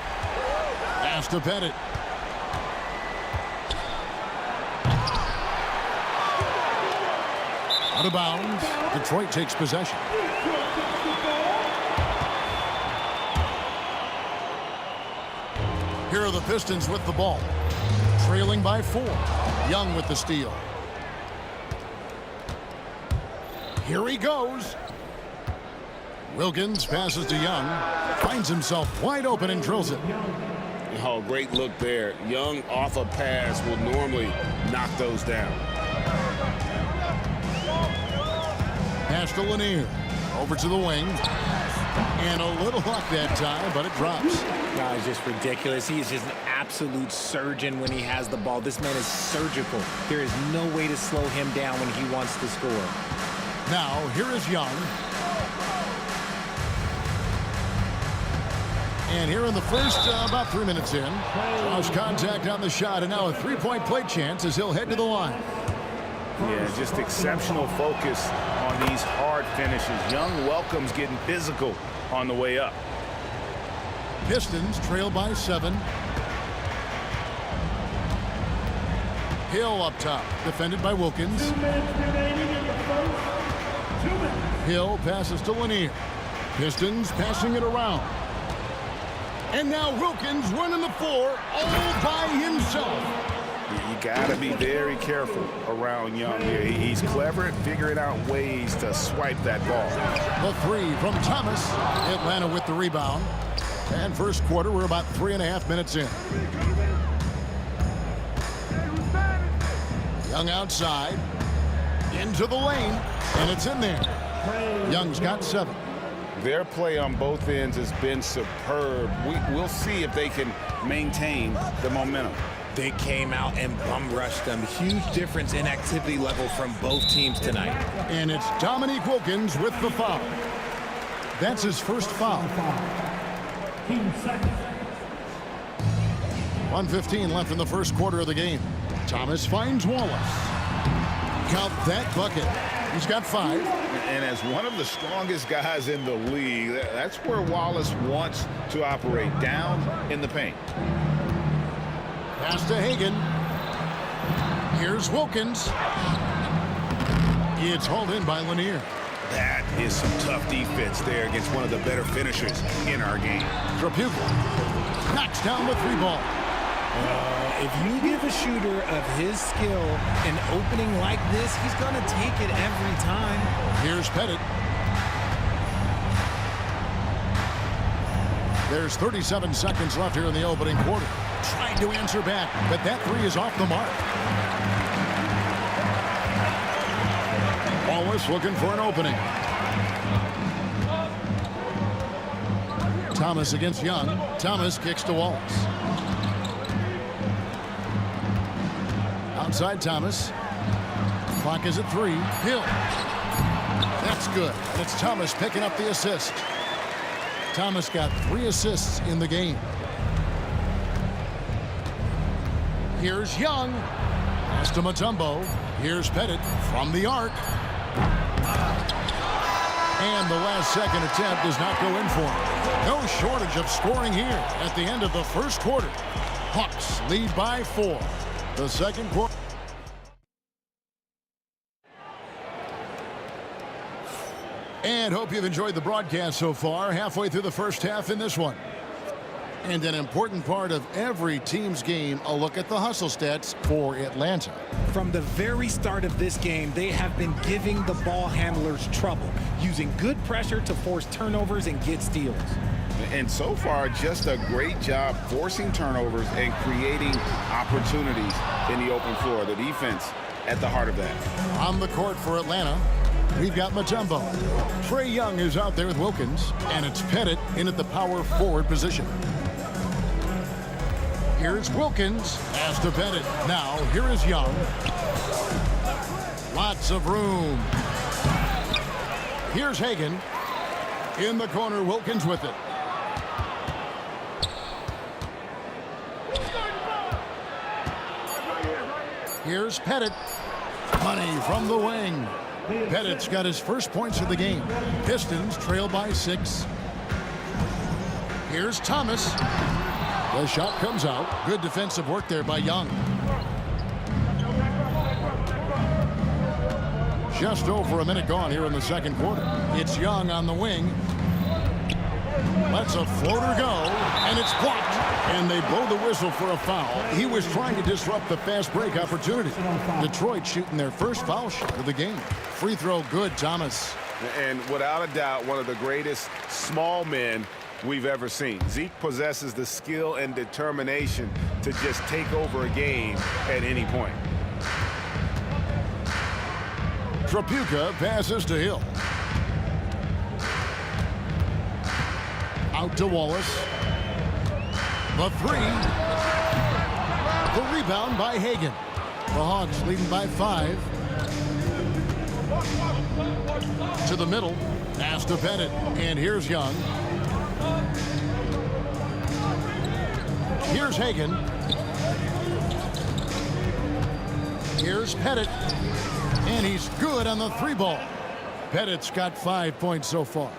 Pass to Bennett. Out of bounds. Detroit takes possession. Here are the Pistons with the ball. Trailing by 4. Young with the steal. Here he goes. Wilkins passes to Young. Finds himself wide open and drills it. Oh, great look there. Young off a pass will normally knock those down. Pass to Lanier. Over to the wing. And a little luck that time, but it drops. It's just ridiculous. He is just an absolute surgeon when he has the ball. This man is surgical. There is no way to slow him down when he wants to score. Now, here is Young. And here in the first, about 3 minutes in, draws contact on the shot, and now a 3-point play chance as he'll head to the line. Yeah, just exceptional focus on these hard finishes. Young welcomes getting physical on the way up. Pistons trail by 7. Hill up top, defended by Wilkins. Hill passes to Lanier. Pistons passing it around. And now Wilkins running the floor all by himself. You got to be very careful around Young here. He's clever at figuring out ways to swipe that ball. The 3 from Thomas. Atlanta with the rebound. And first quarter, we're about 3.5 minutes in. Young outside. Into the lane. And it's in there. Young's got 7. Their play on both ends has been superb. We'll see if they can maintain the momentum. They came out and bum rushed them. Huge difference in activity level from both teams tonight. And it's Dominique Wilkins with the foul. That's his first foul. 1:15 left in the first quarter of the game. Thomas finds Wallace. Count that bucket. He's got 5. And as one of the strongest guys in the league, that's where Wallace wants to operate, down in the paint. Pass to Hagan. Here's Wilkins. It's hauled in by Lanier. That is some tough defense there against one of the better finishers in our game. Tripucka. knocks down the 3 ball. If you give a shooter of his skill an opening like this, he's going to take it every time. Here's Pettit. There's 37 seconds left here in the opening quarter. Trying to answer back, but that 3 is off the mark. Wallace looking for an opening. Thomas against Young. Thomas kicks to Wallace. Outside Thomas. Clock is at 3. Hill. That's good. And it's Thomas picking up the assist. Thomas got 3 assists in the game. Here's Young. Pass to Mutombo. Here's Pettit from the arc. And the last second attempt does not go in for him. No shortage of scoring here at the end of the first quarter. Hawks lead by 4. The second quarter. And hope you've enjoyed the broadcast so far. Halfway through the first half in this one. And an important part of every team's game, a look at the hustle stats for Atlanta. From the very start of this game, they have been giving the ball handlers trouble, using good pressure to force turnovers and get steals. And so far, just a great job forcing turnovers and creating opportunities in the open floor. The defense at the heart of that. On the court for Atlanta, we've got Mutombo. Trae Young is out there with Wilkins, and it's Pettit in at the power forward position. Here's Wilkins, pass to Pettit. Now, here is Young. Lots of room. Here's Hagan. In the corner, Wilkins with it. Here's Pettit. Money from the wing. Pettit's got his first points of the game. Pistons trail by 6. Here's Thomas. The shot comes out. Good defensive work there by Young. Just over a minute gone here in the second quarter. It's Young on the wing. Lets a floater go, and it's blocked. And they blow the whistle for a foul. He was trying to disrupt the fast break opportunity. Detroit shooting their first foul shot of the game. Free throw good, Thomas. And without a doubt, one of the greatest small men we've ever seen. Zeke possesses the skill and determination to just take over a game at any point. Trapuka passes to Hill. Out to Wallace. The 3. The rebound by Hagan. The Hawks leading by 5. To the middle. Pass to Pettit. And here's Young. Here's Hagan. Here's Pettit. And he's good on the 3 ball. Pettit's got 5 points so far.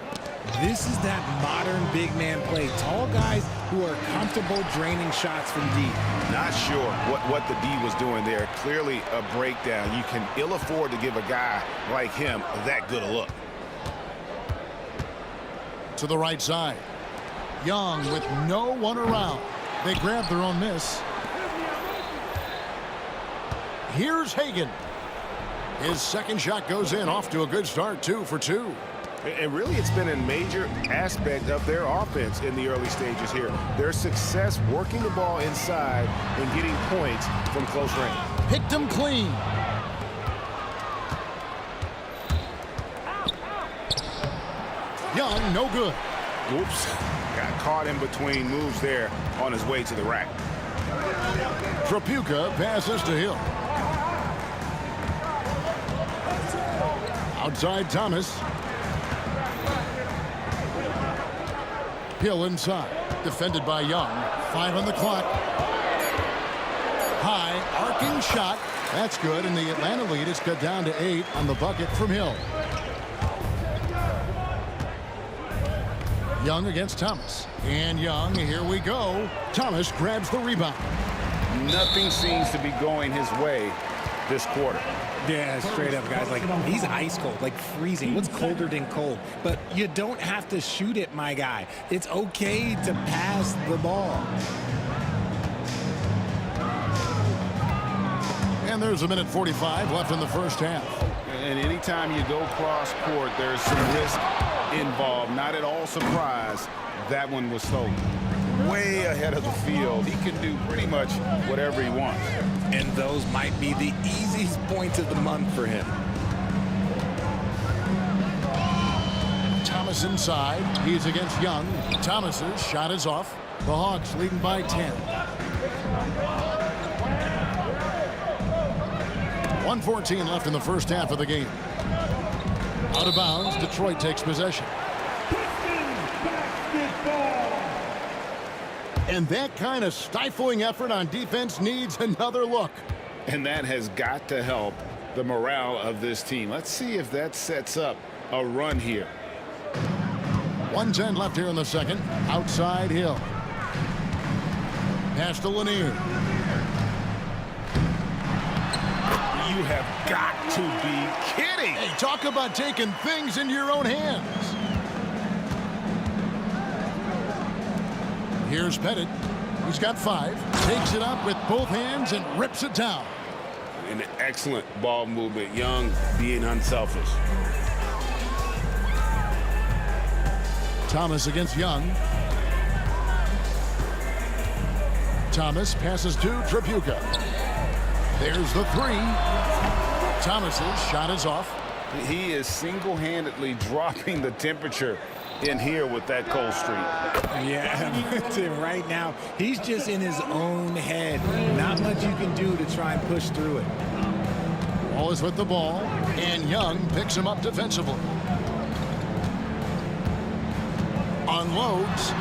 This is that modern big man play. Tall guys who are comfortable draining shots from deep. Not sure what the D was doing there. Clearly a breakdown. You can ill afford to give a guy like him that good a look. To the right side. Young with no one around. They grab their own miss. Here's Hagan. His second shot goes in, off to a good start, 2 for 2. And really, it's been a major aspect of their offense in the early stages here. Their success working the ball inside and getting points from close range. Picked him clean. Young, no good. Whoops. Got caught in between moves there on his way to the rack. Trapuka passes to Hill. Outside Thomas. Hill inside. Defended by Young. 5 on the clock. High arcing shot. That's good. And the Atlanta lead is cut down to 8 on the bucket from Hill. Young against Thomas. And Young, here we go. Thomas grabs the rebound. Nothing seems to be going his way this quarter. Yeah, straight up, guys. Like, he's ice cold, like freezing. What's colder than cold? But you don't have to shoot it, my guy. It's okay to pass the ball. And there's a minute 45 left in the first half. And anytime you go cross court, there's some risk involved. Not at all surprised that one was stolen. Way ahead of the field. He can do pretty much whatever he wants. And those might be the easiest points of the month for him. Thomas inside. He's against Young. Thomas's shot is off. The Hawks leading by 10. 1:14 left in the first half of the game. Out of bounds, Detroit takes possession. And that kind of stifling effort on defense needs another look. And that has got to help the morale of this team. Let's see if that sets up a run here. 1:10 left here in the second. Outside Hill. Pass to Lanier. You have got to be kidding. Hey, talk about taking things into your own hands. Here's Pettit. He's got 5. Takes it up with both hands and rips it down. An excellent ball movement. Young being unselfish. Thomas against Young. Thomas passes to Tripucka. There's the 3. Thomas's shot is off. He is single-handedly dropping the temperature in here with that cold streak. Yeah, right now, he's just in his own head. Not much you can do to try and push through it. Wallace with the ball, and Young picks him up defensively. Unloads.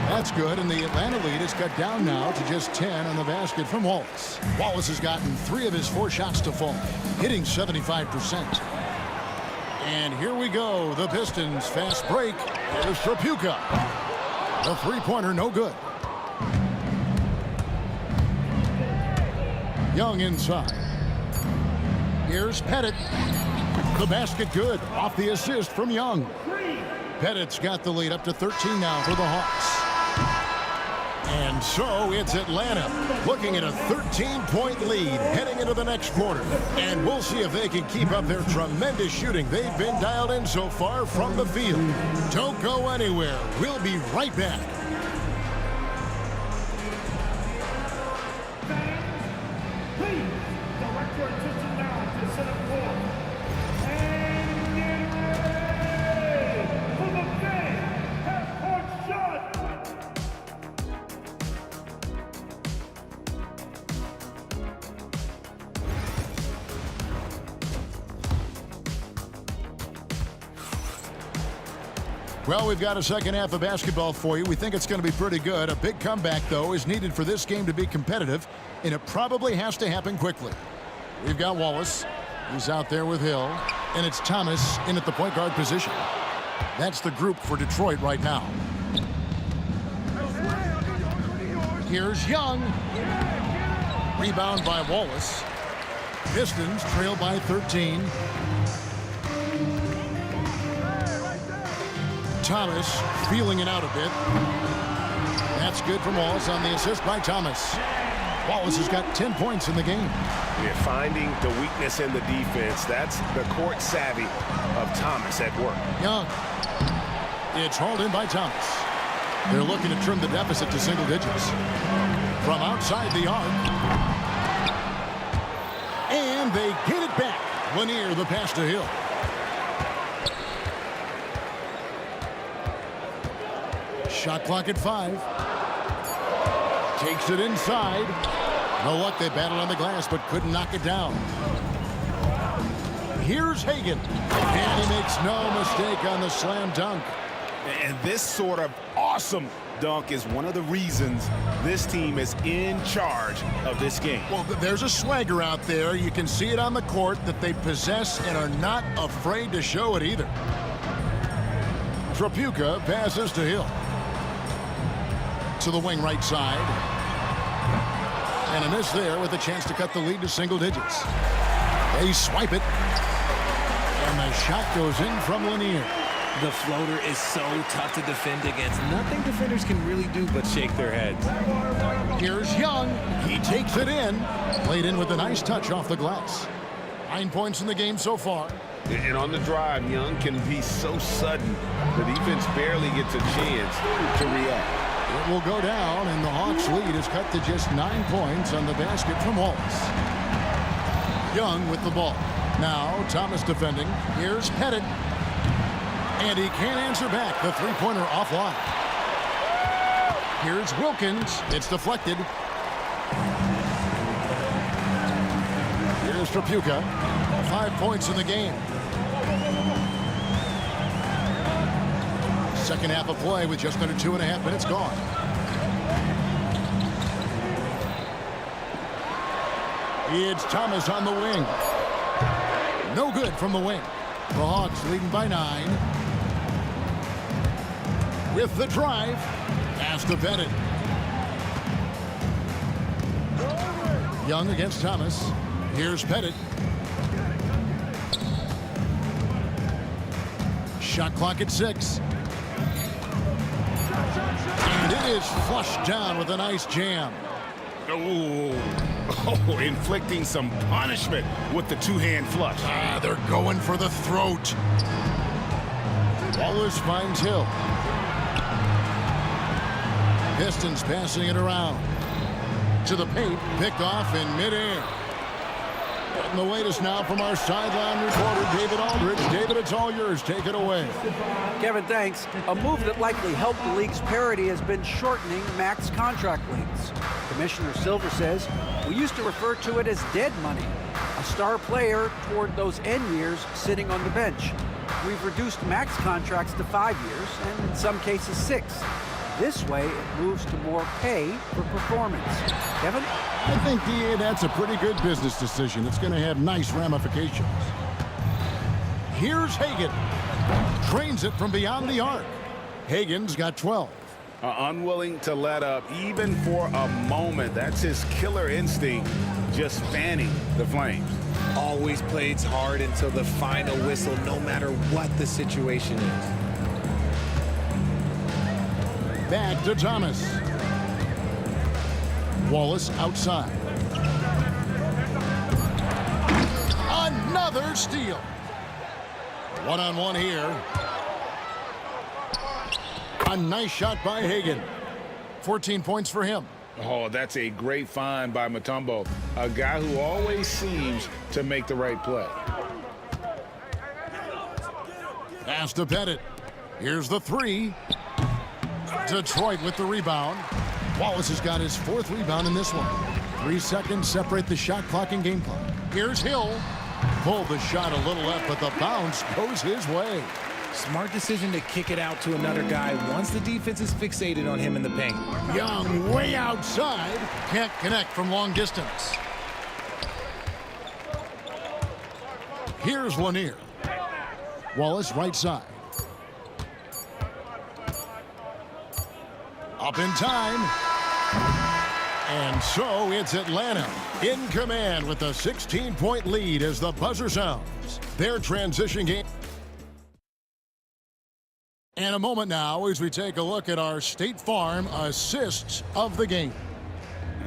That's good, and the Atlanta lead is cut down now to just 10 on the basket from Wallace. Wallace has gotten 3 of his 4 shots to fall, hitting 75%. And here we go, the Pistons fast break. Here's Tripucka. The three-pointer no good. Young inside. Here's Pettit. The basket good, off the assist from Young. Pettit's got the lead up to 13 now for the Hawks. And so it's Atlanta looking at a 13-point lead heading into the next quarter. And we'll see if they can keep up their tremendous shooting they've been dialed in so far from the field. Don't go anywhere. We'll be right back. Please direct your attention now to center court. And get ready for the fan half-court shot. Well, we've got a second half of basketball for you. We think it's going to be pretty good. A big comeback, though, is needed for this game to be competitive, and it probably has to happen quickly. We've got Wallace. He's out there with Hill, and it's Thomas in at the point guard position. That's the group for Detroit right now. Here's Young. Rebound by Wallace. Pistons trail by 13. Thomas feeling it out a bit. That's good from Wallace on the assist by Thomas. Wallace has got 10 points in the game. We're finding the weakness in the defense. That's the court savvy of Thomas at work. Young. It's hauled in by Thomas. They're looking to trim the deficit to single digits. From outside the arc. And they get it back. Lanier, the pass to Hill. Shot clock at 5. Takes it inside. No luck, they battled on the glass, but couldn't knock it down. Here's Hagan. And he makes no mistake on the slam dunk. And this sort of awesome dunk is one of the reasons this team is in charge of this game. Well, there's a swagger out there. You can see it on the court that they possess and are not afraid to show it either. Tripucka passes to Hill. To the wing right side. And a miss there with a chance to cut the lead to single digits. They swipe it. And the shot goes in from Lanier. The floater is so tough to defend against. Nothing defenders can really do but shake their heads. Here's Young. He takes it in. Played in with a nice touch off the glass. 9 points in the game so far. And on the drive, Young can be so sudden. The defense barely gets a chance to react. It will go down, and the Hawks' lead is cut to just 9 points on the basket from Wallace. Young with the ball. Now Thomas defending. Here's Pettit. And he can't answer back. The three-pointer offline. Here's Wilkins. It's deflected. Here's Trapuka. 5 points in the game. Second half of play with just under 2.5 minutes gone. It's Thomas on the wing. No good from the wing. The Hawks leading by 9. With the drive. Pass to Pettit. Young against Thomas. Here's Pettit. Shot clock at 6. And it is flushed down with a nice jam. Oh, inflicting some punishment with the two-hand flush. They're going for the throat. Wallace finds Hill. Pistons passing it around. To the paint, picked off in midair. And the latest now from our sideline reporter, David Aldridge. David, it's all yours. Take it away. Kevin, thanks. A move that likely helped the league's parity has been shortening max contract lengths. Commissioner Silver says, we used to refer to it as dead money, a star player toward those end years sitting on the bench. We've reduced max contracts to 5 years, and in some cases 6. This way, it moves to more pay for performance. Kevin? I think that's a pretty good business decision. It's going to have nice ramifications. Here's Hagan. Trains it from beyond the arc. Hagan's got 12. Unwilling to let up even for a moment. That's his killer instinct, just fanning the flames. Always plays hard until the final whistle, no matter what the situation is. Back to Thomas. Wallace outside. Another steal. One-on-one here. A nice shot by Hagan. 14 points for him. Oh, that's a great find by Mutombo, a guy who always seems to make the right play. Pass to Pettit. Here's the 3. Detroit with the rebound. Wallace has got his 4th rebound in this one. 3 seconds separate the shot clock and game clock. Here's Hill. Pulled the shot a little left, but the bounce goes his way. Smart decision to kick it out to another guy once the defense is fixated on him in the paint. Young way outside. Can't connect from long distance. Here's Lanier. Wallace right side. Up in time. And so it's Atlanta in command with a 16-point lead as the buzzer sounds. Their transition game. And a moment now as we take a look at our State Farm assists of the game.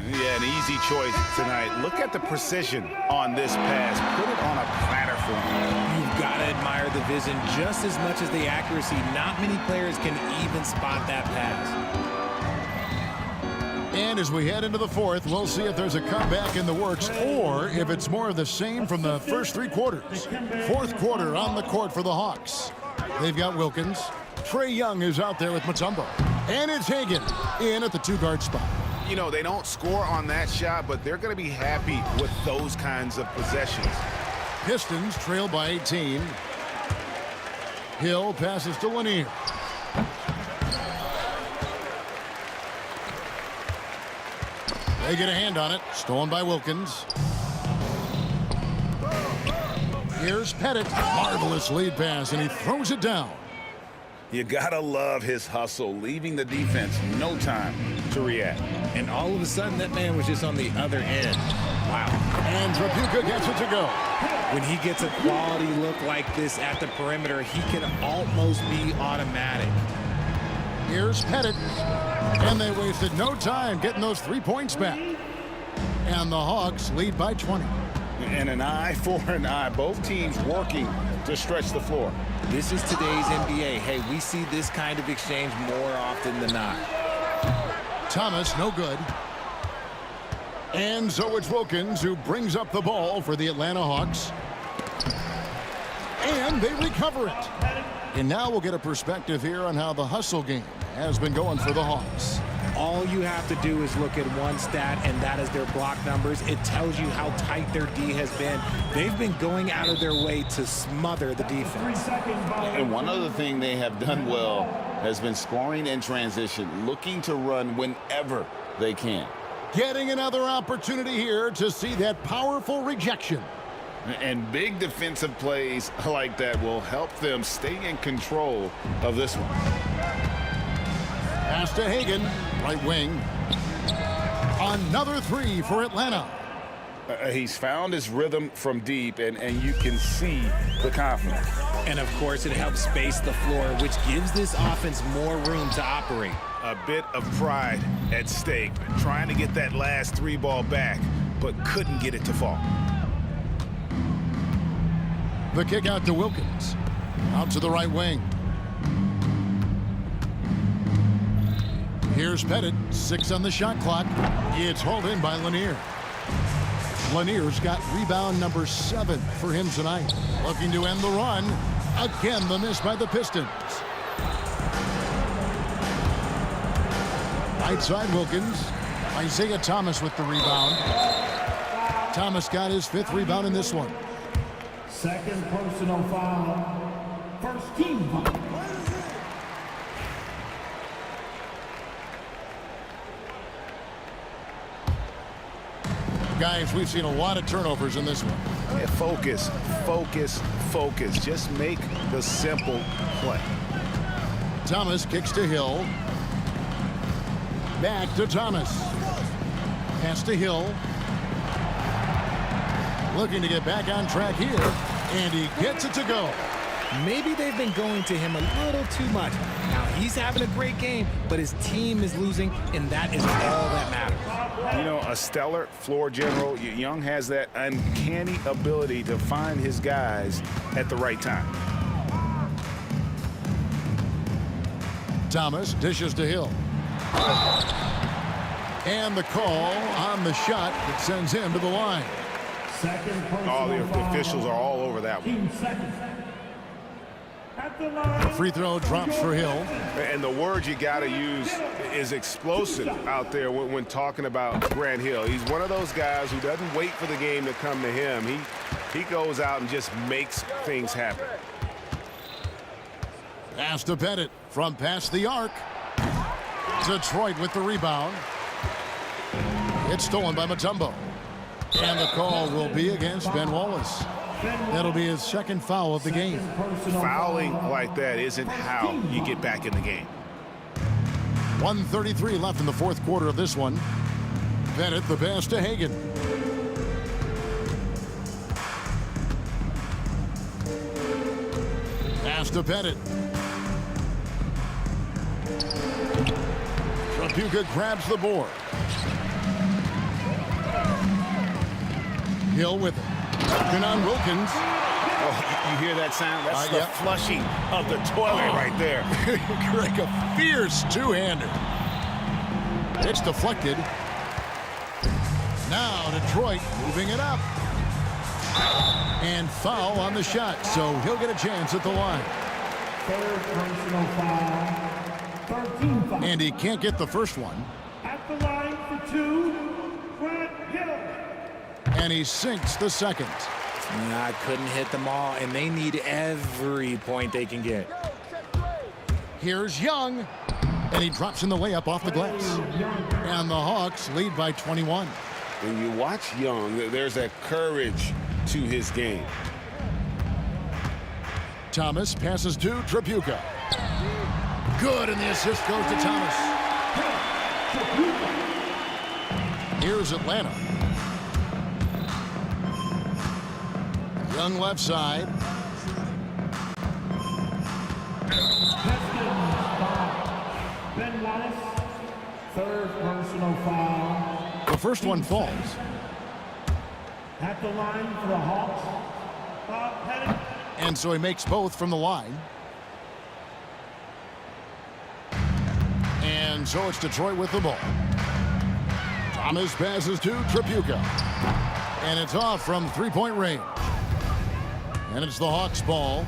Yeah, an easy choice tonight. Look at the precision on this pass. Put it on a platter for him. You've got to admire the vision just as much as the accuracy. Not many players can even spot that pass. And as we head into the 4th, we'll see if there's a comeback in the works or if it's more of the same from the first 3 quarters. 4th quarter on the court for the Hawks. They've got Wilkins. Trae Young is out there with Mutombo. And it's Hagan in at the 2-guard spot. You know, they don't score on that shot, but they're going to be happy with those kinds of possessions. Pistons trail by 18. Hill passes to Lanier. They get a hand on it. Stolen by Wilkins. Here's Pettit. Marvelous lead pass, and he throws it down. You gotta love his hustle, leaving the defense no time to react. And all of a sudden, that man was just on the other end. Wow. And Trapuka gets it to go. When he gets a quality look like this at the perimeter, he can almost be automatic. Here's Pettit. And they wasted no time getting those 3 points back. And the Hawks lead by 20. And an eye for an eye. Both teams working to stretch the floor. This is today's NBA. Hey, we see this kind of exchange more often than not. Thomas, no good. And so it's Wilkins who brings up the ball for the Atlanta Hawks. And they recover it. And now we'll get a perspective here on how the hustle game has been going for the Hawks. All you have to do is look at one stat, and that is their block numbers. It tells you how tight their D has been. They've been going out of their way to smother the defense. And one other thing they have done well has been scoring in transition, looking to run whenever they can. Getting another opportunity here to see that powerful rejection. And big defensive plays like that will help them stay in control of this one. Pass to Hagan, right wing. Another 3 for Atlanta. He's found his rhythm from deep, and you can see the confidence. And, of course, it helps space the floor, which gives this offense more room to operate. A bit of pride at stake, trying to get that last 3 ball back, but couldn't get it to fall. The kick out to Wilkins. Out to the right wing. Here's Pettit, 6 on the shot clock. It's hauled in by Lanier. Lanier's got rebound number 7 for him tonight. Looking to end the run. Again, the miss by the Pistons. Right side Wilkins. Isaiah Thomas with the rebound. Thomas got his 5th rebound in this one. Second personal foul. First team foul. Guys, we've seen a lot of turnovers in this one. Yeah, focus, focus, focus. Just make the simple play. Thomas kicks to Hill. Back to Thomas. Pass to Hill. Looking to get back on track here. And he gets it to go. Maybe they've been going to him a little too much. Now, he's having a great game, but his team is losing, and that is all that matters. You know, a stellar floor general. Young has that uncanny ability to find his guys at the right time. Thomas dishes to Hill. And the call on the shot that sends him to the line. All the officials are all over that one. The free throw drops for Hill. And the word you got to use is explosive out there when talking about Grant Hill. He's one of those guys who doesn't wait for the game to come to him. He goes out and just makes things happen. Pass to Pettit from past the arc. Detroit with the rebound. It's stolen by Mutombo. And the call will be against Ben Wallace. That'll be his 2nd foul of the game. Fouling like that isn't how you get back in the game. 1:33 left in the 4th quarter of this one. Pettit the pass to Hagan. Pass to Pettit. Trapuka grabs the board. Hill with it. And on Wilkins. Oh, you hear that sound? That's the yep. flushing of the toilet right there. Like a fierce two-hander. It's deflected. Now Detroit moving it up. And foul on the shot, so he'll get a chance at the line. Third personal foul. 13 foul. And he can't get the first one. At the line for 2, Grant Hill. And he sinks the second. I couldn't hit them all, and they need every point they can get. Here's Young. And he drops in the layup off the glass. And the Hawks lead by 21. When you watch Young, there's that courage to his game. Thomas passes to Trapuka. Good, and the assist goes to Thomas. Here's Atlanta. Young left side. Ben Wallace, third personal foul. The first one falls. At the line for the Hawks, Pettit. And so he makes both from the line. And so it's Detroit with the ball. Thomas passes to Tripucka. And it's off from three-point range. And it's the Hawks' ball.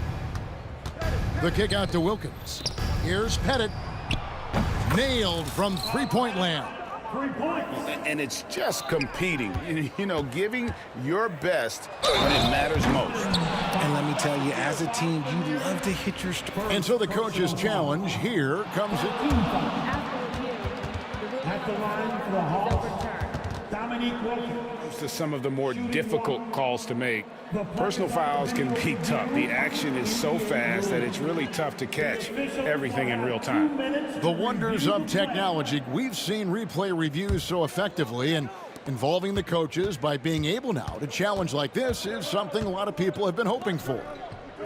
The kick out to Wilkins. Here's Pettit. Nailed from three-point land. And it's just competing, you know, giving your best when it matters most. And let me tell you, as a team, you love to hit your stride. And so the coach's challenge, here comes it. At the line for the Hawks, Dominique Williams. To some of the more difficult calls to make. Personal fouls can be tough. The action is so fast that it's really tough to catch everything in real time. The wonders of technology. We've seen replay reviews so effectively, and involving the coaches by being able now to challenge like this is something a lot of people have been hoping for.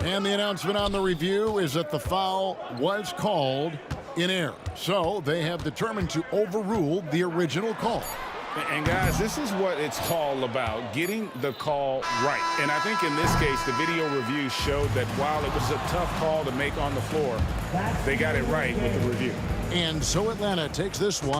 And the announcement on the review is that the foul was called in error. So they have determined to overrule the original call. And guys, this is what it's all about, getting the call right. And I think in this case, the video review showed that while it was a tough call to make on the floor, they got it right with the review. And so Atlanta takes this one.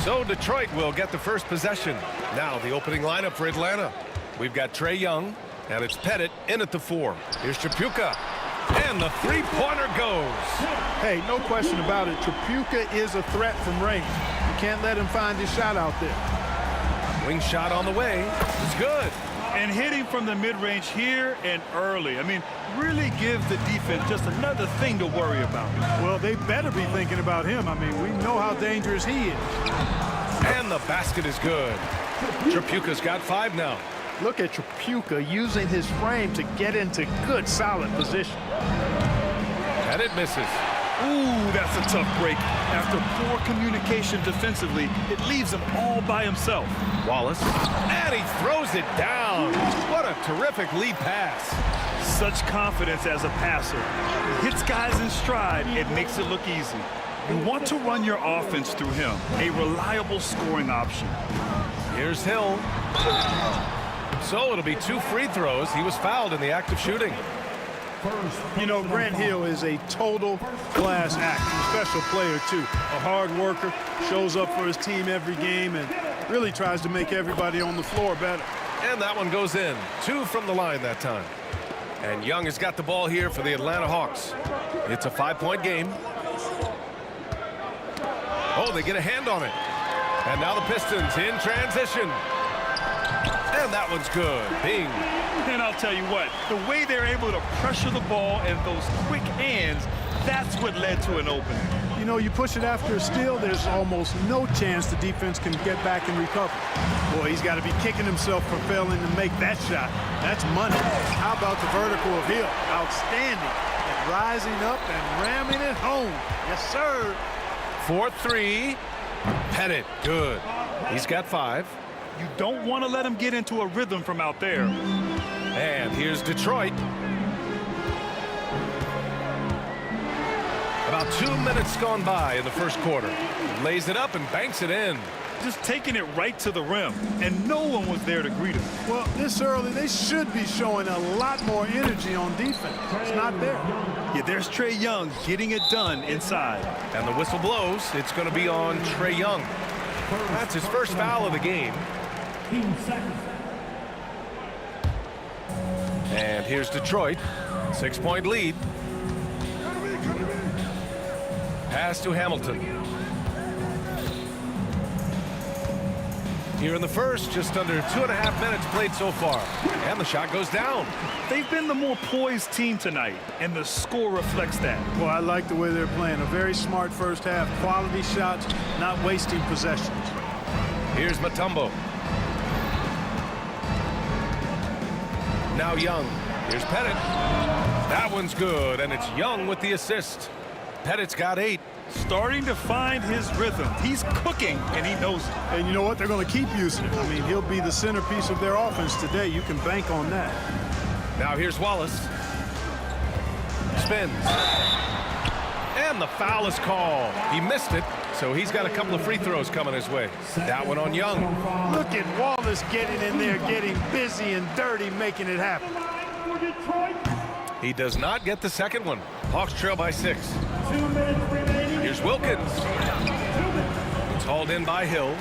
So Detroit will get the first possession. Now the opening lineup for Atlanta. We've got Trae Young, and it's Pettit in at the 4. Here's Tripucka, and the three-pointer goes. Hey, no question about it. Tripucka is a threat from range. You can't let him find his shot out there. Wing shot on the way. It's good. And hitting from the mid-range here and early. I mean, really gives the defense just another thing to worry about. Well, they better be thinking about him. I mean, we know how dangerous he is. And the basket is good. Tripucka's got 5 now. Look at Tripucka using his frame to get into good, solid position. And it misses. Ooh, that's a tough break. After poor communication defensively, it leaves him all by himself. Wallace, and he throws it down. What a terrific lead pass. Such confidence as a passer. He hits guys in stride. It makes it look easy. You want to run your offense through him, a reliable scoring option. Here's Hill. So it'll be 2 free throws. He was fouled in the act of shooting. You know, Grant Hill is a total class act. He's a special player, too. A hard worker, shows up for his team every game, and really tries to make everybody on the floor better. And that one goes in. 2 from the line that time. And Young has got the ball here for the Atlanta Hawks. It's a 5-point game. Oh, they get a hand on it. And now the Pistons in transition. And that one's good. Bing. And I'll tell you what, the way they're able to pressure the ball and those quick hands, that's what led to an opening. You know, you push it after a steal, there's almost no chance the defense can get back and recover. Boy, he's got to be kicking himself for failing to make that shot. That's money. How about the vertical of Hill? Outstanding. And rising up and ramming it home. Yes, sir. 4-3. Pettit, good. He's got 5. You don't want to let him get into a rhythm from out there. And here's Detroit. About 2 minutes gone by in the first quarter. Lays it up and banks it in. Just taking it right to the rim, and no one was there to greet him. Well, this early, they should be showing a lot more energy on defense. It's not there. Yeah, there's Trae Young getting it done inside. And the whistle blows. It's going to be on Trae Young. That's his first foul of the game. And here's Detroit. 6-point lead. Pass to Hamilton. Here in the first, just under 2.5 minutes played so far. And the shot goes down. They've been the more poised team tonight, and the score reflects that. Well, I like the way they're playing. A very smart first half. Quality shots, not wasting possessions. Here's Mutombo. Now Young. Here's Pettit. That one's good, and it's Young with the assist. Pettit's got 8. Starting to find his rhythm. He's cooking, and he knows it. And you know what? They're going to keep using him. I mean, he'll be the centerpiece of their offense today. You can bank on that. Now here's Wallace. Spins. And the foul is called. He missed it, so he's got a couple of free throws coming his way. That one on Young. Look at Wallace getting in there, getting busy and dirty, making it happen. He does not get the second one. Hawks trail by 6. Here's Wilkins. It's hauled in by Hill.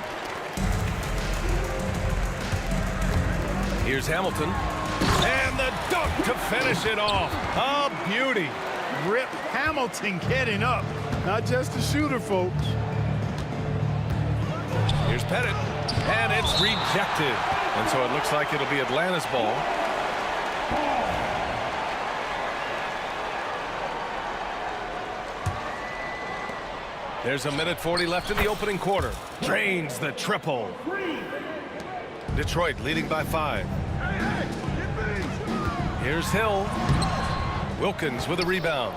Here's Hamilton. And the dunk to finish it off. A beauty. Rip Hamilton getting up. Not just a shooter, folks. Here's Pettit. And it's rejected. And so it looks like it'll be Atlanta's ball. There's 1:40 left in the opening quarter. Drains the triple. Detroit leading by 5. Here's Hill. Wilkins with a rebound.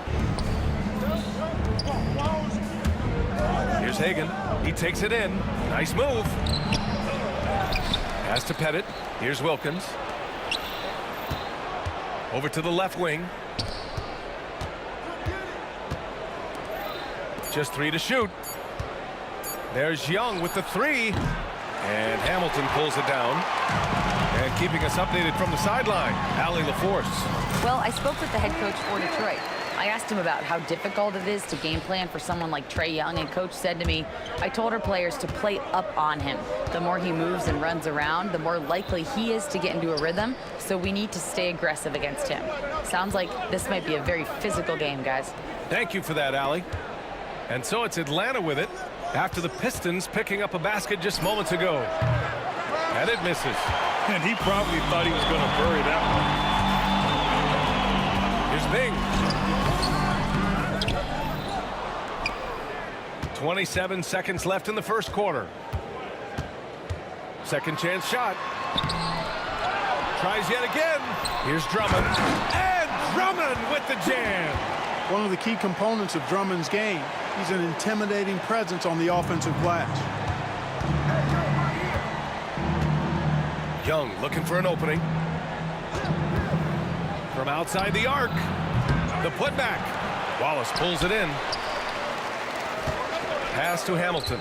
Here's Hagan. He takes it in. Nice move. Pass to Pettit. Here's Wilkins. Over to the left wing. Just 3 to shoot. There's Young with the 3. And Hamilton pulls it down. And keeping us updated from the sideline, Allie LaForce. Well, I spoke with the head coach for Detroit. I asked him about how difficult it is to game plan for someone like Trae Young, and Coach said to me, I told our players to play up on him. The more he moves and runs around, the more likely he is to get into a rhythm, so we need to stay aggressive against him. Sounds like this might be a very physical game, guys. Thank you for that, Allie. And so it's Atlanta with it after the Pistons picking up a basket just moments ago. And it misses. And he probably thought he was going to bury that one. Here's Bing. 27 seconds left in the first quarter. Second chance shot. Tries yet again. Here's Drummond. And Drummond with the jam. One of the key components of Drummond's game. He's an intimidating presence on the offensive glass. Young looking for an opening. From outside the arc. The putback. Wallace pulls it in. Pass to Hamilton.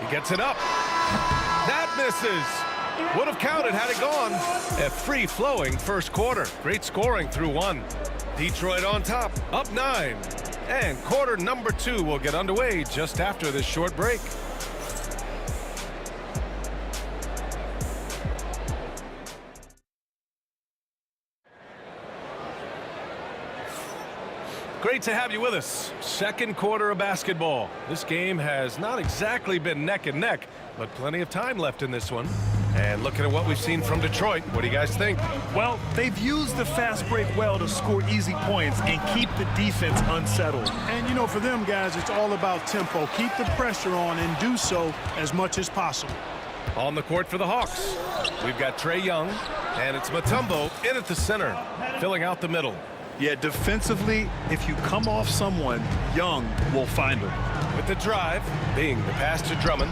He gets it up. That misses. Would have counted had it gone. A free-flowing first quarter. Great scoring through one. Detroit on top, up 9. And quarter number 2 will get underway just after this short break. Great to have you with us. Second quarter of basketball. This game has not exactly been neck and neck, but plenty of time left in this one. And looking at what we've seen from Detroit, what do you guys think? Well, they've used the fast break well to score easy points and keep the defense unsettled. And, you know, for them guys, it's all about tempo. Keep the pressure on and do so as much as possible. On the court for the Hawks, we've got Trae Young, and it's Mutombo in at the center, filling out the middle. Yeah, defensively, if you come off someone, Young will find him. With the drive, Bing, the pass to Drummond.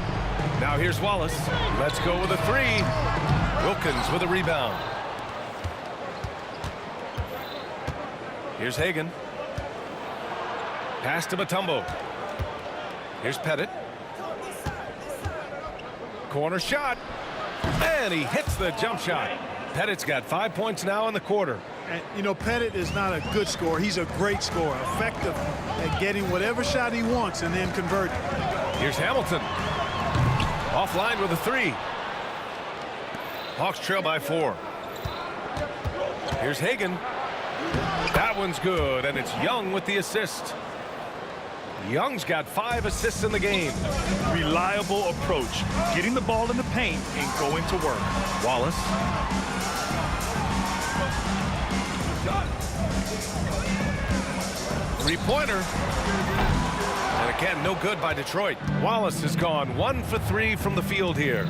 Now here's Wallace. Let's go with a 3. Wilkins with a rebound. Here's Hagan. Pass to Mutombo. Here's Pettit. Corner shot. And he hits the jump shot. Pettit's got 5 points now in the quarter. And, you know, Pettit is not a good scorer. He's a great scorer, effective at getting whatever shot he wants and then converting. Here's Hamilton. Offline with a 3. Hawks trail by 4. Here's Hagan. That one's good, and it's Young with the assist. Young's got 5 assists in the game. Reliable approach. Getting the ball in the paint and going to work. Wallace. Three-pointer. And again, no good by Detroit. Wallace has gone 1 for 3 from the field here.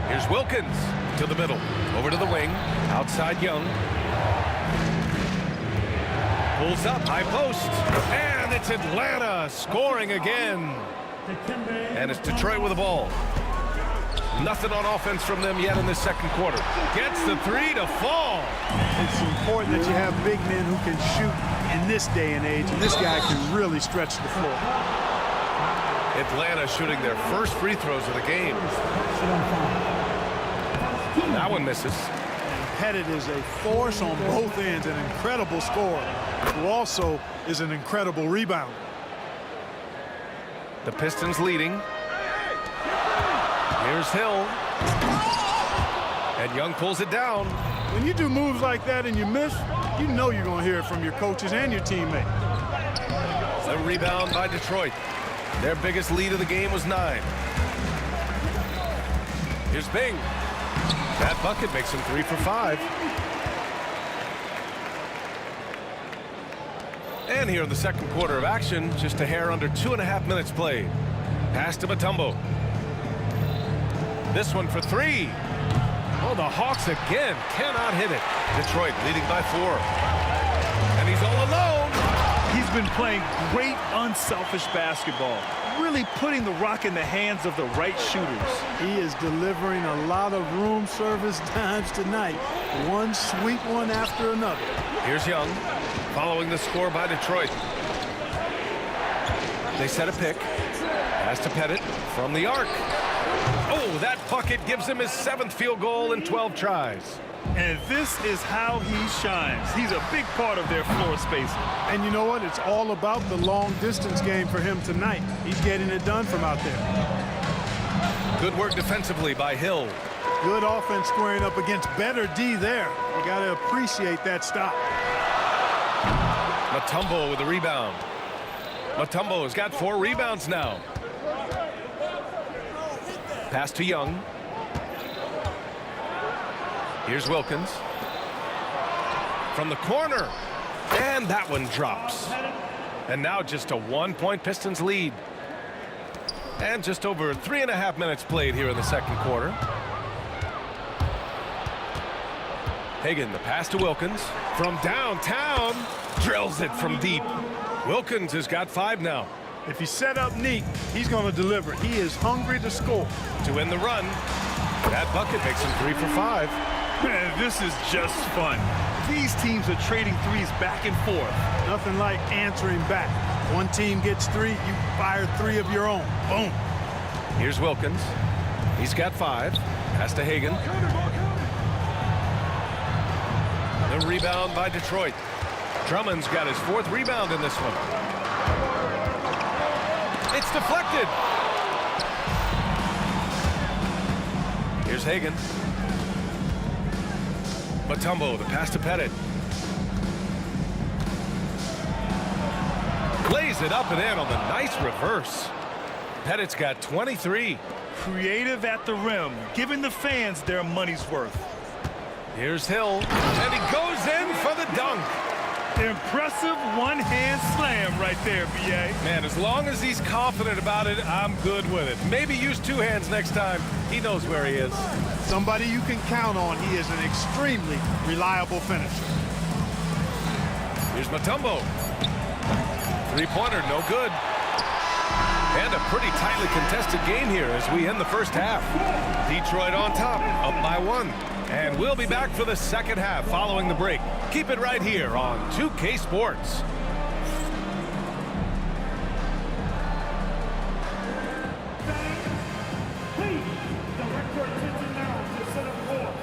Here's Wilkins to the middle. Over to the wing. Outside Young. Pulls up, high post. And it's Atlanta scoring again. And it's Detroit with the ball. Nothing on offense from them yet in this second quarter. Gets the 3 to fall. It's important that you have big men who can shoot in this day and age, and this guy can really stretch the floor. Atlanta shooting their first free throws of the game. That one misses. Pettit is a force on both ends, an incredible scorer, who also is an incredible rebounder. The Pistons leading. Here's Hill. And Young pulls it down. When you do moves like that and you miss, you know you're going to hear it from your coaches and your teammates. The rebound by Detroit. Their biggest lead of the game was 9. Here's Bing. That bucket makes him 3 for 5. And here in the second quarter of action, just a hair under 2.5 minutes played. Pass to Mutombo. This one for 3. Oh, the Hawks again cannot hit it. Detroit leading by 4. And he's all alone. He's been playing great unselfish basketball, really putting the rock in the hands of the right shooters. He is delivering a lot of room service dimes tonight. One sweet one after another. Here's Young following the score by Detroit. They set a pick. Pass to Pettit from the arc. Oh, that bucket gives him his 7th field goal in 12 tries. And this is how he shines. He's a big part of their floor space. And you know what? It's all about the long distance game for him tonight. He's getting it done from out there. Good work defensively by Hill. Good offense squaring up against better D there. You got to appreciate that stop. Mutombo with the rebound. Mutombo has got 4 rebounds now. Pass to Young. Here's Wilkins. From the corner. And that one drops. And now just a 1-point Pistons lead. And just over 3.5 minutes played here in the second quarter. Hagan, the pass to Wilkins. From downtown, drills it from deep. Wilkins has got 5 now. If you set up Neek, he's going to deliver. He is hungry to score. To win the run, that bucket makes him 3 for 5. Man, this is just fun. These teams are trading threes back and forth. Nothing like answering back. One team gets 3, you fire 3 of your own. Boom. Here's Wilkins. He's got 5. Pass to Hagan. The rebound by Detroit. Drummond's got his 4th rebound in this one. It's deflected. Here's Hagan. Mutombo, the pass to Pettit. Lays it up and in on the nice reverse. Pettit's got 23. Creative at the rim, giving the fans their money's worth. Here's Hill, and he goes in for the dunk. Impressive one-hand slam right there, B.A. Man, as long as he's confident about it, I'm good with it. Maybe use 2 hands next time. He knows where he is. Somebody you can count on. He is an extremely reliable finisher. Here's Mutombo. 3-pointer, no good. And a pretty tightly contested game here as we end the first half. Detroit on top, up by 1. And we'll be back for the second half following the break. Keep it right here on 2K Sports. Please, direct your attention now to center court.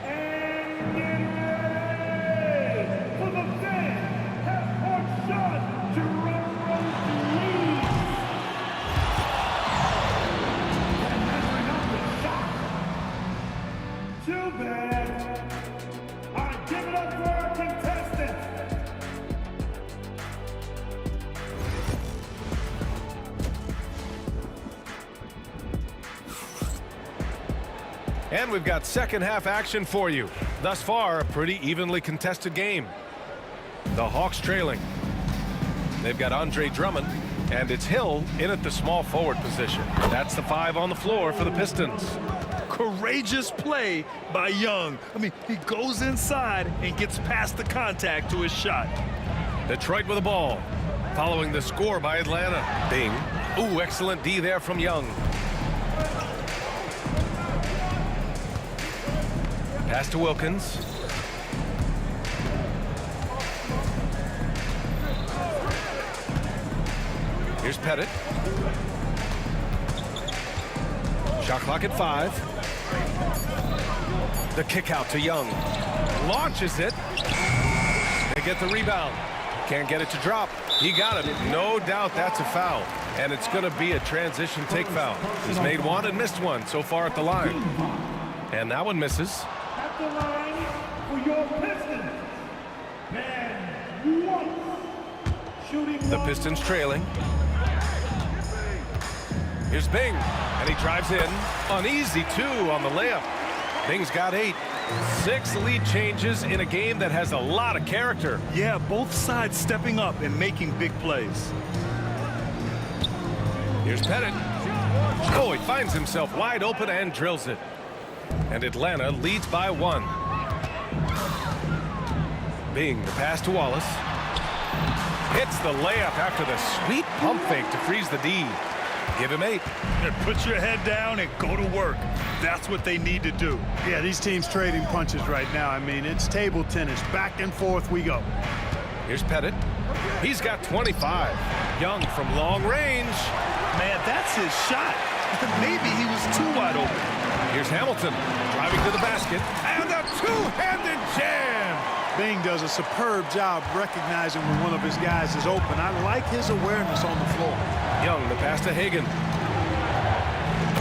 And get ready for the fan half-court shot to run the lead. And measuring up the shot. Too bad. All right, give it up for our contestants. And we've got second half action for you. Thus far, a pretty evenly contested game. The Hawks trailing. They've got Andre Drummond, and it's Hill in at the small forward position. That's the 5 on the floor for the Pistons. Courageous play by Young. I mean, he goes inside and gets past the contact to his shot. Detroit with the ball, following the score by Atlanta. Bing. Ooh, excellent D there from Young. Pass to Wilkins. Here's Pettit. Shot clock at 5. The kick out to Young. Launches it. They get the rebound. Can't get it to drop. He got it. No doubt that's a foul. And it's going to be a transition take foul. He's made 1 and missed 1 so far at the line. And that one misses. At the line for your Pistons. And 1. Shooting The Pistons trailing. Here's Bing, and he drives in. Uneasy, 2 on the layup. Bing's got 8. 6 lead changes in a game that has a lot of character. Yeah, both sides stepping up and making big plays. Here's Pettit. Oh, he finds himself wide open and drills it. And Atlanta leads by 1. Bing, the pass to Wallace. Hits the layup after the sweet pump fake to freeze the D. Give him 8. And put your head down and go to work. That's what they need to do. Yeah, these teams trading punches right now. I mean, it's table tennis. Back and forth we go. Here's Pettit. He's got 25. Young from long range. Man, that's his shot. Maybe he was too wide open. Here's Hamilton driving to the basket. And a two-handed jam. Bing does a superb job recognizing when one of his guys is open. I like his awareness on the floor. Young, the pass to Hagan.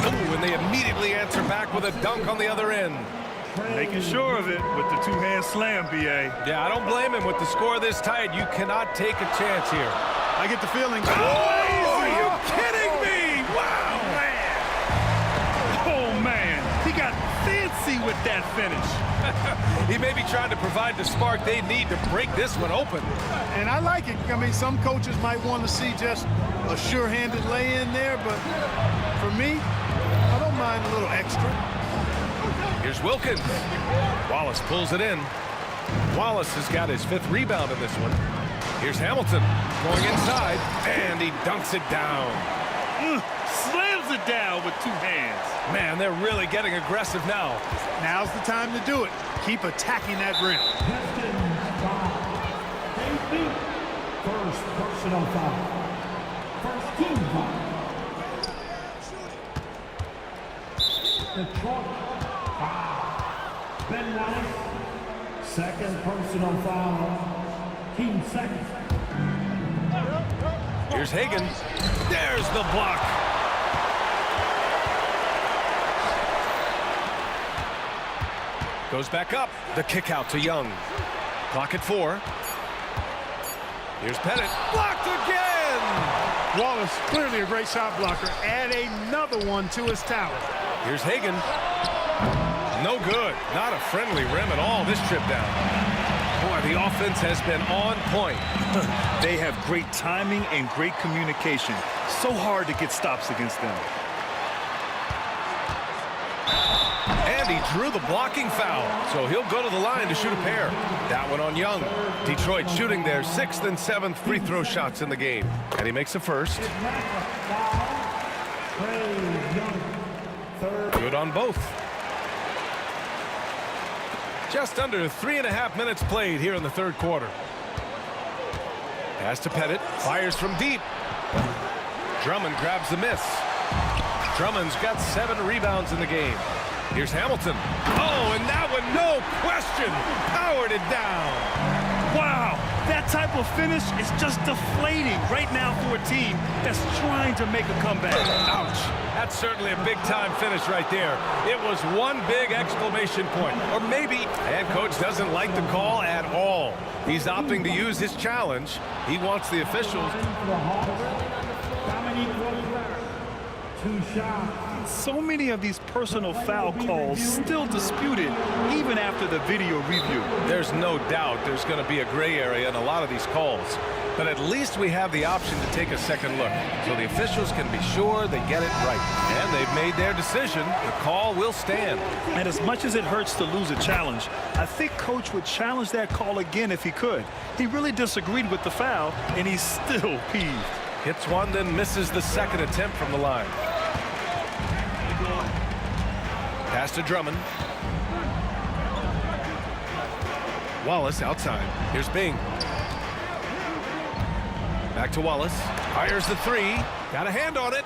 Ooh, and they immediately answer back with a dunk on the other end. Making sure of it with the two-hand slam, B.A. Yeah, I don't blame him. With the score this tight, you cannot take a chance here. I get the feeling. Oh, are you kidding me? Wow, man. Oh, man. He got fancy with that finish. He may be trying to provide the spark they need to break this one open. And I like it. I mean, some coaches might want to see just a sure-handed lay-in there, but for me, I don't mind a little extra. Here's Wilkins. Wallace pulls it in. Wallace has got his 5th rebound in this one. Here's Hamilton going inside, and he dunks it down. Slams it down with 2 hands. Man, they're really getting aggressive now. Now's the time to do it. Keep attacking that rim. First personal foul. First team foul. Detroit. Ben Wallace. Second personal foul. Team second. Here's Hagan. There's the block. Goes back up. The kick out to Young. Clock at 4. Here's Pettit. Blocked again! Wallace, clearly a great shot blocker. Add another one to his tower. Here's Hagan. No good. Not a friendly rim at all this trip down. Boy, the offense has been on point. They have great timing and great communication. So hard to get stops against them. And he drew the blocking foul, so he'll go to the line to shoot a pair. That one on Young. Detroit shooting their 6th and 7th free throw shots in the game. And he makes the first. Good on both. Just under 3.5 minutes played here in the 3rd quarter. Pass to Pettit. Fires from deep. Drummond grabs the miss. Drummond's got 7 rebounds in the game. Here's Hamilton. Oh, and that one, no question, powered it down. Wow, that type of finish is just deflating right now for a team that's trying to make a comeback. Ouch. That's certainly a big-time finish right there. It was one big exclamation point. Or maybe, and coach doesn't like the call at all. He's opting to use his challenge. He wants the officials. So many of these personal foul calls still disputed even after the video review. There's no doubt there's going to be a gray area in a lot of these calls. But at least we have the option to take a second look so the officials can be sure they get it right. And they've made their decision. The call will stand. And as much as it hurts to lose a challenge, I think Coach would challenge that call again if he could. He really disagreed with the foul, and he's still peeved. Hits one, then misses the 2nd attempt from the line. Pass to Drummond. Wallace outside. Here's Bing. Back to Wallace. Fires the 3. Got a hand on it.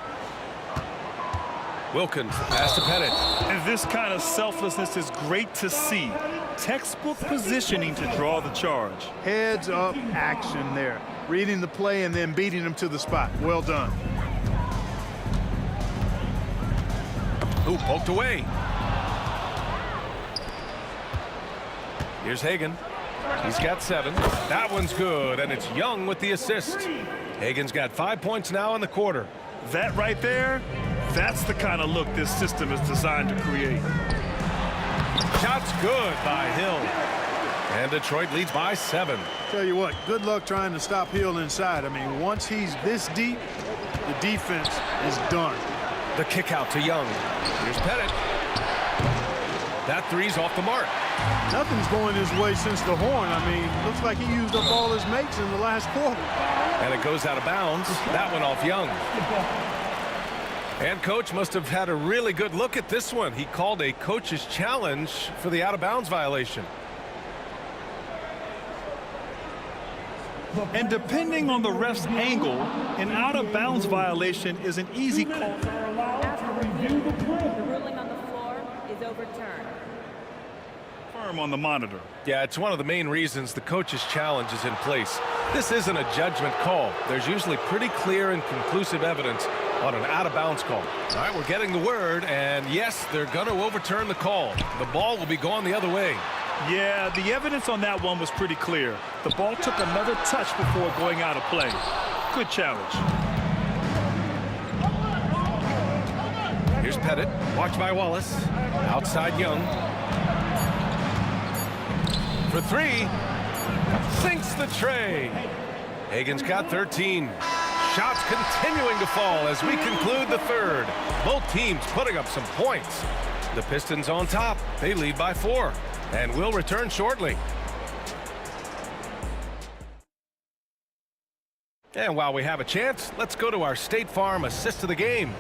Wilkins, pass to Pettit. And this kind of selflessness is great to see. Textbook positioning to draw the charge. Heads up action there. Reading the play and then beating him to the spot. Well done. Ooh, poked away. Here's Hagan. He's got 7. That one's good, and it's Young with the assist. Hagan's got 5 points now in the quarter. That right there, that's the kind of look this system is designed to create. Shot's good by Hill. And Detroit leads by 7. Tell you what, good luck trying to stop Hill inside. I mean, once he's this deep, the defense is done. The kick out to Young. Here's Pettit. That 3's off the mark. Nothing's going his way since the horn. I mean, looks like he used up all his mates in the last quarter. And it goes out of bounds. That one off Young. And coach must have had a really good look at this one. He called a coach's challenge for the out-of-bounds violation. And depending on the ref's angle, an out-of-bounds violation is an easy call. The ruling on the floor is overturned. Firm on the monitor. Yeah, it's one of the main reasons the coach's challenge is in place. This isn't a judgment call. There's usually pretty clear and conclusive evidence on an out-of-bounds call. All right, we're getting the word, and yes, they're going to overturn the call. The ball will be going the other way. Yeah, the evidence on that one was pretty clear. The ball took another touch before going out of play. Good challenge. Here's Pettit, watched by Wallace. Outside Young. For three. Sinks the tray. Hagen's got 13. Shots continuing to fall as we conclude the third. Both teams putting up some points. The Pistons on top. They lead by 4. And will return shortly. And while we have a chance, let's go to our State Farm assist of the game.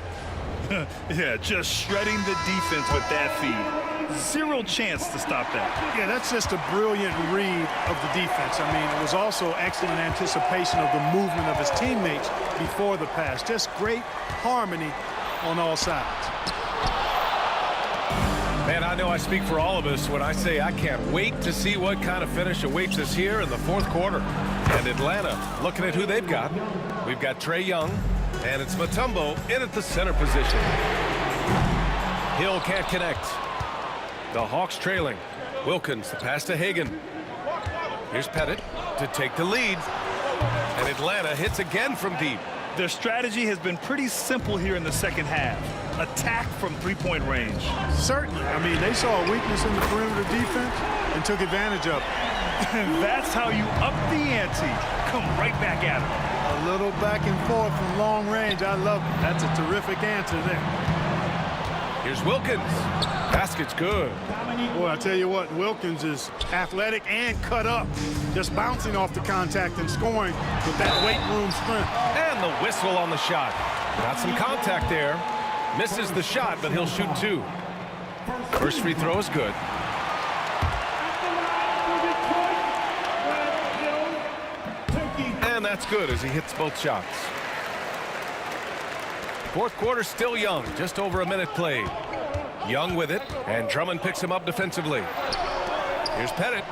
Yeah, just shredding the defense with that feed. Zero chance to stop that. Yeah, that's just a brilliant read of the defense. I mean, it was also excellent anticipation of the movement of his teammates before the pass. Just great harmony on all sides. Man, I know I speak for all of us when I say I can't wait to see what kind of finish awaits us here in the fourth quarter. And Atlanta, looking at who they've got. We've got Trae Young, and it's Mutombo in at the center position. Hill can't connect. The Hawks trailing. Wilkins, the pass to Hagen. Here's Pettit to take the lead. And Atlanta hits again from deep. Their strategy has been pretty simple here in the second half. Attack from three-point range. Certainly. I mean, they saw a weakness in the perimeter defense and took advantage of it. That's how you up the ante. Come right back at them. A little back and forth from long range. I love it. That's a terrific answer there. Here's Wilkins. Basket's good. Boy, I tell you what, Wilkins is athletic and cut up. Just bouncing off the contact and scoring with that weight room strength. And the whistle on the shot. Got some contact there. Misses the shot, but he'll shoot 2. First free throw is good. And that's good as he hits both shots. Fourth quarter still Young, just over a minute played. Young with it, and Drummond picks him up defensively. Here's Pettit.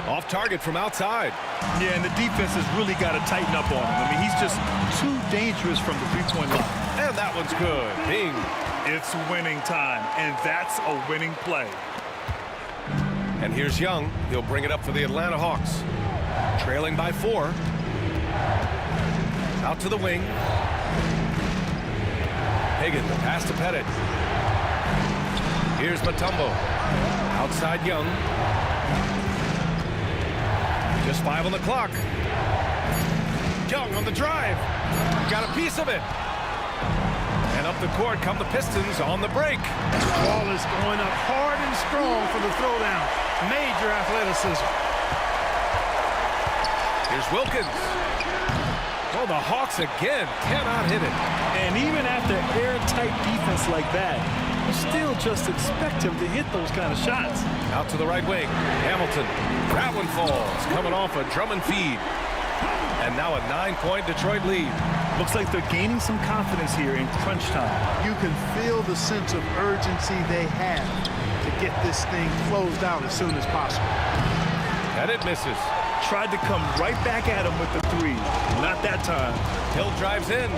Off target from outside. Yeah, and the defense has really got to tighten up on him. I mean, he's just too dangerous from the three-point line. And that one's good. Bing. It's winning time, and that's a winning play. And here's Young. He'll bring it up for the Atlanta Hawks. Trailing by 4. Out to the wing. Hagen, the pass to Pettit. Here's Mutombo. Outside Young. Just 5 on the clock. Young on the drive. Got a piece of it. And up the court come the Pistons on the break. Ball is going up hard and strong for the throwdown. Major athleticism. Here's Wilkins. Oh, the Hawks again cannot hit it. And even after airtight defense like that, you still just expect him to hit those kind of shots. Out to the right wing. Hamilton. That one falls. Coming off a Drummond feed. And now a 9-point Detroit lead. Looks like they're gaining some confidence here in crunch time. You can feel the sense of urgency they have to get this thing closed out as soon as possible. And it misses. Tried to come right back at him with the 3. Not that time. Hill drives in.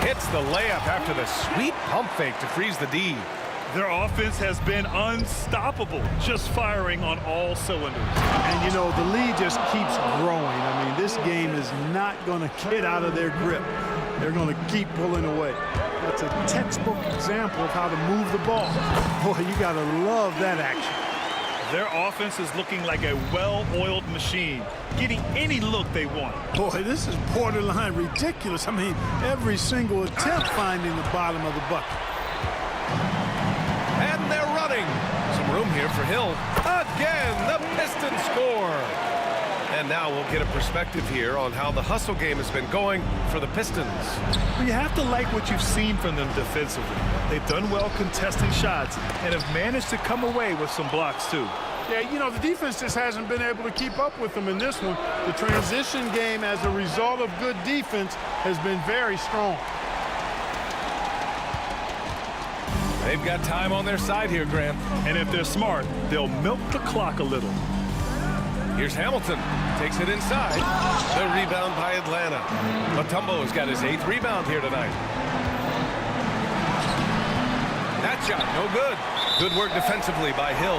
Hits the layup after the sweet pump fake to freeze the D. Their offense has been unstoppable, just firing on all cylinders. And, you know, the lead just keeps growing. I mean, this game is not going to get out of their grip. They're going to keep pulling away. That's a textbook example of how to move the ball. Boy, you got to love that action. Their offense is looking like a well-oiled machine, getting any look they want. Boy, this is borderline ridiculous. I mean, every single attempt finding the bottom of the bucket. And they're running. Some room here for Hill. Again, the Pistons score. And now we'll get a perspective here on how the hustle game has been going for the Pistons. Well, you have to like what you've seen from them defensively. They've done well contesting shots and have managed to come away with some blocks too. Yeah, you know, the defense just hasn't been able to keep up with them in this one. The transition game as a result of good defense has been very strong. They've got time on their side here, Grant. And if they're smart, they'll milk the clock a little. Here's Hamilton. Takes it inside. The rebound by Atlanta. Mutombo's got his 8th rebound here tonight. That shot, no good. Good work defensively by Hill.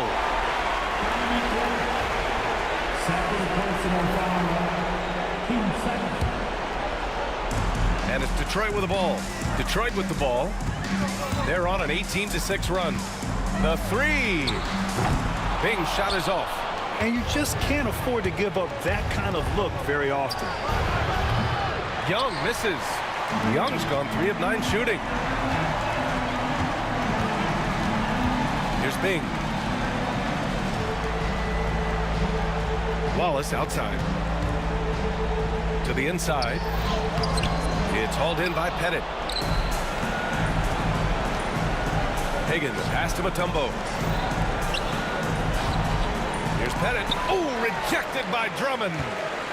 And it's Detroit with the ball. Detroit with the ball. They're on an 18-6 run. The 3. Bing shot is off. And you just can't afford to give up that kind of look very often. Young misses. Young's gone 3 of 9 shooting. Here's Bing. Wallace outside. To the inside. It's hauled in by Pettit. Higgins pass to Mutombo. Here's Pettit. Oh, rejected by Drummond.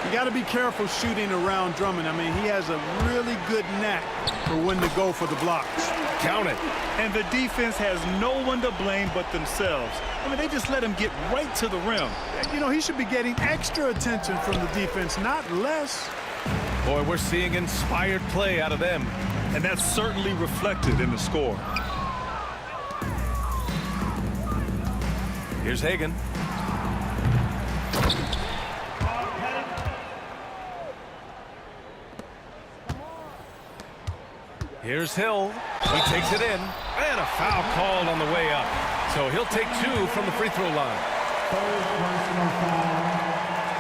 You got to be careful shooting around Drummond. I mean, he has a really good knack for when to go for the blocks. Count it. And the defense has no one to blame but themselves. I mean, they just let him get right to the rim. You know, he should be getting extra attention from the defense, not less. Boy, we're seeing inspired play out of them. And that's certainly reflected in the score. Here's Hagan. Here's Hill. He takes it in. And a foul called on the way up. So he'll take 2 from the free throw line.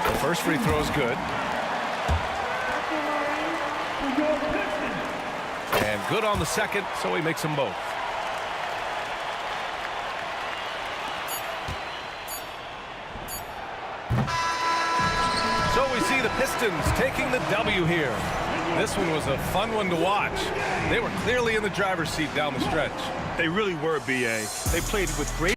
The first free throw is good. And good on the second, so he makes them both. So we see the Pistons taking the W here. This one was a fun one to watch. They were clearly in the driver's seat down the stretch. They really were, B.A. They played with great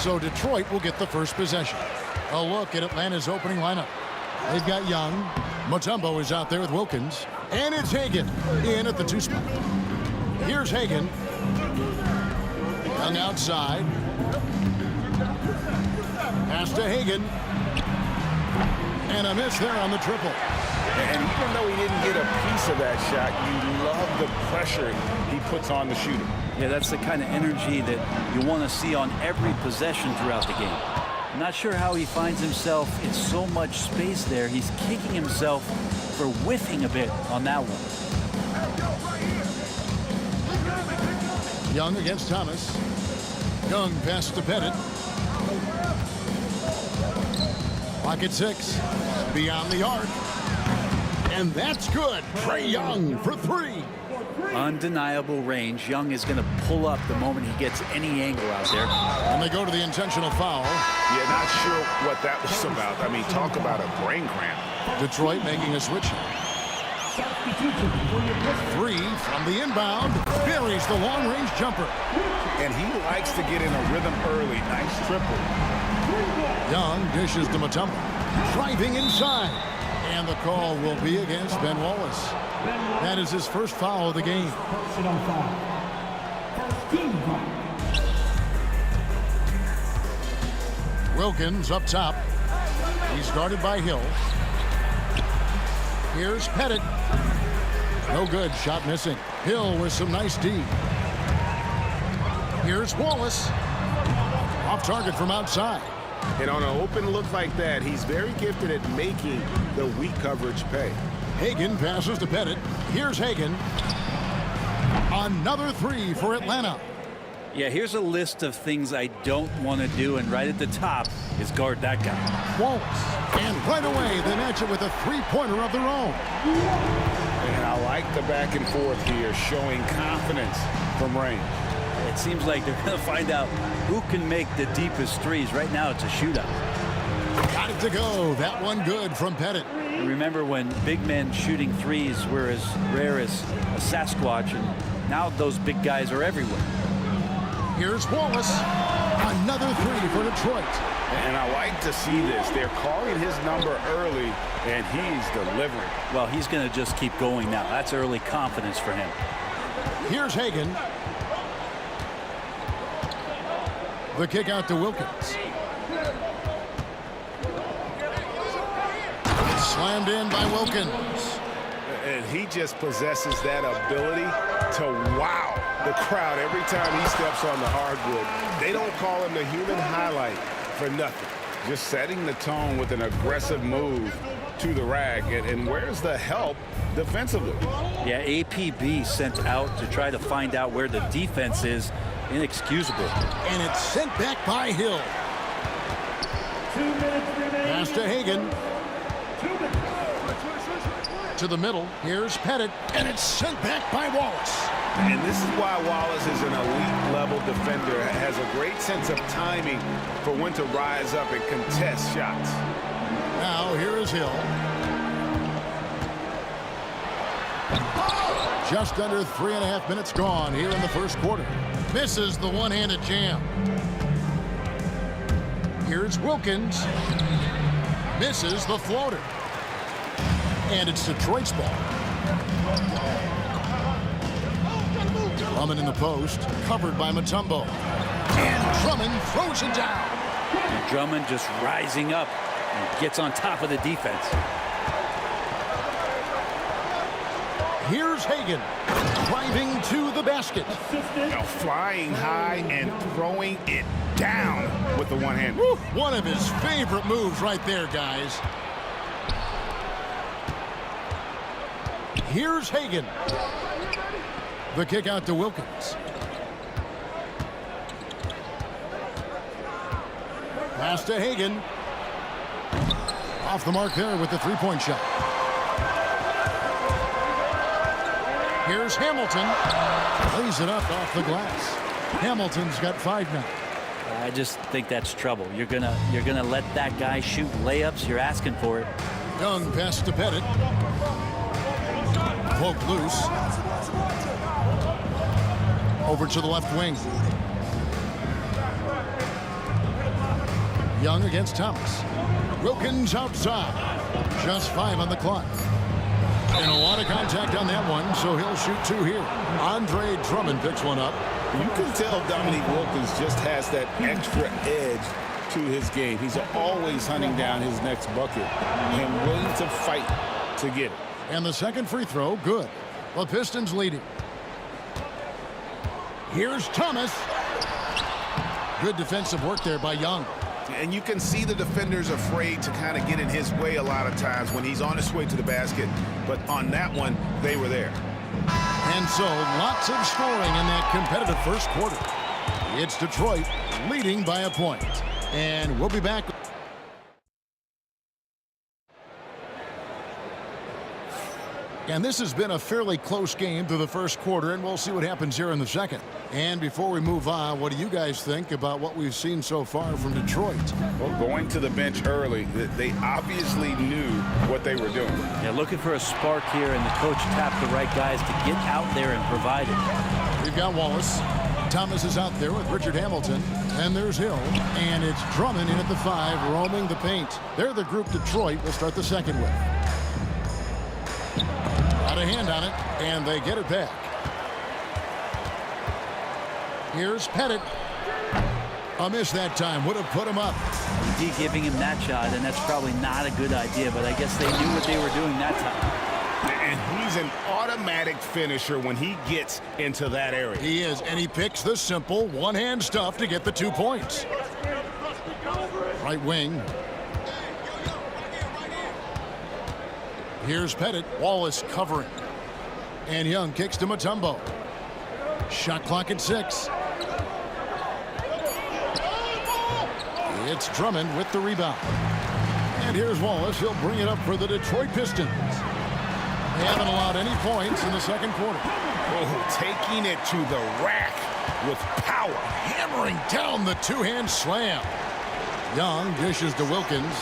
So Detroit will get the first possession. A look at Atlanta's opening lineup. They've got Young. Mutombo is out there with Wilkins. And it's Hagan in at the 2 spot. Here's Hagan. Young outside. Pass to Hagan. And a miss there on the triple. And even though he didn't get a piece of that shot, you love the pressure he puts on the shooter. Yeah, that's the kind of energy that you want to see on every possession throughout the game. I'm not sure how he finds himself in so much space there. He's kicking himself for whiffing a bit on that one. Young against Thomas. Young pass to Pettit. Pocket 6. Beyond the arc. And that's good. Trae Young for 3. Undeniable range. Young is going to pull up the moment he gets any angle out there. And they go to the intentional foul. Yeah, not sure what that was about. I mean, talk about a brain cramp. Detroit making a switch. 3 from the inbound. Buries the long-range jumper. And he likes to get in a rhythm early. Nice triple. Young dishes to Mutombo. Driving inside. And the call will be against Ben Wallace. That is his first foul of the game. Wilkins up top. He's guarded by Hill. Here's Pettit. No good. Shot missing. Hill with some nice D. Here's Wallace. Off target from outside. And on an open look like that, he's very gifted at making the weak coverage pay. Hagan passes to Pettit. Here's Hagan. Another 3 for Atlanta. Yeah, here's a list of things I don't want to do, and right at the top is guard that guy. Wallace. And right away, they match it with a 3-pointer of their own. And I like the back and forth here, showing confidence from range. It seems like they're going to find out who can make the deepest threes. Right now, it's a shootout. Got it to go. That one good from Pettit. Remember when big men shooting threes were as rare as a Sasquatch, and now those big guys are everywhere. Here's Wallace. Another 3 for Detroit. And I like to see this. They're calling his number early, and he's delivering. Well, he's going to just keep going now. That's early confidence for him. Here's Hagan. The kick out to Wilkins. Slammed in by Wilkins. And he just possesses that ability to wow the crowd every time he steps on the hardwood. They don't call him the human highlight for nothing. Just setting the tone with an aggressive move to the rack. And where's the help defensively? Yeah, APB sent out to try to find out where the defense is. Inexcusable. And it's sent back by Hill. 2 minutes remaining. Pass to Hagan. To the middle. Here's Pettit. And it's sent back by Wallace. And this is why Wallace is an elite level defender. Has a great sense of timing for when to rise up and contest shots. Now here is Hill. Just under 3.5 minutes gone here in the first quarter. Misses the one-handed jam. Here's Wilkins. Misses the floater. And it's Detroit's ball. Drummond in the post, covered by Mutombo. And Drummond throws it down. And Drummond just rising up and gets on top of the defense. Here's Hagan driving to the basket. Now flying high and throwing it down with the one hand. Woo, one of his favorite moves right there, guys. Here's Hagan. The kick out to Wilkins. Pass to Hagan. Off the mark there with the three-point shot. Here's Hamilton. Lays it up off the glass. Hamilton's got 5 now. I just think that's trouble. You're gonna let that guy shoot layups. You're asking for it. Young pass to Pettit. Poke loose. Over to the left wing. Young against Thomas. Wilkins outside. Just 5 on the clock. And a lot of contact on that one, so he'll shoot 2 here. Andre Drummond picks one up. You can tell Dominique Wilkins just has that extra edge to his game. He's always hunting down his next bucket and willing to fight to get it. And the second free throw, good. The Pistons leading. Here's Thomas. Good defensive work there by Young. And you can see the defenders afraid to kind of get in his way a lot of times when he's on his way to the basket. But on that one, they were there. And so lots of scoring in that competitive first quarter. It's Detroit leading by a point. And we'll be back. And this has been a fairly close game through the first quarter, and we'll see what happens here in the second. And before we move on, what do you guys think about what we've seen so far from Detroit? Well, going to the bench early, they obviously knew what they were doing. Yeah, looking for a spark here, and the coach tapped the right guys to get out there and provide it. We've got Wallace. Thomas is out there with Richard Hamilton. And there's Hill. And it's Drummond in at the 5, roaming the paint. They're the group Detroit will start the second with. Got a hand on it, and they get it back. Here's Pettit. A miss that time. Would have put him up. Indeed, giving him that shot, and that's probably not a good idea, but I guess they knew what they were doing that time. And he's an automatic finisher when he gets into that area. He is, and he picks the simple one-hand stuff to get the 2 points. Right wing. Here's Pettit. Wallace covering. And Young kicks to Mutombo. Shot clock at 6. It's Drummond with the rebound. And here's Wallace. He'll bring it up for the Detroit Pistons. They haven't allowed any points in the second quarter. Oh, taking it to the rack with power. Hammering down the two-hand slam. Young dishes to Wilkins.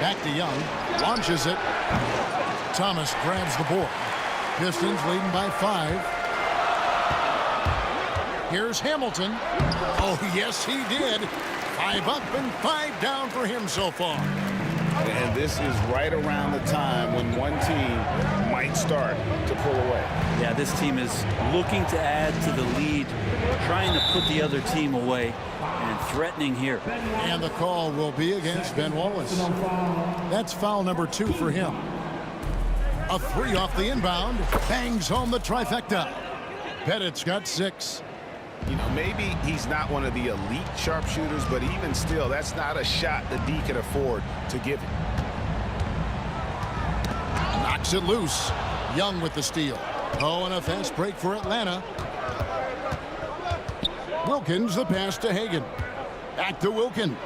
Back to Young. Launches it. Thomas grabs the board. Pistons leading by 5. Here's Hamilton. Oh, yes, he did. 5 up and 5 down for him so far. And this is right around the time when one team might start to pull away. Yeah, this team is looking to add to the lead, trying to put the other team away, and threatening here. And the call will be against Ben Wallace. That's foul number 2 for him. A 3 off the inbound. Bangs home the trifecta. Pettit's got 6. You know, maybe he's not one of the elite sharpshooters, but even still, that's not a shot that D can afford to give him. Knocks it loose. Young with the steal. Oh, and a fast break for Atlanta. Wilkins, the pass to Hagan. Back to Wilkins.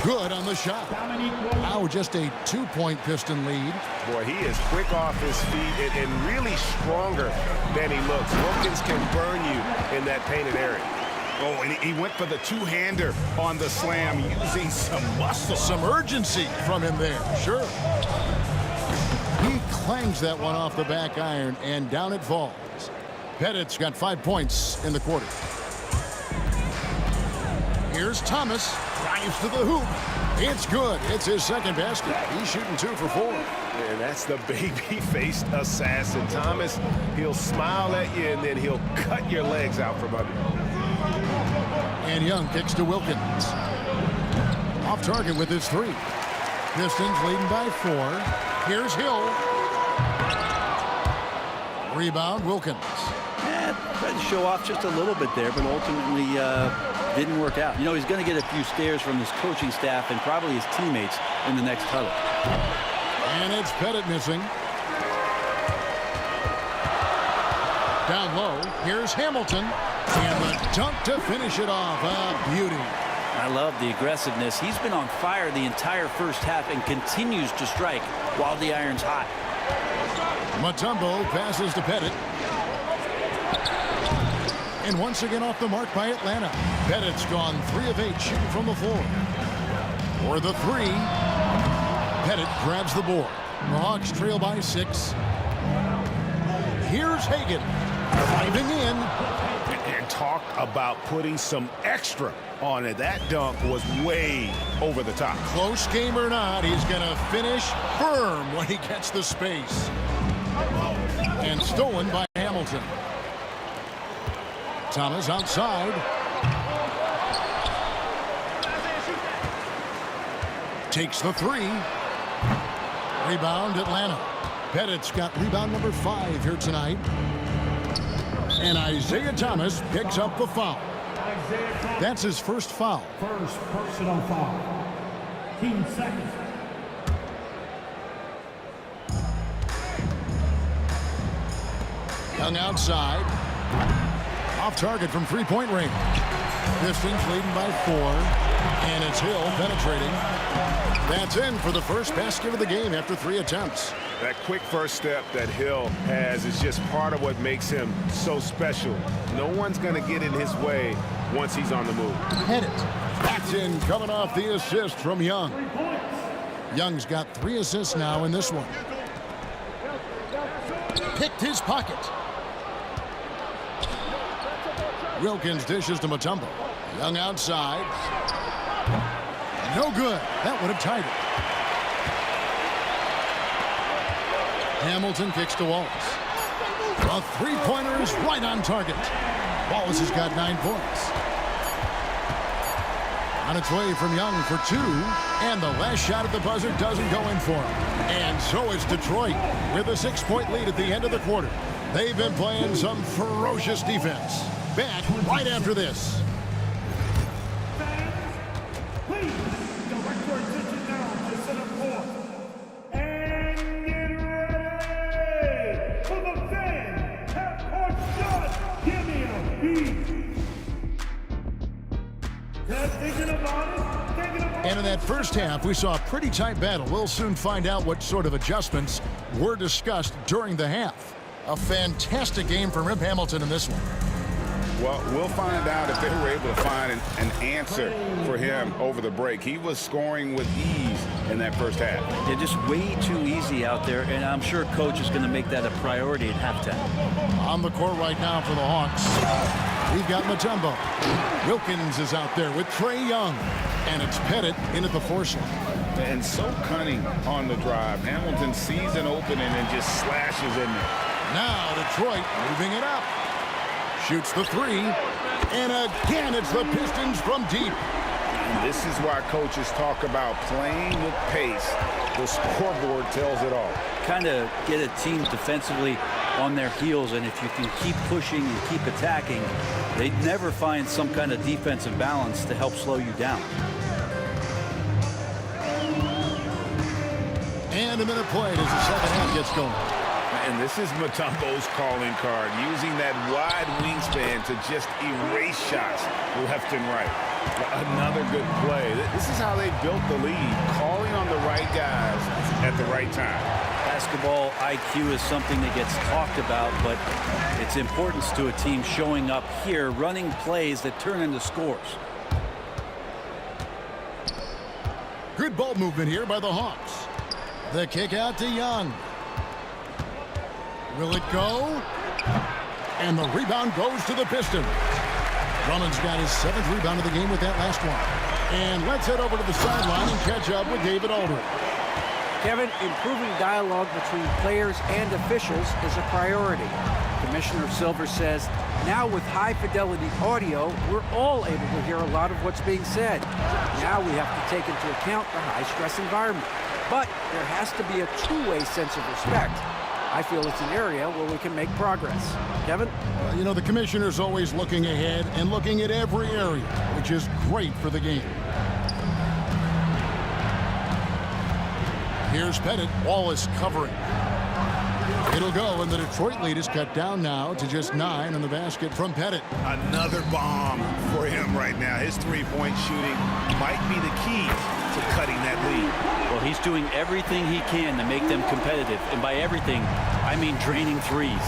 Good on the shot. Now just a 2-point Piston lead. Boy, he is quick off his feet and really stronger than he looks. Wilkins can burn you in that painted area. Oh, and he went for the two-hander on the slam using some muscle. Some urgency from him there, sure. He clangs that one off the back iron, and down it falls. Pettit's got 5 points in the quarter. Here's Thomas. Drives to the hoop. It's good. It's his second basket. He's shooting 2 for 4. And that's the baby-faced assassin. Thomas, he'll smile at you, and then he'll cut your legs out from under you. And Young kicks to Wilkins. Off target with his 3. Pistons leading by 4. Here's Hill. Rebound, Wilkins. Tried to show off just a little bit there, but ultimately didn't work out. You know, he's going to get a few stares from his coaching staff and probably his teammates in the next huddle. And it's Pettit missing. Down low, here's Hamilton. And the dunk to finish it off. A beauty. I love the aggressiveness. He's been on fire the entire first half and continues to strike while the iron's hot. Mutombo passes to Pettit. And once again off the mark by Atlanta. Pettit's gone 3 of 8 shooting from the floor. For the 3, Pettit grabs the board. The Hawks trail by 6. Here's Hagan driving in. And talk about putting some extra on it. That dunk was way over the top. Close game or not, he's going to finish firm when he gets the space. And stolen by Hamilton. Thomas outside. Takes the 3. Rebound, Atlanta. Pettit's got rebound number 5 here tonight. And Isaiah Thomas picks up the foul. That's his first foul. First personal foul. 15 seconds. Young outside. Off target from 3-point range. Pistons leading by 4. And it's Hill penetrating. That's in for the first basket of the game after 3 attempts. That quick first step that Hill has is just part of what makes him so special. No one's going to get in his way once he's on the move. Pettit. That's in, coming off the assist from Young. Young's got 3 assists now in this one. Picked his pocket. Wilkins dishes to Mutombo. Young outside. No good. That would have tied it. Hamilton kicks to Wallace. A 3-pointer is right on target. Wallace has got 9 points. On its way from Young for 2. And the last shot at the buzzer doesn't go in for him. And so is Detroit with a 6-point lead at the end of the quarter. They've been playing some ferocious defense. Back right after this. Please direct your attention now to center court. And get ready for the fan half-court shot. Give me a beat. Thinking about it. And in that first half, we saw a pretty tight battle. We'll soon find out what sort of adjustments were discussed during the half. A fantastic game for Rip Hamilton in this one. Well, we'll find out if they were able to find an answer for him over the break. He was scoring with ease in that first half. They're just way too easy out there, and I'm sure Coach is going to make that a priority at halftime. On the court right now for the Hawks, we've got Mutombo. Wilkins is out there with Trae Young, and it's Pettit in at the 4 slot. And so cunning on the drive. Hamilton sees an opening and just slashes in there. Now Detroit moving it up. Shoots the 3. And again, it's the Pistons from deep. And this is why coaches talk about playing with pace. The scoreboard tells it all. Kind of get a team defensively on their heels, and if you can keep pushing and keep attacking, they never find some kind of defensive balance to help slow you down. And a minute played as the second half gets going. And this is Mutombo's calling card, using that wide wingspan to just erase shots left and right. Another good play. This is how they built the lead, calling on the right guys at the right time. Basketball IQ is something that gets talked about, but its importance to a team showing up here, running plays that turn into scores. Good ball movement here by the Hawks. The kick out to Young. Will it go? And the rebound goes to the Pistons. Drummond's got his 7th rebound of the game with that last one. And let's head over to the sideline and catch up with David Aldridge. Kevin, improving dialogue between players and officials is a priority. Commissioner Silver says now with high-fidelity audio, we're all able to hear a lot of what's being said. Now we have to take into account the high-stress environment. But there has to be a two-way sense of respect. I feel it's an area where we can make progress. Kevin? You know, the commissioner's always looking ahead and looking at every area, which is great for the game. Here's Pettit. Wallace covering. It'll go, and the Detroit lead is cut down now to just 9 in the basket from Pettit. Another bomb for him right now. His three-point shooting might be the key to cutting that lead. Well, he's doing everything he can to make them competitive. And by everything, I mean draining threes.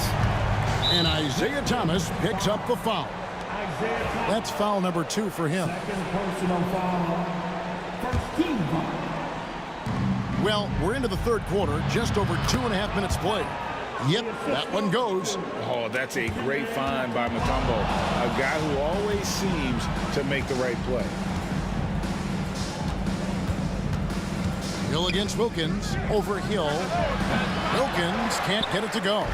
And Isaiah Thomas picks up the foul. That's foul number 2 for him. Second personal foul. First team foul. Well, we're into the third quarter, just over 2.5 minutes played. Yep, that one goes. Oh, that's a great find by Mutombo, a guy who always seems to make the right play. Hill against Wilkins, over Hill. Wilkins can't get it to go.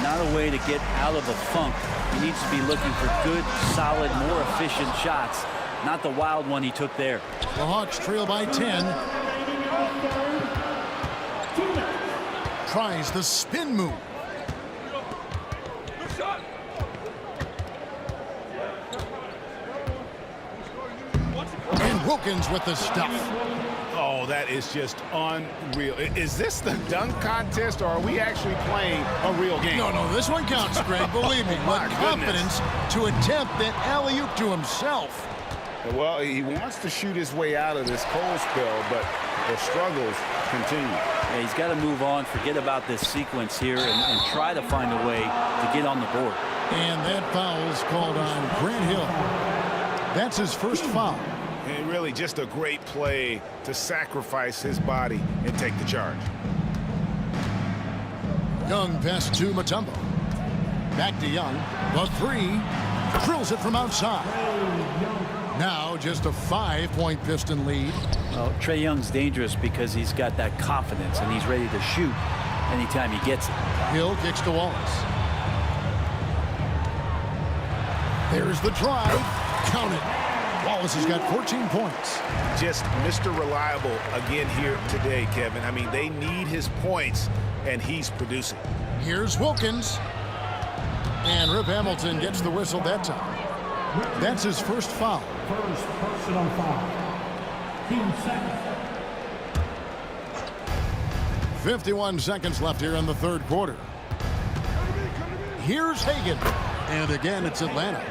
Not a way to get out of a funk. He needs to be looking for good, solid, more efficient shots, not the wild one he took there. The Hawks trail by 10. Tries the spin move. And Wilkins with the stuff. Oh, that is just unreal. Is this the dunk contest, or are we actually playing a real game? No, this one counts, Greg. Believe me. My With confidence to attempt that alley-oop to himself. Well, he wants to shoot his way out of this cold spell, but the struggles continue. Yeah, he's got to move on, forget about this sequence here, and try to find a way to get on the board. And that foul is called on Grant Hill. That's his first foul. And really just a great play to sacrifice his body and take the charge. Young pass to Mutombo. Back to Young. The three. Drills it from outside. Now just a 5-point Piston lead. Well, Trae Young's dangerous because he's got that confidence and he's ready to shoot anytime he gets it. Hill kicks to Wallace. There's the drive. Count it. Wallace has got 14 points. Just Mr. Reliable again here today, Kevin. I mean, they need his points, and he's producing. Here's Wilkins. And Rip Hamilton gets the whistle that time. That's his first foul. First personal foul. Team second. 51 seconds left here in the third quarter. Here's Hagan. And again, it's Atlanta.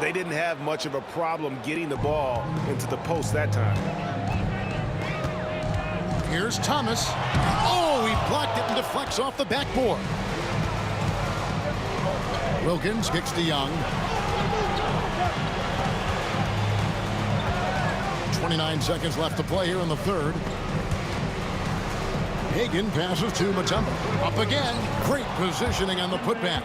They didn't have much of a problem getting the ball into the post that time. Here's Thomas. Oh, he blocked it and deflects off the backboard. Wilkins kicks to Young. 29 seconds left to play here in the third. Hagan passes to Mutombo. Up again. Great positioning on the putback.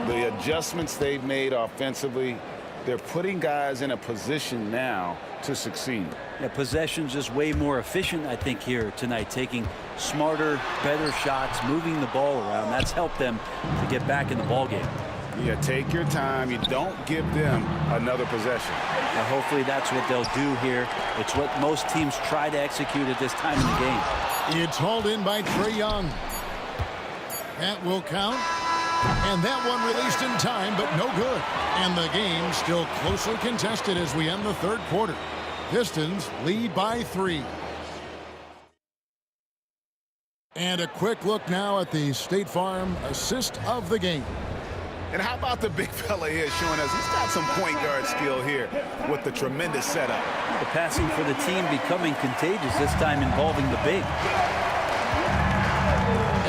The adjustments they've made offensively, they're putting guys in a position now to succeed. Yeah, possession's just way more efficient, I think, here tonight. Taking smarter, better shots, moving the ball around. That's helped them to get back in the ballgame. Yeah, take your time. You don't give them another possession. Now, hopefully that's what they'll do here. It's what most teams try to execute at this time in the game. It's hauled in by Trae Young. That will count. And that one released in time, but no good. And the game still closely contested as we end the third quarter. Pistons lead by 3. And a quick look now at the State Farm assist of the game. And how about the big fella here showing us he's got some point guard skill here with the tremendous setup. The passing for the team becoming contagious, this time involving the big.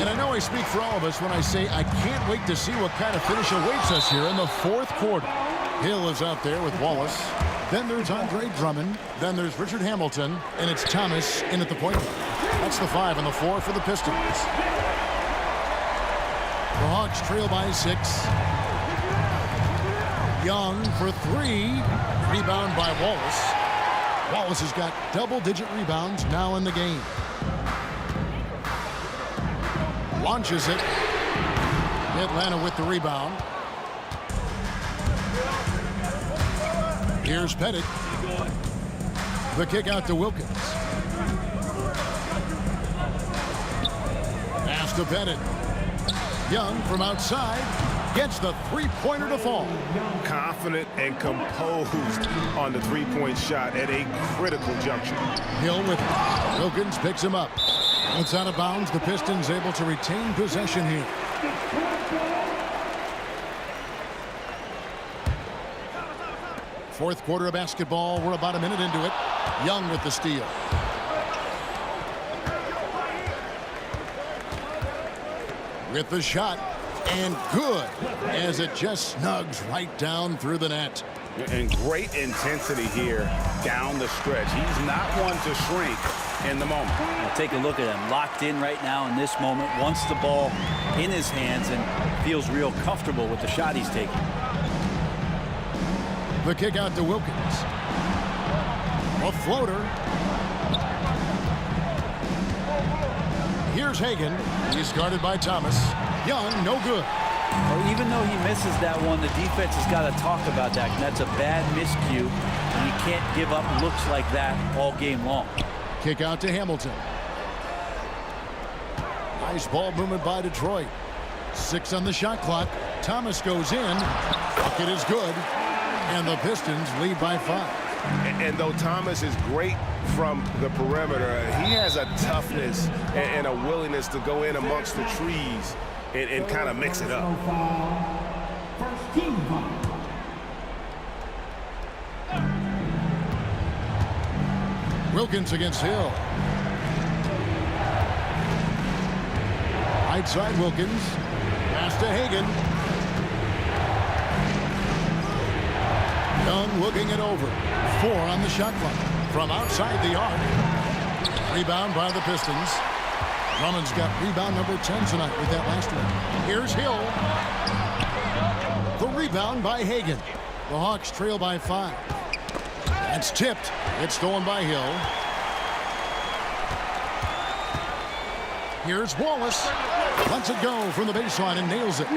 And I know I speak for all of us when I say I can't wait to see what kind of finish awaits us here in the fourth quarter. Hill is out there with Wallace. Then there's Andre Drummond. Then there's Richard Hamilton. And it's Thomas in at the point guard. That's the 5 and the 4 for the Pistons. The Hawks trail by 6. Young for 3. Rebound by Wallace. Wallace has got double-digit rebounds now in the game. Launches it. Atlanta with the rebound. Here's Pettit. The kick out to Wilkins. Pass to Pettit. Young from outside gets the three-pointer to fall. Confident and composed on the three-point shot at a critical juncture. Hill with it. Wilkins picks him up. It's out of bounds. The Pistons able to retain possession here. Fourth quarter of basketball. We're about a minute into it. Young with the steal. With the shot. And good, as it just snugs right down through the net. And great intensity here down the stretch. He's not one to shrink in the moment. Now take a look at him, locked in right now in this moment, wants the ball in his hands and feels real comfortable with the shot he's taking. The kick out to Wilkins. A floater. Here's Hagan. He's guarded by Thomas. Young, no good. Well, even though he misses that one, the defense has got to talk about that. That's a bad miscue, and you can't give up looks like that all game long. Kick out to Hamilton. Nice ball movement by Detroit. 6 on the shot clock. Thomas goes in. Bucket is good. And the Pistons lead by 5. And though Thomas is great from the perimeter, he has a toughness and a willingness to go in amongst the trees and kind of mix it up. First team foul. Wilkins against Hill. Right side Wilkins. Pass to Hagan. Young looking it over. 4 on the shot clock. From outside the arc. Rebound by the Pistons. Drummond's got rebound number 10 tonight with that last one. Here's Hill. The rebound by Hagan. The Hawks trail by 5. It's tipped. It's stolen by Hill. Here's Wallace. Lets it go from the baseline and nails it.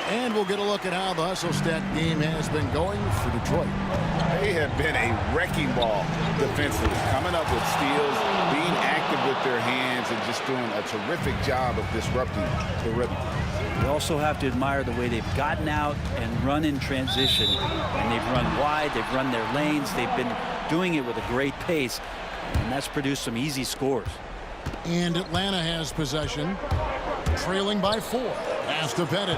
And we'll get a look at how the hustle stat game has been going for Detroit. They have been a wrecking ball defensively, coming up with steals, being active with their hands, and just doing a terrific job of disrupting the rhythm. You also have to admire the way they've gotten out and run in transition. And they've run wide, they've run their lanes, they've been doing it with a great pace, and that's produced some easy scores. And Atlanta has possession, trailing by 4. Pass to Pettit.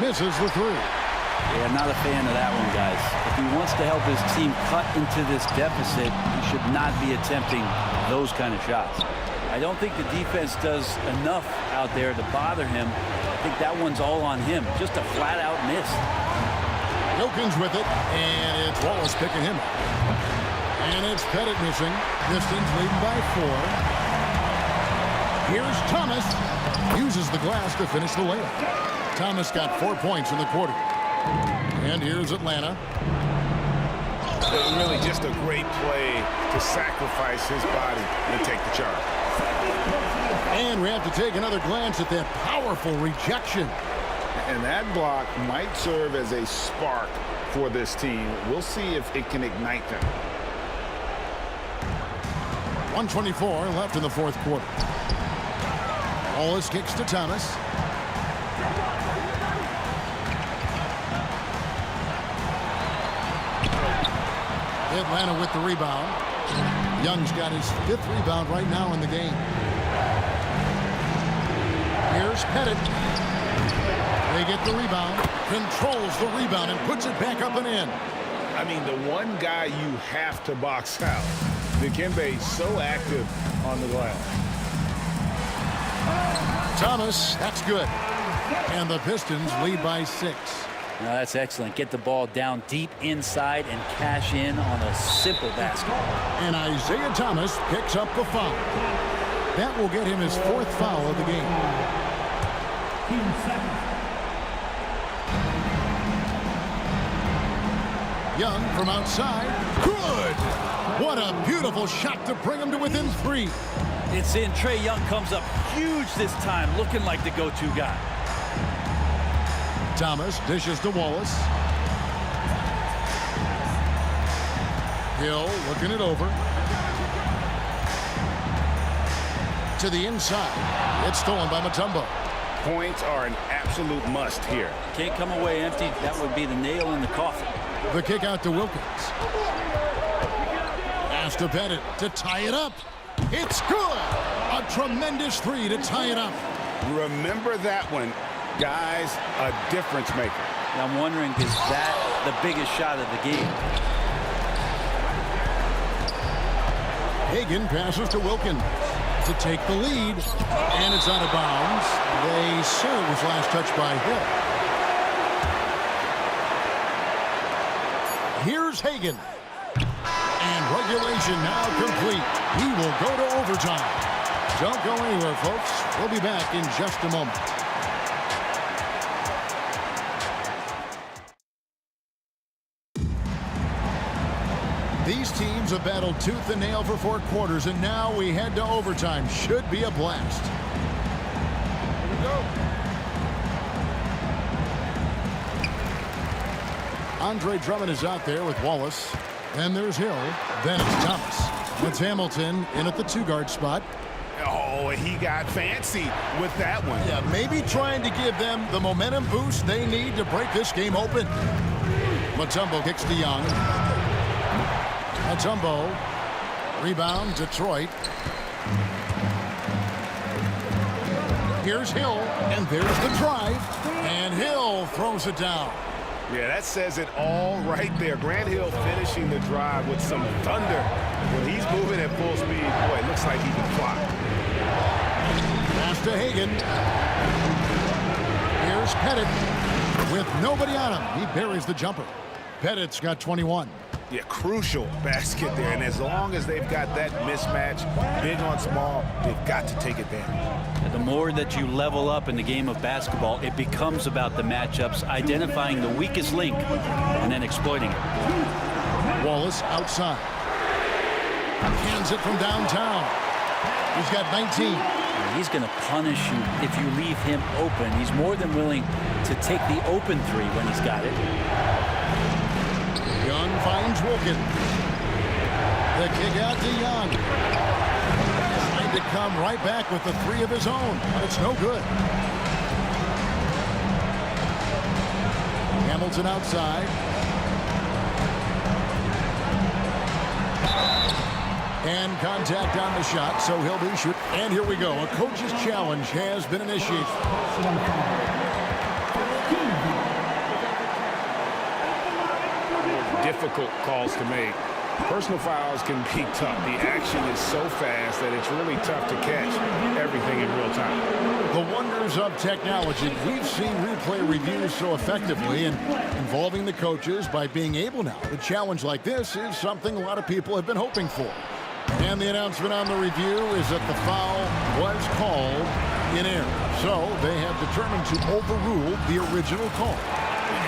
Misses the 3. Yeah, not a fan of that one, guys. If he wants to help his team cut into this deficit, he should not be attempting those kind of shots. I don't think the defense does enough out there to bother him. I think that one's all on him. Just a flat-out miss. Wilkins with it, and it's Wallace picking him up. And it's Pettit missing. Pistons leading by 4. Here's Thomas. Uses the glass to finish the layup. Thomas got 4 points in the quarter. And here's Atlanta. Really just a great play to sacrifice his body and take the charge. And we have to take another glance at that powerful rejection. And that block might serve as a spark for this team. We'll see if it can ignite them. 1:24 left in the fourth quarter. Wallace kicks to Thomas. Atlanta with the rebound. Young's got his 5th rebound right now in the game. Here's Pettit. They get the rebound, controls the rebound, and puts it back up and in. I mean, the one guy you have to box out. Dikembe so active on the glass. Thomas, that's good. And the Pistons lead by 6. Now that's excellent. Get the ball down deep inside and cash in on a simple basket. And Isaiah Thomas picks up the foul. That will get him his 4th foul of the game. Young from outside. Good! What a beautiful shot to bring him to within 3. It's in. Trae Young comes up huge this time, looking like the go-to guy. Thomas dishes to Wallace. Hill looking it over. To the inside. It's stolen by Mutombo. Points are an absolute must here. Can't come away empty. That would be the nail in the coffin. The kick out to Wilkins. Pass to Pettit to tie it up. It's good. A tremendous three to tie it up. Remember that one, guys, a difference maker. I'm wondering, is that the biggest shot of the game? Hagan passes to Wilkins to take the lead, and it's out of bounds. They say it was last touched by Hill. Here's Hagan. And regulation now complete. He will go to overtime. Don't go anywhere, folks. We'll be back in just a moment. These teams have battled tooth and nail for 4 quarters, and now we head to overtime. Should be a blast. Here we go. Andre Drummond is out there with Wallace. Then there's Hill. Then it's Thomas. It's Hamilton in at the 2-guard spot. Oh, he got fancy with that one. Yeah, maybe trying to give them the momentum boost they need to break this game open. Mutombo kicks to Young. Mutombo. Rebound, Detroit. Here's Hill, and there's the drive. And Hill throws it down. Yeah, that says it all right there. Grant Hill finishing the drive with some thunder. When he's moving at full speed, boy, it looks like he can fly. Pass to Hagan. Here's Pettit. With nobody on him, he buries the jumper. Pettit's got 21. Yeah, crucial basket there. And as long as they've got that mismatch, big on small, they've got to take advantage. The more that you level up in the game of basketball, it becomes about the matchups, identifying the weakest link, and then exploiting it. Wallace outside. Hands it from downtown. He's got 19. He's going to punish you if you leave him open. He's more than willing to take the open three when he's got it. Young finds Wilkins. The kick out to Young. Trying to come right back with the three of his own, but it's no good. Hamilton outside. And contact on the shot, so he'll be shooting. And here we go. A coach's challenge has been initiated. Difficult calls to make. Personal fouls can be tough. The action is so fast that it's really tough to catch everything in real time. The wonders of technology. We've seen replay reviews so effectively, and involving the coaches by being able now to challenge like this is something a lot of people have been hoping for. And the announcement on the review is that the foul was called in error. So they have determined to overrule the original call.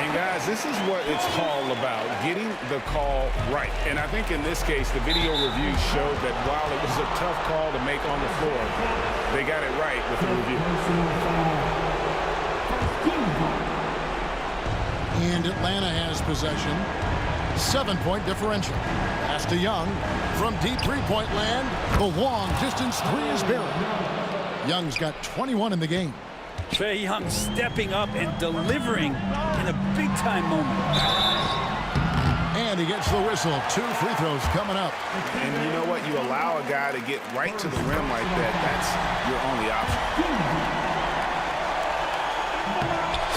And guys, this is what it's all about, getting the call right. And I think in this case, the video review showed that while it was a tough call to make on the floor, they got it right with the review. And Atlanta has possession. 7-point differential. Pass to Young. From deep three-point land, the long distance three is buried. Young's got 21 in the game. Trae Young stepping up and delivering in a big-time moment. And he gets the whistle. 2 free throws coming up. And you know what? You allow a guy to get right to the rim like that. That's your only option.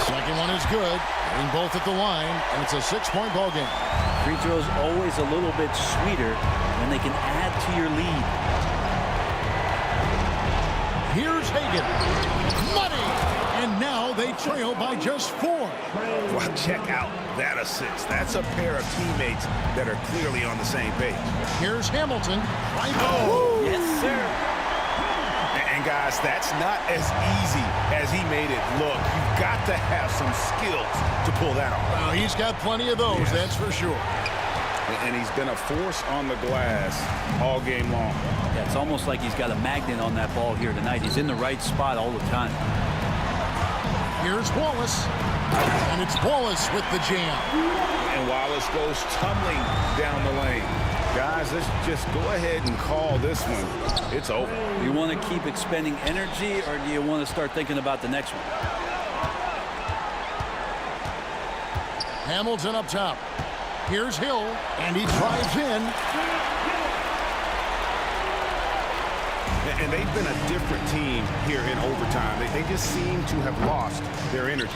Second one is good. Hitting both at the line, and it's a 6-point ball game. Free throws always a little bit sweeter when they can add to your lead. Here's Hagan. Money! And now they trail by just 4. Well, check out that assist. That's a pair of teammates that are clearly on the same page. Here's Hamilton. Right. Oh, yes, sir. And guys, that's not as easy as he made it look. You've got to have some skills to pull that off. Well, he's got plenty of those, that's for sure. And he's been a force on the glass all game long. Yeah, it's almost like he's got a magnet on that ball here tonight. He's in the right spot all the time. Here's Wallace. And it's Wallace with the jam. And Wallace goes tumbling down the lane. Guys, let's just go ahead and call this one. It's over. Do you want to keep expending energy, or do you want to start thinking about the next one? Hamilton up top. Here's Hill, and he drives in. And they've been a different team here in overtime. They just seem to have lost their energy.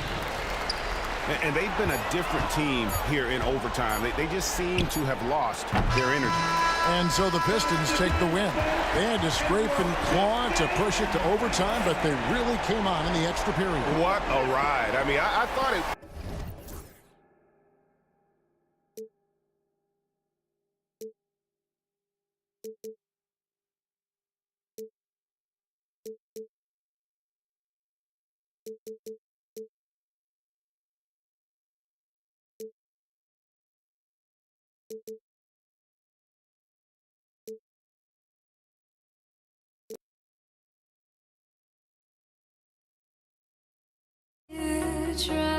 And they've been a different team here in overtime. They just seem to have lost their energy. And so the Pistons take the win. They had to scrape and claw to push it to overtime, but they really came on in the extra period. What a ride. I mean, I thought it... Try